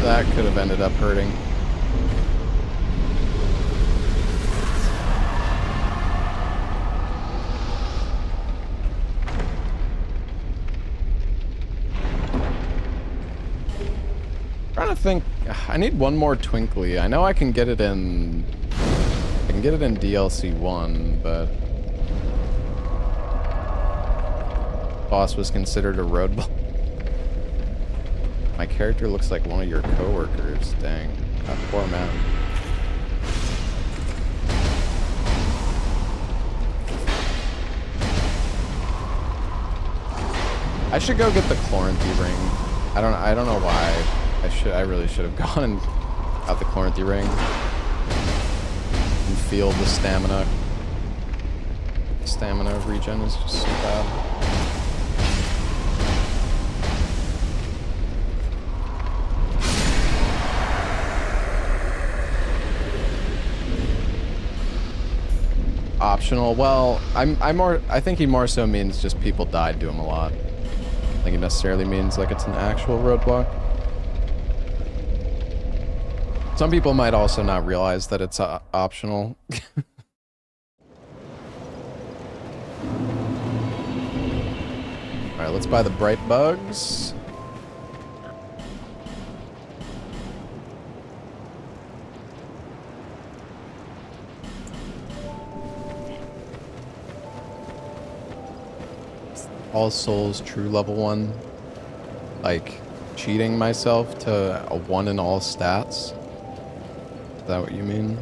Speaker 1: That could have ended up hurting. Trying to think, I need one more Twinkly. I know I can get it in DLC 1, but boss was considered a roadblock. My character looks like one of your coworkers. Dang. That poor man. I should go get the Chloranthy ring. I don't know why. I really should have gone and got the Chloranthy ring. And feel the stamina. Stamina regen is just so bad. Optional. Well, I think he more so means just people died to him a lot. I don't think it necessarily means like it's an actual roadblock. Some people might also not realize that it's optional. Alright, let's buy the bright bugs. All Souls True level 1. Like, cheating myself to a 1 in all stats. Is that what you mean?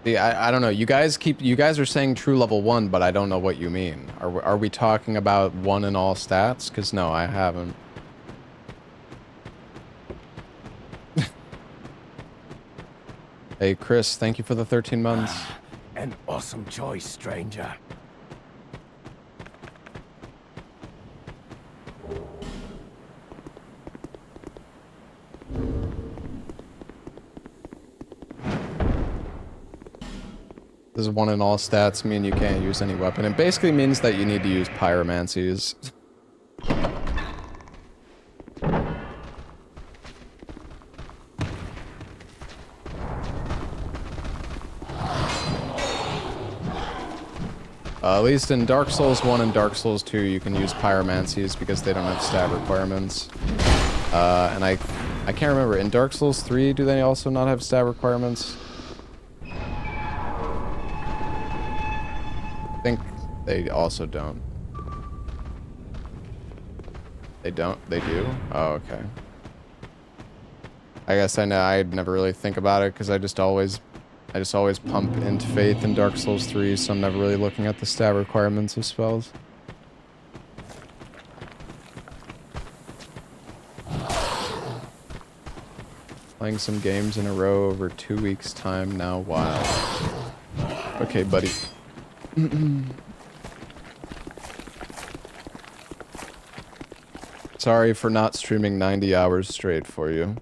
Speaker 1: See, I don't know. You guys are saying true level 1, but I don't know what you mean. Are we talking about 1 in all stats? Because no, I haven't. Hey, Chris, thank you for the 13 months.
Speaker 6: An awesome choice, stranger.
Speaker 1: Does 1 in all stats mean you can't use any weapon? It basically means that you need to use pyromancies. At least in Dark Souls 1 and Dark Souls 2, you can use pyromancies because they don't have stat requirements. And I can't remember. In Dark Souls 3, do they also not have stat requirements? I think they also don't. They don't? They do? Oh, okay. I guess I know. I'd never really think about it because I just always pump into faith in Dark Souls 3, so I'm never really looking at the stat requirements of spells. Playing some games in a row over 2 weeks' time now. Wow. Okay, buddy. Sorry for not streaming 90 hours straight for you.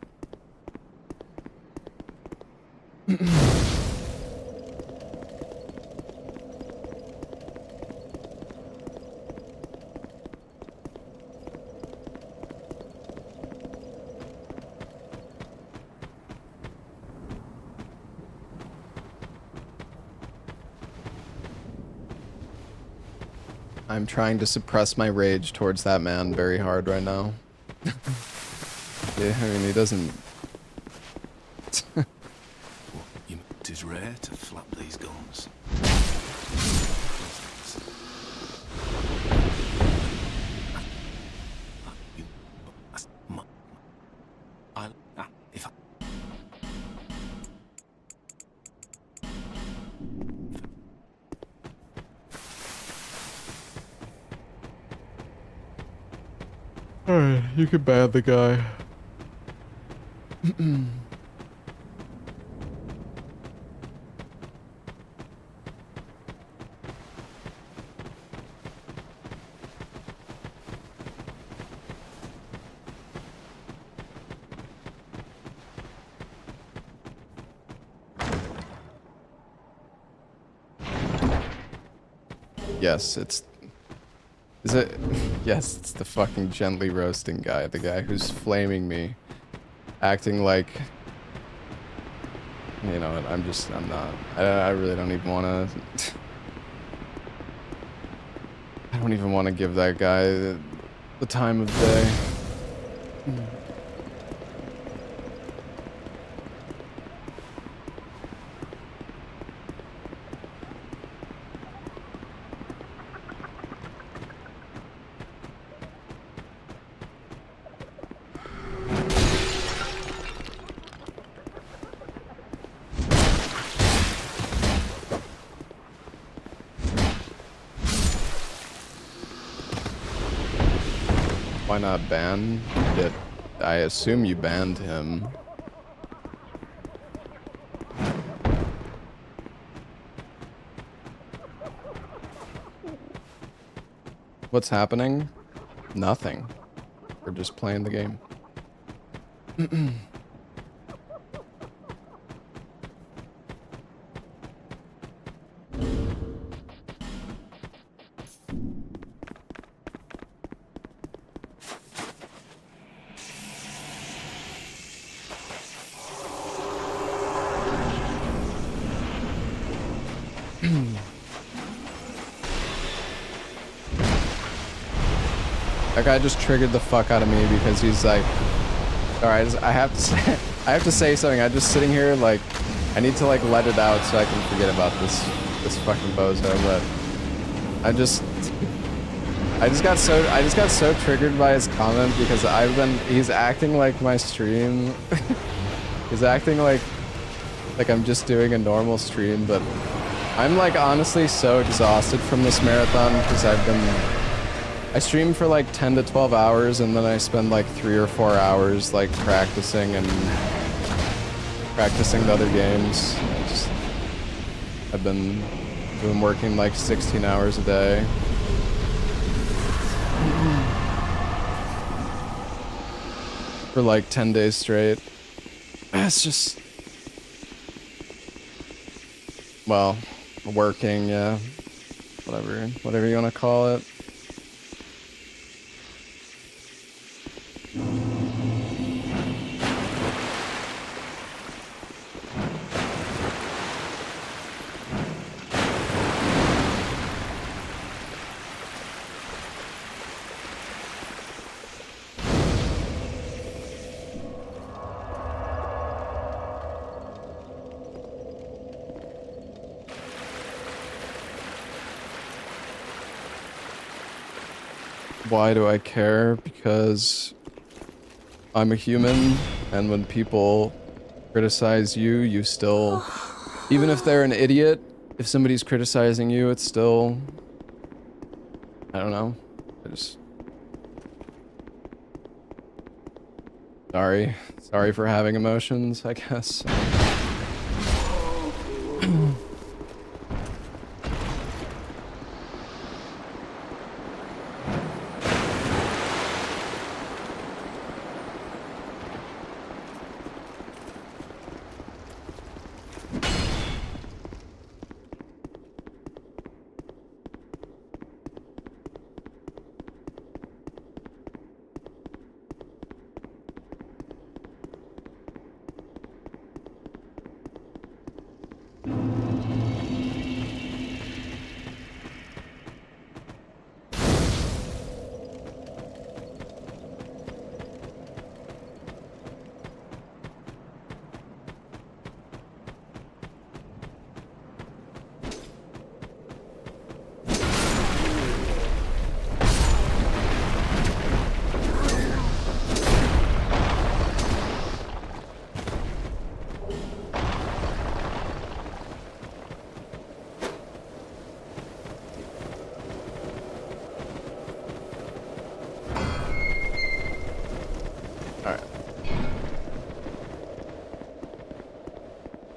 Speaker 1: I'm trying to suppress my rage towards that man very hard right now. Yeah, I mean, he doesn't...
Speaker 6: It is rare to flap these guns.
Speaker 1: Alright, you can ban the guy. Yes, it's... Is it... Yes, it's the fucking gently roasting guy. The guy who's flaming me. Acting like... You know what, I'm not. I really don't even want to... I don't even want to give that guy the time of day. Why not ban it? I assume you banned him. What's happening? Nothing. We're just playing the game. That guy just triggered the fuck out of me because he's like, alright, I have to say, I have to say something. I'm just sitting here like, I need to like let it out so I can forget about this fucking bozo. But I just got so triggered by his comment because he's acting like my stream. He's acting like I'm just doing a normal stream, but I'm like honestly so exhausted from this marathon because I stream for like 10 to 12 hours and then I spend like 3 or 4 hours like practicing the other games. I've been working like 16 hours a day. For like 10 days straight. It's just... Well, working, yeah. Whatever you want to call it. Why do I care? Because I'm a human, and when people criticize you, you still... Even if they're an idiot, if somebody's criticizing you, it's still... I don't know. Sorry for having emotions, I guess.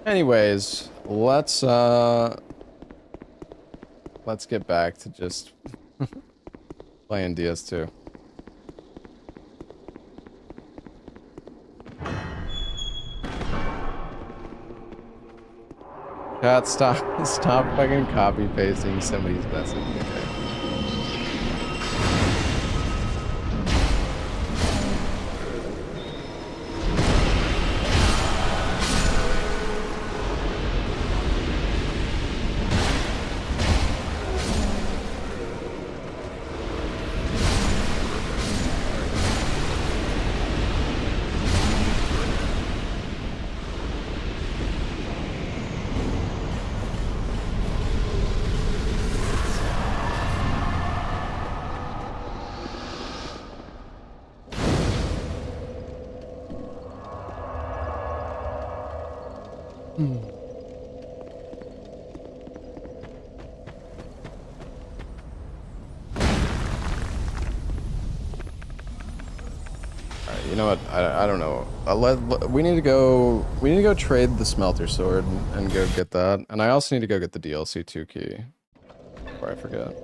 Speaker 1: Anyways, let's get back to just playing DS2. Chat, stop fucking copy pasting somebody's message. Okay. Alright, you know what? I don't know. We need to go trade the smelter sword and go get that. And I also need to go get the DLC 2 key before I forget.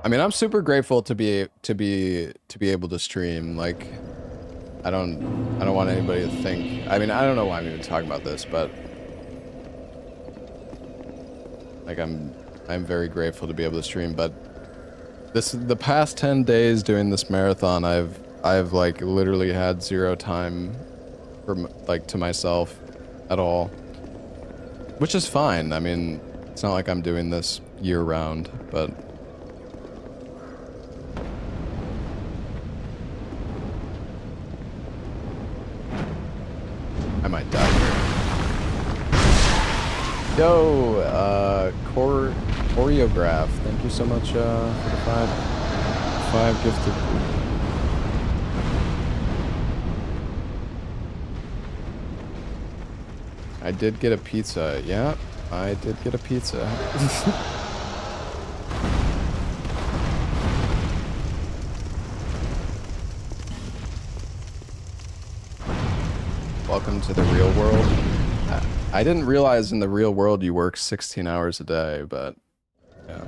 Speaker 1: I mean, I'm super grateful to be able to stream. Like, I don't want anybody to think. I mean, I don't know why I'm even talking about this, but like I'm very grateful to be able to stream. But the past 10 days doing this marathon, I've like literally had zero time for like to myself at all, which is fine. I mean, it's not like I'm doing this year round, but. I might die here. Yo, choreograph. Thank you so much for the five gifted. I did get a pizza. Yeah, I did get a pizza. Welcome to the real world. I didn't realize in the real world you work 16 hours a day, but yeah.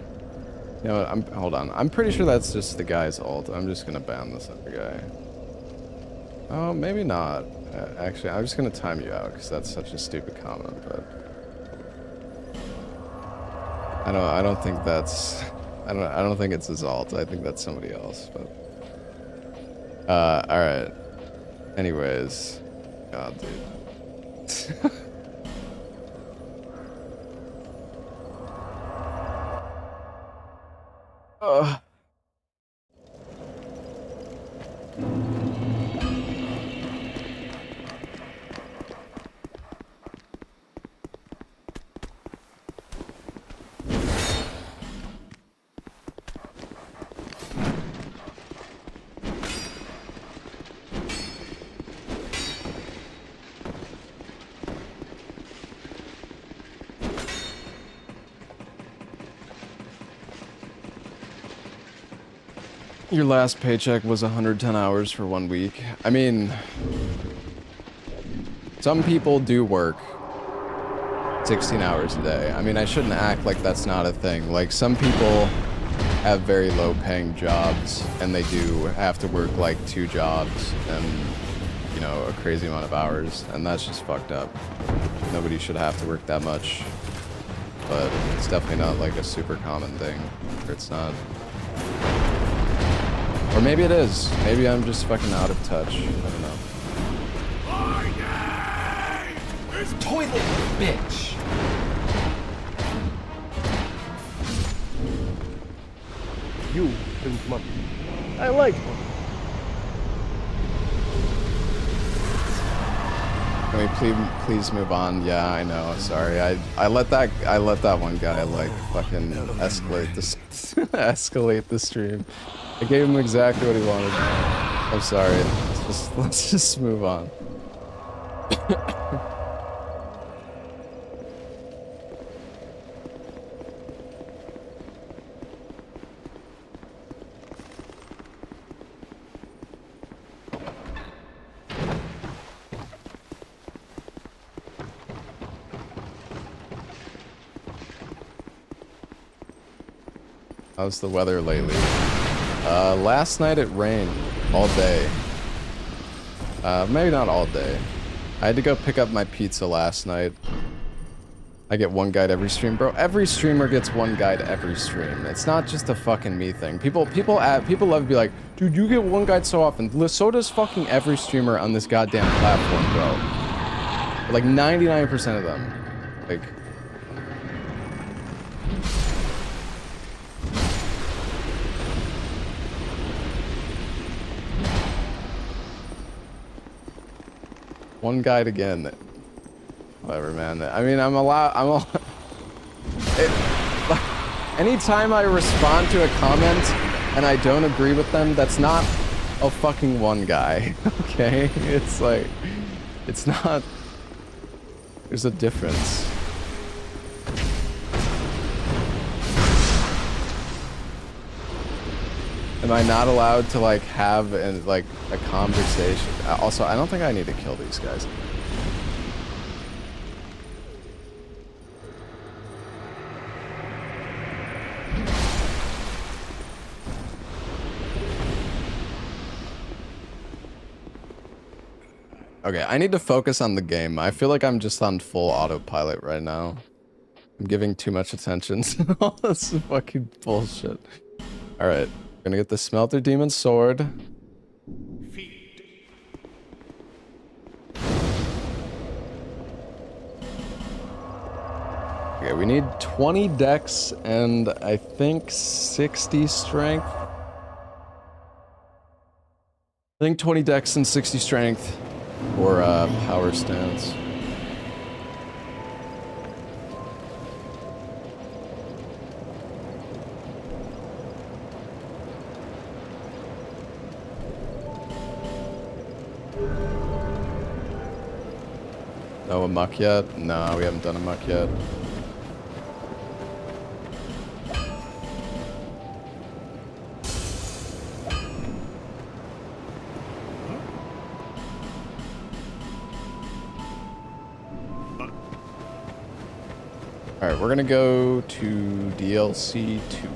Speaker 1: You know what, hold on. I'm pretty sure that's just the guy's ult. I'm just gonna ban this other guy. Oh, maybe not. Actually, I'm just gonna time you out because that's such a stupid comment, but I don't think that's I don't think it's his ult. I think that's somebody else, but all right. Anyways, God, dude. Ugh. Your last paycheck was 110 hours for 1 week. I mean, some people do work 16 hours a day. I mean, I shouldn't act like that's not a thing. Like, some people have very low paying jobs and they do have to work like 2 jobs and, you know, a crazy amount of hours, and that's just fucked up. Nobody should have to work that much, but it's definitely not like a super common thing, or it's not. Or maybe it is. Maybe I'm just fucking out of touch. I don't know.
Speaker 19: Toilet, bitch!
Speaker 20: You didn't money. I like money.
Speaker 1: Can we please move on? Yeah, I know. Sorry, I let that one guy like fucking escalate this escalate the stream. I gave him exactly what he wanted. I'm sorry. Let's just move on. How's the weather lately? Last night it rained all day. Maybe not all day. I had to go pick up my pizza last night. I get one guide every stream, bro. Every streamer gets one guide every stream. It's not just a fucking me thing. People love to be like, dude, you get one guide so often. So does fucking every streamer on this goddamn platform, bro. Like 99% of them. Like. One guide again. Whatever, man. I mean, anytime I respond to a comment and I don't agree with them, that's not a fucking one guy, okay? It's like, it's not, there's a difference. Am I not allowed to, like, have, a conversation? Also, I don't think I need to kill these guys. Okay, I need to focus on the game. I feel like I'm just on full autopilot right now. I'm giving too much attention to all this fucking bullshit. Alright, gonna get the Smelter Demon Sword. Okay, we need 20 dex and I think 60 strength. I think 20 dex and 60 strength. Or power stance. No a muck yet? No, we haven't done a muck yet. Alright, we're gonna go to DLC 2.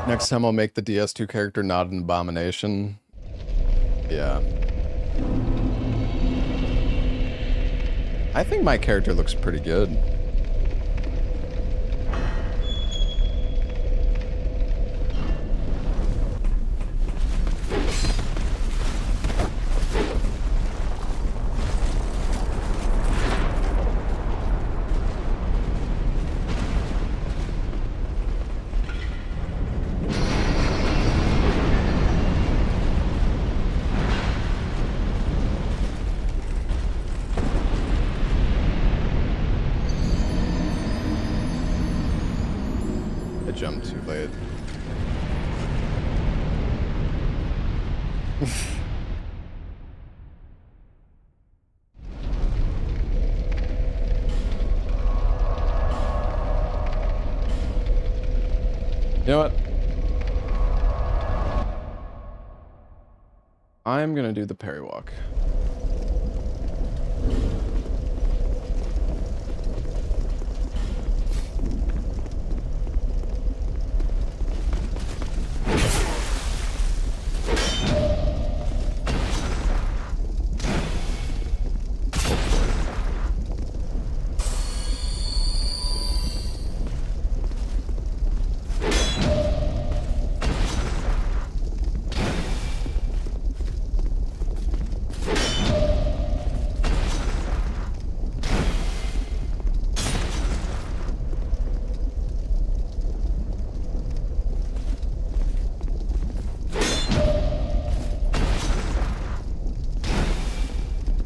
Speaker 1: Next time I'll make the DS2 character not an abomination. Yeah. I think my character looks pretty good. Jumped too late. You know what? I'm gonna do the parry walk.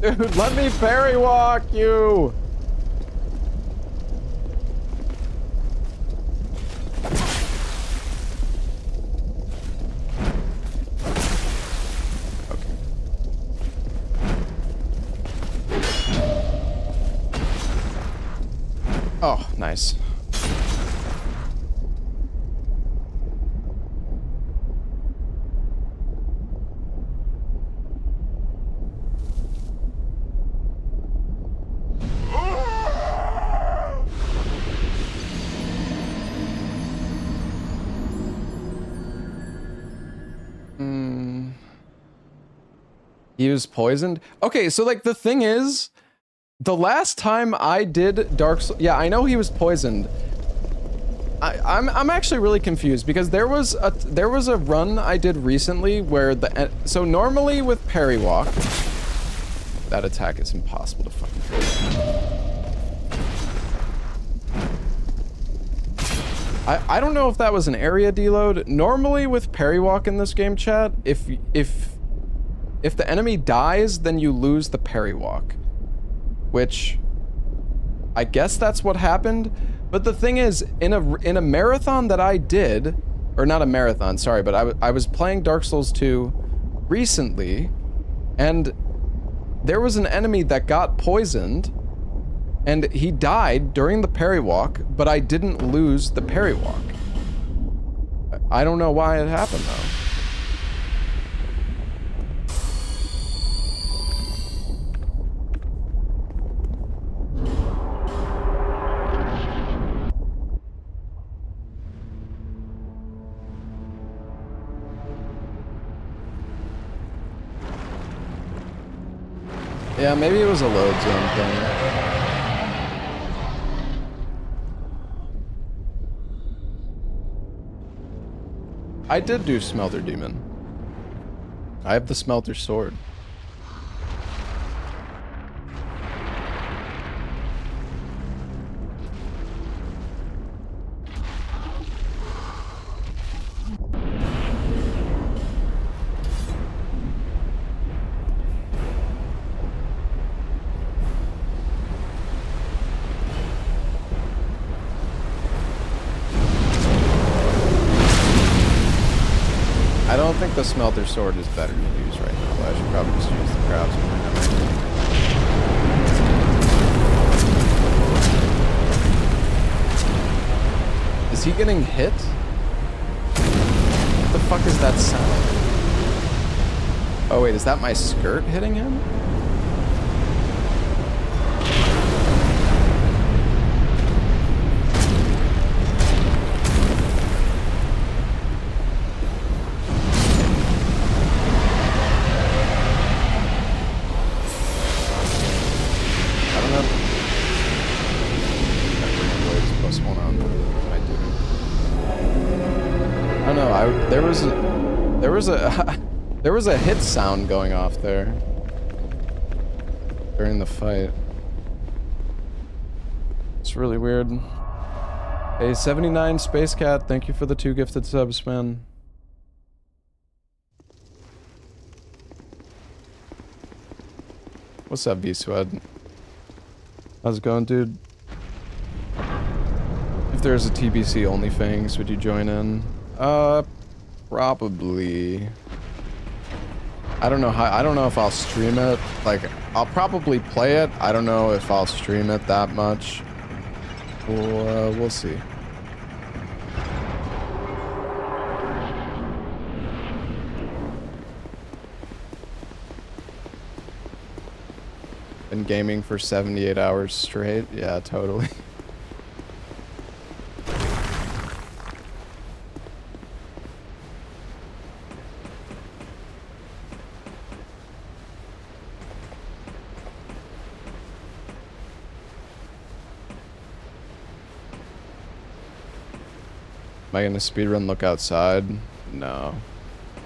Speaker 1: Dude, let me parry walk you! Okay. Oh, nice. He was poisoned? Okay, so like the thing is, the last time I did Dark Souls, yeah, I know he was poisoned. I'm actually really confused because there was a run I did recently where so normally with parry walk, that attack is impossible to fucking hit. I don't know if that was an area deload. Normally with parry walk in this game, chat, if the enemy dies, then you lose the parry walk, which I guess that's what happened. But the thing is, in a marathon that I did, or not a marathon, sorry, but I was playing Dark Souls 2 recently, and there was an enemy that got poisoned, and he died during the parry walk, but I didn't lose the parry walk. I don't know why it happened, though. Yeah, maybe it was a load zone thing. I did do Smelter Demon. I have the Smelter Sword. I don't think the Smelter Sword is better to use right now, but I should probably just use the Craftsman. Is he getting hit? What the fuck is that sound? Oh wait, is that my skirt hitting him? There was a hit sound going off there during the fight. It's really weird. Hey, 79 Space Cat, thank you for the 2 gifted subs, man. What's up, V-Swed? How's it going, dude? If there's a TBC OnlyFans, would you join in? Probably. I don't know if I'll stream it. Like, I'll probably play it. I don't know if I'll stream it that much. We'll see. Been gaming for 78 hours straight? Yeah, totally. Am I gonna speedrun Look Outside? No.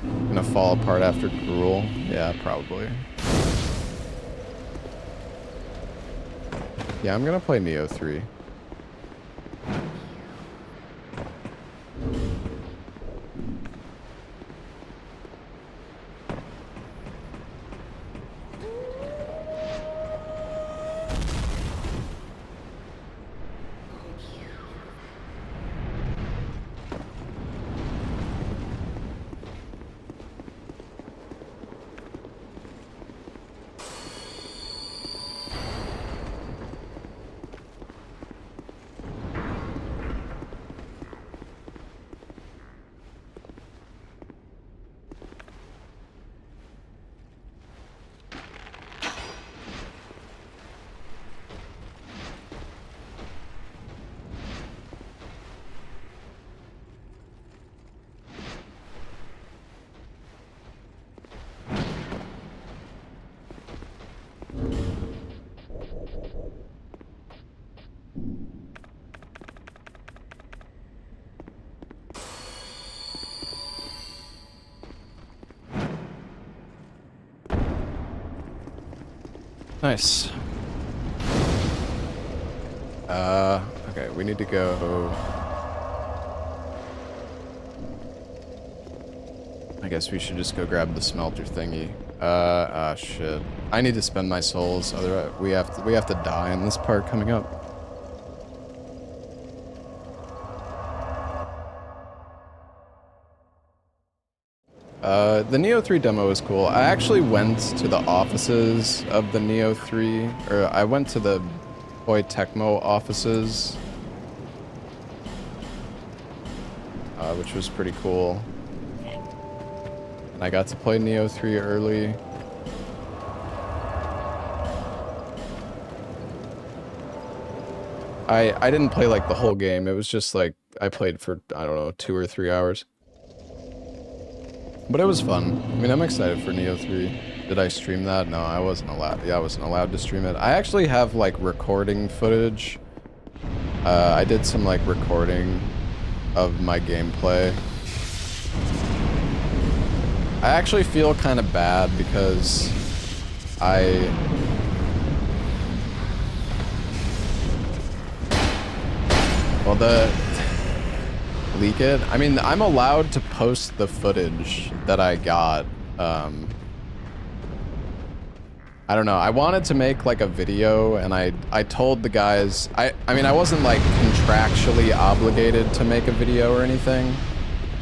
Speaker 1: Gonna fall apart after Gruel? Yeah, probably. Yeah, I'm gonna play Neo 3. Nice. Okay, we need to go. I guess we should just go grab the smelter thingy. Shit. I need to spend my souls, otherwise we have to die in this part coming up. The Neo 3 demo was cool. I actually went to the offices of the Neo 3, or I went to the Boy Tecmo offices, which was pretty cool. And I got to play Neo 3 early. I didn't play like the whole game. It was just like I played for, I don't know, 2 or 3 hours. But it was fun. I mean, I'm excited for Neo 3. Did I stream that? No, I wasn't allowed. Yeah, I wasn't allowed to stream it. I actually have like recording footage. I did some like recording of my gameplay. I actually feel kind of bad because well, the leak it. I mean, I'm allowed to post the footage that I got. I don't know. I wanted to make like a video, and I told the guys. I mean, I wasn't like contractually obligated to make a video or anything.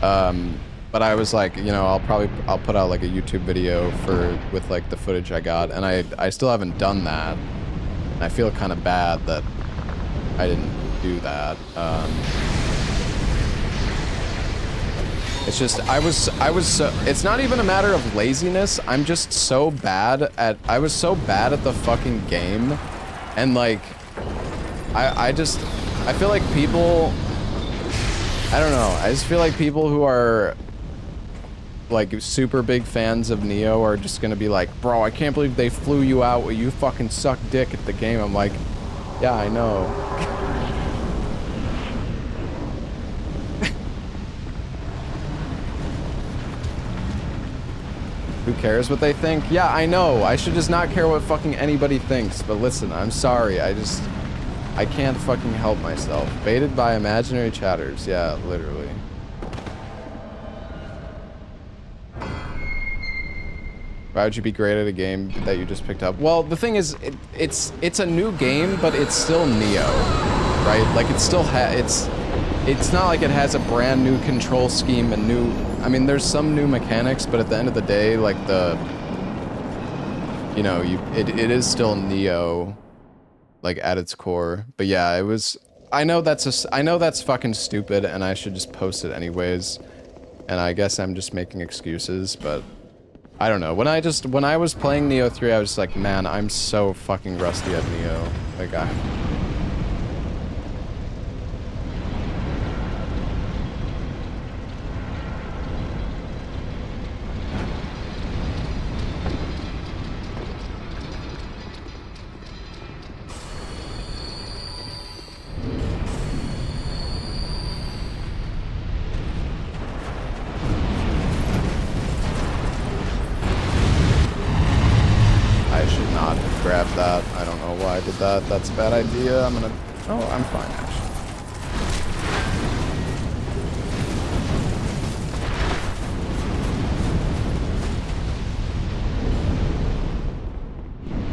Speaker 1: But I was like, you know, I'll put out like a YouTube video with like the footage I got, and I still haven't done that. I feel kind of bad that I didn't do that. It's just, I was so, it's not even a matter of laziness. I'm just so bad at, I was so bad at the fucking game. And like, I feel like people, I don't know. I just feel like people who are like super big fans of Neo are just gonna be like, bro, I can't believe they flew you out where you fucking suck dick at the game. I'm like, yeah, I know. Who cares what they think? Yeah, I know. I should just not care what fucking anybody thinks. But listen, I'm sorry. I can't fucking help myself. Baited by imaginary chatters. Yeah, literally. Why would you be great at a game that you just picked up? Well, the thing is, it's a new game, but it's still Neo, right? Like it still it's not like it has a brand new control scheme and new. I mean, there's some new mechanics, but at the end of the day, like you know, it is still Neo, like at its core. But yeah, it was. I know that's fucking stupid, and I should just post it anyways. And I guess I'm just making excuses, but I don't know. When I was playing Neo 3, I was just like, man, I'm so fucking rusty at Neo. Like grab that. I don't know why I did that. That's a bad idea. I'm gonna... Oh, I'm fine, actually.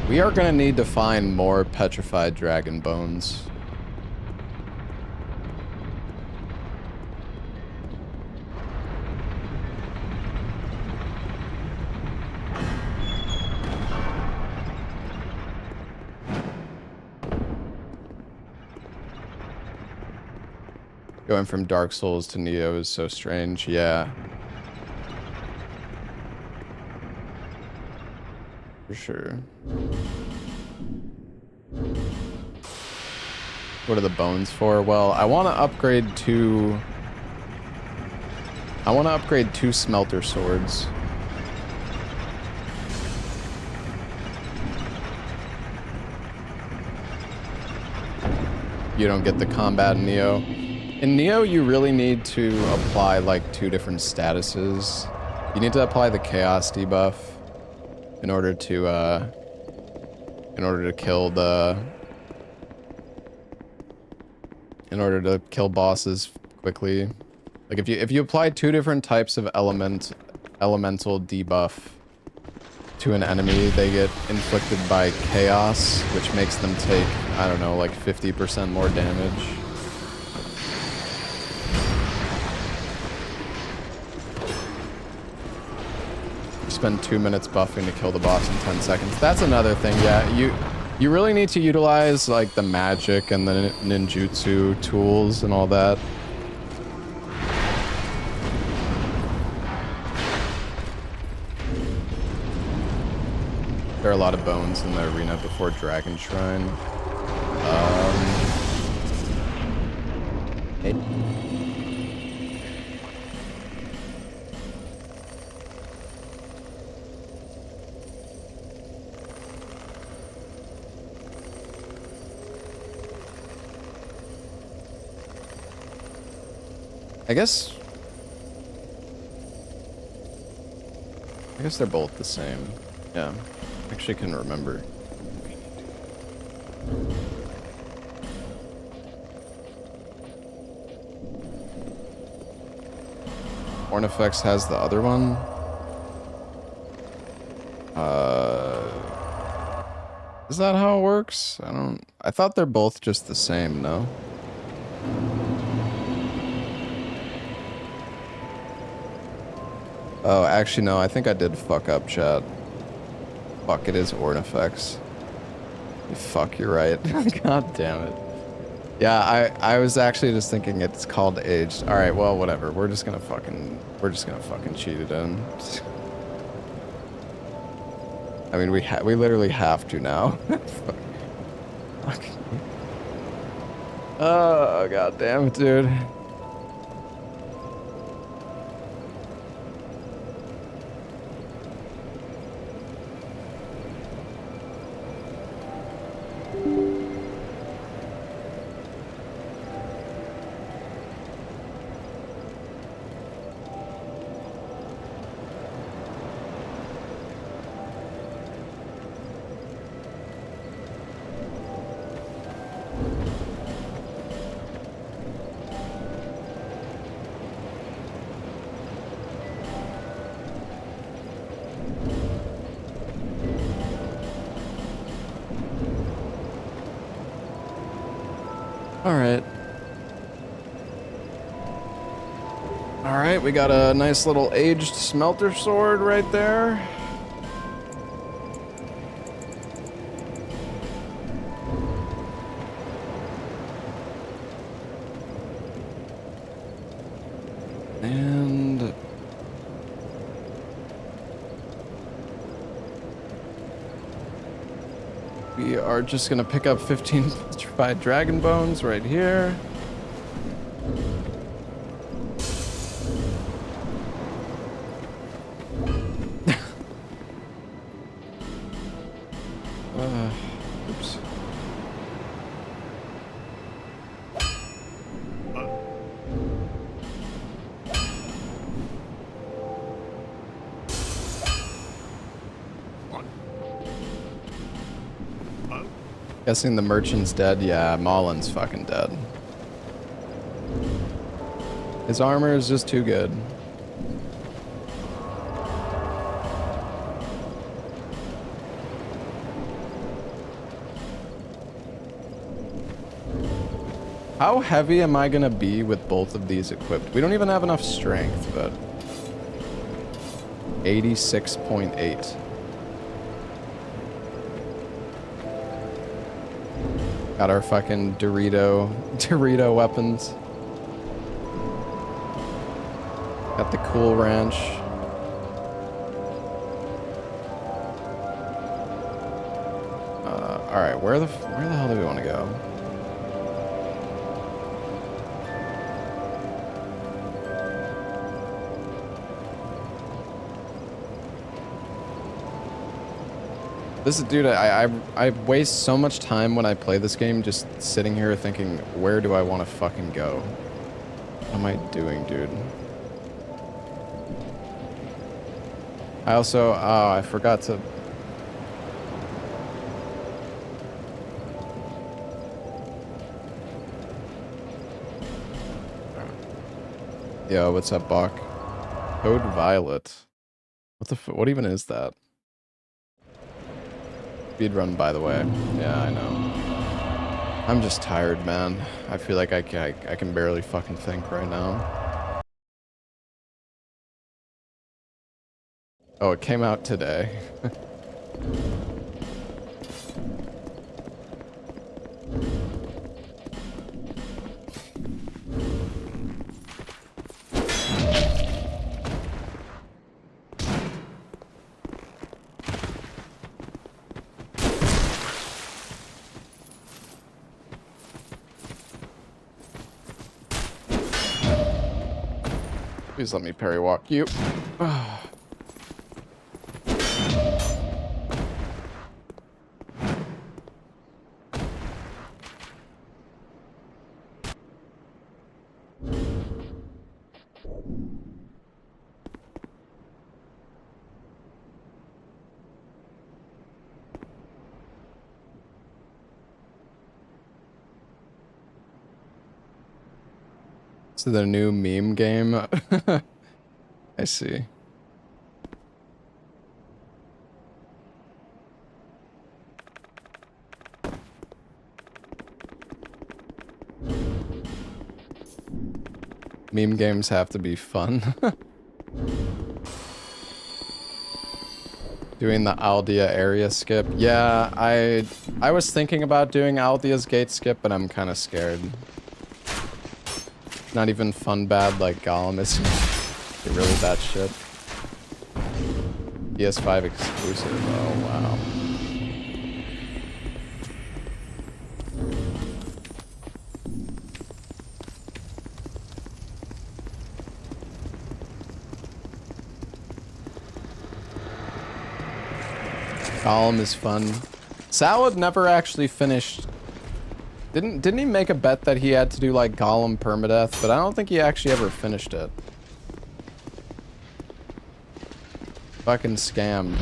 Speaker 1: We are gonna need to find more petrified dragon bones. Going from Dark Souls to Neo is so strange, yeah. For sure. What are the bones for? Well, I want to upgrade two smelter swords. You don't get the combat in Neo. In Neo, you really need to apply like 2 different statuses. You need to apply the chaos debuff in order to in order to kill the bosses quickly. Like if you apply 2 different types of elemental debuff to an enemy, they get inflicted by chaos, which makes them take, I don't know, like 50% more damage. You spend 2 minutes buffing to kill the boss in 10 seconds. That's another thing, yeah. You really need to utilize like the magic and the ninjutsu tools and all that. There are a lot of bones in the arena before Dragon Shrine. I guess they're both the same. Yeah. Actually couldn't remember. Ornifex has the other one. Is that how it works? I thought they're both just the same, no? Oh, actually no, I think I did fuck up, chat. Fuck, it is Ornifex. Fuck, you're right. God damn it. Yeah, I was actually just thinking it's called aged. Alright, well, whatever. We're just gonna fucking cheat it in. I mean, we literally have to now. Fuck. Oh, god damn it, dude. Alright, we got a nice little aged smelter sword right there. And we are just gonna pick up 15 petrified dragon bones right here. Oops. Guessing the merchant's dead? Yeah, Mullen's fucking dead. His armor is just too good. How heavy am I gonna be with both of these equipped? We don't even have enough strength, but 86.8. Got our fucking Dorito weapons. Got the cool ranch. All right, where the hell do we want to go? This is, dude, I waste so much time when I play this game just sitting here thinking, where do I want to fucking go? What am I doing, dude? I also, oh, I forgot to... Yo, what's up, Bach? Code Violet. What even is that? Speedrun, by the way. Yeah, I know. I'm just tired, man. I feel like I can barely fucking think right now. Oh, it came out today. Please let me parry walk you. So the new meme game. I see. Meme games have to be fun. Doing the Aldea area skip. Yeah, I was thinking about doing Aldea's gate skip, but I'm kind of scared. Not even fun bad like Gollum is. You're really that shit. PS5 exclusive. Oh wow. Gollum is fun. Salad never actually finished. Didn't he make a bet that he had to do like Gollum permadeath? But I don't think he actually ever finished it. Fucking scammed.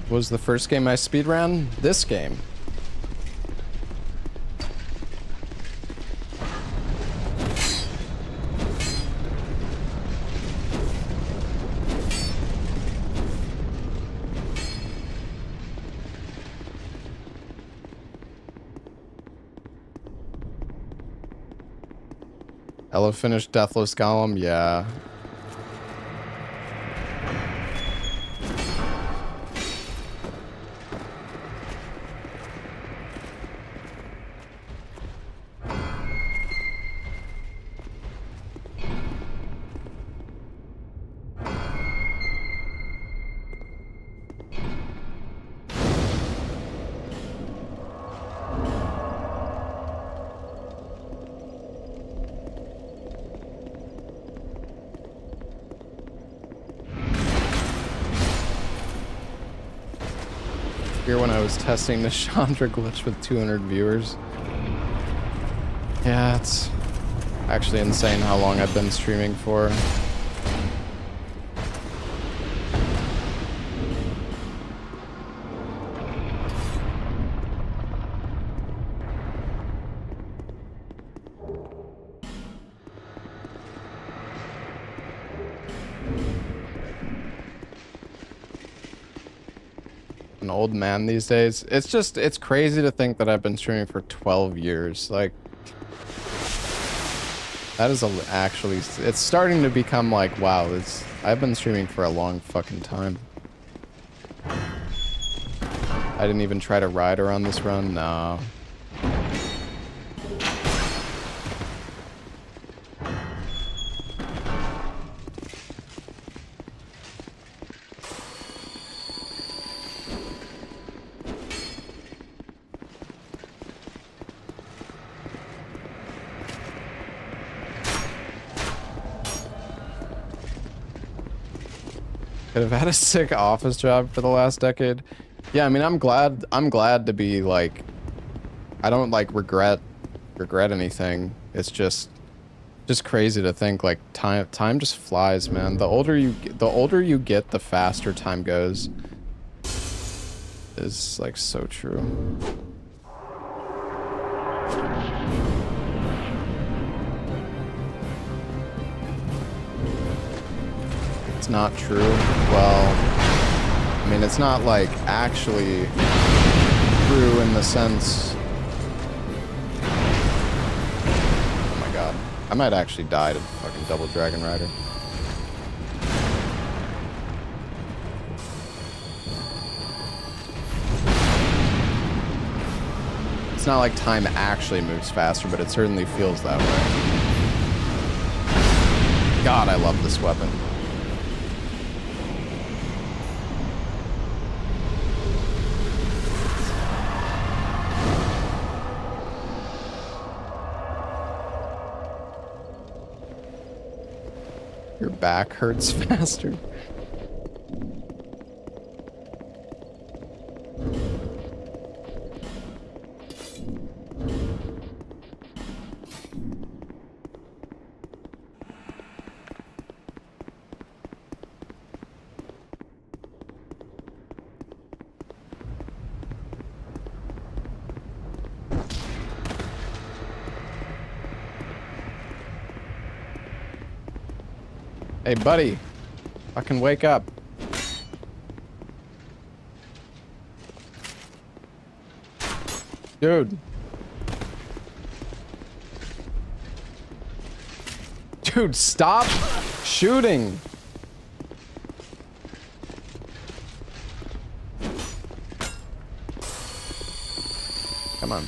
Speaker 1: What was the first game I speedran? This game. Ella finished Deathless Golem? Yeah. Here when I was testing the Chandra glitch with 200 viewers. Yeah, it's actually insane how long I've been streaming for. An old man these days. It's crazy to think that I've been streaming for 12 years. Like, that is actually, it's starting to become like, wow, I've been streaming for a long fucking time. I didn't even try to ride her on this run. No. Could have had a sick office job for the last decade. Yeah, I mean, I'm glad to be like, I don't like regret anything. It's just crazy to think like time just flies, man. The older you get, the faster time goes. Is like so true. It's not true. Well, I mean, it's not like actually true in the sense. Oh my god. I might actually die to fucking double Dragon Rider. It's not like time actually moves faster, but it certainly feels that way. God, I love this weapon. Your back hurts faster. Hey, buddy. Fucking wake up. Dude. Dude, stop shooting. Come on.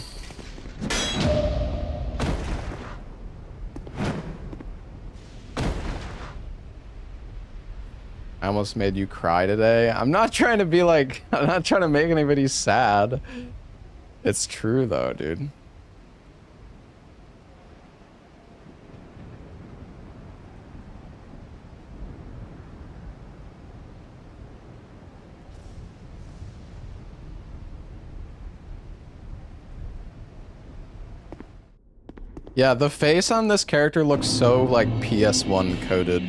Speaker 1: I almost made you cry today. I'm not trying to be like, I'm not trying to make anybody sad. It's true though, dude. Yeah, the face on this character looks so like PS1 coded.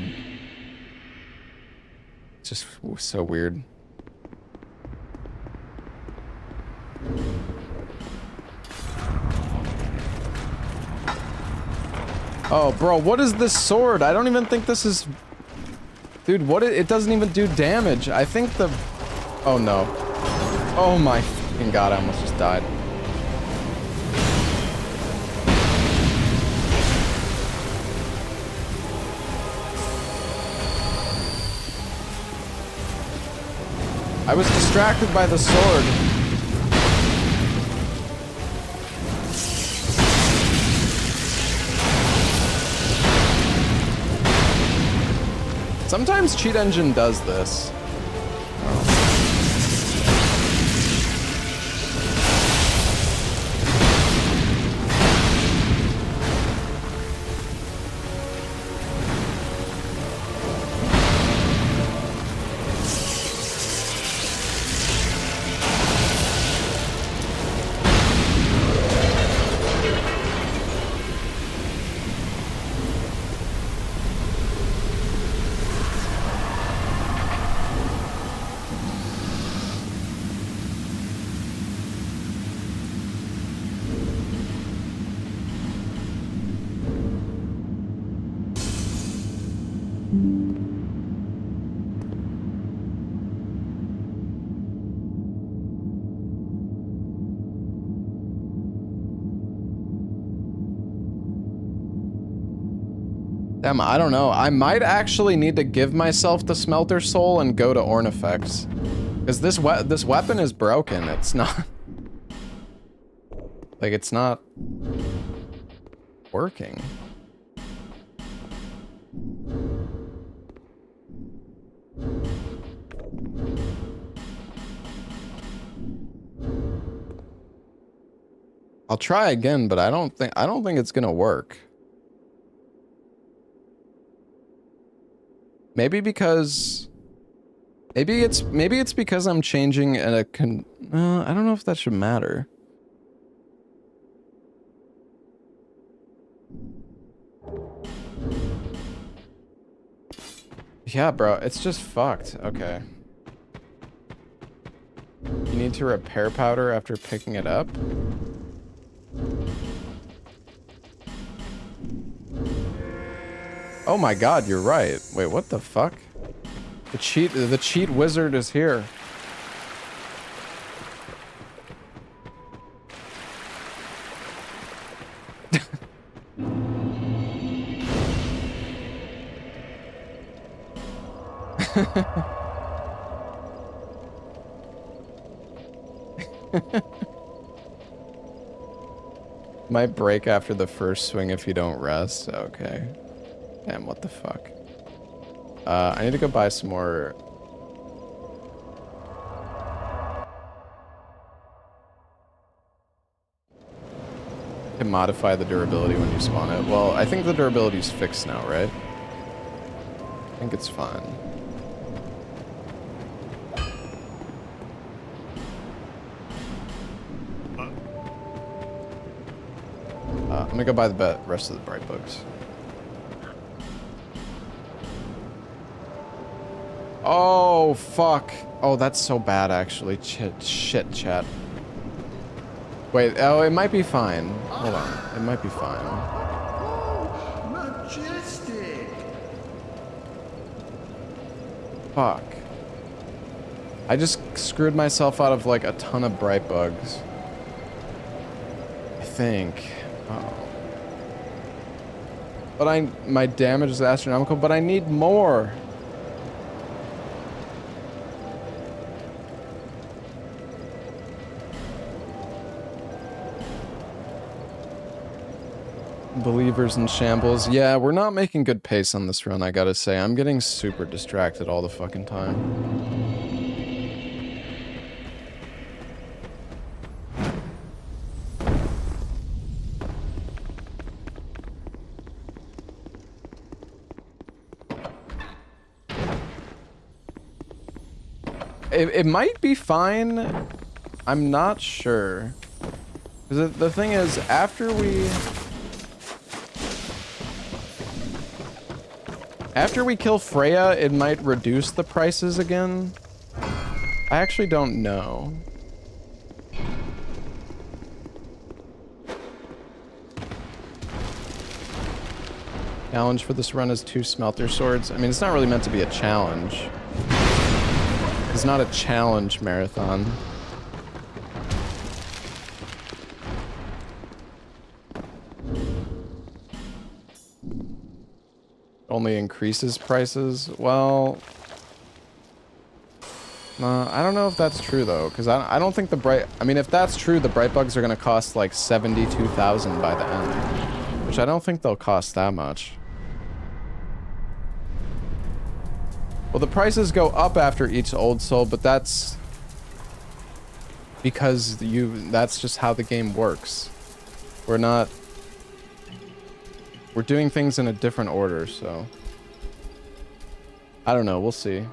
Speaker 1: It's just so weird. Oh, bro, what is this sword? I don't even think this is... Dude, what? It doesn't even do damage. I think the... Oh, no. Oh, my fucking god, I almost just died. I was distracted by the sword. Sometimes Cheat Engine does this. Damn, I don't know. I might actually need to give myself the Smelter Soul and go to Ornifex. Because this weapon is broken. It's not... Like, it's not... working. I'll try again, but I don't think it's gonna work. Maybe because Maybe it's because I'm changing at a I don't know if that should matter. Yeah, bro, it's just fucked. Okay. You need to repair powder after picking it up? Oh my god, you're right. Wait, what the fuck? The cheat wizard is here. Might break after the first swing if you don't rest. Okay. Damn, what the fuck? I need to go buy some more. You can modify the durability when you spawn it. Well, I think the durability's fixed now, right? I think it's fine. I'm gonna go buy the rest of the bright bugs. Oh, fuck. Oh, that's so bad, actually. Shit, chat. Wait, oh, it might be fine. Hold on. It might be fine.
Speaker 19: Majestic.
Speaker 1: Fuck. I just screwed myself out of, like, a ton of bright bugs. I think. Uh-oh. But my damage is astronomical, but I need more. Believers in shambles. Yeah, we're not making good pace on this run, I gotta say. I'm getting super distracted all the fucking time. It might be fine. I'm not sure. 'Cause the thing is, after we kill Freya, it might reduce the prices again. I actually don't know. Challenge for this run is 2 smelter swords. I mean, it's not really meant to be a challenge. It's not a challenge marathon. Only increases prices? Well, I don't know if that's true though, because I don't think I mean, if that's true, the bright bugs are going to cost like 72,000 by the end, which I don't think they'll cost that much. Well, the prices go up after each old soul, but that's because that's just how the game works. We're doing things in a different order, so I don't know, we'll see.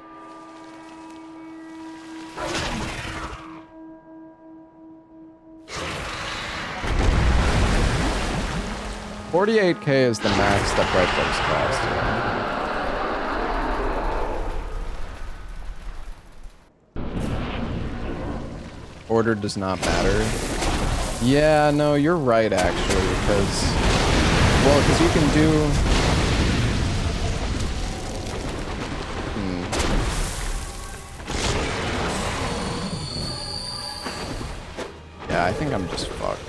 Speaker 1: $48K is the max that bright bugs cost. Yeah. Order does not matter. Yeah, no, you're right actually, because you can do yeah, I think I'm just fucked.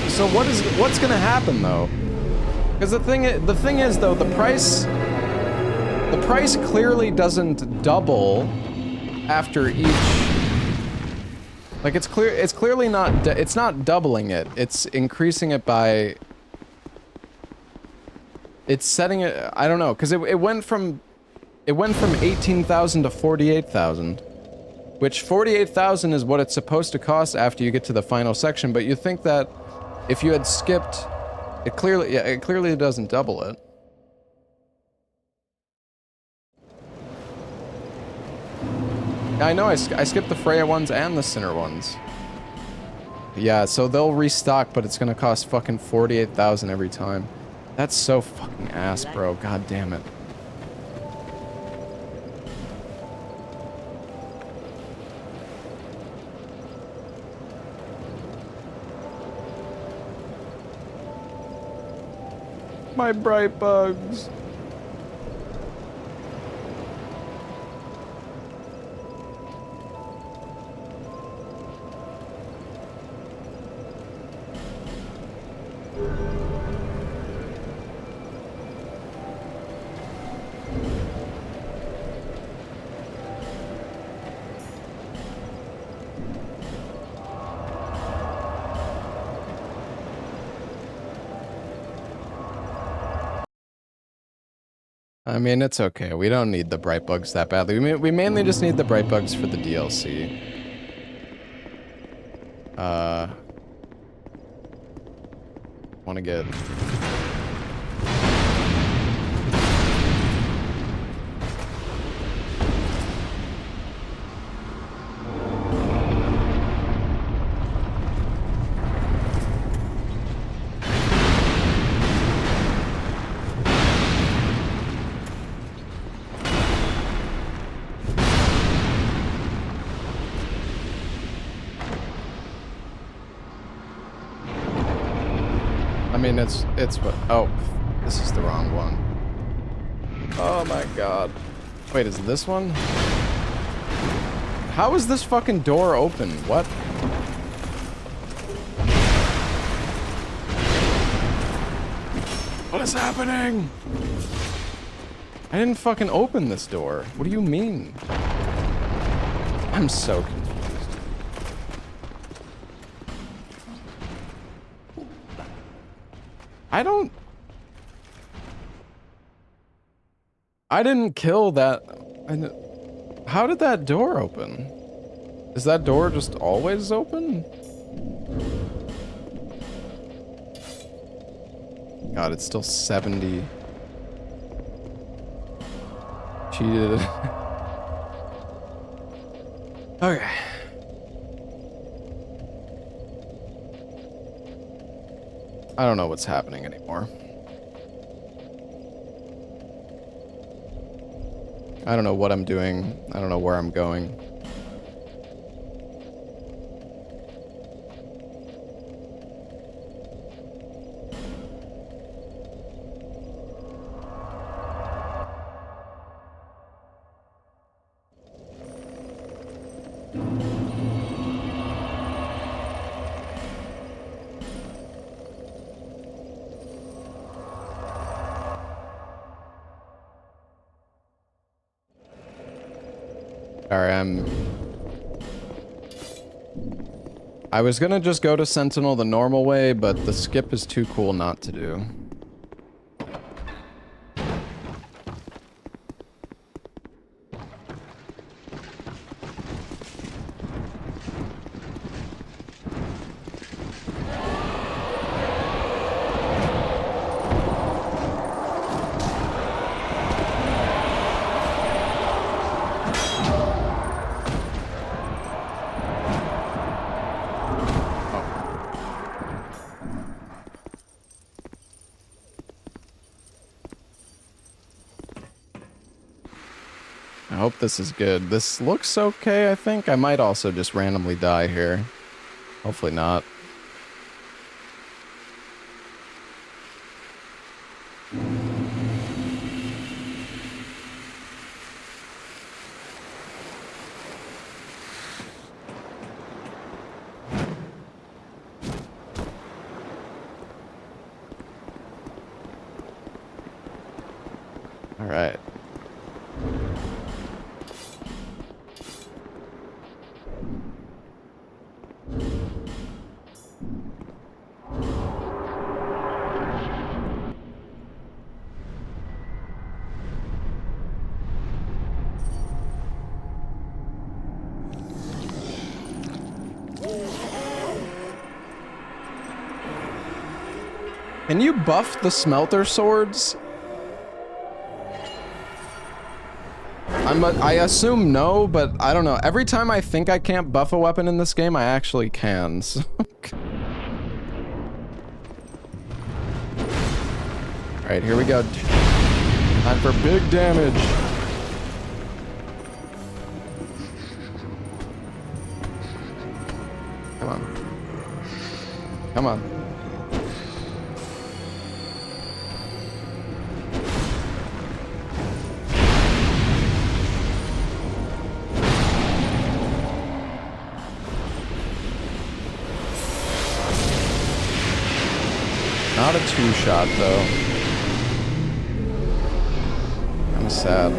Speaker 1: So what's gonna happen though? Because the thing is though, the price clearly doesn't double after each. Like it's clearly not. It's not doubling it. It's increasing it by It's setting it. I don't know, because it went from 18,000 to 48,000, which 48,000 is what it's supposed to cost after you get to the final section. But you think that if you had skipped, it clearly doesn't double it. I know I skipped the Freya ones and the Sinner ones. Yeah, so they'll restock, but it's gonna cost fucking 48,000 every time. That's so fucking ass, bro. God damn it. My bright bugs. I mean, it's okay. We don't need the bright bugs that badly. We mainly just need the bright bugs for the DLC. Want to get... I mean, it's what... Oh, this is the wrong one. Oh my god. Wait, is it this one? How is this fucking door open? What? What is happening? I didn't fucking open this door. What do you mean? I'm so confused. I didn't kill that. How did that door open? Is that door just always open? God, it's still 70. Cheated. Okay. I don't know what's happening anymore. I don't know what I'm doing. I don't know where I'm going. Alright, I was gonna just go to Sentinel the normal way, but the skip is too cool not to do. I hope this is good. This looks okay, I think. I might also just randomly die here. Hopefully not. All right. Can you buff the smelter swords? I assume no, but I don't know. Every time I think I can't buff a weapon in this game, I actually can. So. Alright, here we go. Time for big damage. Come on. Come on. Not a two-shot, though. I'm sad.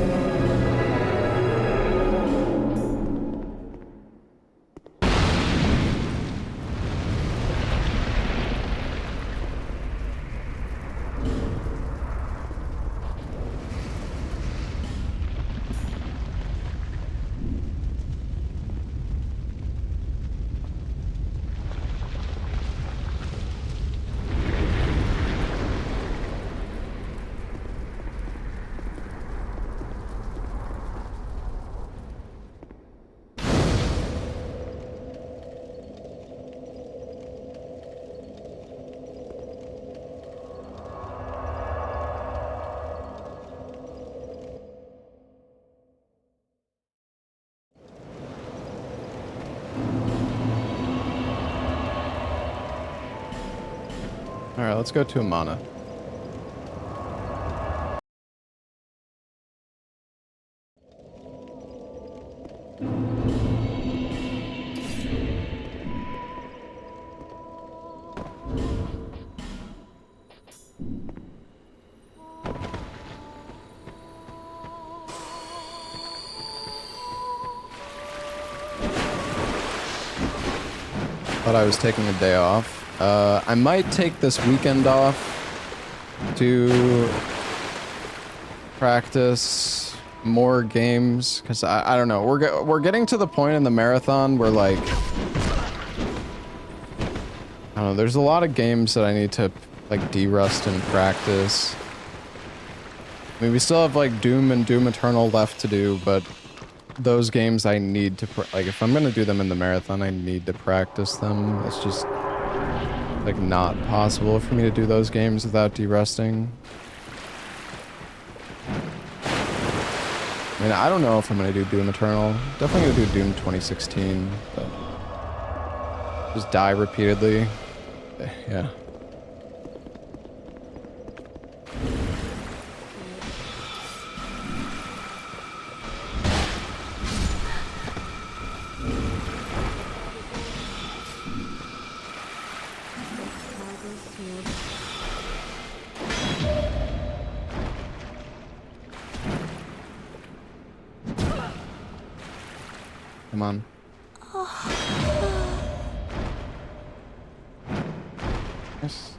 Speaker 1: Alright, let's go to Amana. Thought I was taking a day off. I might take this weekend off to practice more games, because I don't know. We're getting to the point in the marathon where, like, I don't know, there's a lot of games that I need to, like, de-rust and practice. I mean, we still have, like, Doom and Doom Eternal left to do, but those games I need to, like, if I'm gonna do them in the marathon, I need to practice them. It's just, like, not possible for me to do those games without de-rusting. I mean, I don't know if I'm gonna do Doom Eternal. Definitely gonna do Doom 2016, but just die repeatedly. Yeah. Come on. Yes.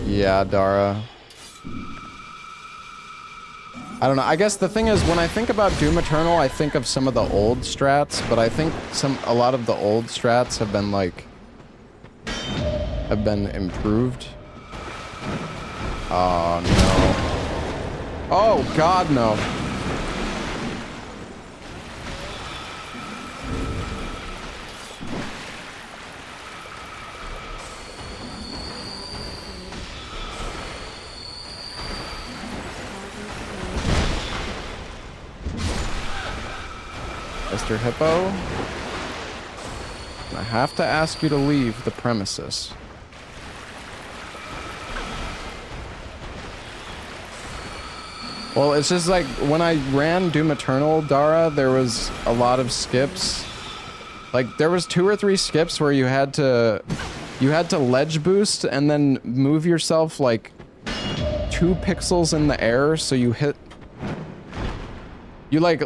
Speaker 1: Yeah, Dara. I don't know. I guess the thing is, when I think about Doom Eternal, I think of some of the old strats, but I think a lot of the old strats have been, like, improved. Oh, no. Oh, God, no. Mr. Hippo, I have to ask you to leave the premises. Well, it's just like when I ran Doom Eternal, Dara, there was a lot of skips. Like, there was 2 or 3 skips where you had to ledge boost and then move yourself like 2 pixels in the air, so you hit. You like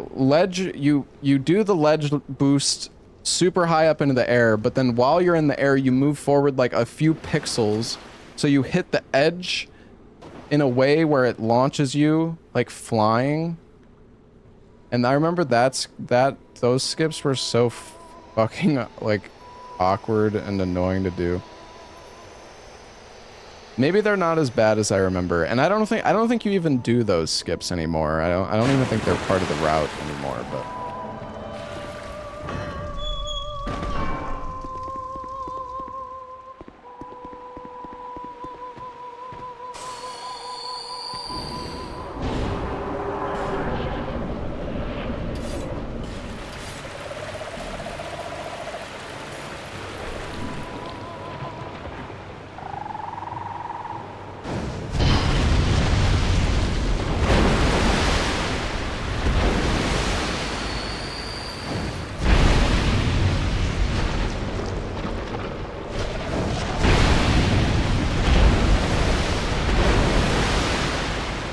Speaker 1: you do the ledge boost super high up into the air, but then while you're in the air, you move forward like a few pixels, so you hit the edge in a way where it launches you like flying. And I remember those skips were so fucking like awkward and annoying to do. Maybe they're not as bad as I remember, and I don't think you even do those skips anymore. I don't even think they're part of the route anymore, but.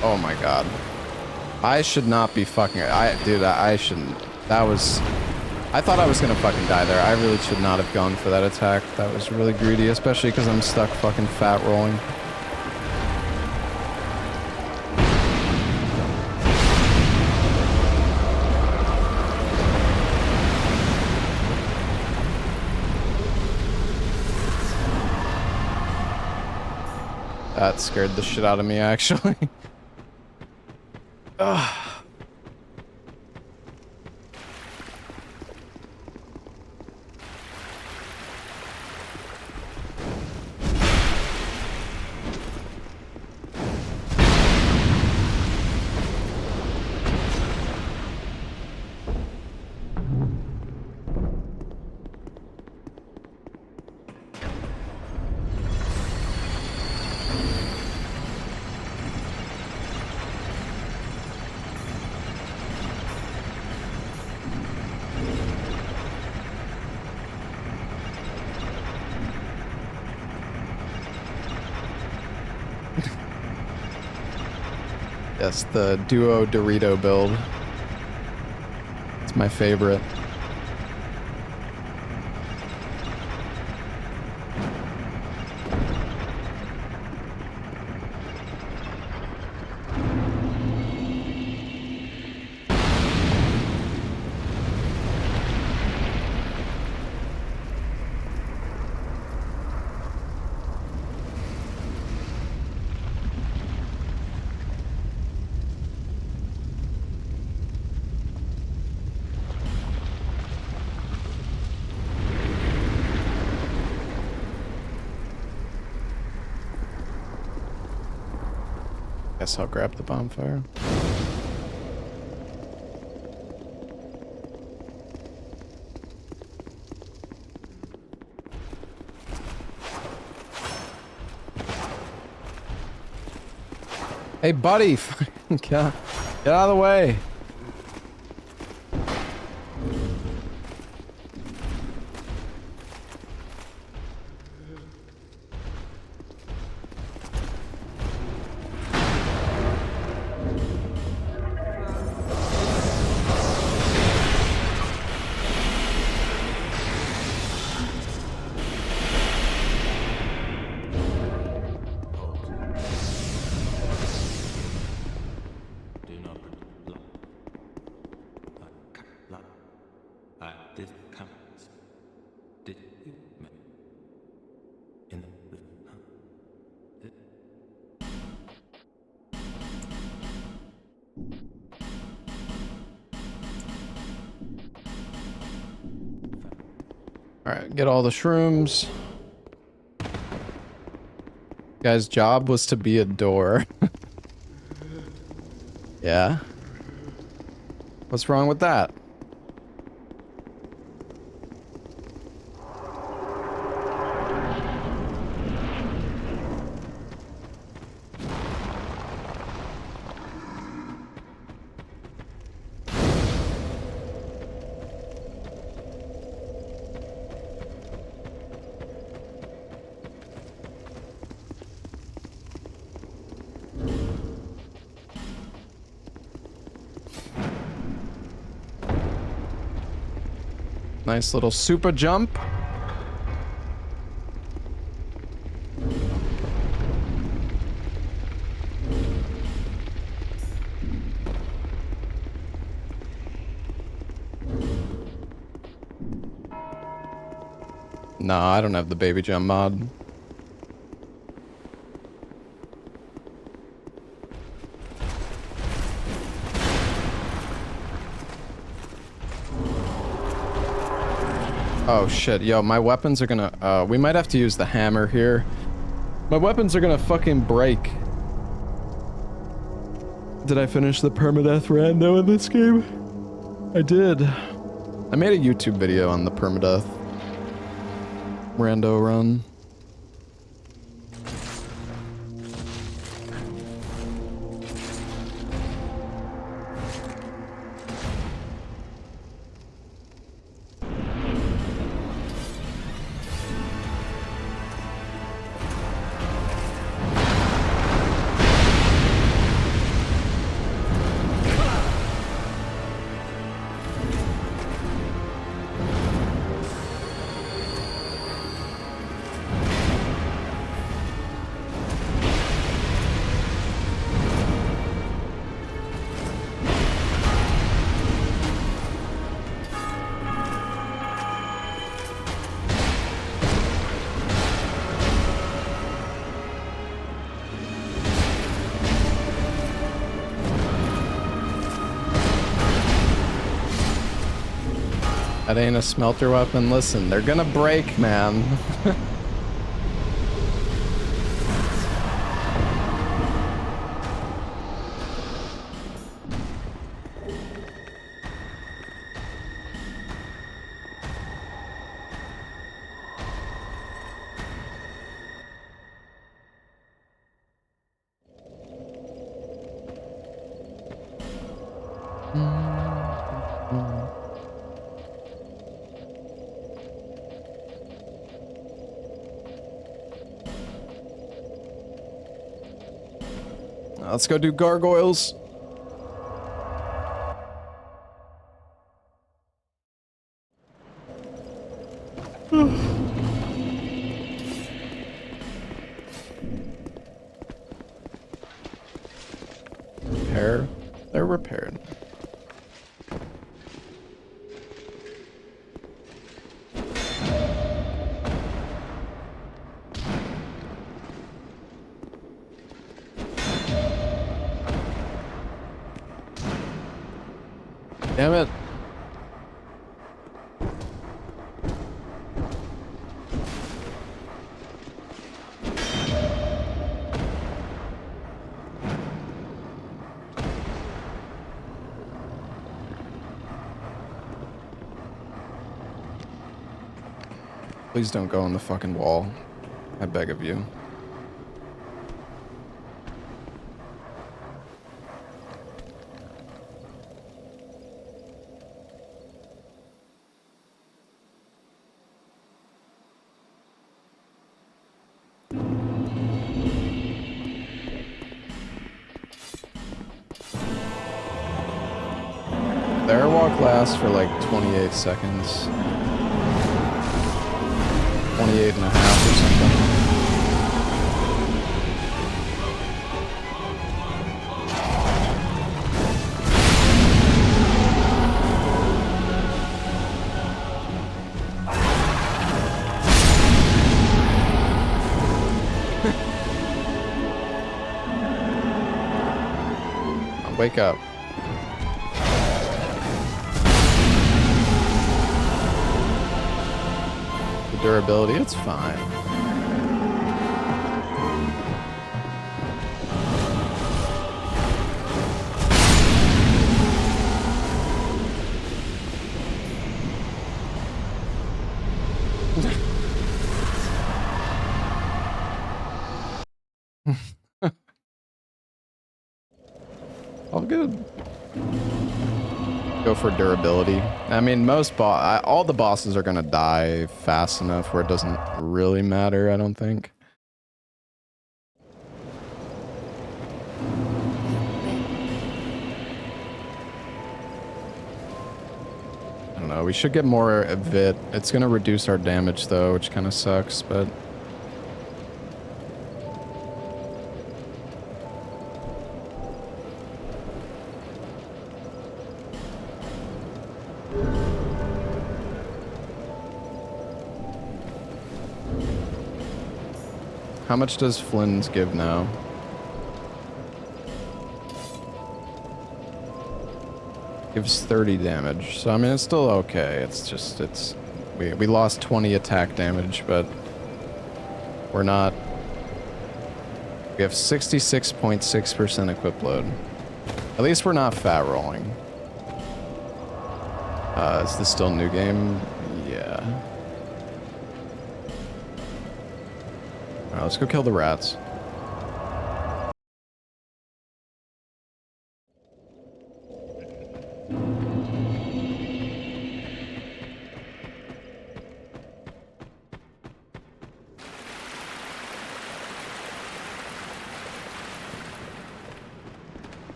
Speaker 1: Oh my god. I should not be fucking... Dude, I shouldn't. That was... I thought I was gonna fucking die there. I really should not have gone for that attack. That was really greedy, especially because I'm stuck fucking fat rolling. That scared the shit out of me, actually. Ugh. Yes, the duo Dorito build. It's my favorite. Guess I'll grab the bonfire. Hey, buddy! Get out of the way! Alright, get all the shrooms. Guy's job was to be a door. Yeah? What's wrong with that? Nice little super jump. No, I don't have the baby jump mod. Oh shit, yo, my weapons are gonna, we might have to use the hammer here. My weapons are gonna fucking break. Did I finish the permadeath rando in this game? I did. I made a YouTube video on the permadeath rando run. That ain't a smelter weapon. Listen, they're gonna break, man. Let's go do gargoyles. Repair. They're repaired. Damn it. Please don't go on the fucking wall. I beg of you. The airwalk lasts for like 28 seconds. 28 and a half or something. Wake up. The durability, it's fine. All good. Go for durability. I mean, all the bosses are gonna die fast enough where it doesn't really matter, I don't think. I don't know, we should get more of it. It's gonna reduce our damage though, which kind of sucks, but... How much does Flynn's give now? Gives 30 damage. So I mean it's still okay. It's just we lost 20 attack damage, but we're not. We have 66.6% equip load. At least we're not fat rolling. Is this still a new game? Yeah. Alright, let's go kill the rats.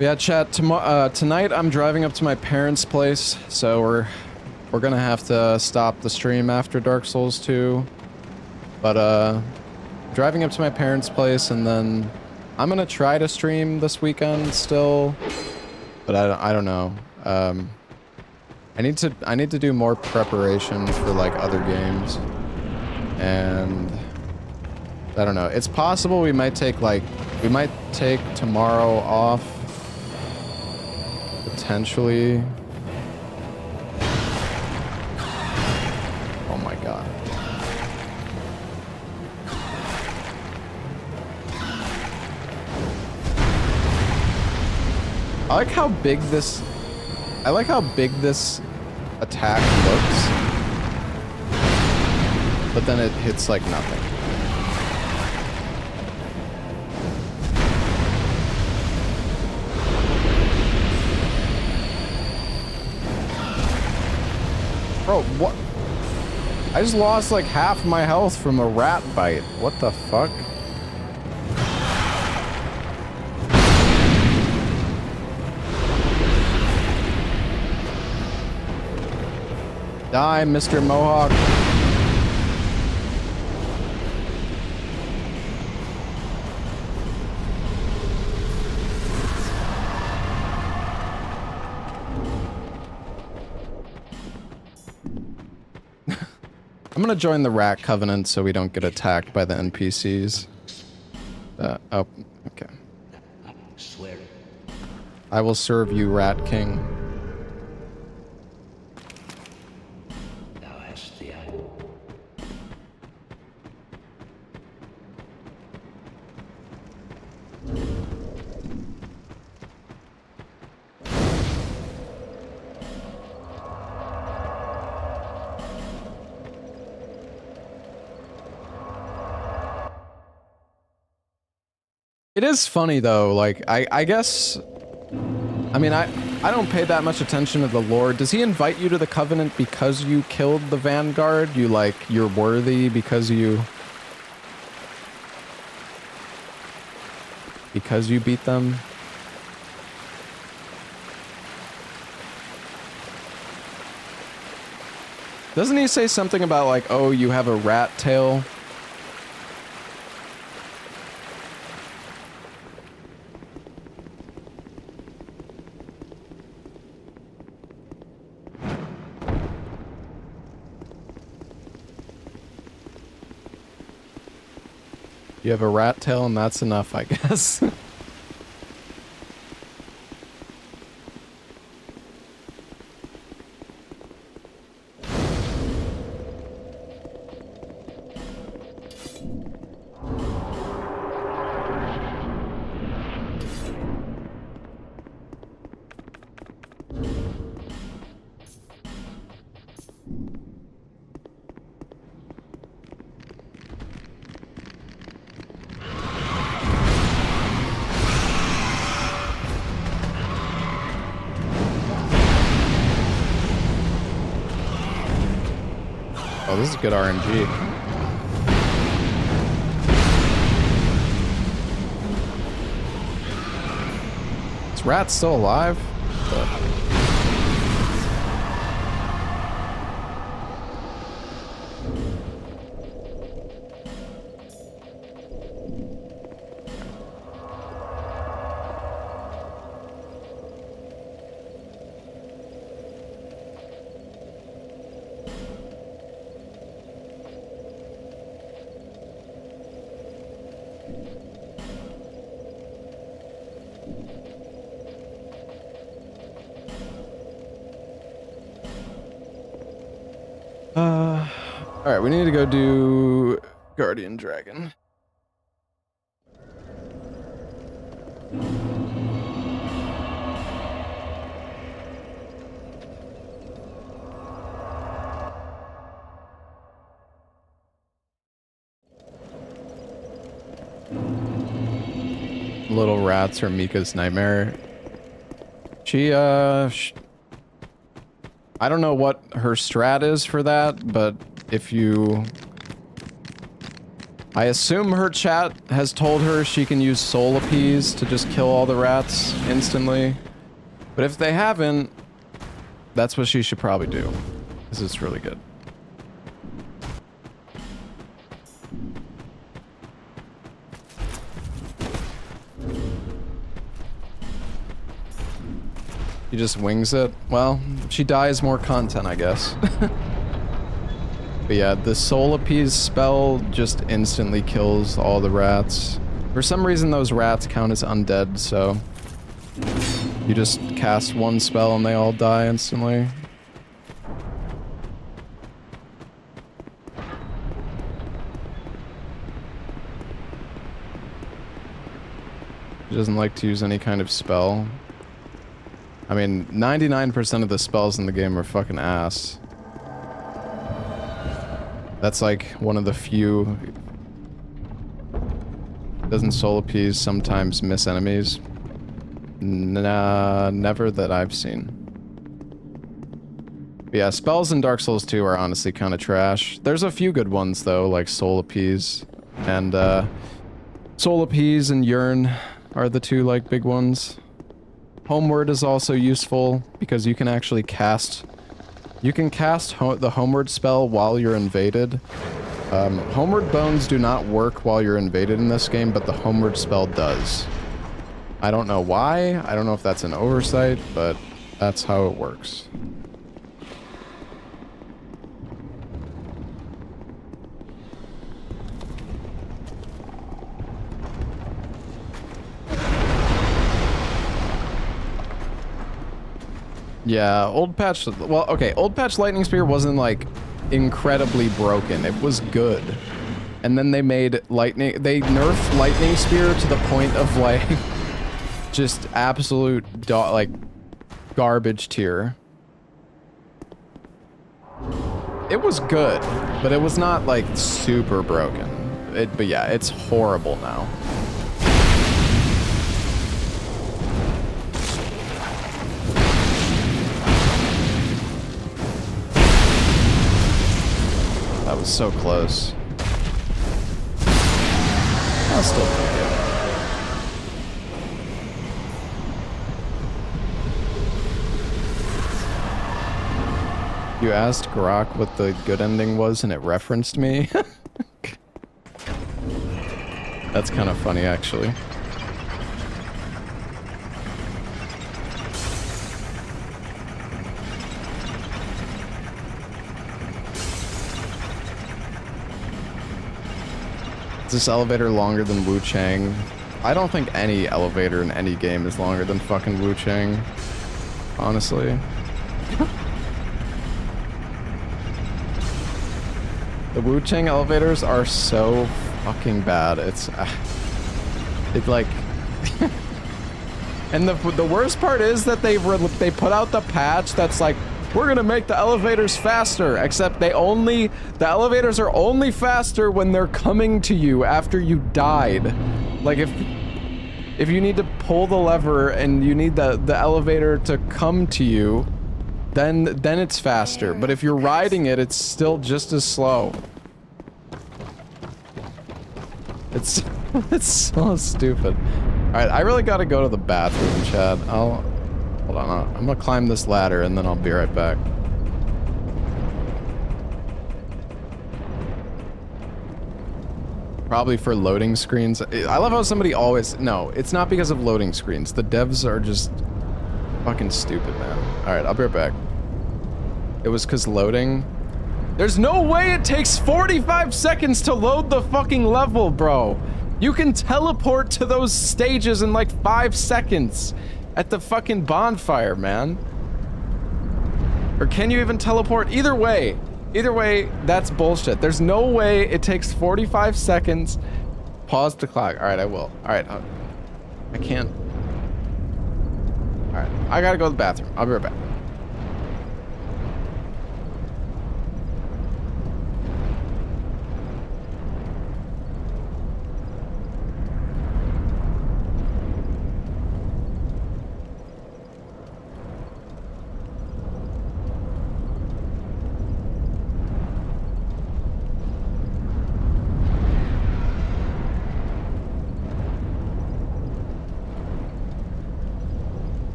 Speaker 1: Yeah, chat, tonight I'm driving up to my parents' place, so we're gonna have to stop the stream after Dark Souls 2. But, driving up to my parents' place, and then I'm gonna try to stream this weekend still, but I don't know. I need to do more preparation for, like, other games, and I don't know. It's possible we might take tomorrow off. Potentially. Oh my god. I like how big this attack looks. But then it hits like nothing. Bro, what? I just lost like half my health from a rat bite. What the fuck? Die, Mr. Mohawk. I'm gonna join the Rat Covenant so we don't get attacked by the NPCs. Oh, okay.
Speaker 18: Swear it.
Speaker 1: I will serve you, Rat King.
Speaker 18: Thou hast the eye.
Speaker 1: It is funny though, like, I guess, I mean, I don't pay that much attention to the lore. Does he invite you to the Covenant because you killed the Vanguard? You're worthy because you beat them? Doesn't he say something about like, oh, you have a rat tail? You have a rat tail and that's enough, I guess. Oh, this is good RNG. Is Rat still alive? Alright, we need to go do Guardian Dragon. Little rats are Mika's nightmare. I don't know what her strat is for that, but if you... I assume her chat has told her she can use soul appease to just kill all the rats instantly. But if they haven't, that's what she should probably do, because it's really good. She just wings it. Well, she dies more content, I guess. But yeah, the soul appease spell just instantly kills all the rats. For some reason, those rats count as undead, so you just cast one spell and they all die instantly. She doesn't like to use any kind of spell. I mean, 99% of the spells in the game are fucking ass. That's like one of the few. Doesn't soul appease sometimes miss enemies? Nah, never that I've seen. But yeah, spells in Dark Souls 2 are honestly kind of trash. There's a few good ones though, like soul appease and soul appease and yearn are the two like big ones. Homeward is also useful because you can actually cast. You can cast the Homeward spell while you're invaded. Homeward Bones do not work while you're invaded in this game, but the Homeward spell does. I don't know why. I don't know if that's an oversight, but that's how it works. Yeah, old patch, well, okay, old patch Lightning Spear wasn't like incredibly broken. It was good. And then they made they nerfed Lightning Spear to the point of like just absolute like garbage tier. It was good, but it was not like super broken. But yeah, it's horrible now. That was so close. I'll still take it. You asked Grok what the good ending was and it referenced me? That's kind of funny, actually. Is this elevator longer than Wu Chang? I don't think any elevator in any game is longer than fucking Wu Chang. Honestly. The Wu Chang elevators are so fucking bad. It's like and the worst part is that they put out the patch that's like, we're gonna make the elevators faster, except the elevators are only faster when they're coming to you after you died. Like if you need to pull the lever and you need the elevator to come to you, then it's faster. But if you're riding it, it's still just as slow. It's so stupid. Alright, I really gotta go to the bathroom, Chad. Hold on, I'm gonna climb this ladder and then I'll be right back. Probably for loading screens. I love how somebody always... No, it's not because of loading screens. The devs are just fucking stupid, man. Alright, I'll be right back. It was because loading... There's no way it takes 45 seconds to load the fucking level, bro. You can teleport to those stages in like 5 seconds. At the fucking bonfire, man. Or can you even teleport? Either way, Either way, that's bullshit. There's no way it takes 45 seconds. Pause the clock. All right, I will. All right, I can't. All right, I gotta go to the bathroom. I'll be right back.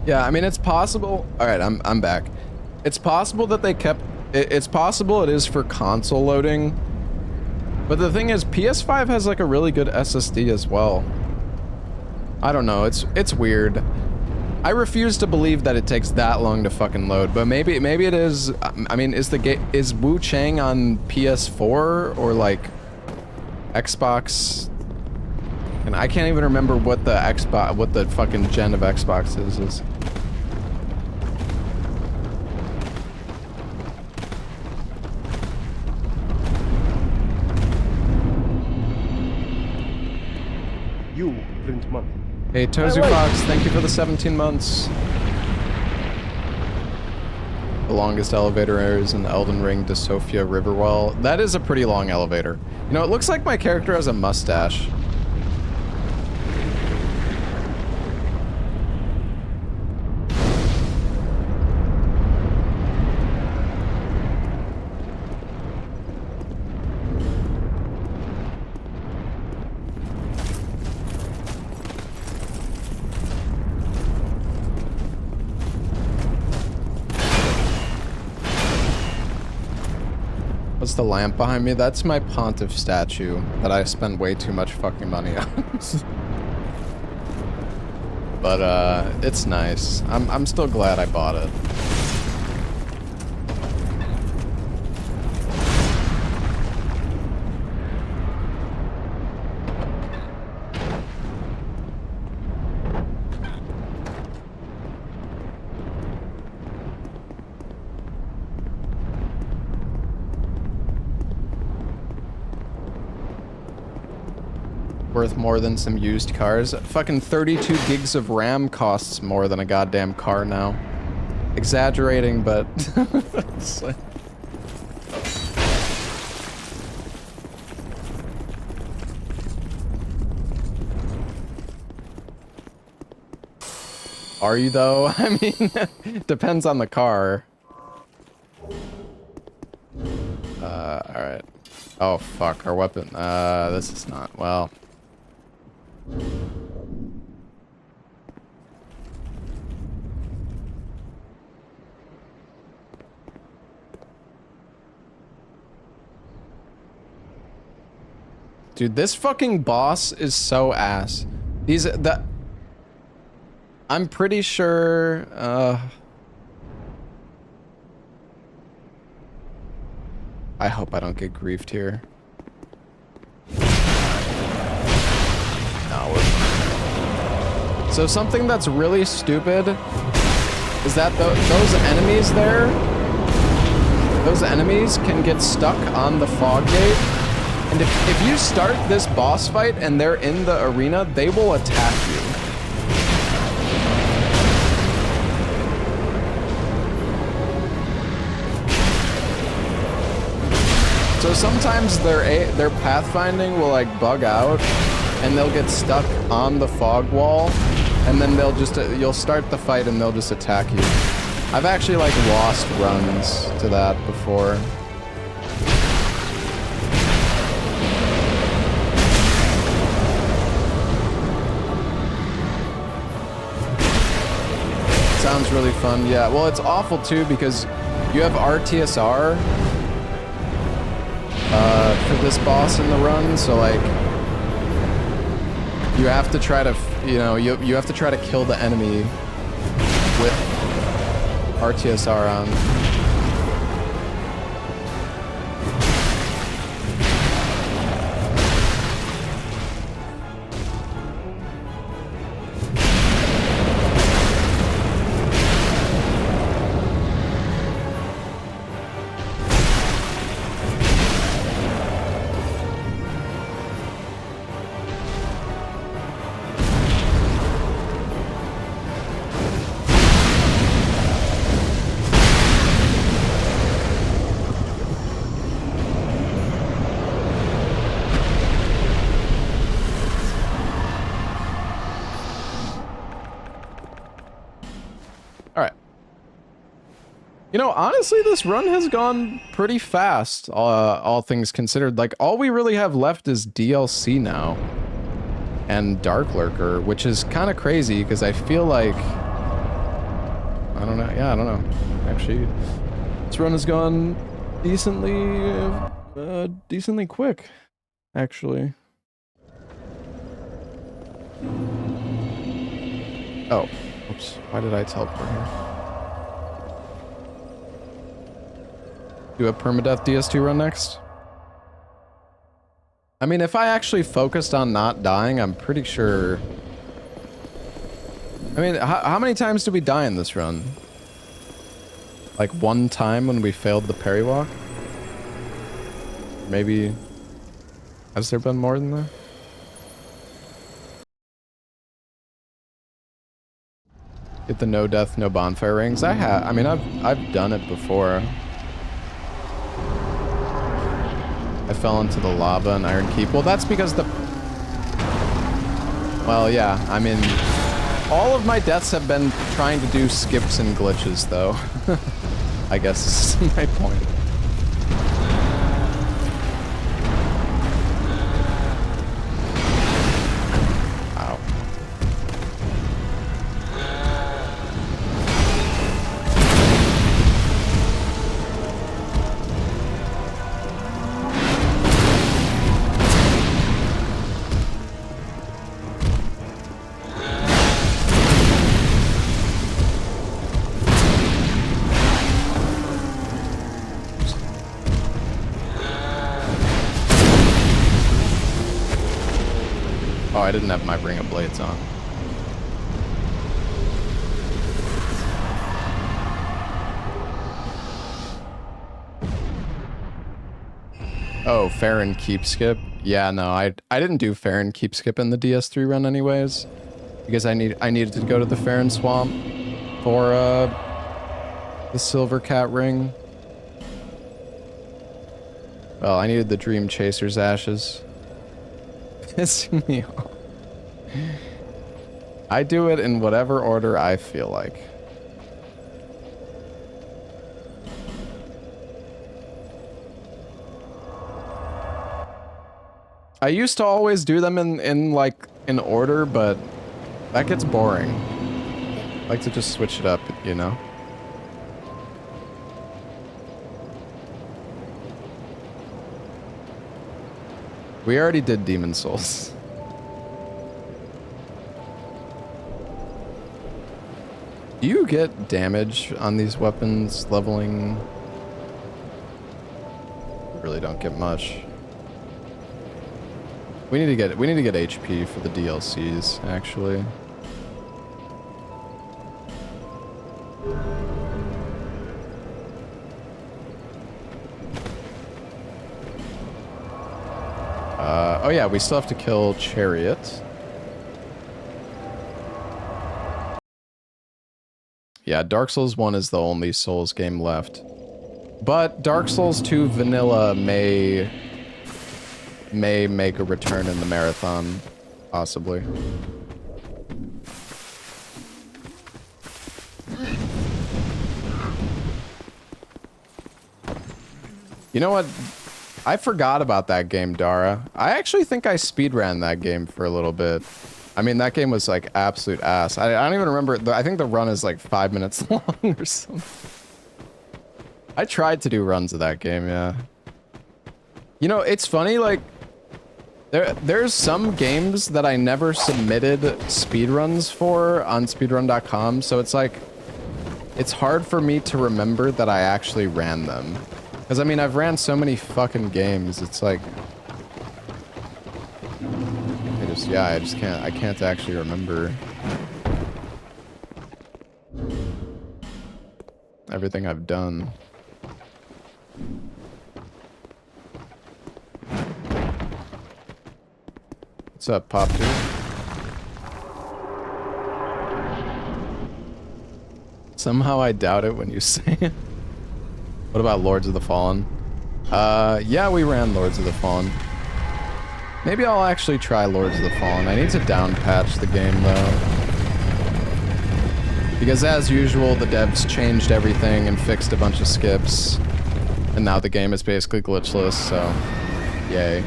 Speaker 1: Yeah, I mean, it's possible. All right, I'm back. It's possible that they kept. It's possible it is for console loading. But the thing is, PS5 has like a really good SSD as well. I don't know. It's weird. I refuse to believe that it takes that long to fucking load. But maybe it is. I mean, is Wu Chang on PS4 or like Xbox? And I can't even remember what the fucking gen of Xbox is.
Speaker 20: You print money.
Speaker 1: Hey, Tozer Fox, thank you for the 17 months. The longest elevator is in Elden Ring to Sophia Riverwell. That is a pretty long elevator. You know, it looks like my character has a mustache. What's the lamp behind me? That's my Pontiff statue that I spend way too much fucking money on. But it's nice. I'm still glad I bought it. Worth more than some used cars. Fucking 32 gigs of RAM costs more than a goddamn car now. Exaggerating, but it's like... Are you though? I mean, depends on the car. Alright. Oh fuck, our weapon. This is not, well. Dude, this fucking boss is so ass. I'm pretty sure, I hope I don't get griefed here. No, so something that's really stupid is that those enemies there, those enemies can get stuck on the fog gate. And if you start this boss fight and they're in the arena, they will attack you. So sometimes their pathfinding will like bug out and they'll get stuck on the fog wall, and then they'll just you'll start the fight and they'll just attack you. I've actually like lost runs to that before. Sounds really fun. Yeah, well, it's awful too because you have RTSR for this boss in the run, so like you have to try to, you have to try to kill the enemy with RTSR on. You know, honestly, this run has gone pretty fast, all things considered. Like, all we really have left is DLC now. And Dark Lurker, which is kind of crazy, because I feel like... I don't know. Yeah, I don't know. Actually, this run has gone decently quick, actually. Oh, oops. Why did I teleport here? Do a Permadeath DS2 run next? I mean, if I actually focused on not dying, I'm pretty sure... I mean, how many times did we die in this run? Like one time when we failed the parry walk? Maybe... Has there been more than that? Get the no death, no bonfire rings. I mean, I've done it before. I fell into the lava and Iron Keep. Well, that's because the... Well, yeah, I mean... All of my deaths have been trying to do skips and glitches, though. I guess is my point. Ow. Oh, I didn't have my Bring Up Blades on. Oh, Farron Keep Skip? Yeah, no, I didn't do Farron Keep Skip in the DS3 run anyways. Because I needed to go to the Farron Swamp for the Silver Cat Ring. Well, I needed the Dream Chaser's ashes. Pissing me off. I do it in whatever order I feel like. I used to always do them in order, but that gets boring. I like to just switch it up, you know? We already did Demon Souls. Do you get damage on these weapons leveling? Really don't get much. We need to get HP for the DLCs, actually. yeah, we still have to kill Chariot. Yeah, Dark Souls 1 is the only Souls game left. But Dark Souls 2 Vanilla may make a return in the marathon, possibly. You know what? I forgot about that game, Dara. I actually think I speedran that game for a little bit. I mean, that game was like absolute ass. I don't even remember. I think the run is like 5 minutes long or something. I tried to do runs of that game, yeah. You know, it's funny, like, there's some games that I never submitted speedruns for on speedrun.com, so it's like, it's hard for me to remember that I actually ran them. Because, I mean, I've ran so many fucking games, it's like... I can't actually remember everything I've done. What's up, Pop Dude? Somehow I doubt it when you say it. What about Lords of the Fallen? Yeah, we ran Lords of the Fallen. Maybe I'll actually try Lords of the Fallen. I need to down patch the game though. Because as usual, the devs changed everything and fixed a bunch of skips. And now the game is basically glitchless, so yay.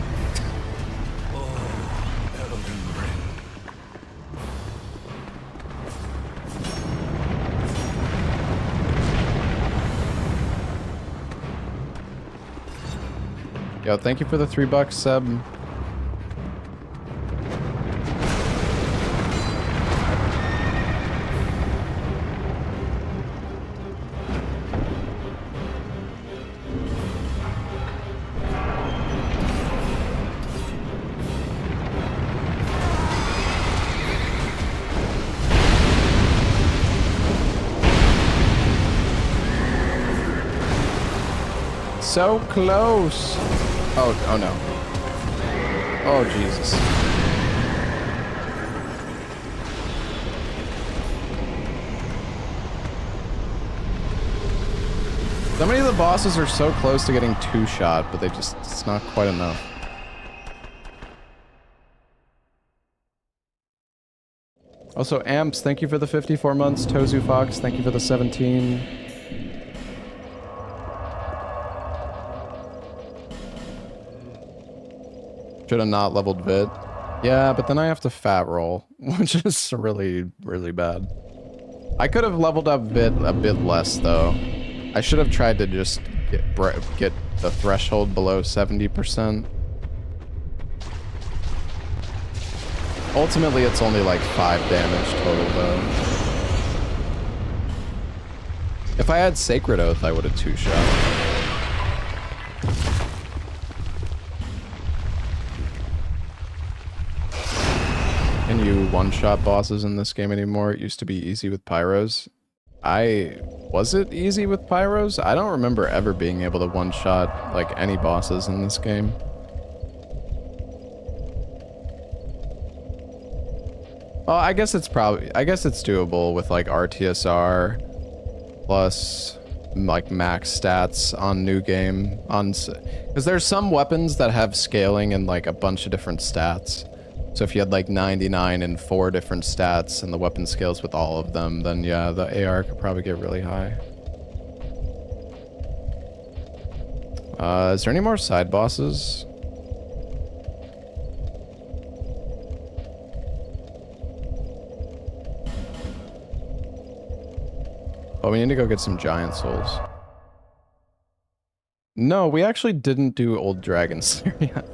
Speaker 1: Yo, thank you for the $3, Seb. So close. Oh no. Oh Jesus. So many of the bosses are so close to getting two-shot, but it's not quite enough. Also, Amps, thank you for the 54 months. Tozu Fox, thank you for the 17. Should have not leveled Vit. Yeah, but then I have to fat roll, which is really, really bad. I could have leveled up Vit a bit less, though. I should have tried to just get the threshold below 70%. Ultimately, it's only like 5 damage total, though. If I had Sacred Oath, I would have two-shot. Can you one-shot bosses in this game anymore? It used to be easy with pyros. Was it easy with pyros? I don't remember ever being able to one-shot like any bosses in this game. Well, I guess it's doable with like RTSR plus like max stats on new game because there's some weapons that have scaling and like a bunch of different stats. So if you had like 99 and 4 different stats and the weapon scales with all of them, then yeah, the AR could probably get really high. Is there any more side bosses? Oh, we need to go get some giant souls. No, we actually didn't do Old Dragon Slayer yet.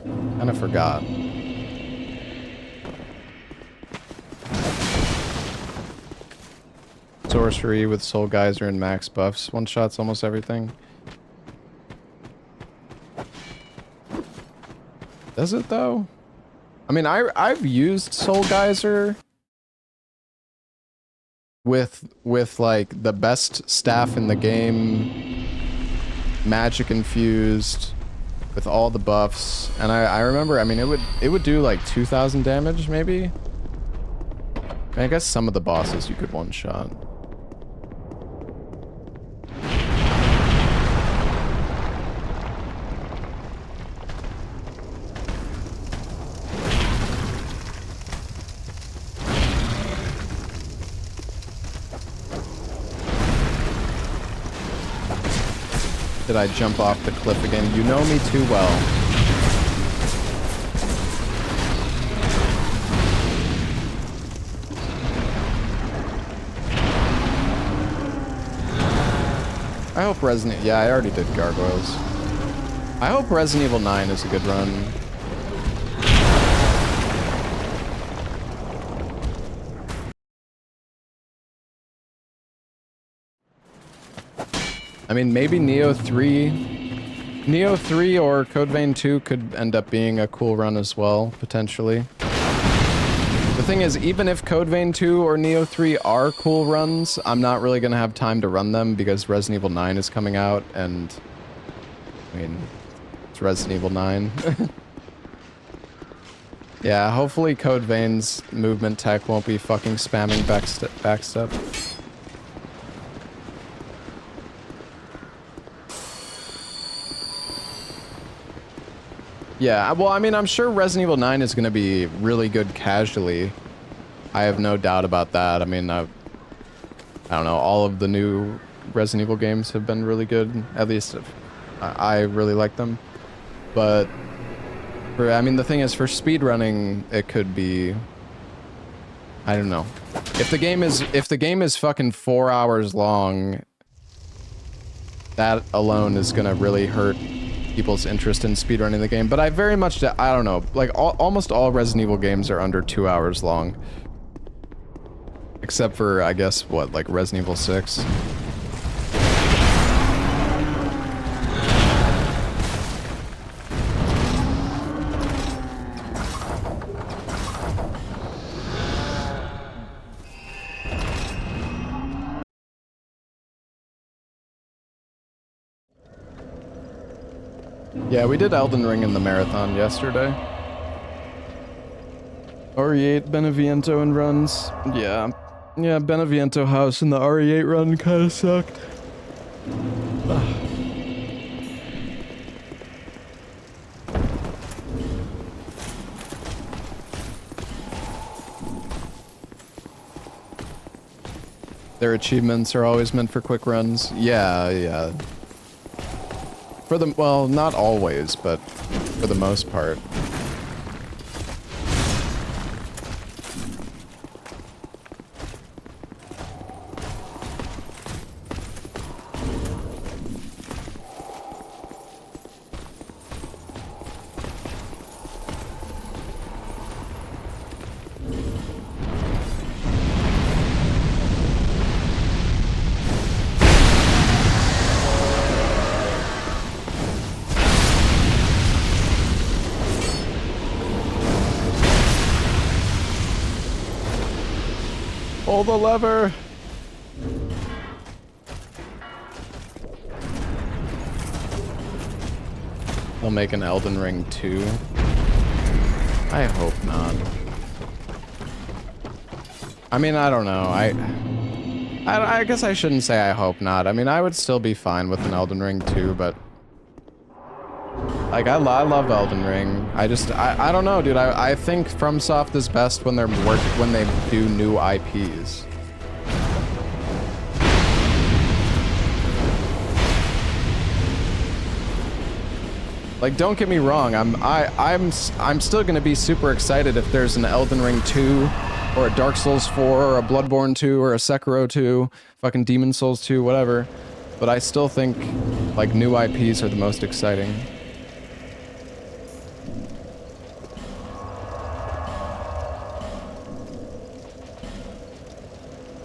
Speaker 1: Kinda forgot. Sorcery with Soul Geyser and max buffs. One shots almost everything. Does it though? I mean, I've used Soul Geyser with like the best staff in the game, magic infused, with all the buffs. And I remember, I mean, it would do like 2,000 damage, maybe? I mean, I guess some of the bosses you could one-shot. Did I jump off the cliff again? You know me too well. I hope Resident... Yeah, I already did Gargoyles. I hope Resident Evil 9 is a good run. I mean, maybe Neo 3... Neo 3 or Code Vein 2 could end up being a cool run as well, potentially. The thing is, even if Code Vein 2 or Neo 3 are cool runs, I'm not really gonna have time to run them because Resident Evil 9 is coming out, and... I mean, it's Resident Evil 9. Yeah, hopefully Code Vein's movement tech won't be fucking spamming backstep. Yeah, well, I mean, I'm sure Resident Evil 9 is going to be really good casually. I have no doubt about that. I mean, I don't know, all of the new Resident Evil games have been really good. At least I really like them. But, I mean, the thing is, for speedrunning, it could be... I don't know. If the game is fucking 4 hours long, that alone is going to really hurt people's interest in speedrunning the game, but I very much, I don't know, like almost all Resident Evil games are under 2 hours long. Except for, I guess, what, like Resident Evil 6? Yeah, we did Elden Ring in the marathon yesterday. RE8 Beneviento and runs. Yeah. Yeah, Beneviento house and the RE8 run kinda sucked. Ugh. Their achievements are always meant for quick runs. Yeah, yeah. For the, well, not always, but for the most part. Pull the lever! They'll make an Elden Ring 2. I hope not. I mean, I don't know. I guess I shouldn't say I hope not. I mean, I would still be fine with an Elden Ring 2, but... Like, I love Elden Ring. I don't know, dude. I think FromSoft is best when when they do new IPs. Like, don't get me wrong. I'm still gonna be super excited if there's an Elden Ring 2, or a Dark Souls 4, or a Bloodborne 2, or a Sekiro 2, fucking Demon Souls 2, whatever. But I still think, like, new IPs are the most exciting.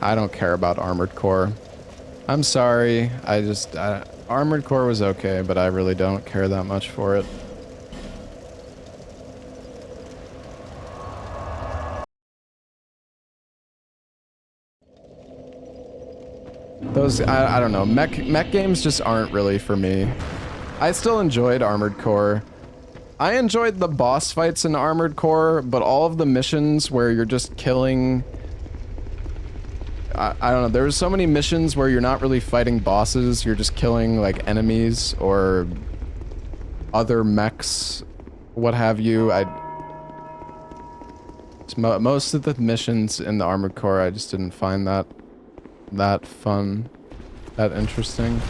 Speaker 1: I don't care about Armored Core. I'm sorry. Armored Core was okay, but I really don't care that much for it. Those, I don't know. Mech games just aren't really for me. I still enjoyed Armored Core. I enjoyed the boss fights in Armored Core, but all of the missions where you're just killing... I don't know, there was so many missions where you're not really fighting bosses, you're just killing, like, enemies or other mechs, what have you. Most of the missions in the Armored Core, I just didn't find that fun, that interesting.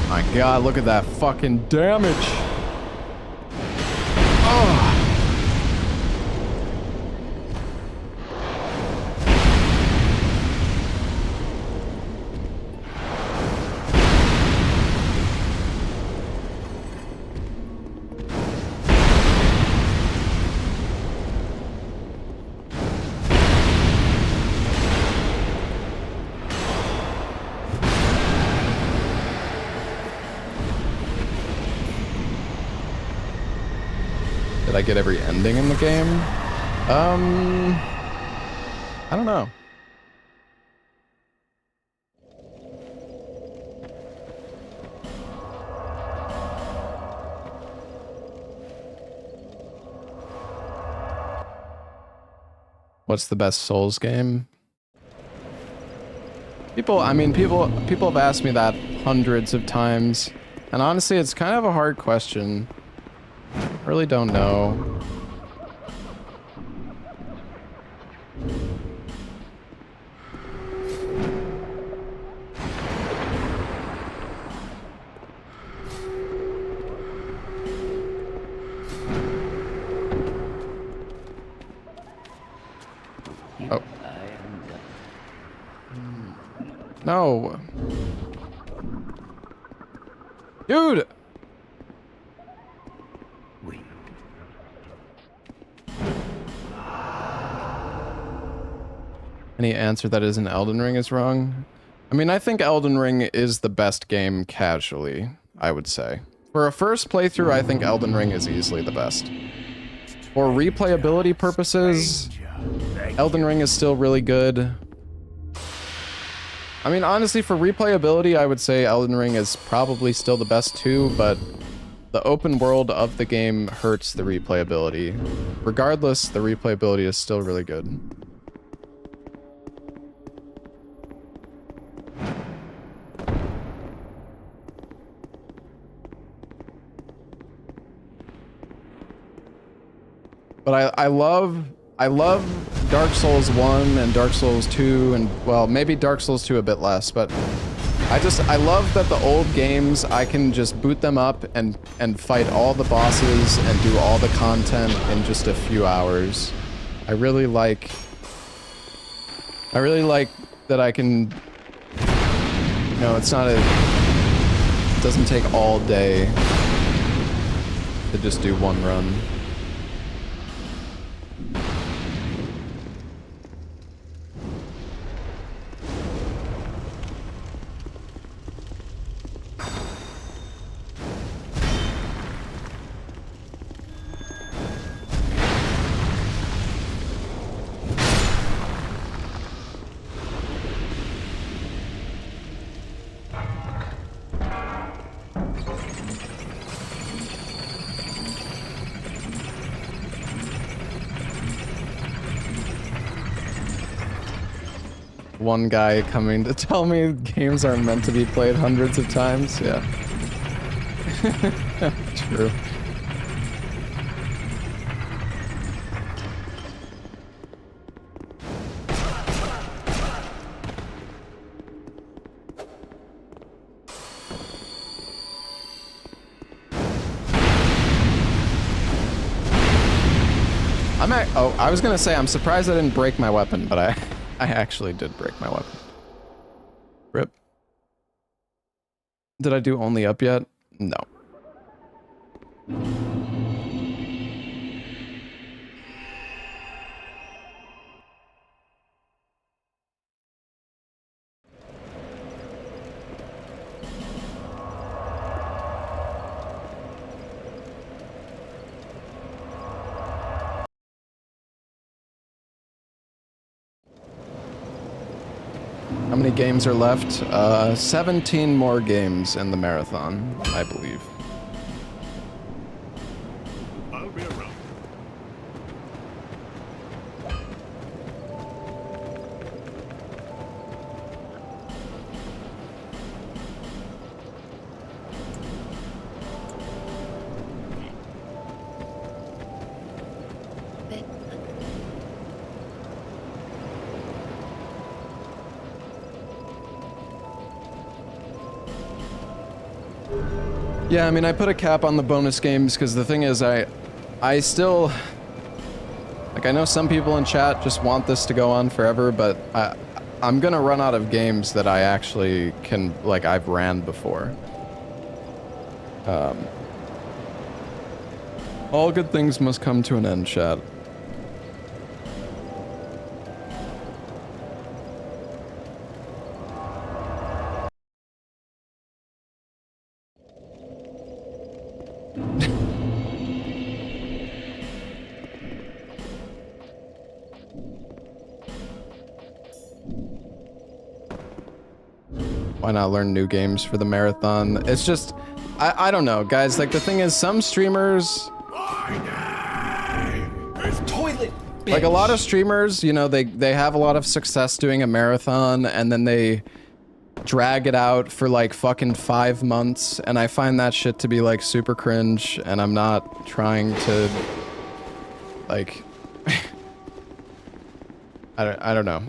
Speaker 1: My God, look at that fucking damage. Oh. Did I get every ending in the game? I don't know. What's the best Souls game? People have asked me that hundreds of times, and honestly, it's kind of a hard question. I really don't know. Oh. No. Dude! Any answer that isn't Elden Ring is wrong. I mean, I think Elden Ring is the best game casually, I would say. For a first playthrough, I think Elden Ring is easily the best. For replayability purposes, Elden Ring is still really good. I mean, honestly, for replayability, I would say Elden Ring is probably still the best too, but the open world of the game hurts the replayability. Regardless, the replayability is still really good. But I love Dark Souls 1 and Dark Souls 2 and, well, maybe Dark Souls 2 a bit less, but I love that the old games, I can just boot them up and fight all the bosses and do all the content in just a few hours. I really like that I can, you know, it doesn't take all day to just do one run. One guy coming to tell me games aren't meant to be played hundreds of times. Yeah. True. Oh, I was gonna say, I'm surprised I didn't break my weapon, but I actually did break my weapon. Rip. Did I do only up yet? No. many games are left? 17 more games in the marathon, I believe.
Speaker 6: I'll be around.
Speaker 1: Yeah, I mean, I put a cap on the bonus games because the thing is, I still, like, I know some people in chat just want this to go on forever, but I'm gonna run out of games that I actually can, like, I've ran before. All good things must come to an end, chat. Why not learn new games for the marathon? It's just, I don't know, guys. Like, the thing is, some streamers,
Speaker 19: Toilet.
Speaker 1: like a lot of streamers, you know, they have a lot of success doing a marathon, and then they drag it out for like fucking 5 months, and I find that shit to be like super cringe, and I'm not trying to, like, I don't know.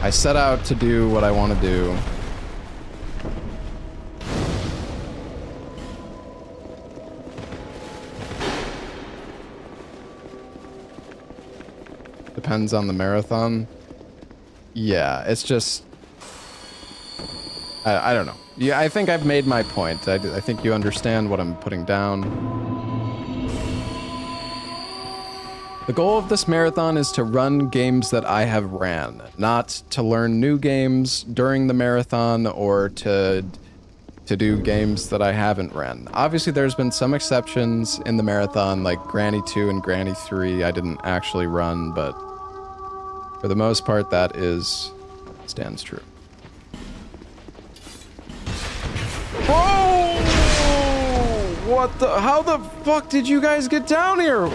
Speaker 1: I set out to do what I want to do. Depends on the marathon. Yeah, it's just... I don't know. Yeah, I think I've made my point. I think you understand what I'm putting down. The goal of this marathon is to run games that I have ran, not to learn new games during the marathon or to do games that I haven't ran. Obviously, there's been some exceptions in the marathon, like Granny 2 and Granny 3 I didn't actually run, but for the most part, that stands true. Whoa! What the? How the fuck did you guys get down here?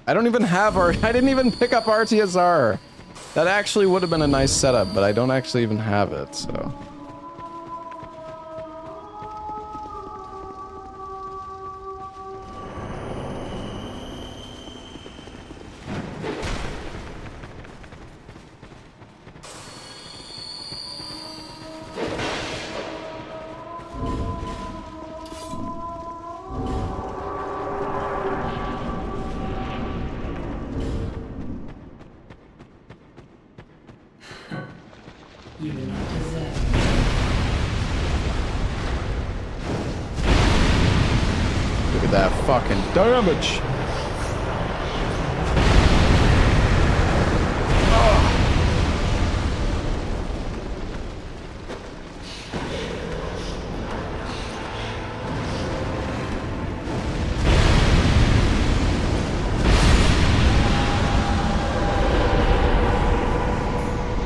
Speaker 1: I don't even have I didn't even pick up RTSR. That actually would have been a nice setup, but I don't actually even have it, so.
Speaker 18: You do not deserve.
Speaker 1: Look at that fucking damage. Oh.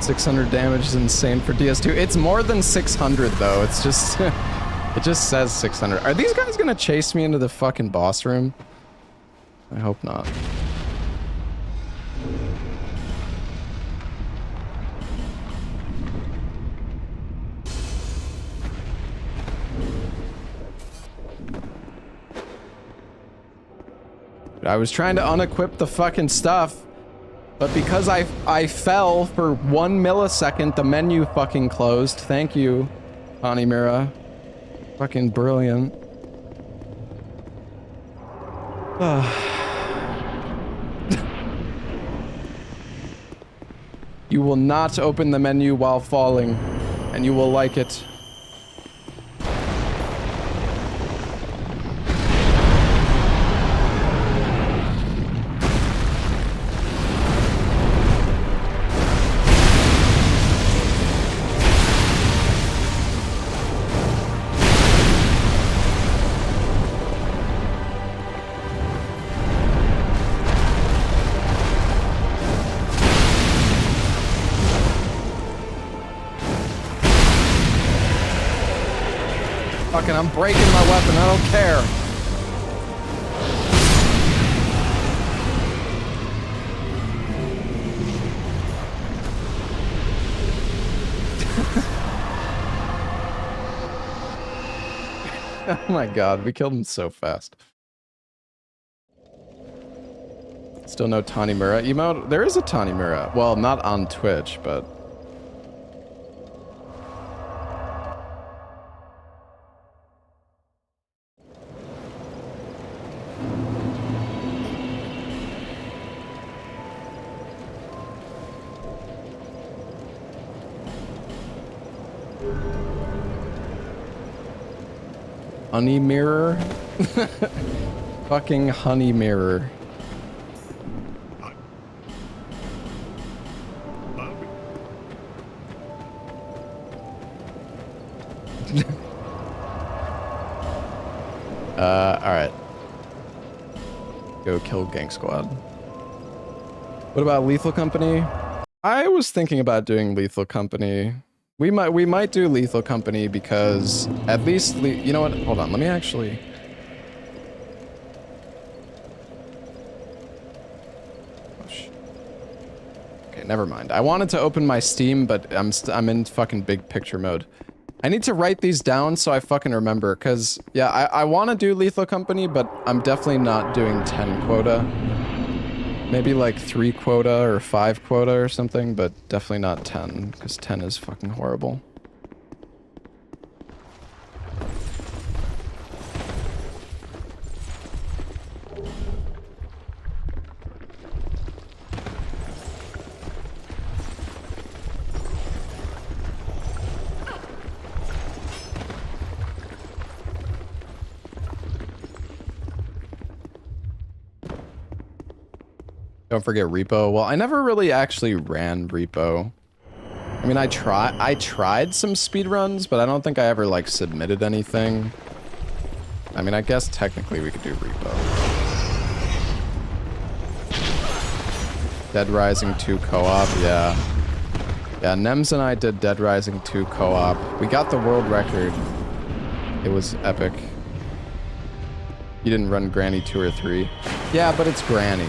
Speaker 1: 600 damage is insane for DS2. It's more than 600 though. It's just it just says 600. Are these guys gonna chase me into the fucking boss room? I hope not. I was trying to unequip the fucking stuff, but because I fell for 1 millisecond, the menu fucking closed. Thank you, Hanimura. Fucking brilliant. You will not open the menu while falling, and you will like it. I'm breaking my weapon. I don't care. Oh my god, we killed him so fast. Still no Tanimura emote? There is a Tanimura. Well, not on Twitch, but... Honey mirror? Fucking honey mirror. Alright. Go kill Gang Squad. What about Lethal Company? I was thinking about doing Lethal Company. We might do Lethal Company because at least you know what? Hold on, let me actually. Oh, okay, never mind. I wanted to open my Steam, but I'm in fucking big picture mode. I need to write these down so I fucking remember, cause yeah, I want to do Lethal Company, but I'm definitely not doing 10 quota. Maybe like 3 quota or 5 quota or something, but definitely not 10, because 10 is fucking horrible. Don't forget Repo. Well, I never really actually ran Repo. I mean, I tried some speedruns, but I don't think I ever, like, submitted anything. I mean, I guess technically we could do Repo. Dead Rising 2 co-op, yeah. Yeah, Nems and I did Dead Rising 2 co-op. We got the world record. It was epic. You didn't run Granny 2 or 3. Yeah, but it's Granny.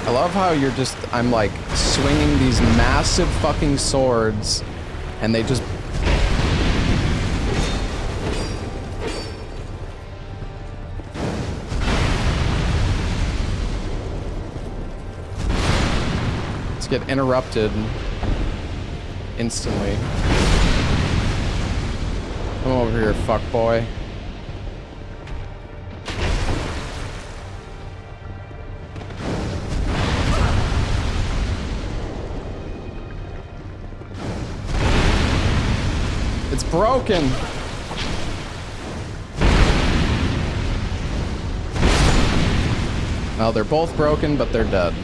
Speaker 1: I love how I'm like swinging these massive fucking swords and they just... Let's get interrupted instantly. Come over here, fuckboy. It's broken. No, they're both broken, but they're dead.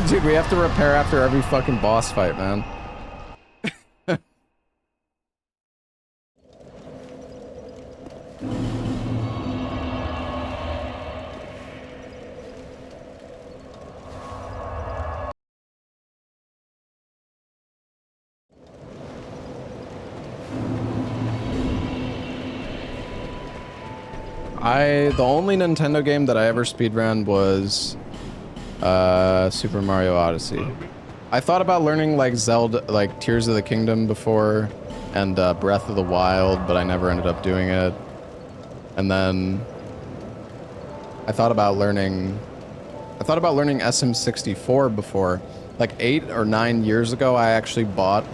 Speaker 1: Dude, we have to repair after every fucking boss fight, man. The only Nintendo game that I ever speedran was Super Mario Odyssey. I thought about learning like Zelda, like Tears of the Kingdom before, and Breath of the Wild, but I never ended up doing it. And then I thought about learning SM64 before. Like 8 or 9 years ago, I actually bought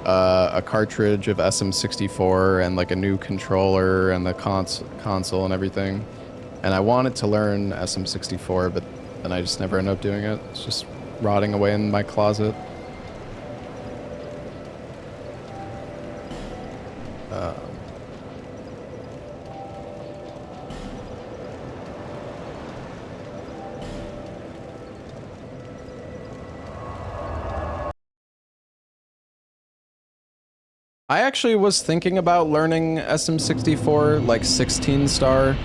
Speaker 1: a cartridge of SM64 and like a new controller and the console and everything. And I wanted to learn SM64, but then I just never ended up doing it. It's just rotting away in my closet. I actually was thinking about learning SM64, like 16 star,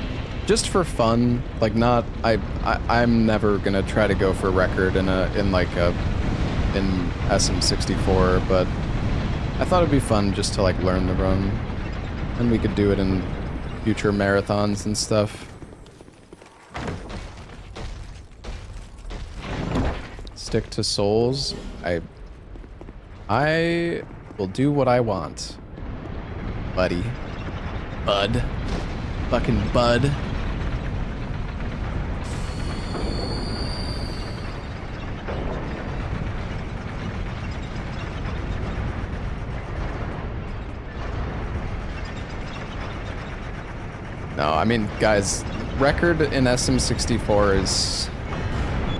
Speaker 1: just for fun. Like not, I'm never gonna try to go for record in SM64, but I thought it'd be fun just to like learn the run, and we could do it in future marathons and stuff. Stick to souls. I will do what I want, buddy. Bud. Fucking bud. No, I mean, guys, record in SM64 is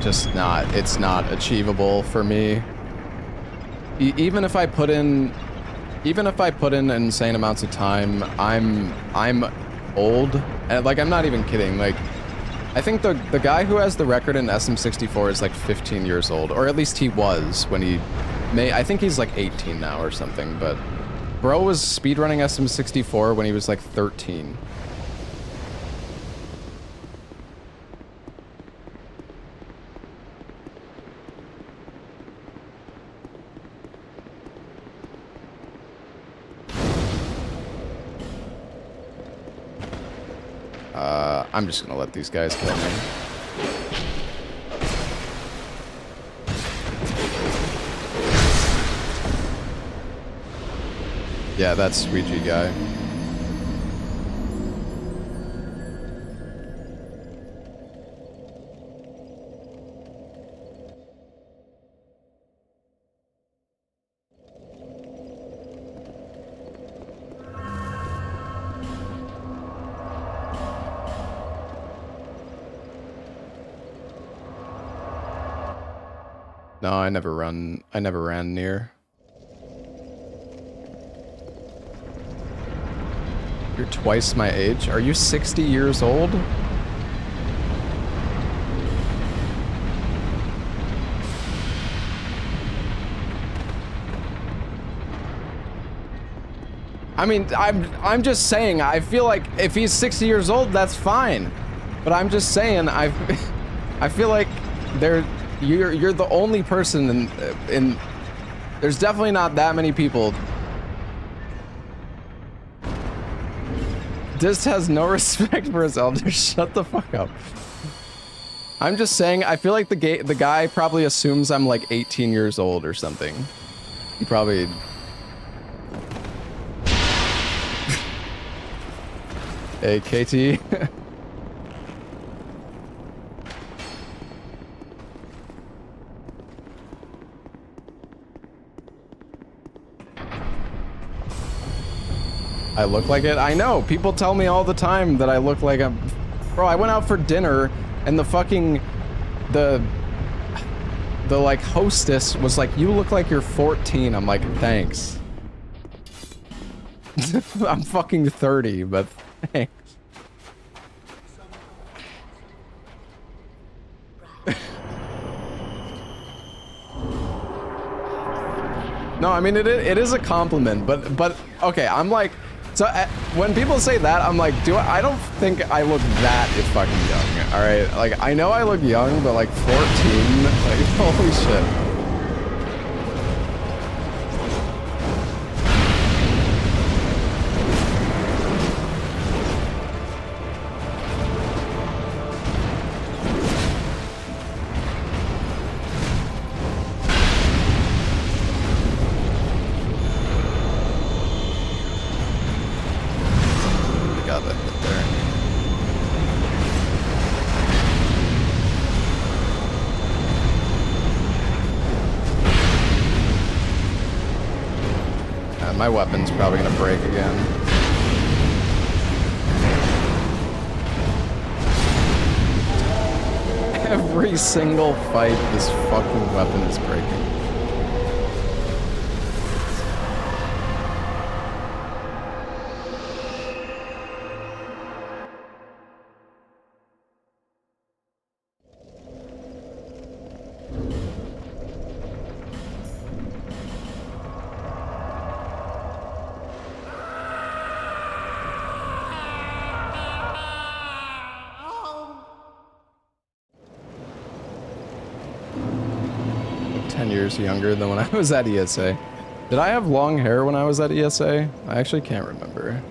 Speaker 1: just not, it's not achievable for me. Even if I put in insane amounts of time, I'm old, and like, I'm not even kidding. Like, I think the guy who has the record in SM64 is like 15 years old, or at least he was when I think he's like 18 now or something, but bro was speedrunning SM64 when he was like 13. I'm just gonna let these guys kill me. Yeah, that's Ouija guy. No, I never ran near. You're twice my age? Are you 60 years old? I mean, I'm just saying, I feel like if he's 60 years old, that's fine. But I'm just saying, I feel like you're the only person in there's definitely not that many people. Dist has no respect for his elders. Shut the fuck up. I'm just saying, I feel like the guy probably assumes I'm like 18 years old or something. He probably... Hey, KT. I look like it? I know. People tell me all the time that I look like a... Bro, I went out for dinner and the fucking... The like hostess was like, you look like you're 14. I'm like, thanks. I'm fucking 30, but thanks. No, I mean, it is a compliment, but okay, I'm like, so when people say that, I'm like, I don't think I look that fucking young, all right? Like, I know I look young, but like 14, like, holy shit. My weapon's probably gonna break again. Every single fight, this fucking weapon is breaking. 10 years younger than when I was at ESA. Did I have long hair when I was at ESA? I actually can't remember.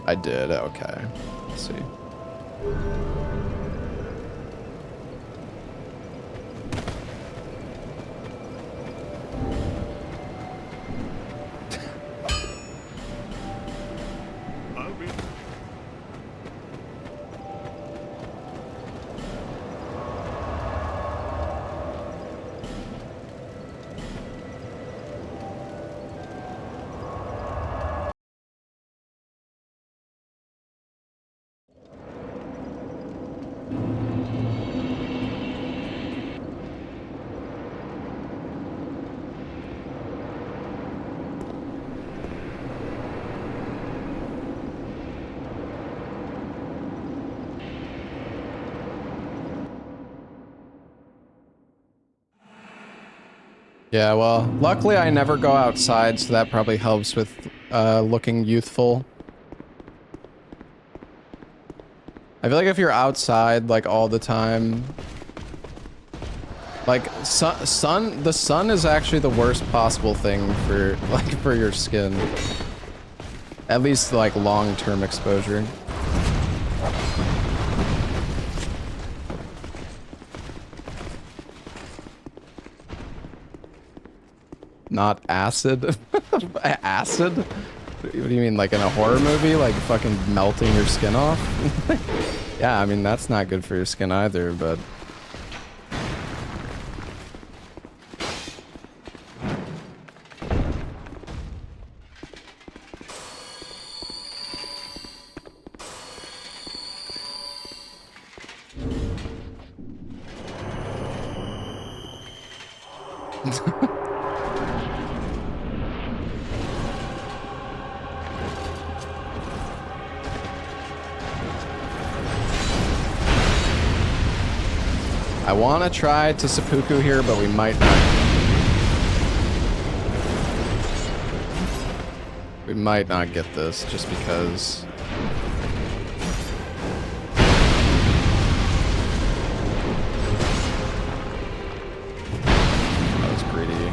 Speaker 1: I did, okay. Let's see. Yeah, well, luckily I never go outside, so that probably helps with looking youthful. I feel like if you're outside like all the time, like the sun is actually the worst possible thing for for your skin. At least like long-term exposure. Not acid? Acid? What do you mean, like in a horror movie? Like fucking melting your skin off? Yeah, I mean, that's not good for your skin either, but... I want to try to seppuku here, but we might not. We might not get this just because. That was greedy.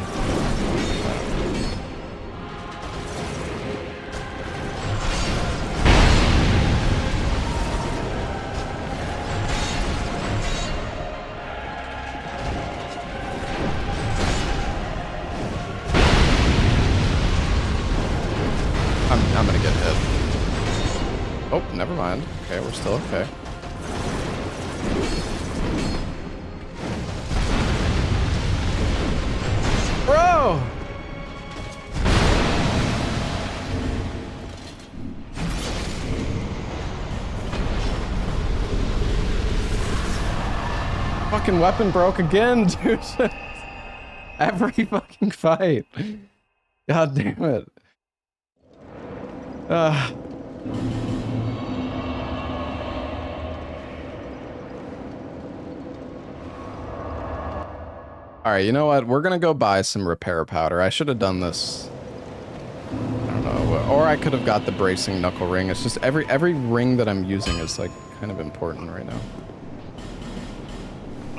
Speaker 1: I'm gonna get hit. Oh, never mind. Okay, we're still okay. Bro! Fucking weapon broke again, dude. Every fucking fight. God damn it. Alright, you know what? We're gonna go buy some repair powder. I should have done this. I don't know. Or I could have got the bracing knuckle ring. It's just every ring that I'm using is like kind of important right now.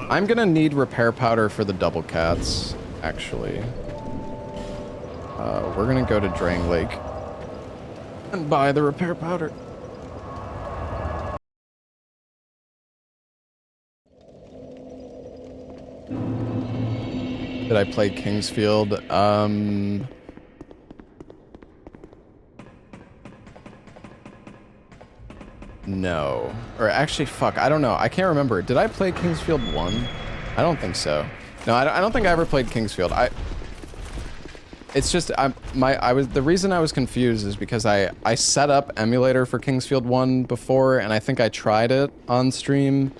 Speaker 1: I'm gonna need repair powder for the double cats, actually. We're gonna go to Drang Lake and buy the repair powder. Did I play Kingsfield? No. Or actually, fuck, I don't know. I can't remember. Did I play Kingsfield 1? I don't think so. No, I don't think I ever played Kingsfield. It's just the reason I was confused is because I set up emulator for Kingsfield 1 before, and I think I tried it on stream,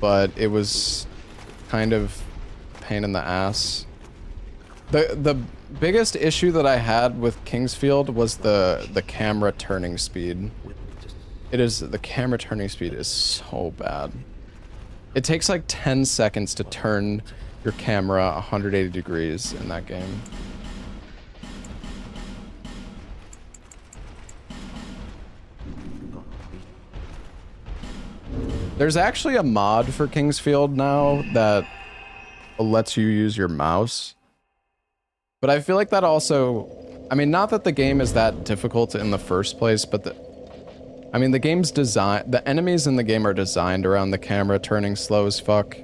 Speaker 1: but it was kind of a pain in the ass. The biggest issue that I had with Kingsfield was the camera turning speed. It is, the camera turning speed is so bad. It takes like 10 seconds to turn your camera 180 degrees in that game. There's actually a mod for Kingsfield now that lets you use your mouse. But I feel like that also, I mean, not that the game is that difficult in the first place, but the game's design, the enemies in the game are designed around the camera turning slow as fuck,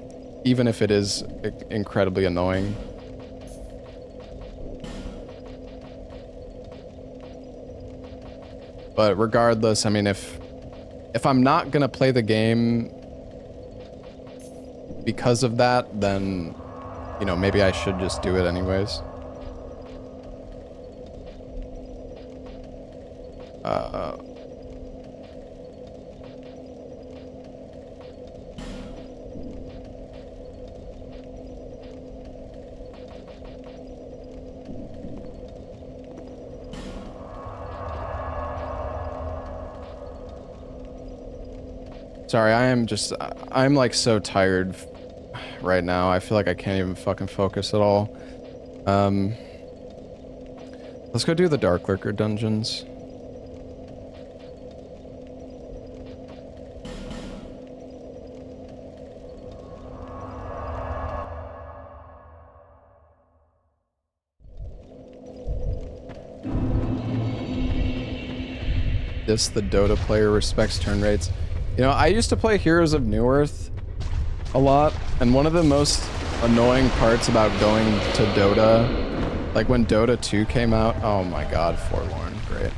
Speaker 1: even if it is incredibly annoying. But regardless, I mean, if I'm not gonna play the game because of that, then, you know, maybe I should just do it anyways. Sorry, I'm like so tired right now. I feel like I can't even fucking focus at all. Let's go do the Dark Lurker dungeons. The Dota player respects turn rates. You know, I used to play Heroes of Newerth a lot, and one of the most annoying parts about going to Dota, like when Dota 2 came out, oh my god, Forlorn, great.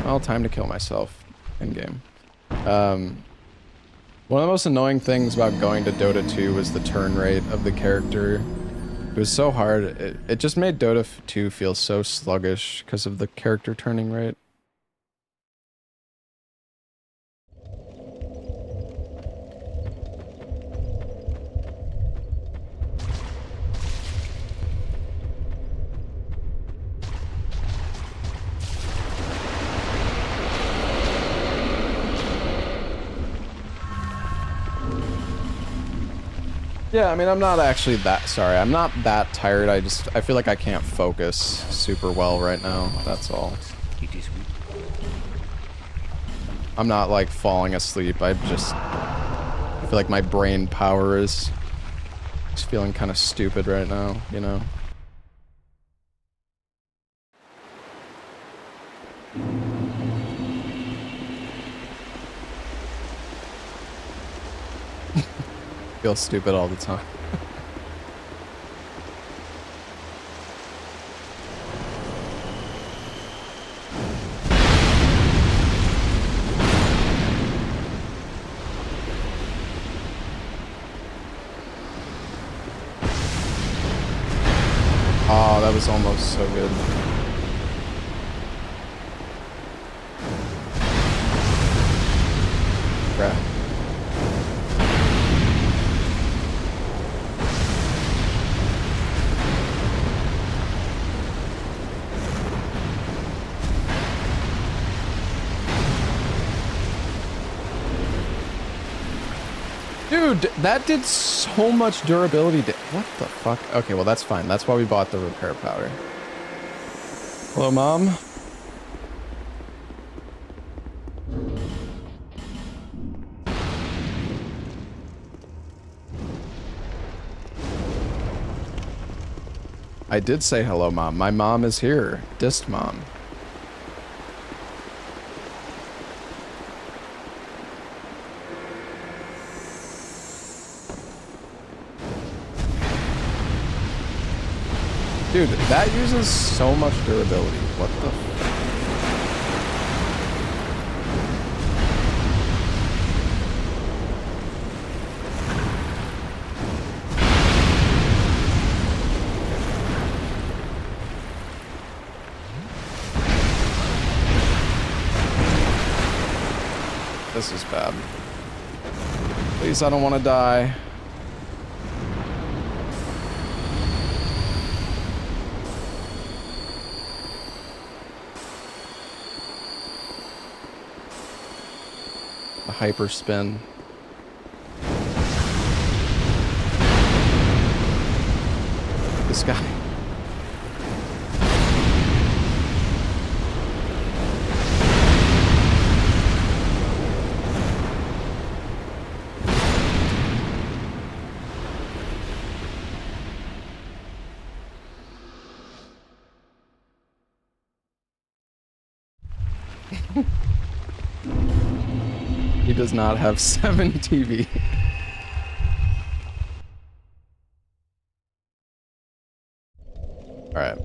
Speaker 1: Well, time to kill myself in-game. One of the most annoying things about going to Dota 2 was the turn rate of the character. It was so hard, it just made Dota 2 feel so sluggish because of the character turning rate. Yeah, I mean, I'm not actually that, sorry, I'm not that tired, I feel like I can't focus super well right now, that's all. I'm not like falling asleep, I feel like my brain power is just feeling kind of stupid right now, you know? Feel stupid all the time. Oh, that was almost so good. Crap. Dude, that did so much durability. What the fuck? Okay, well that's fine. That's why we bought the repair powder. Hello, Mom. I did say hello, Mom. My mom is here. Dist Mom. Dude, that uses so much durability. What the f- This is bad. Please, I don't want to die. hyperspin. This guy. He does not have 7 TV. All right.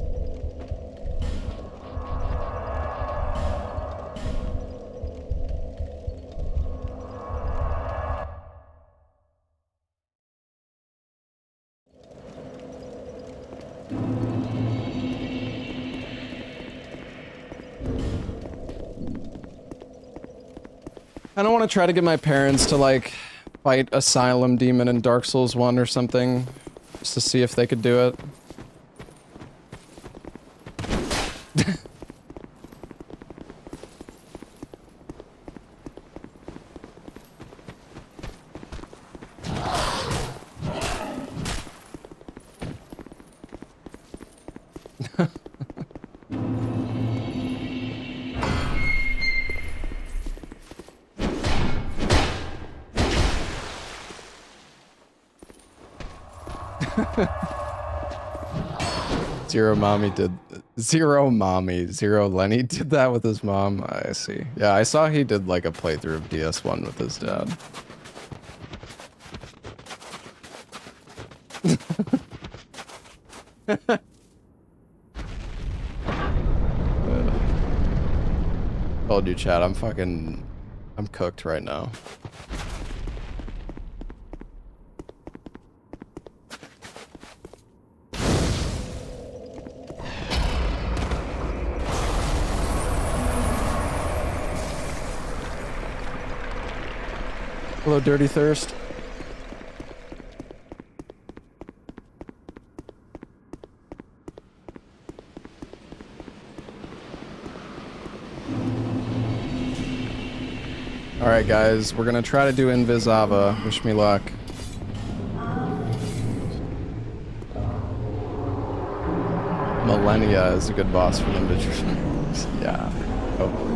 Speaker 1: I don't want to try to get my parents to like fight Asylum Demon in Dark Souls 1 or something, just to see if they could do it. Zero Lenny did that with his mom. I see. Yeah, I saw he did like a playthrough of DS1 with his dad. Told you, chat, I'm cooked right now. Hello, Dirty Thirst. Alright guys, we're gonna try to do Invisava. Wish me luck. Millennia is a good boss for them to yeah. Hopefully.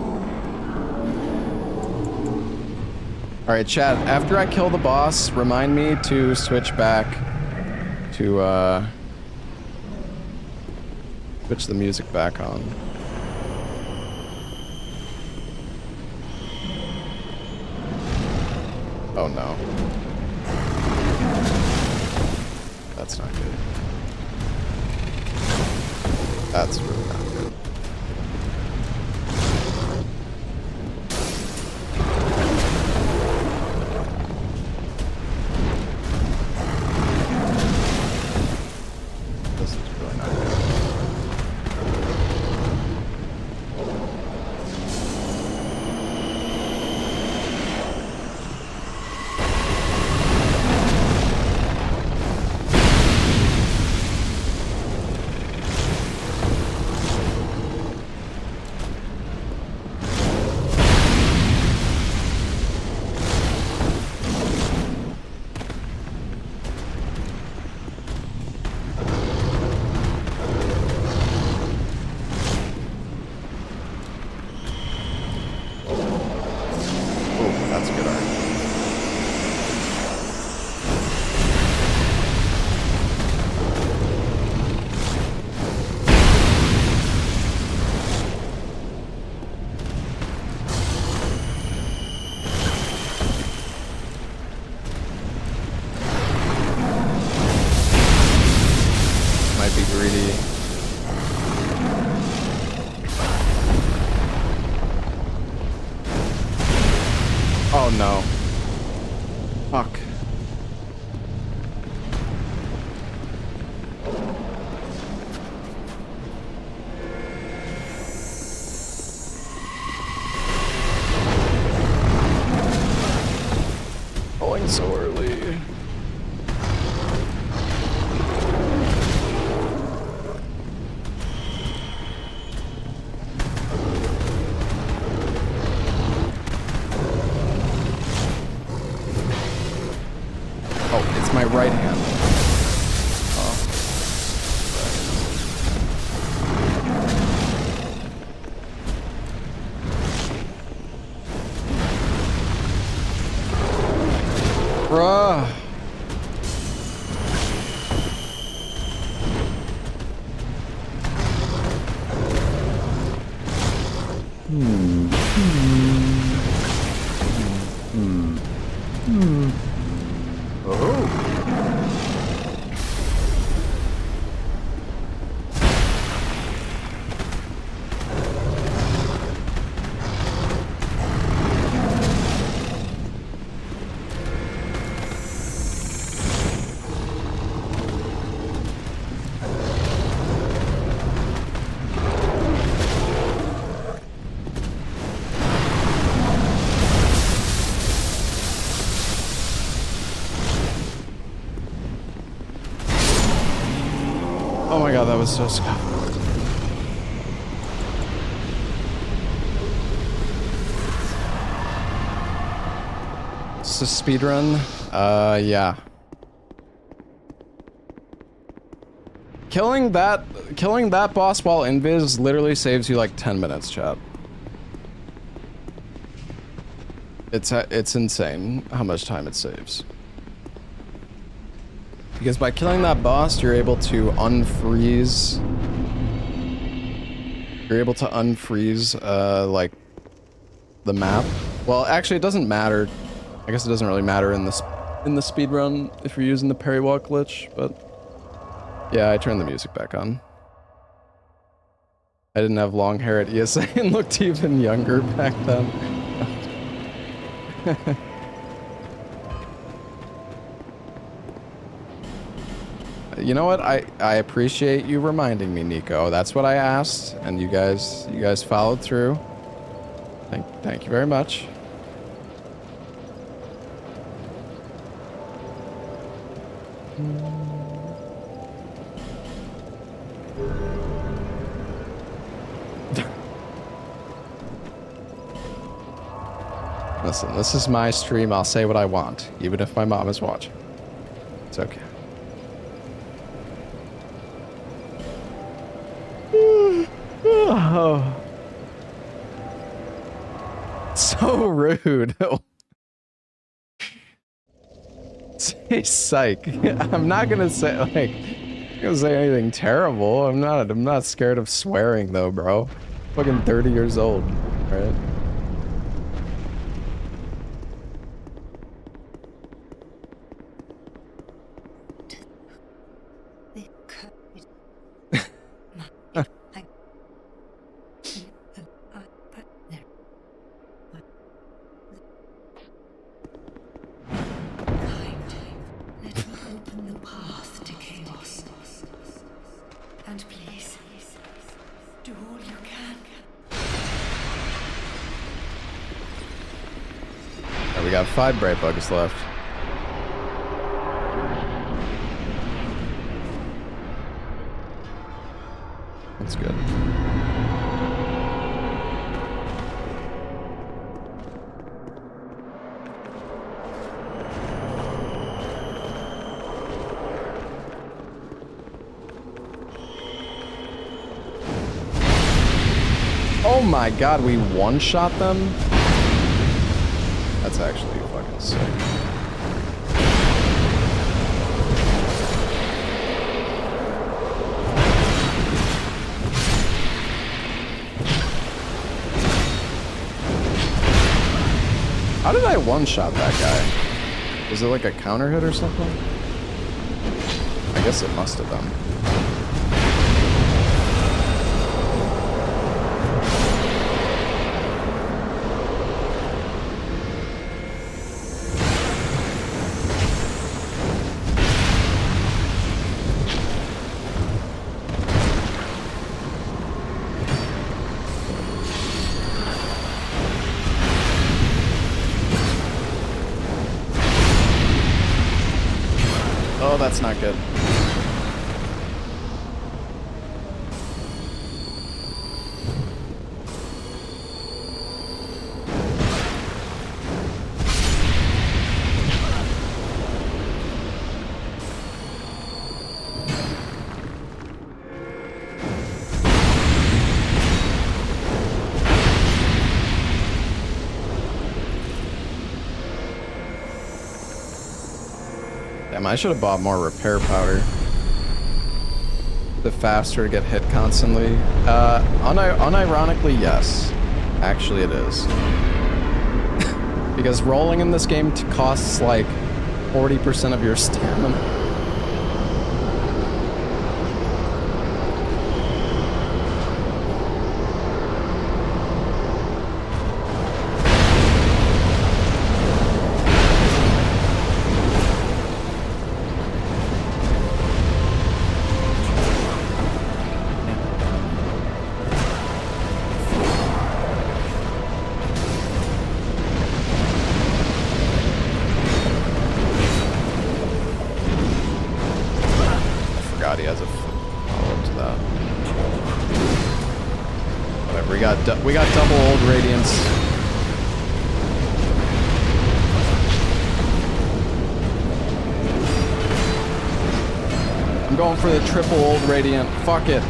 Speaker 1: Alright chat, after I kill the boss, remind me to switch back to switch the music back on. Oh no. That's not good. That's really not good. This is really not good. Oh no. Fuck. Going so early. god, that was so scuffed. It's a speedrun? Yeah. Killing that boss while invis literally saves you like 10 minutes, chat. It's insane how much time it saves. Because by killing that boss, you're able to unfreeze. You're able to unfreeze, like, the map. Well, actually, it doesn't matter. I guess it doesn't really matter in the speedrun if you're using the parry walk glitch, but yeah, I turned the music back on. I didn't have long hair at ESA and looked even younger back then. You know what? I appreciate you reminding me, Nico. That's what I asked, and you guys followed through. Thank you very much. Listen, this is my stream. I'll say what I want, even if my mom is watching. It's okay. Oh. So rude. Say psych. I'm not gonna say anything terrible. I'm not scared of swearing though, bro. Fucking 30 years old, right?
Speaker 18: And please, do all you can.
Speaker 1: Right, we got 5 bright bugs left. That's good. Oh my god, we one-shot them? That's actually fucking sick. How did I one-shot that guy? Was it like a counter hit or something? I guess it must have been. Oh, that's not good. Damn, I should have bought more repair powder. The faster to get hit constantly. Unironically, yes. Actually, it is. Because rolling in this game costs like 40% of your stamina. we got double old radiance. I'm going for the triple old radiant. Fuck it.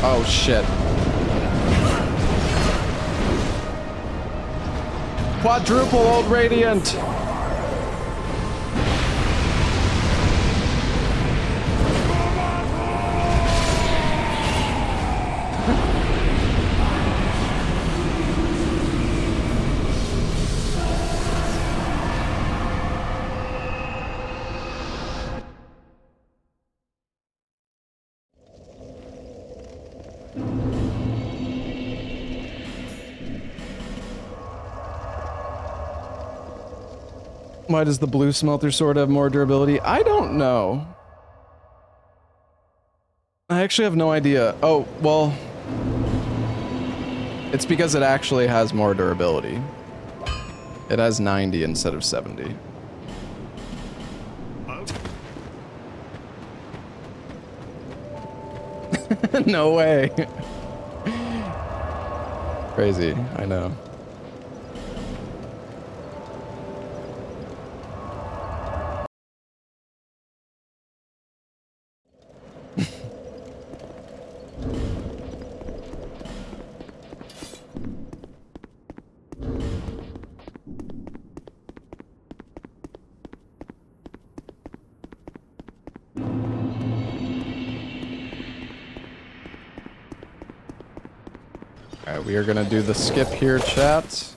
Speaker 1: Oh shit. Quadruple old radiant. Why does the blue smelter sword have more durability? I don't know. I actually have no idea. Oh, well... It's because it actually has more durability. It has 90 instead of 70. No way. Crazy, I know. Alright, we are gonna do the skip here, chat.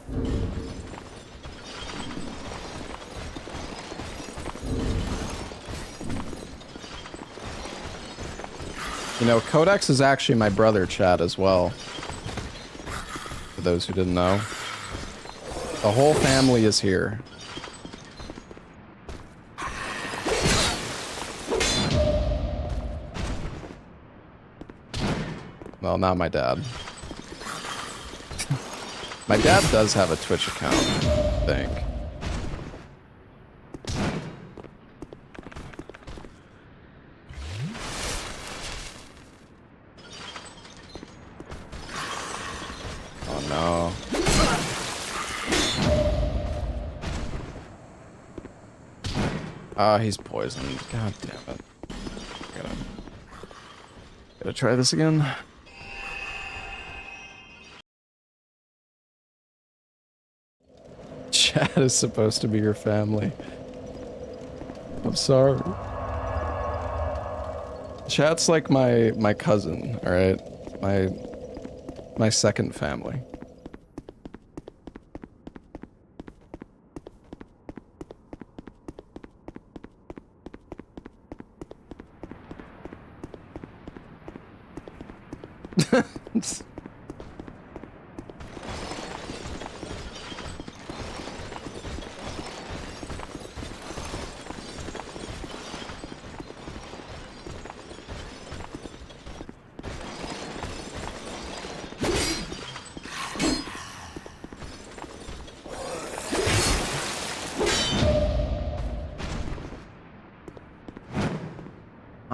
Speaker 1: You know, Codex is actually my brother, chat, as well. For those who didn't know. The whole family is here. Well, not my dad. My dad does have a Twitch account, I think. Oh no. Ah, he's poisoned. God damn it. Gotta try this again. Chat is supposed to be your family. I'm sorry. Chat's like my cousin, alright? My second family.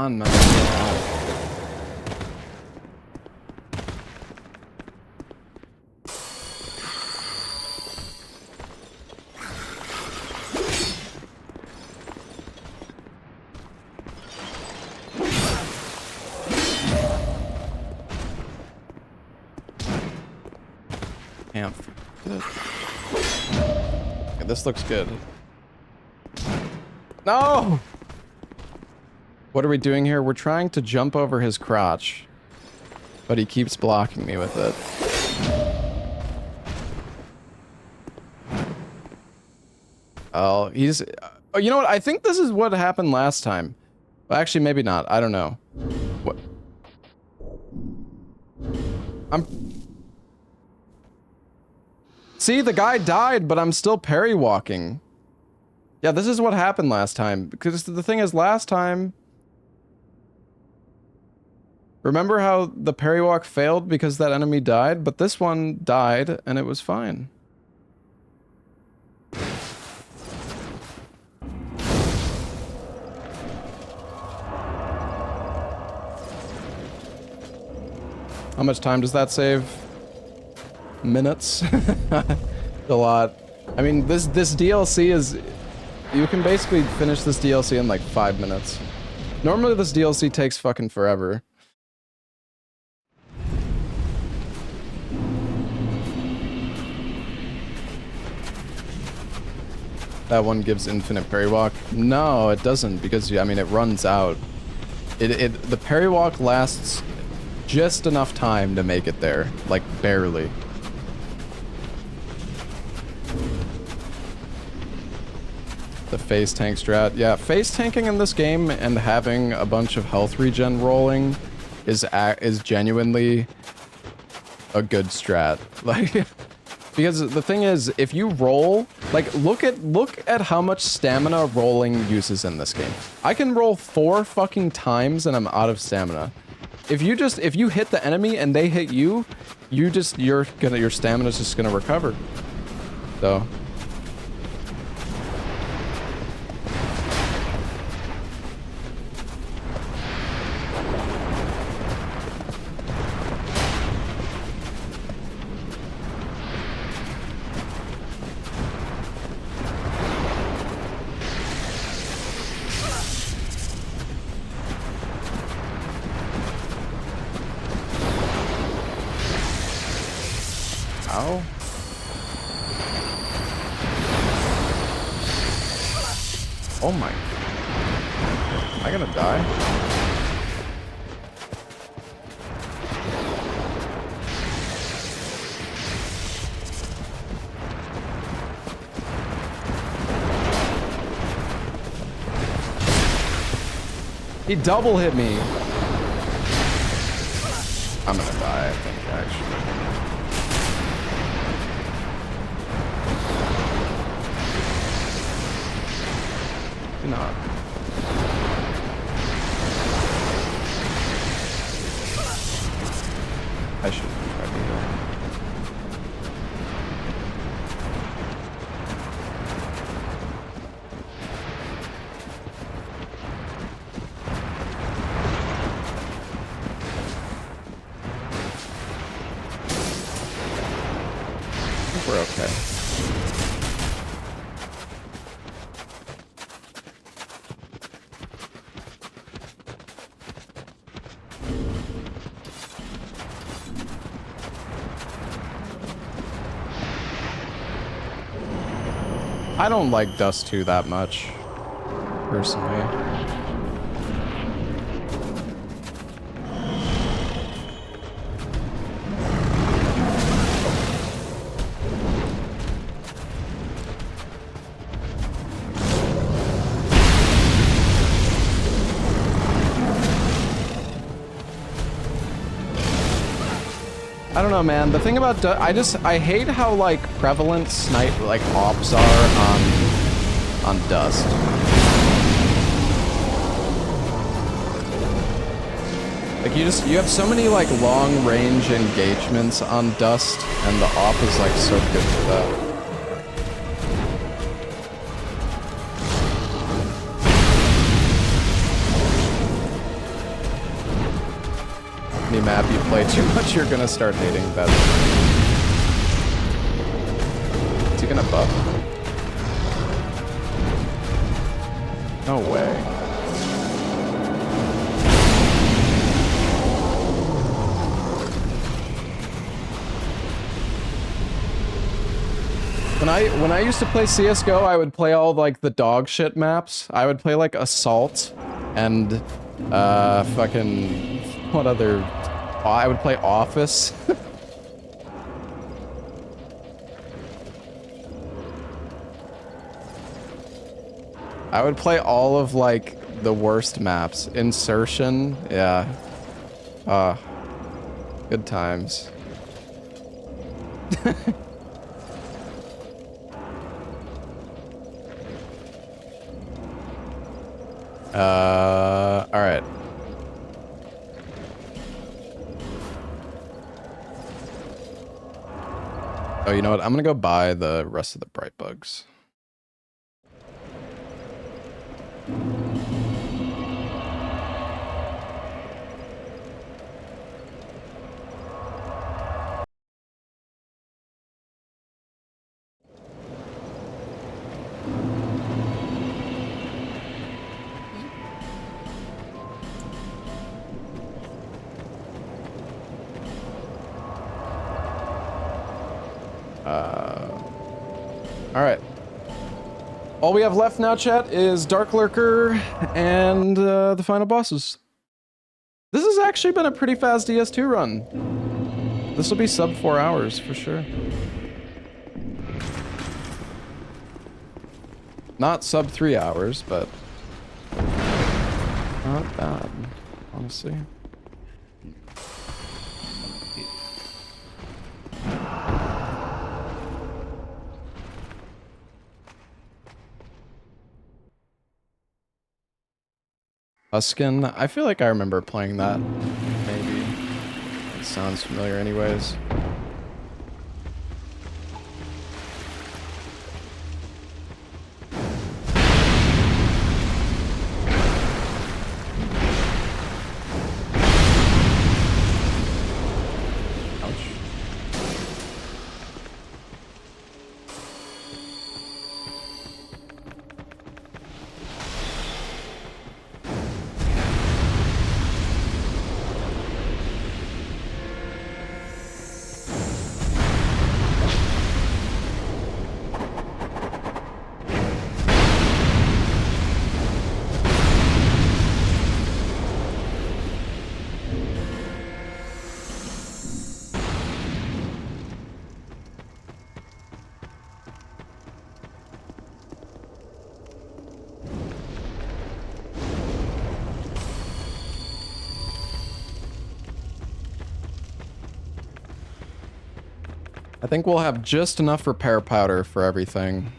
Speaker 1: Oh no. Amp. Good. Okay, this looks good. No! What are we doing here? We're trying to jump over his crotch, but he keeps blocking me with it. Oh, he's... Oh, you know what? I think this is what happened last time. Well, actually, maybe not. I don't know. What? See, the guy died, but I'm still parry walking. Yeah, this is what happened last time. Because the thing is, last time... Remember how the parry walk failed because that enemy died? But this one died, and it was fine. How much time does that save? Minutes? A lot. I mean, this DLC is... You can basically finish this DLC in like 5 minutes. Normally this DLC takes fucking forever. That one gives infinite parry walk. No, it doesn't, because I mean it runs out. The parry walk lasts just enough time to make it there, like barely. The phase tank strat. Yeah, phase tanking in this game and having a bunch of health regen rolling is genuinely a good strat. Like, because the thing is, if you roll, like look at how much stamina rolling uses in this game. I can roll 4 fucking times and I'm out of stamina. If you hit the enemy and they hit you, your stamina's just gonna recover. So. Ow. Oh my. Am I gonna die? He double hit me. I'm gonna die, I think, actually. Not. I should try to heal. I think we're okay. I don't like Dust 2 that much, personally. I don't know, man. The thing about I hate how like prevalent snipe like ops are on Dust. Like you have so many like long range engagements on Dust, and the op is like so good for that. Any map you play too much, you're gonna start hating that. Is he gonna buff? No way. When I used to play CS:GO, I would play all like the dog shit maps. I would play like Assault and fucking what other? I would play Office. I would play all of like the worst maps. Insertion, yeah. Good times. All right. Oh, you know what? I'm gonna go buy the rest of the bright bugs. Alright. All we have left now, chat, is Dark Lurker and the final bosses. This has actually been a pretty fast DS2 run. This will be sub 4 hours for sure. Not sub 3 hours, but not bad, honestly. Huskin, I feel like I remember playing that. Maybe. It sounds familiar anyways. I think we'll have just enough repair powder for everything.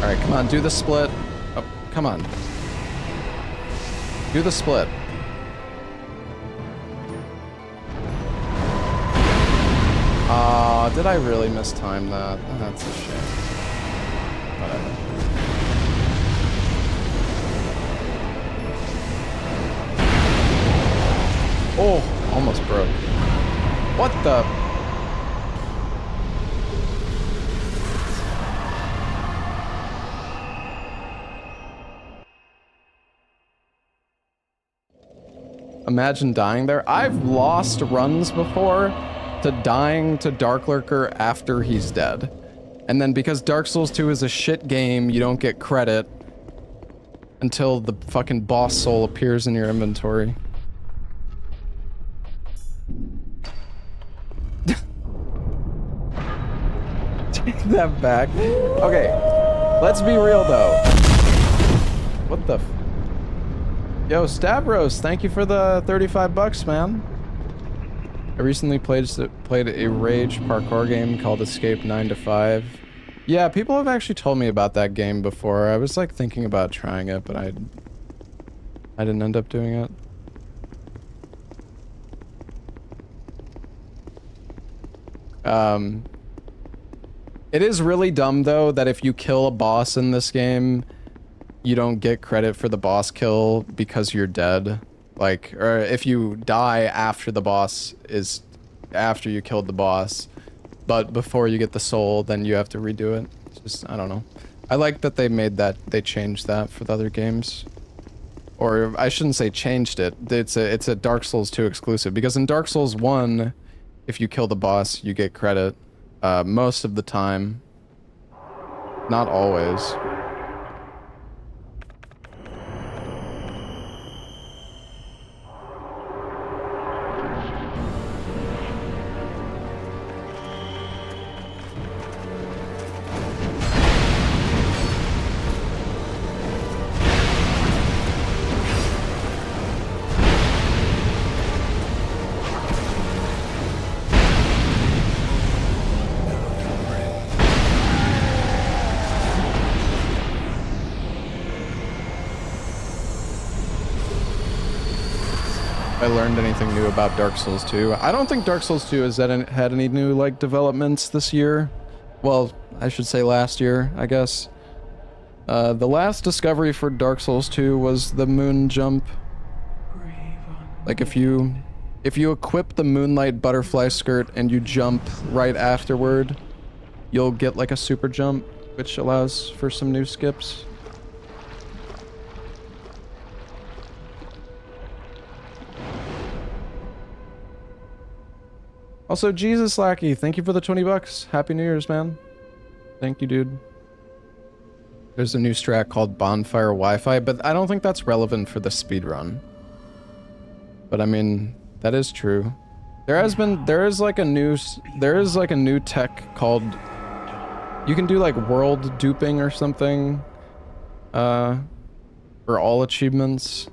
Speaker 1: Alright, come on, do the split. Oh, come on. Do the split. Did I really mistime that? That's a shame. Whatever. Oh, almost broke. What the? Imagine dying there. I've lost runs before to dying to Dark Lurker after he's dead. And then because Dark Souls 2 is a shit game, you don't get credit until the fucking boss soul appears in your inventory. Take that back. Okay, let's be real though. What the f— Yo, Stavros, thank you for the 35 bucks, man. I recently played a rage parkour game called Escape 9 to 5. Yeah, people have actually told me about that game before. I was like thinking about trying it, but I didn't end up doing it. It is really dumb though that if you kill a boss in this game, you don't get credit for the boss kill because you're dead. Like, or if you die after the boss is, after you killed the boss, but before you get the soul, then you have to redo it. It's just, I don't know. I like that they made that, they changed that for the other games. Or I shouldn't say changed it. It's a Dark Souls 2 exclusive, because in Dark Souls 1, if you kill the boss, you get credit. Most of the time. Not always. I learned anything new about Dark Souls 2. I don't think Dark Souls 2 has had any new like developments this year. Well, I should say last year, I guess. The last discovery for Dark Souls 2 was the moon jump. Like if you equip the Moonlight Butterfly Skirt and you jump right afterward, you'll get like a super jump, which allows for some new skips. Also, Jesus Lackey, thank you for the 20 bucks. Happy New Year's, man. Thank you, dude. There's a new strat called Bonfire Wi-Fi, but I don't think that's relevant for the speedrun. But I mean, that is true. There is like a new tech called, you can do like world duping or something, for all achievements.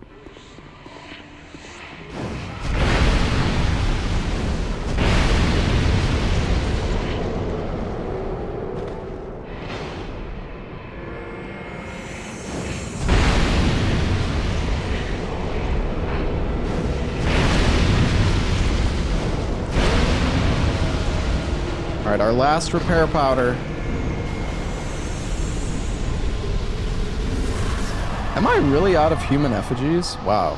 Speaker 1: Alright, our last repair powder. Am I really out of human effigies? Wow.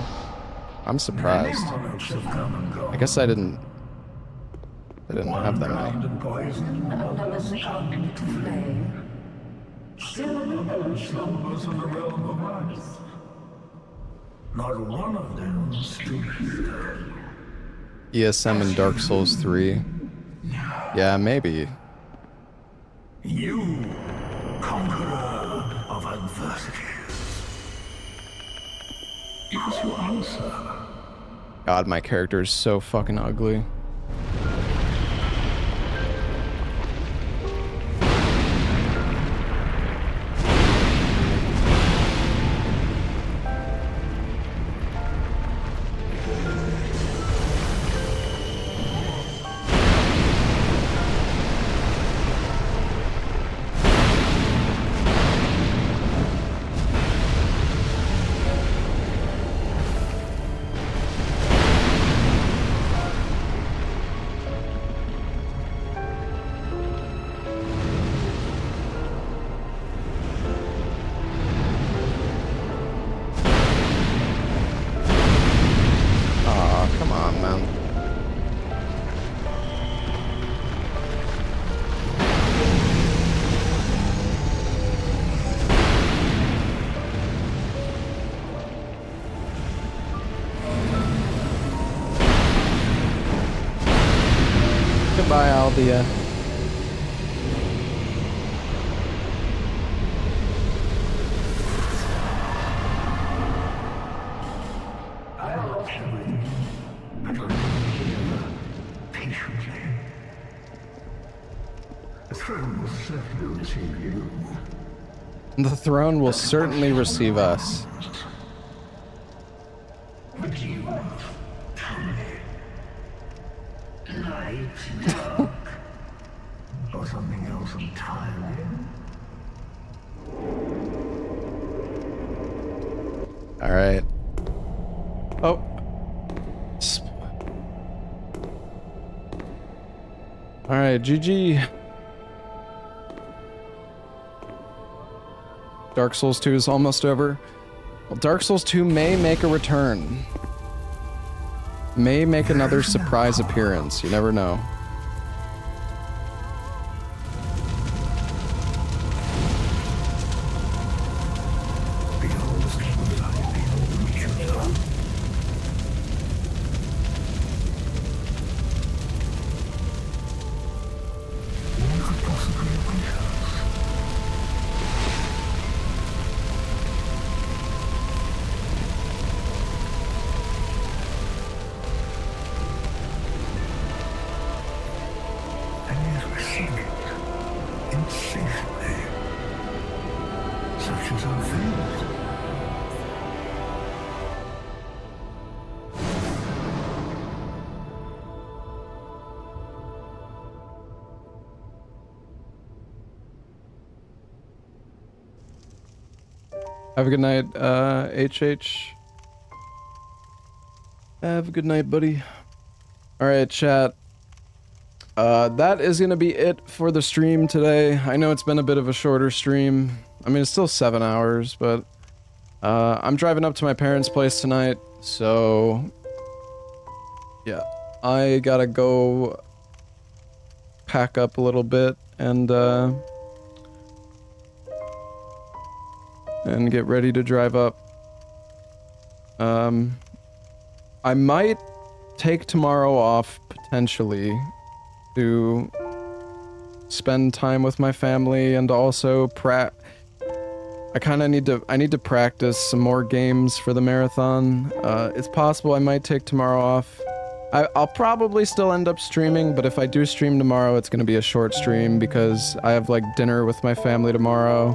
Speaker 1: I'm surprised. I guess I didn't have that many.
Speaker 18: Another succumbed to flame. Still another slumbers in the realm of earth. Not one of them stood here.
Speaker 1: ESM in Dark Souls 3. Yeah, maybe.
Speaker 18: You, conqueror of adversities. Is your answer?
Speaker 1: God, my character is so fucking ugly. Goodbye, Aldea.
Speaker 18: I lost everything. But remain here, patiently. The throne will certainly receive you.
Speaker 1: The throne will certainly receive us.
Speaker 18: But you, tell me, light, dark, or something else entirely?
Speaker 1: All right. Oh. All right, GG. Dark Souls 2 is almost over. Well, Dark Souls 2 may make a return. May make another surprise appearance. You never know. Have a good night, HH. Have a good night, buddy. Alright, chat. That is gonna be it for the stream today. I know it's been a bit of a shorter stream. I mean, it's still 7 hours, but... I'm driving up to my parents' place tonight, so... Yeah. I gotta go... pack up a little bit, and get ready to drive up. I might take tomorrow off, potentially, to spend time with my family and also I kinda need to practice some more games for the marathon. It's possible I might take tomorrow off. I'll probably still end up streaming, but if I do stream tomorrow, it's gonna be a short stream because I have, like, dinner with my family tomorrow.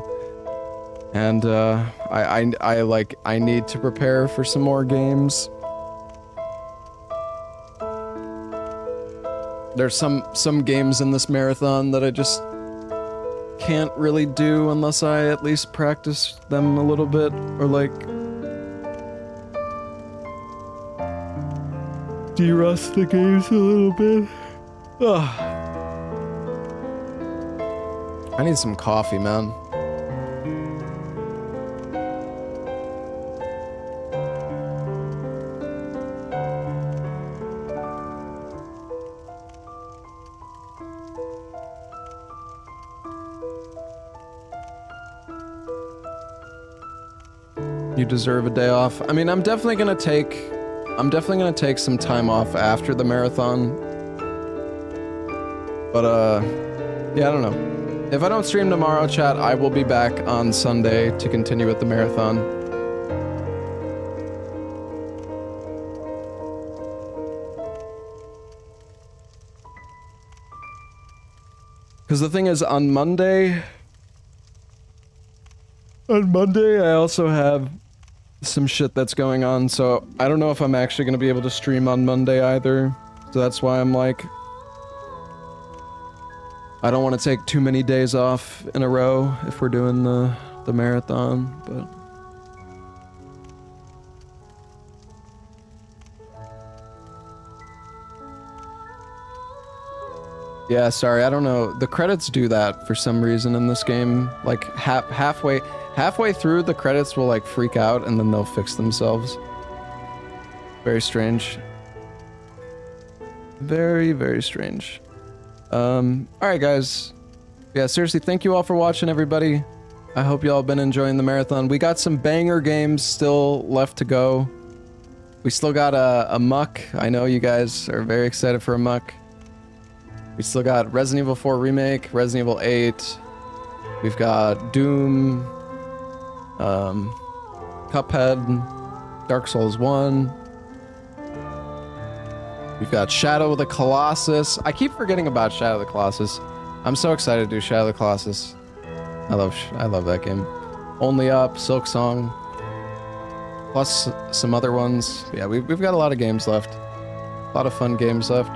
Speaker 1: And, I need to prepare for some more games. There's some games in this marathon that I just can't really do unless I at least practice them a little bit, or like... de-rust the games a little bit. Ugh. I need some coffee, man. You deserve a day off. I mean, I'm definitely gonna take some time off after the marathon. But, yeah, I don't know. If I don't stream tomorrow, chat, I will be back on Sunday to continue with the marathon. Because the thing is, on Monday, I also have some shit that's going on, so I don't know if I'm actually going to be able to stream on Monday either. So that's why I'm like, I don't want to take too many days off in a row if we're doing the marathon, but... Yeah, sorry, I don't know. The credits do that for some reason in this game. Like, halfway through, the credits will, like, freak out, and then they'll fix themselves. Very strange. Very, very strange. Alright, guys. Yeah, seriously, thank you all for watching, everybody. I hope y'all been enjoying the marathon. We got some banger games still left to go. We still got a Muck. I know you guys are very excited for a Muck. We still got Resident Evil 4 Remake, Resident Evil 8. We've got Doom, Cuphead, Dark Souls 1. We've got Shadow of the Colossus. I keep forgetting about Shadow of the Colossus. I'm so excited to do Shadow of the Colossus. I love that game. Only Up, Silk Song, plus some other ones. Yeah, we've got a lot of games left. A lot of fun games left.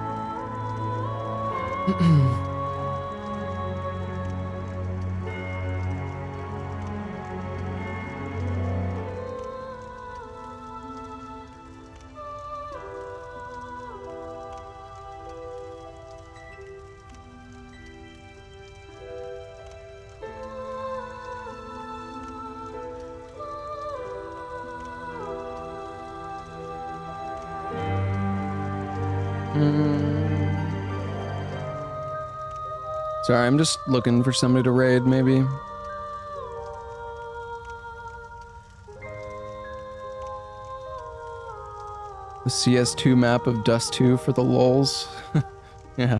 Speaker 1: Sorry, I'm just looking for somebody to raid, maybe. The CS2 map of Dust 2 for the lulz. Yeah.